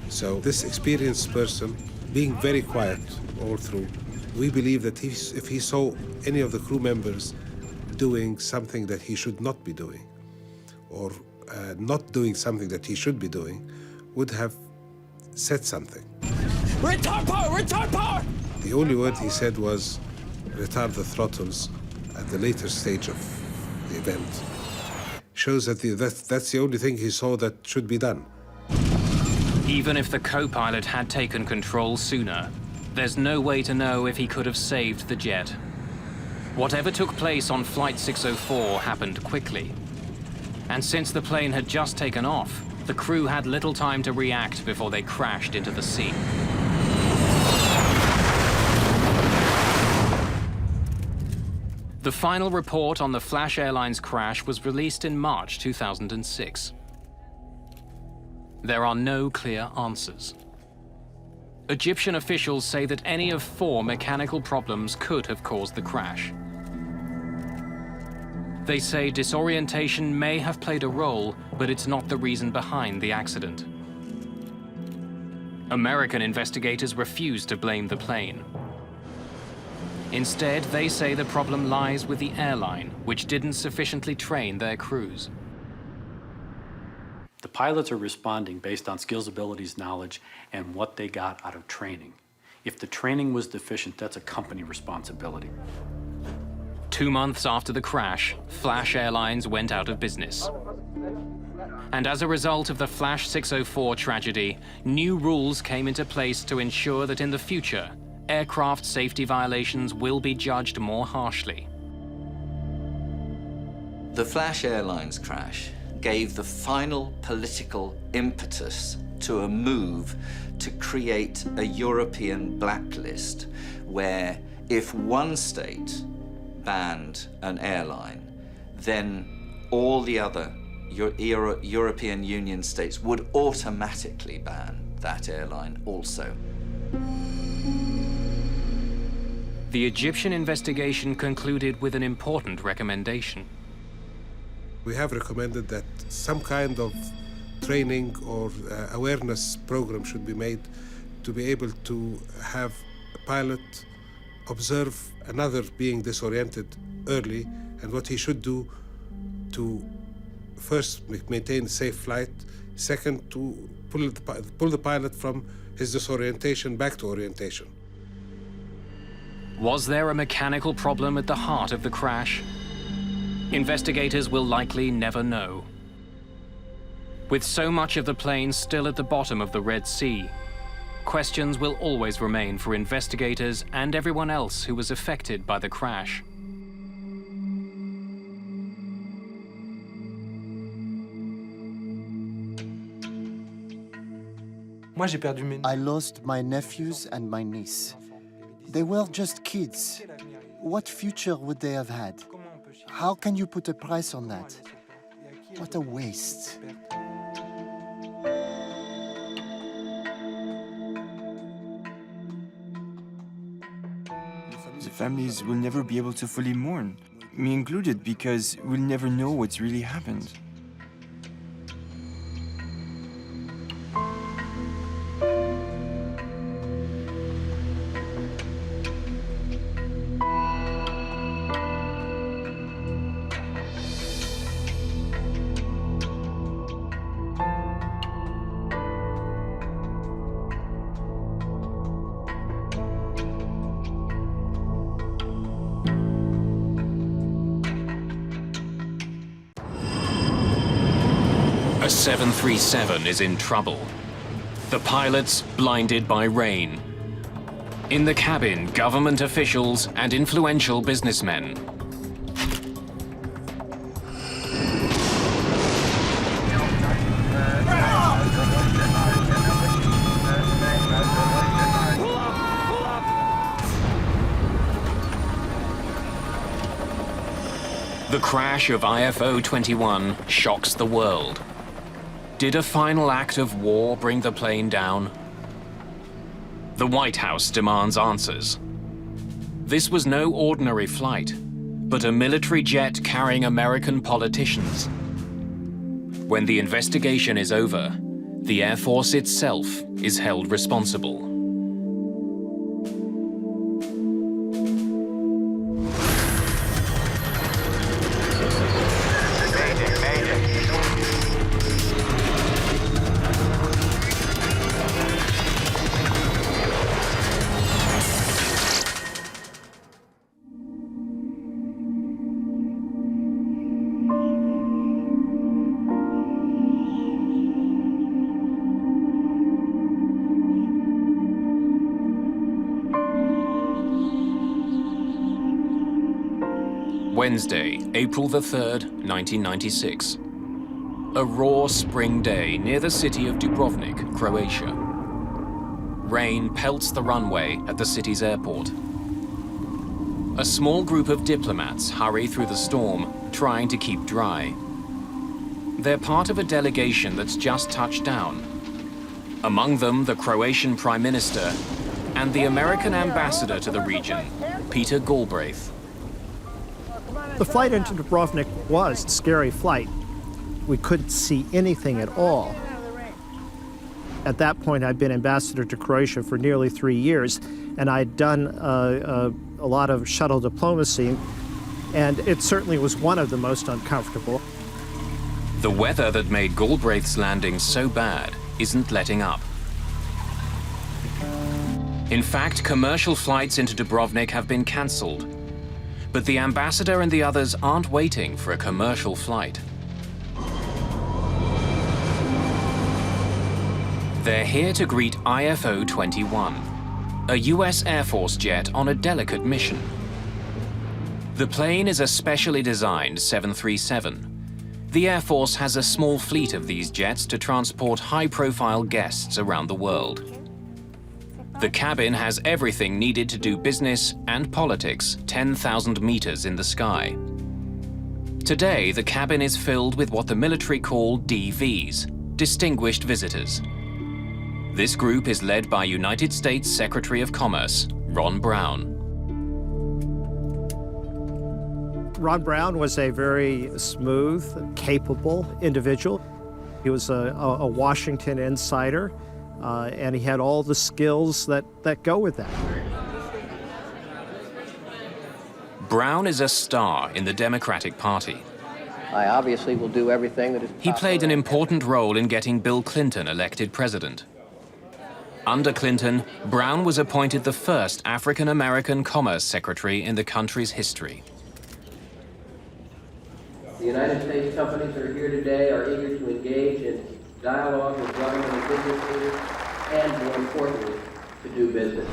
So this experienced person, being very quiet all through, we believe that if he saw any of the crew members doing something that he should not be doing, or not doing something that he should be doing, would have said something. Retard power! Retard power! The only word he said was, retard the throttles at the later stage of the event. Shows that that's the only thing he saw that should be done. Even if the co-pilot had taken control sooner, there's no way to know if he could have saved the jet. Whatever took place on Flight 604 happened quickly. And since the plane had just taken off, the crew had little time to react before they crashed into the sea. The final report on the Flash Airlines crash was released in March 2006. There are no clear answers. Egyptian officials say that any of 4 mechanical problems could have caused the crash. They say disorientation may have played a role, but it's not the reason behind the accident. American investigators refuse to blame the plane. Instead, they say the problem lies with the airline, which didn't sufficiently train their crews. The pilots are responding based on skills, abilities, knowledge, and what they got out of training. If the training was deficient, that's a company responsibility. 2 months after the crash, Flash Airlines went out of business. And as a result of the Flash 604 tragedy, new rules came into place to ensure that in the future, aircraft safety violations will be judged more harshly. The Flash Airlines crash gave the final political impetus to a move to create a European blacklist where if one state banned an airline, then all the other European Union states would automatically ban that airline also. The Egyptian investigation concluded with an important recommendation. We have recommended that some kind of training or awareness program should be made to be able to have a pilot observe another being disoriented early and what he should do to first maintain a safe flight, second to pull the pilot from his disorientation back to orientation. Was there a mechanical problem at the heart of the crash? Investigators will likely never know. With so much of the plane still at the bottom of the Red Sea, questions will always remain for investigators and everyone else who was affected by the crash. I lost my nephews and my niece. They were just kids. What future would they have had? How can you put a price on that? What a waste. The families will never be able to fully mourn, me included, because we'll never know what's really happened. A 737 is in trouble. The pilots blinded by rain. In the cabin, government officials and influential businessmen. The crash of IFO-21 shocks the world. Did a final act of war bring the plane down? The White House demands answers. This was no ordinary flight, but a military jet carrying American politicians. When the investigation is over, the Air Force itself is held responsible. Wednesday, April the 3rd, 1996. A raw spring day near the city of Dubrovnik, Croatia. Rain pelts the runway at the city's airport. A small group of diplomats hurry through the storm, trying to keep dry. They're part of a delegation that's just touched down. Among them, the Croatian Prime Minister and the American ambassador to the region, Peter Galbraith. The flight into Dubrovnik was a scary flight. We couldn't see anything at all. At that point, I'd been ambassador to Croatia for nearly 3 years, and I'd done a lot of shuttle diplomacy, and it certainly was one of the most uncomfortable. The weather that made Galbraith's landing so bad isn't letting up. In fact, commercial flights into Dubrovnik have been cancelled. But the ambassador and the others aren't waiting for a commercial flight. They're here to greet IFO-21, a US Air Force jet on a delicate mission. The plane is a specially designed 737. The Air Force has a small fleet of these jets to transport high-profile guests around the world. The cabin has everything needed to do business and politics 10,000 meters in the sky. Today, the cabin is filled with what the military call DVs, Distinguished Visitors. This group is led by United States Secretary of Commerce, Ron Brown. Ron Brown was a very smooth, capable individual. He was a Washington insider. And he had all the skills that go with that. Brown is a star in the Democratic Party. I obviously will do everything that is possible. He played an important role in getting Bill Clinton elected president. Under Clinton, Brown was appointed the first African-American Commerce Secretary in the country's history. The United States companies that are here today are eager to engage in dialogue with government and business leaders, and more importantly, to do business.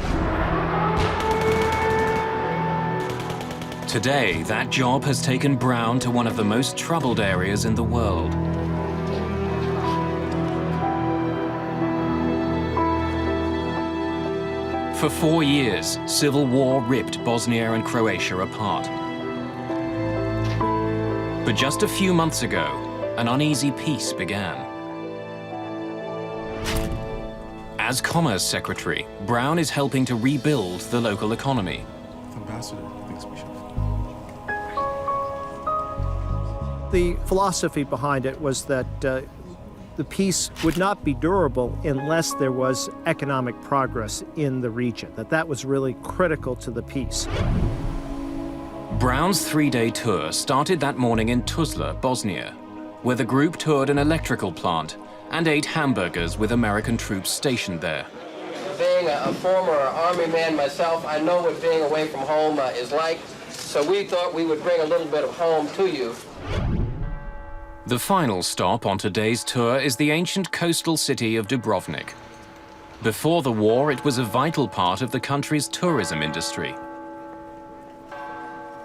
Today, that job has taken Brown to one of the most troubled areas in the world. For 4 years, civil war ripped Bosnia and Croatia apart. But just a few months ago, an uneasy peace began. As Commerce Secretary, Brown is helping to rebuild the local economy. Ambassador thinks we should. The philosophy behind it was that the peace would not be durable unless there was economic progress in the region, that was really critical to the peace. Brown's 3-day tour started that morning in Tuzla, Bosnia, where the group toured an electrical plant and ate hamburgers with American troops stationed there. Being a former Army man myself, I know what being away from home is like, so we thought we would bring a little bit of home to you. The final stop on today's tour is the ancient coastal city of Dubrovnik. Before the war, it was a vital part of the country's tourism industry.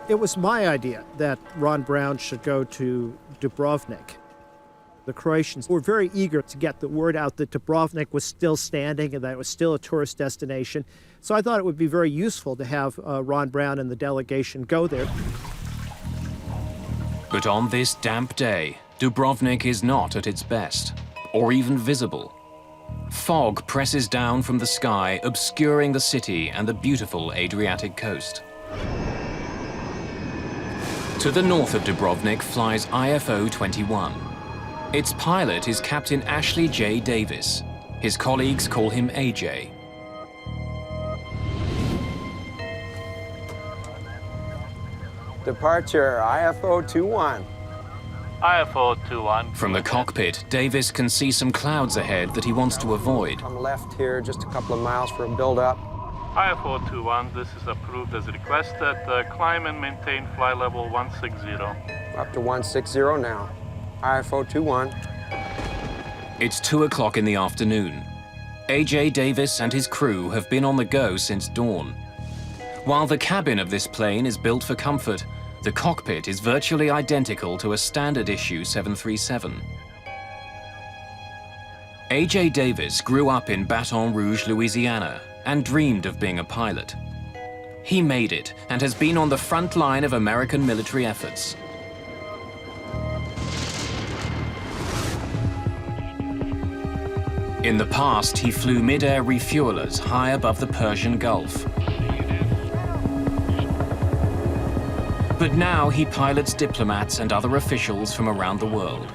It was my idea that Ron Brown should go to Dubrovnik. The Croatians were very eager to get the word out that Dubrovnik was still standing and that it was still a tourist destination. So I thought it would be very useful to have Ron Brown and the delegation go there. But on this damp day, Dubrovnik is not at its best, or even visible. Fog presses down from the sky, obscuring the city and the beautiful Adriatic coast. To the north of Dubrovnik flies IFO 21. Its pilot is Captain Ashley J. Davis. His colleagues call him AJ. Departure, IFO 21. IFO 21. From the cockpit, Davis can see some clouds ahead that he wants to avoid. I'm left here just a couple of miles for a build-up. IFO 21, this is approved as requested. Climb and maintain flight level 160. Up to 160 now. IFO 21. It's 2 o'clock in the afternoon. AJ Davis and his crew have been on the go since dawn. While the cabin of this plane is built for comfort, the cockpit is virtually identical to a standard issue 737. AJ Davis grew up in Baton Rouge, Louisiana, and dreamed of being a pilot. He made it and has been on the front line of American military efforts. In the past, he flew mid-air refuelers high above the Persian Gulf. But now he pilots diplomats and other officials from around the world.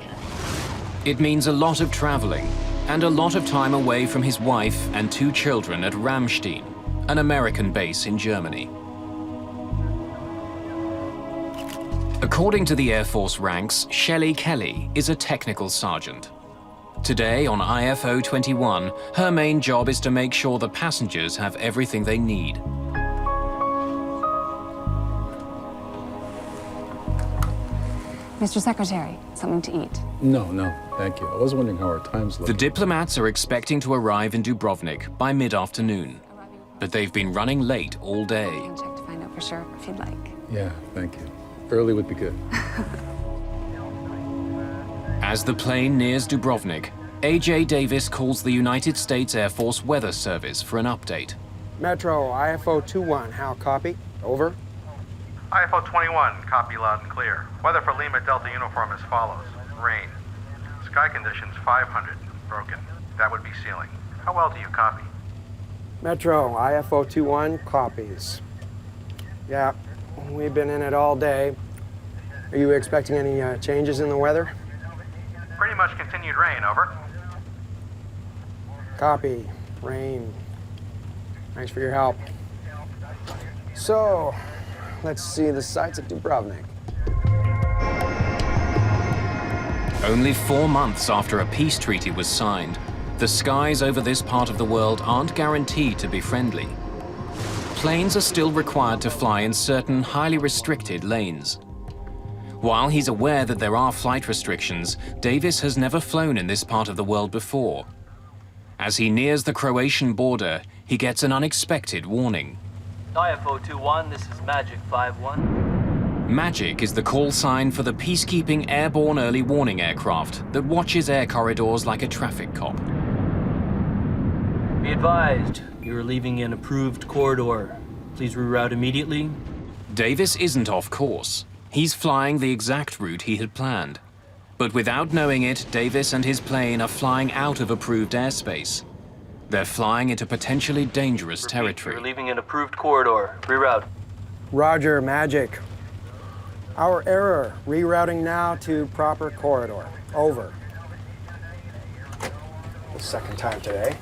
It means a lot of traveling and a lot of time away from his wife and 2 children at Ramstein, an American base in Germany. According to the Air Force ranks, Shelley Kelly is a technical sergeant. Today on IFO 21, her main job is to make sure the passengers have everything they need. Mr. Secretary, something to eat. No, thank you. I was wondering how our time's looking. The diplomats are expecting to arrive in Dubrovnik by mid-afternoon, but they've been running late all day. I can check to find out for sure if you'd like. Yeah, thank you. Early would be good. As the plane nears Dubrovnik, AJ Davis calls the United States Air Force Weather Service for an update. Metro, IFO 21, how copy? Over. IFO 21, copy loud and clear. Weather for Lima Delta uniform as follows. Rain. Sky conditions 500, broken. That would be ceiling. How well do you copy? Metro, IFO 21, copies. Yeah, we've been in it all day. Are you expecting any changes in the weather? Pretty much continued rain, over. Copy. Rain. Thanks for your help. So, let's see the sights of Dubrovnik. Only 4 months after a peace treaty was signed, the skies over this part of the world aren't guaranteed to be friendly. Planes are still required to fly in certain highly restricted lanes. While he's aware that there are flight restrictions, Davis has never flown in this part of the world before. As he nears the Croatian border, he gets an unexpected warning. IFO 21, this is Magic 51. Magic is the call sign for the peacekeeping airborne early warning aircraft that watches air corridors like a traffic cop. Be advised, you are leaving an approved corridor. Please reroute immediately. Davis isn't off course. He's flying the exact route he had planned. But without knowing it, Davis and his plane are flying out of approved airspace. They're flying into potentially dangerous territory. You're leaving an approved corridor. Reroute. Roger, Magic. Our error. Rerouting now to proper corridor. Over. The second time today.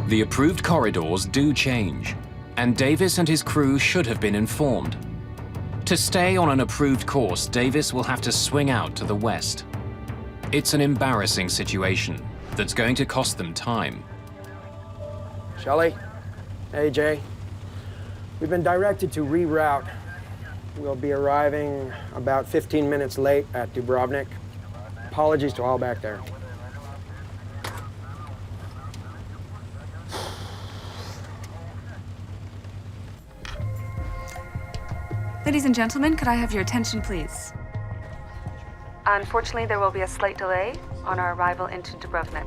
The approved corridors do change, and Davis and his crew should have been informed. To stay on an approved course, Davis will have to swing out to the west. It's an embarrassing situation that's going to cost them time. Shelley, AJ, we've been directed to reroute. We'll be arriving about 15 minutes late at Dubrovnik. Apologies to all back there. Ladies and gentlemen, could I have your attention, please? Unfortunately, there will be a slight delay on our arrival into Dubrovnik.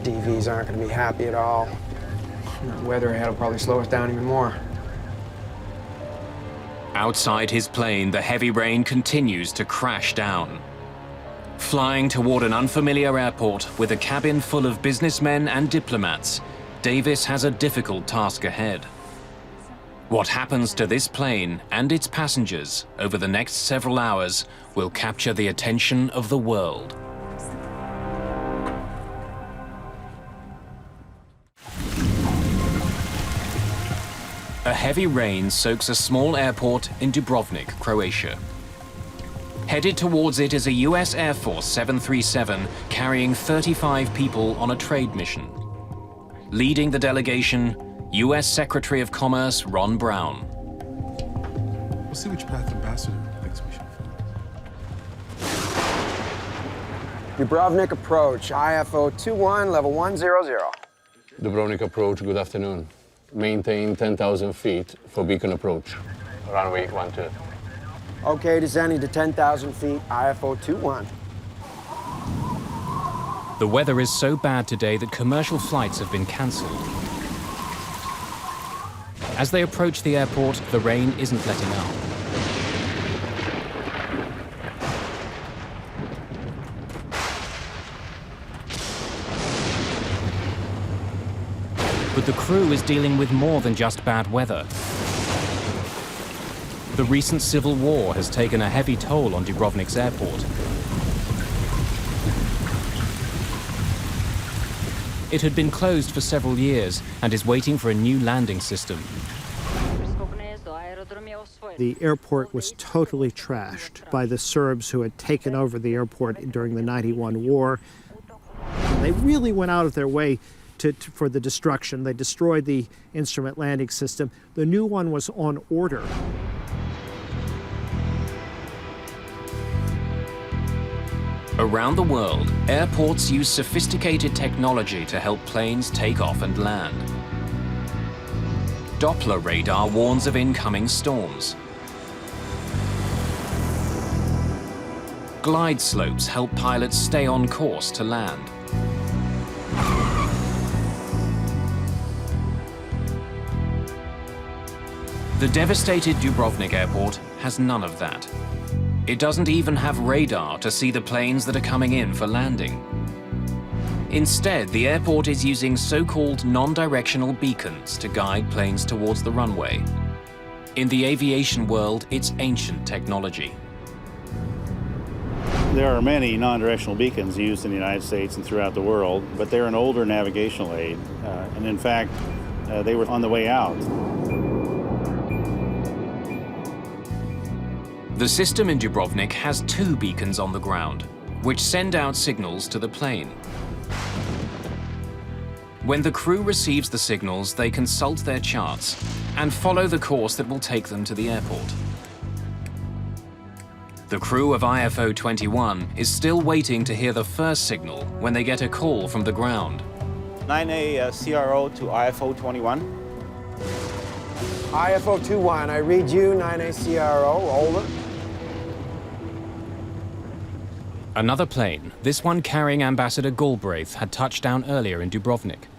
DVs aren't going to be happy at all. The weather ahead will probably slow us down even more. Outside his plane, the heavy rain continues to crash down. Flying toward an unfamiliar airport with a cabin full of businessmen and diplomats, Davis has a difficult task ahead. What happens to this plane and its passengers over the next several hours will capture the attention of the world. A heavy rain soaks a small airport in Dubrovnik, Croatia. Headed towards it is a US Air Force 737 carrying 35 people on a trade mission. Leading the delegation, US Secretary of Commerce Ron Brown. We'll see which path Ambassador thinks we should follow. Dubrovnik approach, IFO 21, level 100. Dubrovnik approach, good afternoon. Maintain 10,000 feet for beacon approach. Runway 12. Okay, descending to 10,000 feet, IFO 21. The weather is so bad today that commercial flights have been cancelled. As they approach the airport, the rain isn't letting up. But the crew is dealing with more than just bad weather. The recent civil war has taken a heavy toll on Dubrovnik's airport. It had been closed for several years and is waiting for a new landing system. The airport was totally trashed by the Serbs who had taken over the airport during the '91 war. They really went out of their way for the destruction. They destroyed the instrument landing system. The new one was on order. Around the world, airports use sophisticated technology to help planes take off and land. Doppler radar warns of incoming storms. Glide slopes help pilots stay on course to land. The devastated Dubrovnik airport has none of that. It doesn't even have radar to see the planes that are coming in for landing. Instead, the airport is using so-called non-directional beacons to guide planes towards the runway. In the aviation world, it's ancient technology. There are many non-directional beacons used in the United States and throughout the world, but they're an older navigational aid, and in fact, they were on the way out. The system in Dubrovnik has 2 beacons on the ground, which send out signals to the plane. When the crew receives the signals, they consult their charts and follow the course that will take them to the airport. The crew of IFO 21 is still waiting to hear the first signal when they get a call from the ground. 9A CRO to IFO 21. IFO 21, I read you, 9A CRO, over. Another plane, this one carrying Ambassador Galbraith, had touched down earlier in Dubrovnik.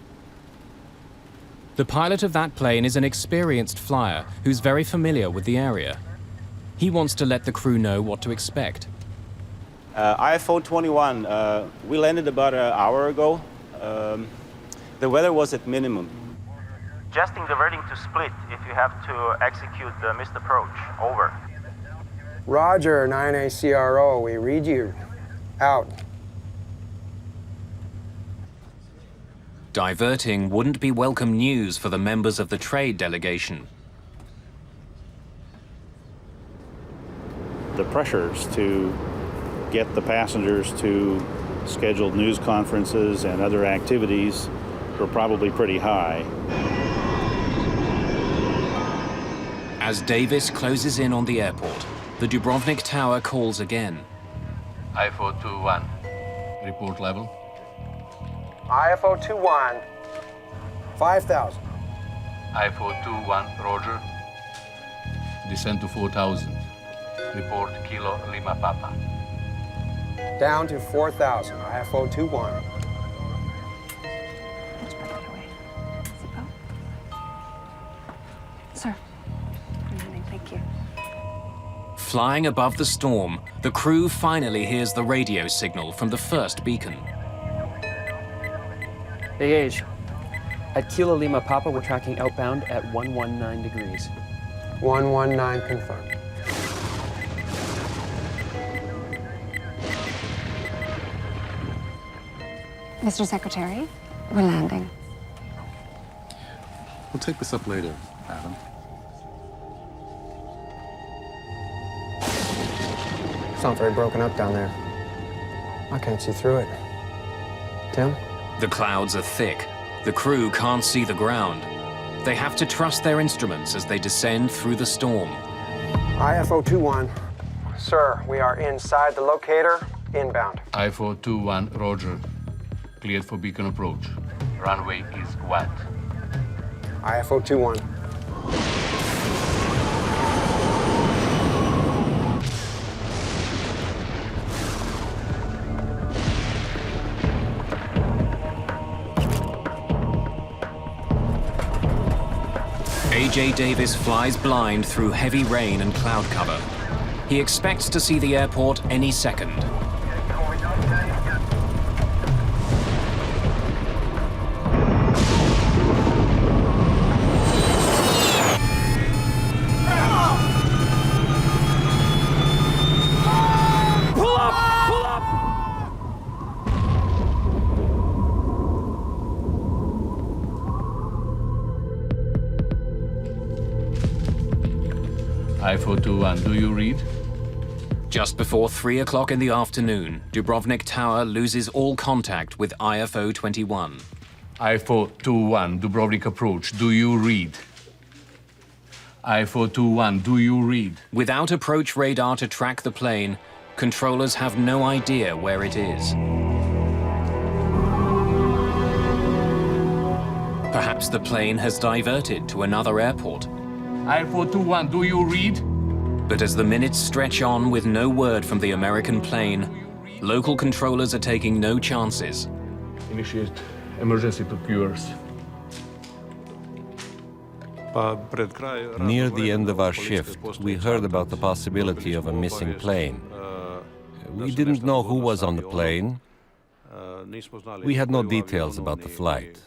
The pilot of that plane is an experienced flyer who's very familiar with the area. He wants to let the crew know what to expect. IFO 21, we landed about an hour ago. The weather was at minimum. Suggesting diverting to Split if you have to execute the missed approach. Over. Roger, 9A CRO, we read you. Out. Diverting wouldn't be welcome news for the members of the trade delegation. The pressures to get the passengers to scheduled news conferences and other activities were probably pretty high. As Davis closes in on the airport, the Dubrovnik Tower calls again. IFO 21, report level. IFO 21, 5,000. IFO 21, roger. Descend to 4,000. Report Kilo Lima Papa. Down to 4,000, IFO 21. Sir, good morning, thank you. Flying above the storm, the crew finally hears the radio signal from the first beacon. Engage. At Kilo Lima Papa, we're tracking outbound at 119 degrees. 119 confirmed. Mr. Secretary, we're landing. We'll take this up later, Adam. It's not very broken up down there. I can't see through it. Tim? The clouds are thick. The crew can't see the ground. They have to trust their instruments as they descend through the storm. IFO 21. Sir, we are inside the locator, inbound. IFO 21, roger. Cleared for beacon approach. Runway is wet. IFO 21. A.J. Davis flies blind through heavy rain and cloud cover. He expects to see the airport any second. Pull up! Pull up! IFO 21, do you read? Just before 3 o'clock in the afternoon, Dubrovnik Tower loses all contact with IFO 21. IFO 21, Dubrovnik approach, do you read? IFO 21, do you read? Without approach radar to track the plane, controllers have no idea where it is. Perhaps the plane has diverted to another airport. IFO 21, do you read? But as the minutes stretch on with no word from the American plane, local controllers are taking no chances. Initiate emergency procedures. Near the end of our shift, we heard about the possibility of a missing plane. We didn't know who was on the plane. We had no details about the flight.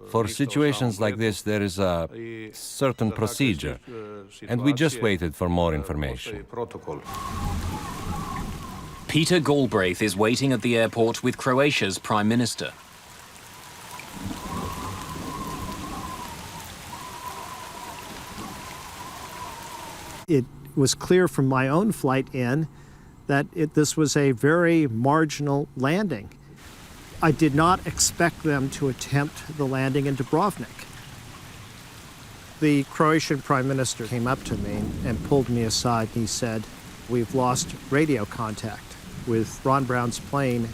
For situations like this, there is a certain procedure, and we just waited for more information. Peter Galbraith is waiting at the airport with Croatia's Prime Minister. It was clear from my own flight in that this was a very marginal landing. I did not expect them to attempt the landing in Dubrovnik. The Croatian Prime Minister came up to me and pulled me aside and he said, "We've lost radio contact with Ron Brown's plane."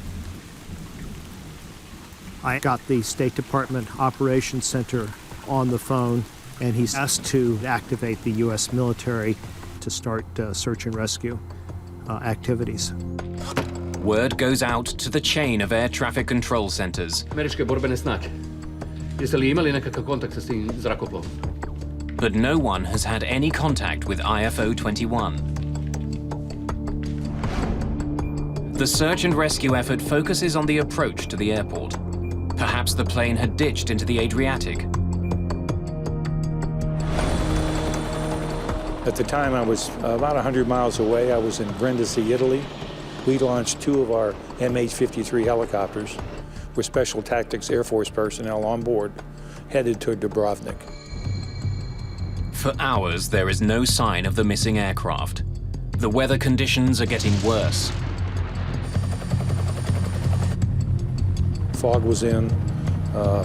I got the State Department Operations Center on the phone and he's asked to activate the U.S. military to start search and rescue activities. Word goes out to the chain of air traffic control centers. Američke borbene snage. Jeste li imali nekakav kontakt s tim zrakoplovom? But no one has had any contact with IFO 21. The search and rescue effort focuses on the approach to the airport. Perhaps the plane had ditched into the Adriatic. At the time, I was about 100 miles away. I was in Brindisi, Italy. We launched 2 of our MH-53 helicopters with Special Tactics Air Force personnel on board, headed to Dubrovnik. For hours, there is no sign of the missing aircraft. The weather conditions are getting worse. Fog was in,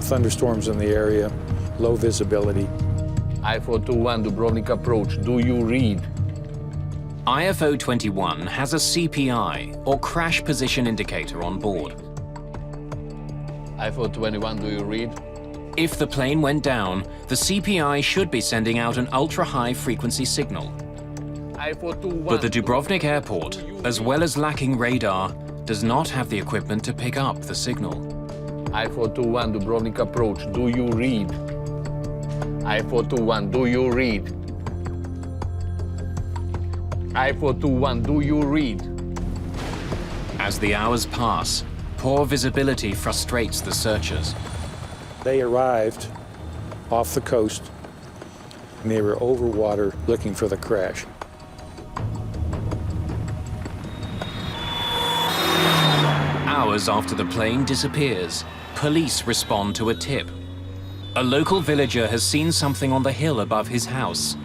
thunderstorms in the area, low visibility. I-421 Dubrovnik approach, do you read? IFO 21 has a CPI, or crash position indicator, on board. I-421, do you read? If the plane went down, the CPI should be sending out an ultra-high frequency signal. I-421. But the Dubrovnik airport, as well as lacking radar, does not have the equipment to pick up the signal. I-421 Dubrovnik approach, do you read? I-421, do you read? I-421, do you read? As the hours pass, poor visibility frustrates the searchers. They arrived off the coast, and they were over water looking for the crash. Hours after the plane disappears, police respond to a tip. A local villager has seen something on the hill above his house.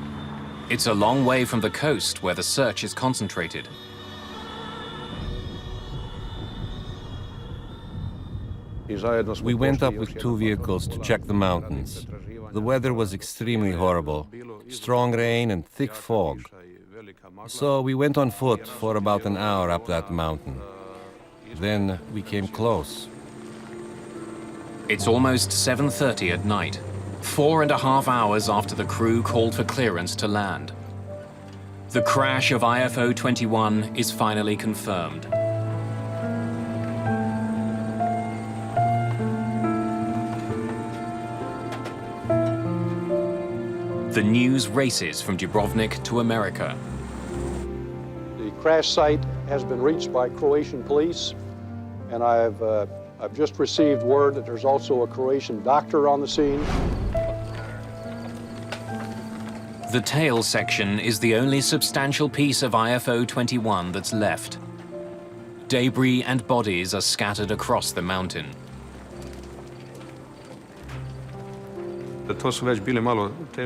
It's a long way from the coast where the search is concentrated. We went up with 2 vehicles to check the mountains. The weather was extremely horrible, strong rain and thick fog. So we went on foot for about an hour up that mountain. Then we came close. It's almost 7:30 at night, 4.5 hours after the crew called for clearance to land. The crash of IFO 21 is finally confirmed. The news races from Dubrovnik to America. The crash site has been reached by Croatian police, and I've just received word that there's also a Croatian doctor on the scene. The tail section is the only substantial piece of IFO 21 that's left. Debris and bodies are scattered across the mountain.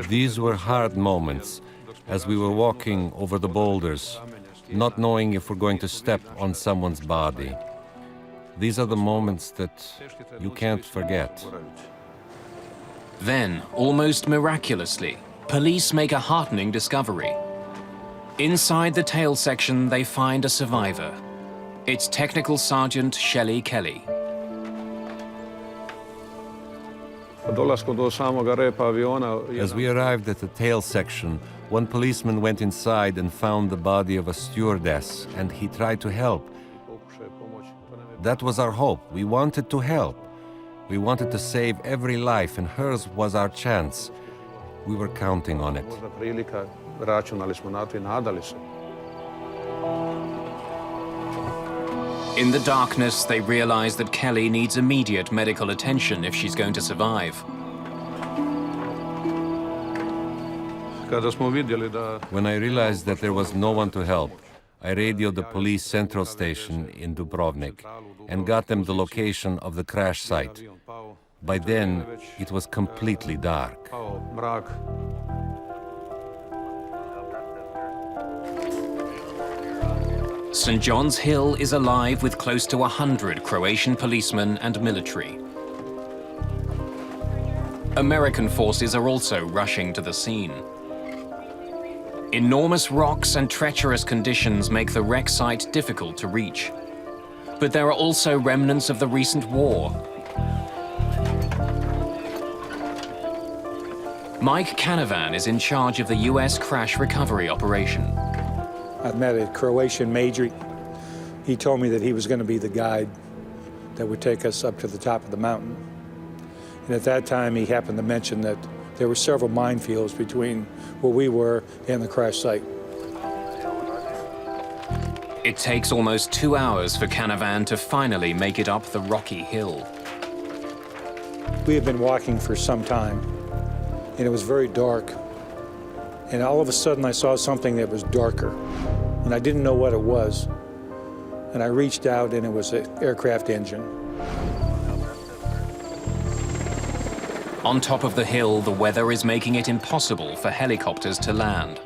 These were hard moments as we were walking over the boulders, not knowing if we're going to step on someone's body. These are the moments that you can't forget. Then, almost miraculously, police make a heartening discovery. Inside the tail section, they find a survivor. It's Technical Sergeant Shelley Kelly. As we arrived at the tail section, one policeman went inside and found the body of a stewardess, and he tried to help. That was our hope. We wanted to help. We wanted to save every life, and hers was our chance. We were counting on it. In the darkness, they realize that Kelly needs immediate medical attention if she's going to survive. When I realized that there was no one to help, I radioed the police central station in Dubrovnik and got them the location of the crash site. By then, it was completely dark. St. John's Hill is alive with close to 100 Croatian policemen and military. American forces are also rushing to the scene. Enormous rocks and treacherous conditions make the wreck site difficult to reach. But there are also remnants of the recent war. Mike Canavan is in charge of the US crash recovery operation. I met a Croatian major. He told me that he was going to be the guide that would take us up to the top of the mountain. And at that time, he happened to mention that there were several minefields between where we were and the crash site. It takes almost 2 hours for Canavan to finally make it up the rocky hill. We had been walking for some time, and it was very dark. And all of a sudden, I saw something that was darker, and I didn't know what it was. And I reached out, and it was an aircraft engine. On top of the hill, the weather is making it impossible for helicopters to land.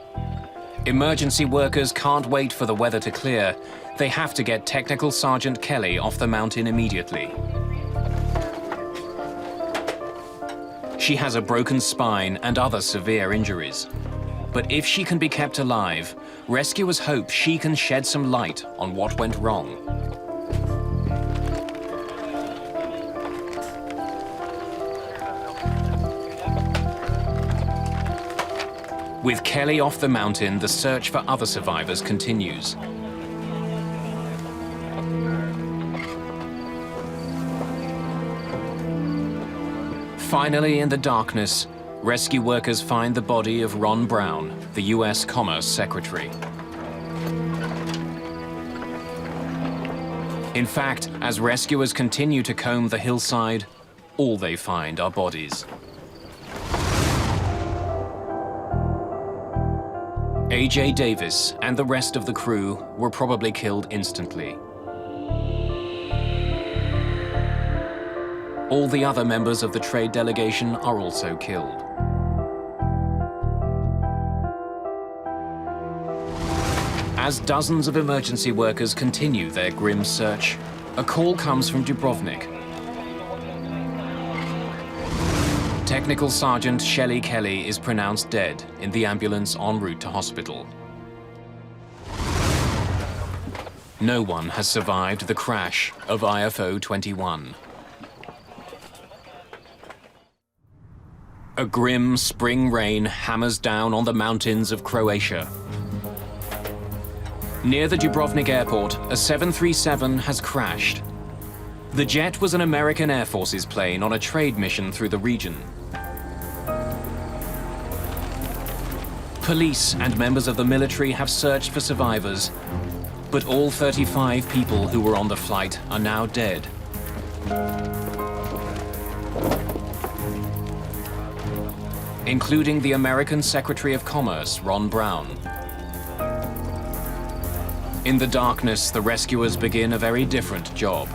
Emergency workers can't wait for the weather to clear. They have to get Technical Sergeant Kelly off the mountain immediately. She has a broken spine and other severe injuries. But if she can be kept alive, rescuers hope she can shed some light on what went wrong. With Kelly off the mountain, the search for other survivors continues. Finally, in the darkness, rescue workers find the body of Ron Brown, the U.S. Commerce Secretary. In fact, as rescuers continue to comb the hillside, all they find are bodies. A.J. Davis and the rest of the crew were probably killed instantly. All the other members of the trade delegation are also killed. As dozens of emergency workers continue their grim search, a call comes from Dubrovnik. Technical Sergeant Shelley Kelly is pronounced dead in the ambulance en route to hospital. No one has survived the crash of IFO 21. A grim spring rain hammers down on the mountains of Croatia. Near the Dubrovnik airport, a 737 has crashed. The jet was an American Air Force's plane on a trade mission through the region. Police and members of the military have searched for survivors, but all 35 people who were on the flight are now dead. Including the American Secretary of Commerce, Ron Brown. In the darkness, the rescuers begin a very different job.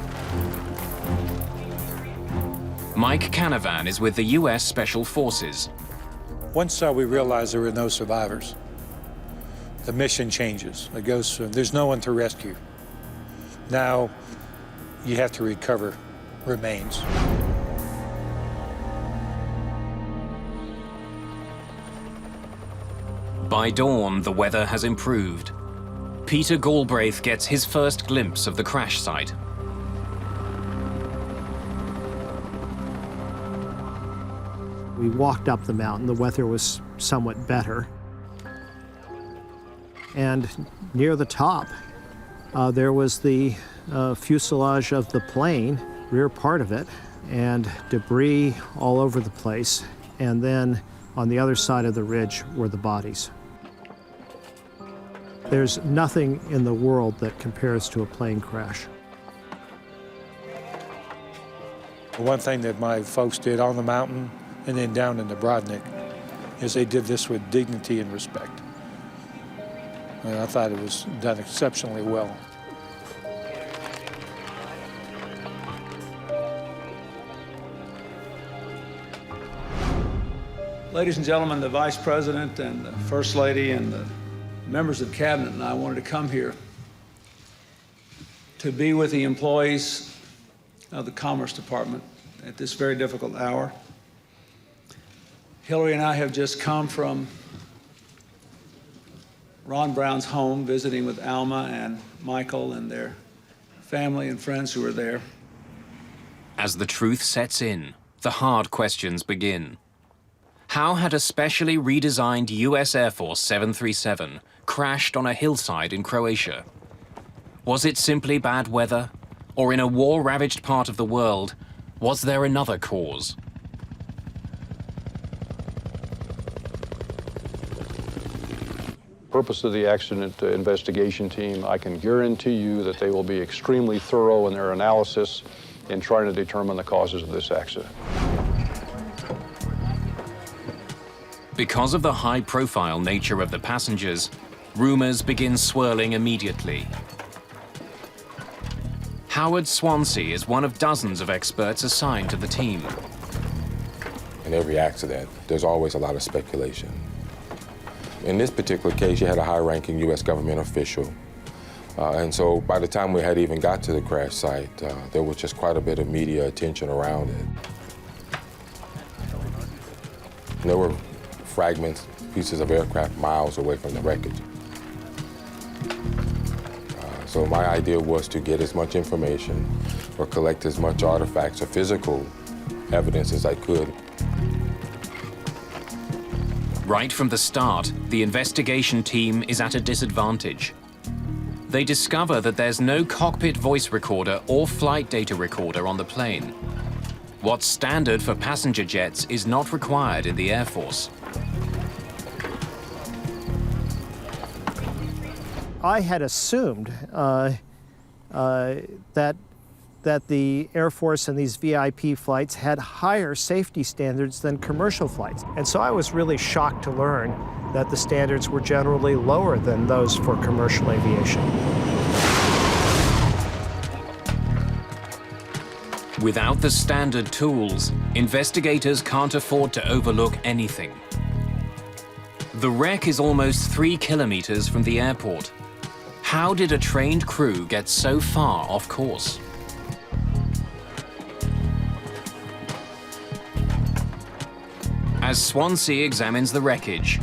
Mike Canavan is with the U.S. Special Forces. Once we realized there were no survivors, the mission changes. It goes from there's no one to rescue. Now you have to recover remains. By dawn, the weather has improved. Peter Galbraith gets his first glimpse of the crash site. We walked up the mountain. The weather was somewhat better. And near the top, there was the fuselage of the plane, rear part of it, and debris all over the place. And then on the other side of the ridge were the bodies. There's nothing in the world that compares to a plane crash. One thing that my folks did on the mountain and then down in Dubrovnik is they did this with dignity and respect. And I thought it was done exceptionally well. Ladies and gentlemen, the Vice President and the First Lady and the members of Cabinet and I wanted to come here to be with the employees of the Commerce Department at this very difficult hour. Hillary and I have just come from Ron Brown's home, visiting with Alma and Michael and their family and friends who are there. As the truth sets in, the hard questions begin. How had a specially redesigned US Air Force 737 crashed on a hillside in Croatia? Was it simply bad weather? Or in a war-ravaged part of the world, was there another cause? Purpose of the accident investigation team, I can guarantee you that they will be extremely thorough in their analysis in trying to determine the causes of this accident. Because of the high-profile nature of the passengers, rumors begin swirling immediately. Howard Swansea is one of dozens of experts assigned to the team. In every accident, there's always a lot of speculation. In this particular case, you had a high-ranking U.S. government official. And so by the time we had even got to the crash site, there was just quite a bit of media attention around it. And there were fragments, pieces of aircraft miles away from the wreckage. So my idea was to get as much information or collect as much artifacts or physical evidence as I could. Right from the start, the investigation team is at a disadvantage. They discover that there's no cockpit voice recorder or flight data recorder on the plane. What's standard for passenger jets is not required in the Air Force. I had assumed that the Air Force and these VIP flights had higher safety standards than commercial flights. And so I was really shocked to learn that the standards were generally lower than those for commercial aviation. Without the standard tools, investigators can't afford to overlook anything. The wreck is almost 3 kilometers from the airport. How did a trained crew get so far off course? As Swansea examines the wreckage,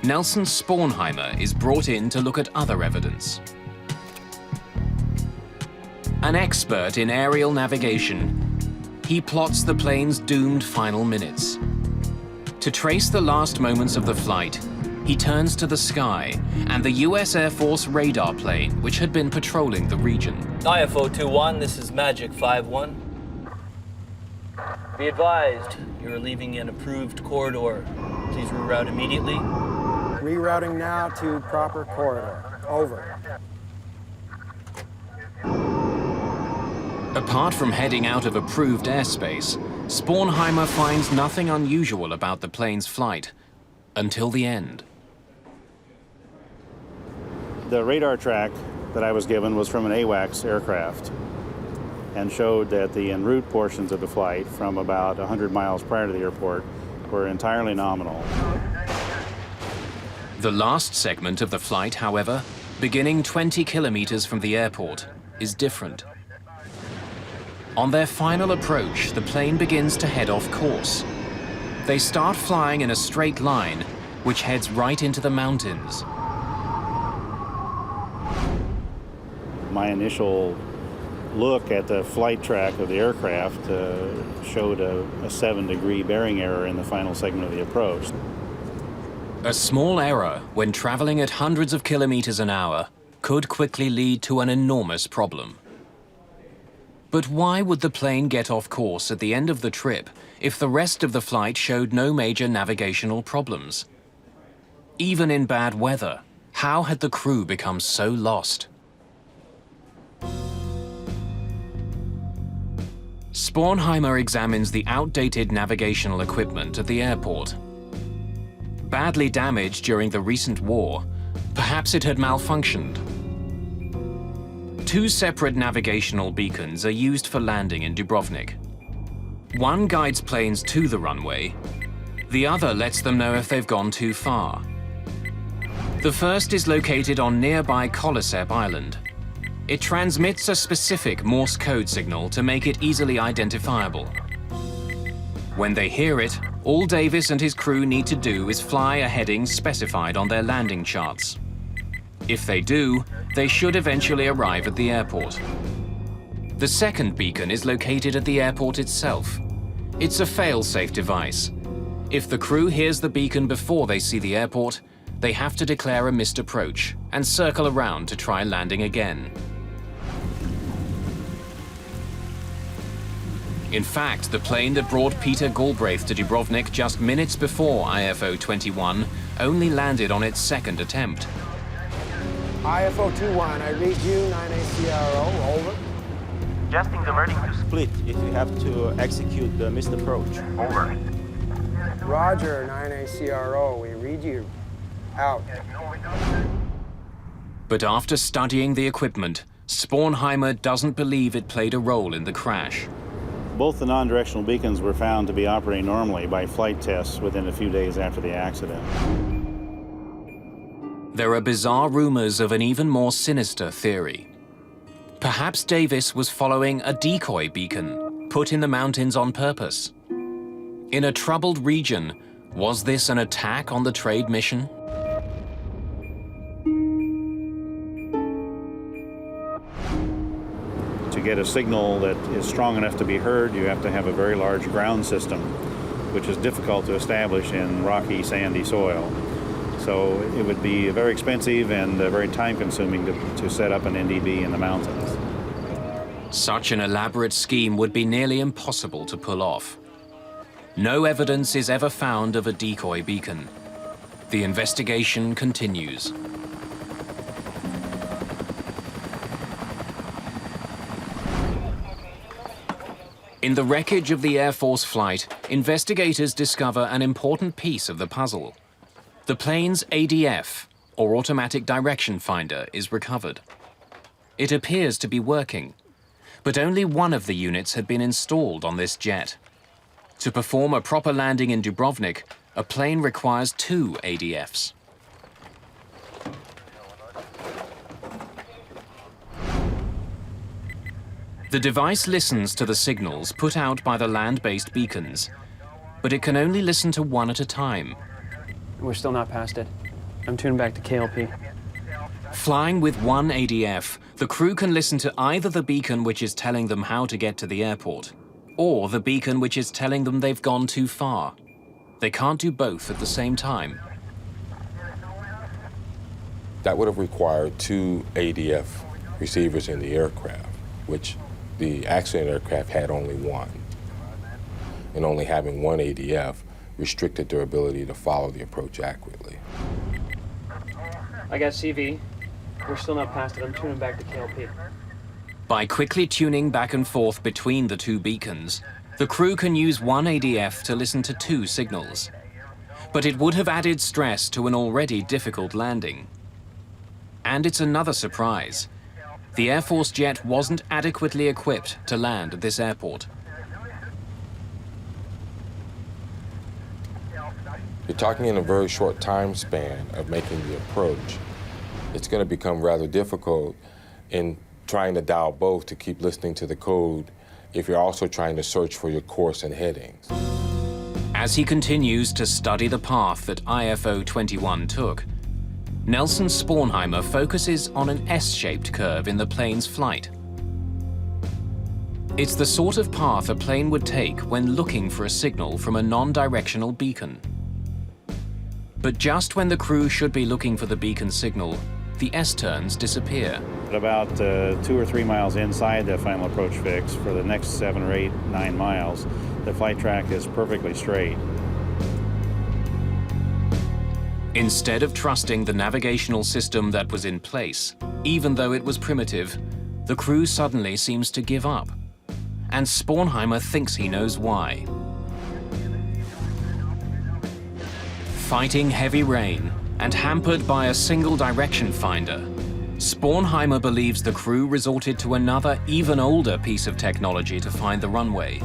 Nelson Spornheimer is brought in to look at other evidence. An expert in aerial navigation, he plots the plane's doomed final minutes. To trace the last moments of the flight, he turns to the sky and the US Air Force radar plane, which had been patrolling the region. IFO 21, this is Magic 51. Be advised, you're leaving an approved corridor. Please reroute immediately. Rerouting now to proper corridor. Over. Apart from heading out of approved airspace, Spornheimer finds nothing unusual about the plane's flight until the end. The radar track that I was given was from an AWACS aircraft and showed that the en route portions of the flight from about 100 miles prior to the airport were entirely nominal. The last segment of the flight, however, beginning 20 kilometers from the airport, is different. On their final approach, the plane begins to head off course. They start flying in a straight line, which heads right into the mountains. My initial look at the flight track of the aircraft showed a 7-degree bearing error in the final segment of the approach. A small error when traveling at hundreds of kilometers an hour could quickly lead to an enormous problem. But why would the plane get off course at the end of the trip if the rest of the flight showed no major navigational problems? Even in bad weather, how had the crew become so lost? Spornheimer examines the outdated navigational equipment at the airport. Badly damaged during the recent war, perhaps it had malfunctioned. 2 separate navigational beacons are used for landing in Dubrovnik. One guides planes to the runway, the other lets them know if they've gone too far. The first is located on nearby Kolosep Island. It transmits a specific Morse code signal to make it easily identifiable. When they hear it, all Davis and his crew need to do is fly a heading specified on their landing charts. If they do, they should eventually arrive at the airport. The second beacon is located at the airport itself. It's a fail-safe device. If the crew hears the beacon before they see the airport, they have to declare a missed approach and circle around to try landing again. In fact, the plane that brought Peter Galbraith to Dubrovnik just minutes before IFO 21 only landed on its second attempt. IFO 21, I read you, 9ACRO, over. Suggesting diverting to split if you have to execute the missed approach. Over. Roger, 9ACRO, we read you. Out. But after studying the equipment, Spornheimer doesn't believe it played a role in the crash. Both the non-directional beacons were found to be operating normally by flight tests within a few days after the accident. There are bizarre rumors of an even more sinister theory. Perhaps Davis was following a decoy beacon put in the mountains on purpose. In a troubled region, was this an attack on the trade mission? To get a signal that is strong enough to be heard, you have to have a very large ground system, which is difficult to establish in rocky, sandy soil. So it would be very expensive and very time-consuming to set up an NDB in the mountains. Such an elaborate scheme would be nearly impossible to pull off. No evidence is ever found of a decoy beacon. The investigation continues. In the wreckage of the Air Force flight, investigators discover an important piece of the puzzle. The plane's ADF, or automatic direction finder, is recovered. It appears to be working, but only one of the units had been installed on this jet. To perform a proper landing in Dubrovnik, a plane requires 2 ADFs. The device listens to the signals put out by the land-based beacons, but it can only listen to one at a time. We're still not past it. I'm tuning back to KLP. Flying with 1 ADF, the crew can listen to either the beacon which is telling them how to get to the airport, or the beacon which is telling them they've gone too far. They can't do both at the same time. That would have required 2 ADF receivers in the aircraft, which the accident aircraft had only 1. And only having 1 ADF restricted their ability to follow the approach accurately. I got CV. We're still not past it. I'm tuning back to KLP. By quickly tuning back and forth between the 2 beacons, the crew can use 1 ADF to listen to 2 signals. But it would have added stress to an already difficult landing. And it's another surprise. The Air Force jet wasn't adequately equipped to land at this airport. You're talking in a very short time span of making the approach. It's going to become rather difficult in trying to dial both to keep listening to the code if you're also trying to search for your course and headings. As he continues to study the path that IFO 21 took, Nelson Spornheimer focuses on an S-shaped curve in the plane's flight. It's the sort of path a plane would take when looking for a signal from a non-directional beacon. But just when the crew should be looking for the beacon signal, the S-turns disappear. At about 2 or 3 miles inside the final approach fix, for the next 7 or 8, 9 miles, the flight track is perfectly straight. Instead of trusting the navigational system that was in place, even though it was primitive, the crew suddenly seems to give up. And Spornheimer thinks he knows why. Fighting heavy rain and hampered by a single direction finder, Spornheimer believes the crew resorted to another, even older piece of technology to find the runway,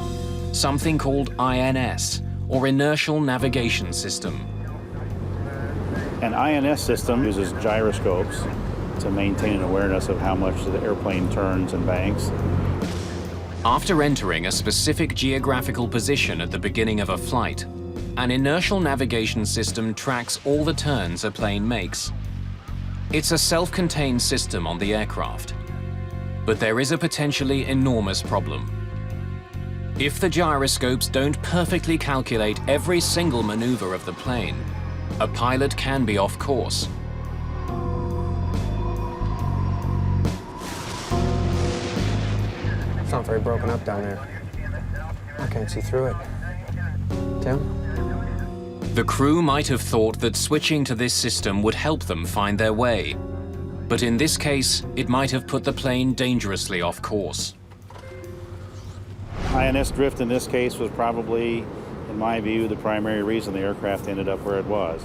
something called INS, or Inertial Navigation System. An INS system uses gyroscopes to maintain an awareness of how much the airplane turns and banks. After entering a specific geographical position at the beginning of a flight, an inertial navigation system tracks all the turns a plane makes. It's a self-contained system on the aircraft. But there is a potentially enormous problem. If the gyroscopes don't perfectly calculate every single maneuver of the plane, a pilot can be off course. It's not very broken up down there. I can't see through it. Tim? The crew might have thought that switching to this system would help them find their way. But in this case, it might have put the plane dangerously off course. INS drift in this case was probably, in my view, the primary reason the aircraft ended up where it was.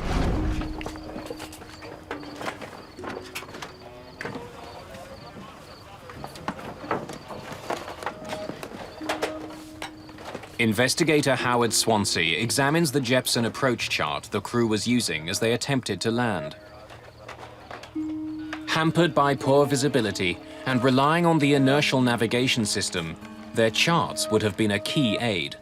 Investigator Howard Swansea examines the Jeppson approach chart the crew was using as they attempted to land. Hampered by poor visibility and relying on the inertial navigation system, their charts would have been a key aid.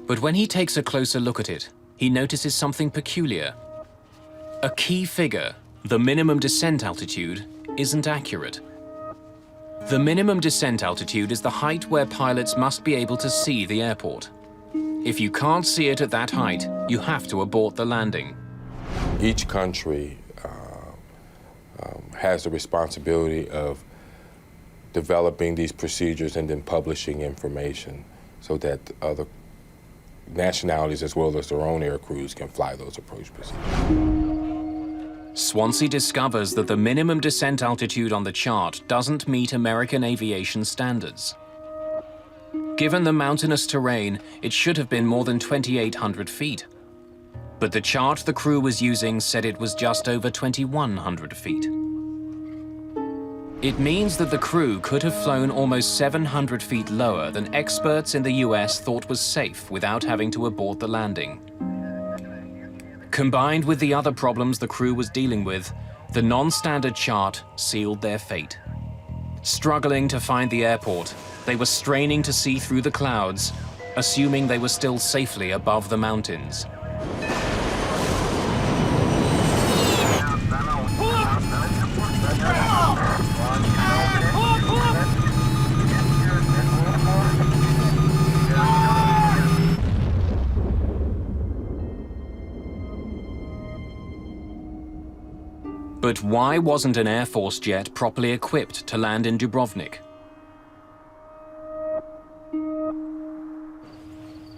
But when he takes a closer look at it, he notices something peculiar. A key figure, the minimum descent altitude, isn't accurate. The minimum descent altitude is the height where pilots must be able to see the airport. If you can't see it at that height, you have to abort the landing. Each country has the responsibility of developing these procedures and then publishing information so that other nationalities as well as their own air crews can fly those approach procedures. Swansea discovers that the minimum descent altitude on the chart doesn't meet American aviation standards. Given the mountainous terrain, it should have been more than 2,800 feet. But the chart the crew was using said it was just over 2,100 feet. It means that the crew could have flown almost 700 feet lower than experts in the US thought was safe without having to abort the landing. Combined with the other problems the crew was dealing with, the non-standard chart sealed their fate. Struggling to find the airport, they were straining to see through the clouds, assuming they were still safely above the mountains. But why wasn't an Air Force jet properly equipped to land in Dubrovnik?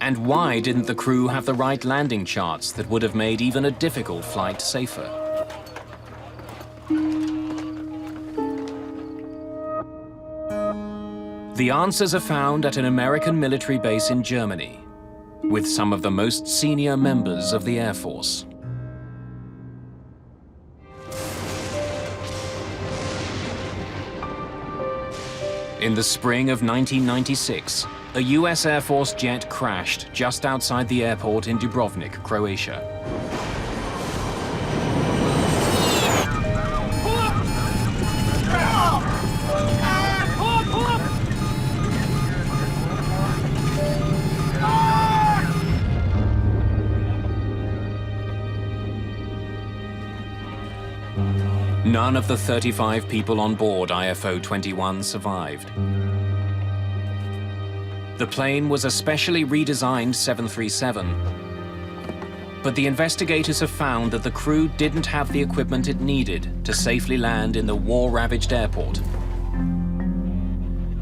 And why didn't the crew have the right landing charts that would have made even a difficult flight safer? The answers are found at an American military base in Germany, with some of the most senior members of the Air Force. In the spring of 1996, a US Air Force jet crashed just outside the airport in Dubrovnik, Croatia. None of the 35 people on board IFO-21 survived. The plane was a specially redesigned 737, but the investigators have found that the crew didn't have the equipment it needed to safely land in the war-ravaged airport,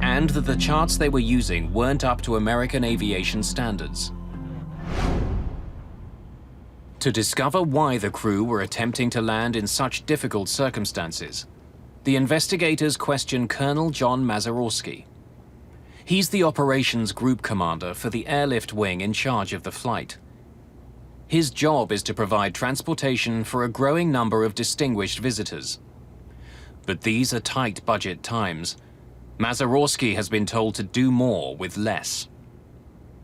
and that the charts they were using weren't up to American aviation standards. To discover why the crew were attempting to land in such difficult circumstances, the investigators question Colonel John Mazurowski. He's the operations group commander for the airlift wing in charge of the flight. His job is to provide transportation for a growing number of distinguished visitors. But these are tight budget times. Mazurowski has been told to do more with less.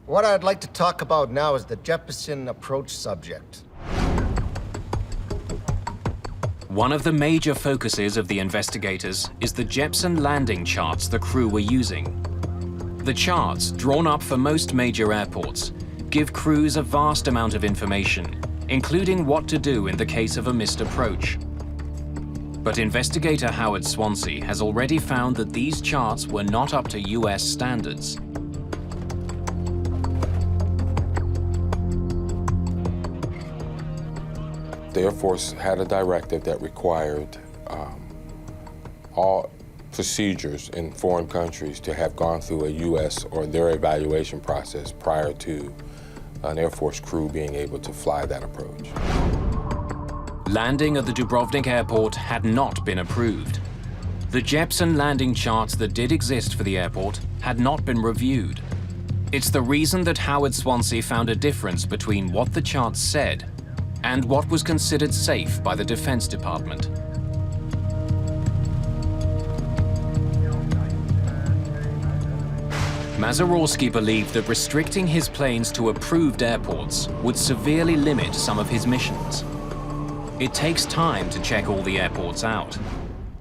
What I'd like to talk about now is the Jeppesen approach subject. One of the major focuses of the investigators is the Jeppesen landing charts the crew were using. The charts, drawn up for most major airports, give crews a vast amount of information, including what to do in the case of a missed approach. But investigator Howard Swansea has already found that these charts were not up to US standards. The Air Force had a directive that required all procedures in foreign countries to have gone through a US or their evaluation process prior to an Air Force crew being able to fly that approach. Landing at the Dubrovnik airport had not been approved. The Jeppesen landing charts that did exist for the airport had not been reviewed. It's the reason that Howard Swansea found a difference between what the charts said and what was considered safe by the Defense Department. Mazurowski believed that restricting his planes to approved airports would severely limit some of his missions. It takes time to check all the airports out.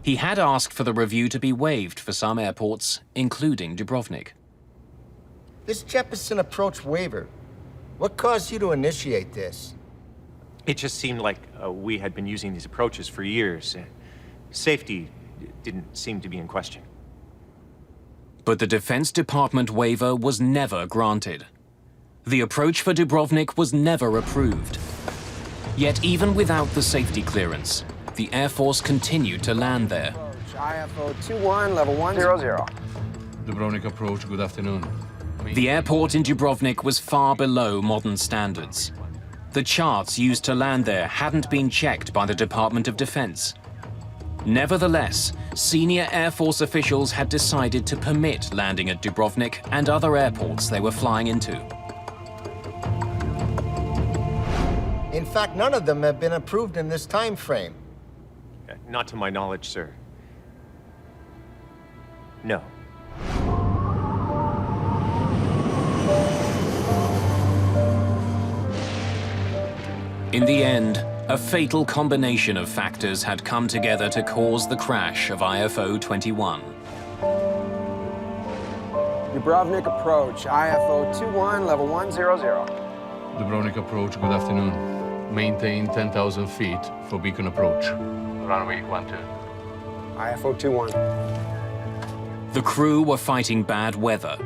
He had asked for the review to be waived for some airports, including Dubrovnik. This Jeppesen approach waiver, What caused you to initiate this? It just seemed like we had been using these approaches for years. Safety didn't seem to be in question. But the Defense Department waiver was never granted. The approach for Dubrovnik was never approved. Yet even without the safety clearance, the Air Force continued to land there. IFO 21, level 100. Dubrovnik approach, good afternoon. The airport in Dubrovnik was far below modern standards. The charts used to land there hadn't been checked by the Department of Defense. Nevertheless, senior Air Force officials had decided to permit landing at Dubrovnik and other airports they were flying into. In fact, none of them have been approved in this time frame. Not to my knowledge, sir. No. In the end, a fatal combination of factors had come together to cause the crash of IFO 21. Dubrovnik approach, IFO 21, level 100. Dubrovnik approach, good afternoon. Maintain 10,000 feet for beacon approach. Runway 12. IFO 21. The crew were fighting bad weather.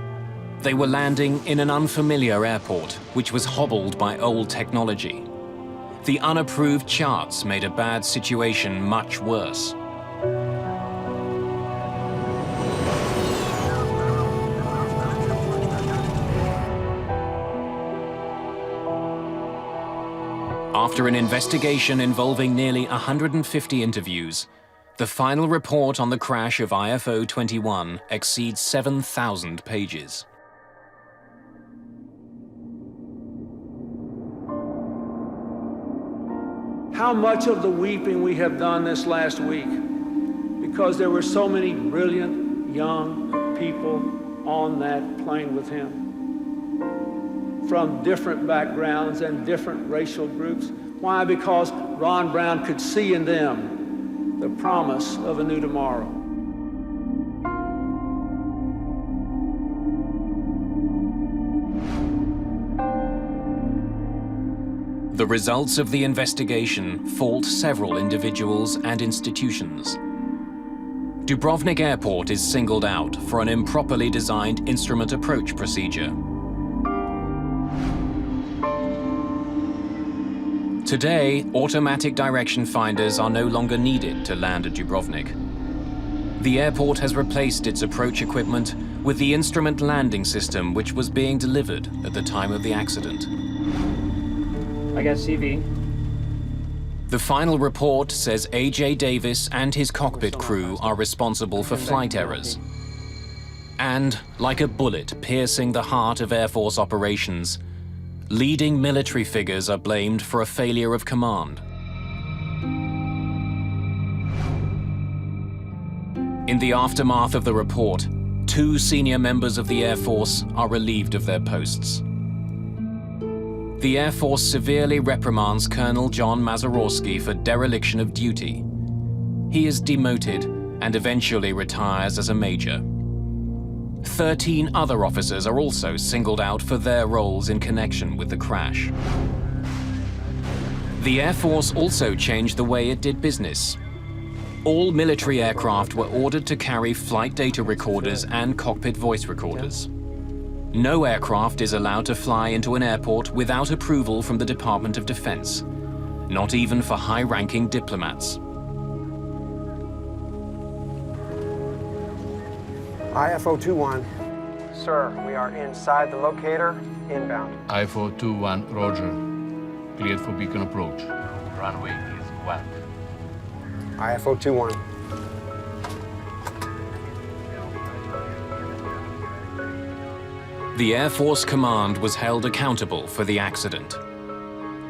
They were landing in an unfamiliar airport, which was hobbled by old technology. The unapproved charts made a bad situation much worse. After an investigation involving nearly 150 interviews, the final report on the crash of IFO 21 exceeds 7,000 pages. How much of the weeping we have done this last week because there were so many brilliant young people on that plane with him from different backgrounds and different racial groups. Why? Because Ron Brown could see in them the promise of a new tomorrow. The results of the investigation fault several individuals and institutions. Dubrovnik Airport is singled out for an improperly designed instrument approach procedure. Today, automatic direction finders are no longer needed to land at Dubrovnik. The airport has replaced its approach equipment with the instrument landing system which was being delivered at the time of the accident. I got CV. The final report says A.J. Davis and his cockpit crew are responsible for flight errors. And, like a bullet piercing the heart of Air Force operations, leading military figures are blamed for a failure of command. In the aftermath of the report, 2 senior members of the Air Force are relieved of their posts. The Air Force severely reprimands Colonel John Mazurowski for dereliction of duty. He is demoted and eventually retires as a major. 13 other officers are also singled out for their roles in connection with the crash. The Air Force also changed the way it did business. All military aircraft were ordered to carry flight data recorders and cockpit voice recorders. No aircraft is allowed to fly into an airport without approval from the Department of Defense, not even for high-ranking diplomats. IFO 21. Sir, we are inside the locator, inbound. IFO 21, roger. Cleared for beacon approach. Runway is 12. IFO 21. The Air Force Command was held accountable for the accident.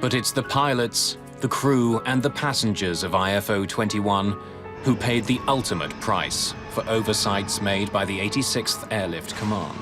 But it's the pilots, the crew, and the passengers of IFO 21 who paid the ultimate price for oversights made by the 86th Airlift Command.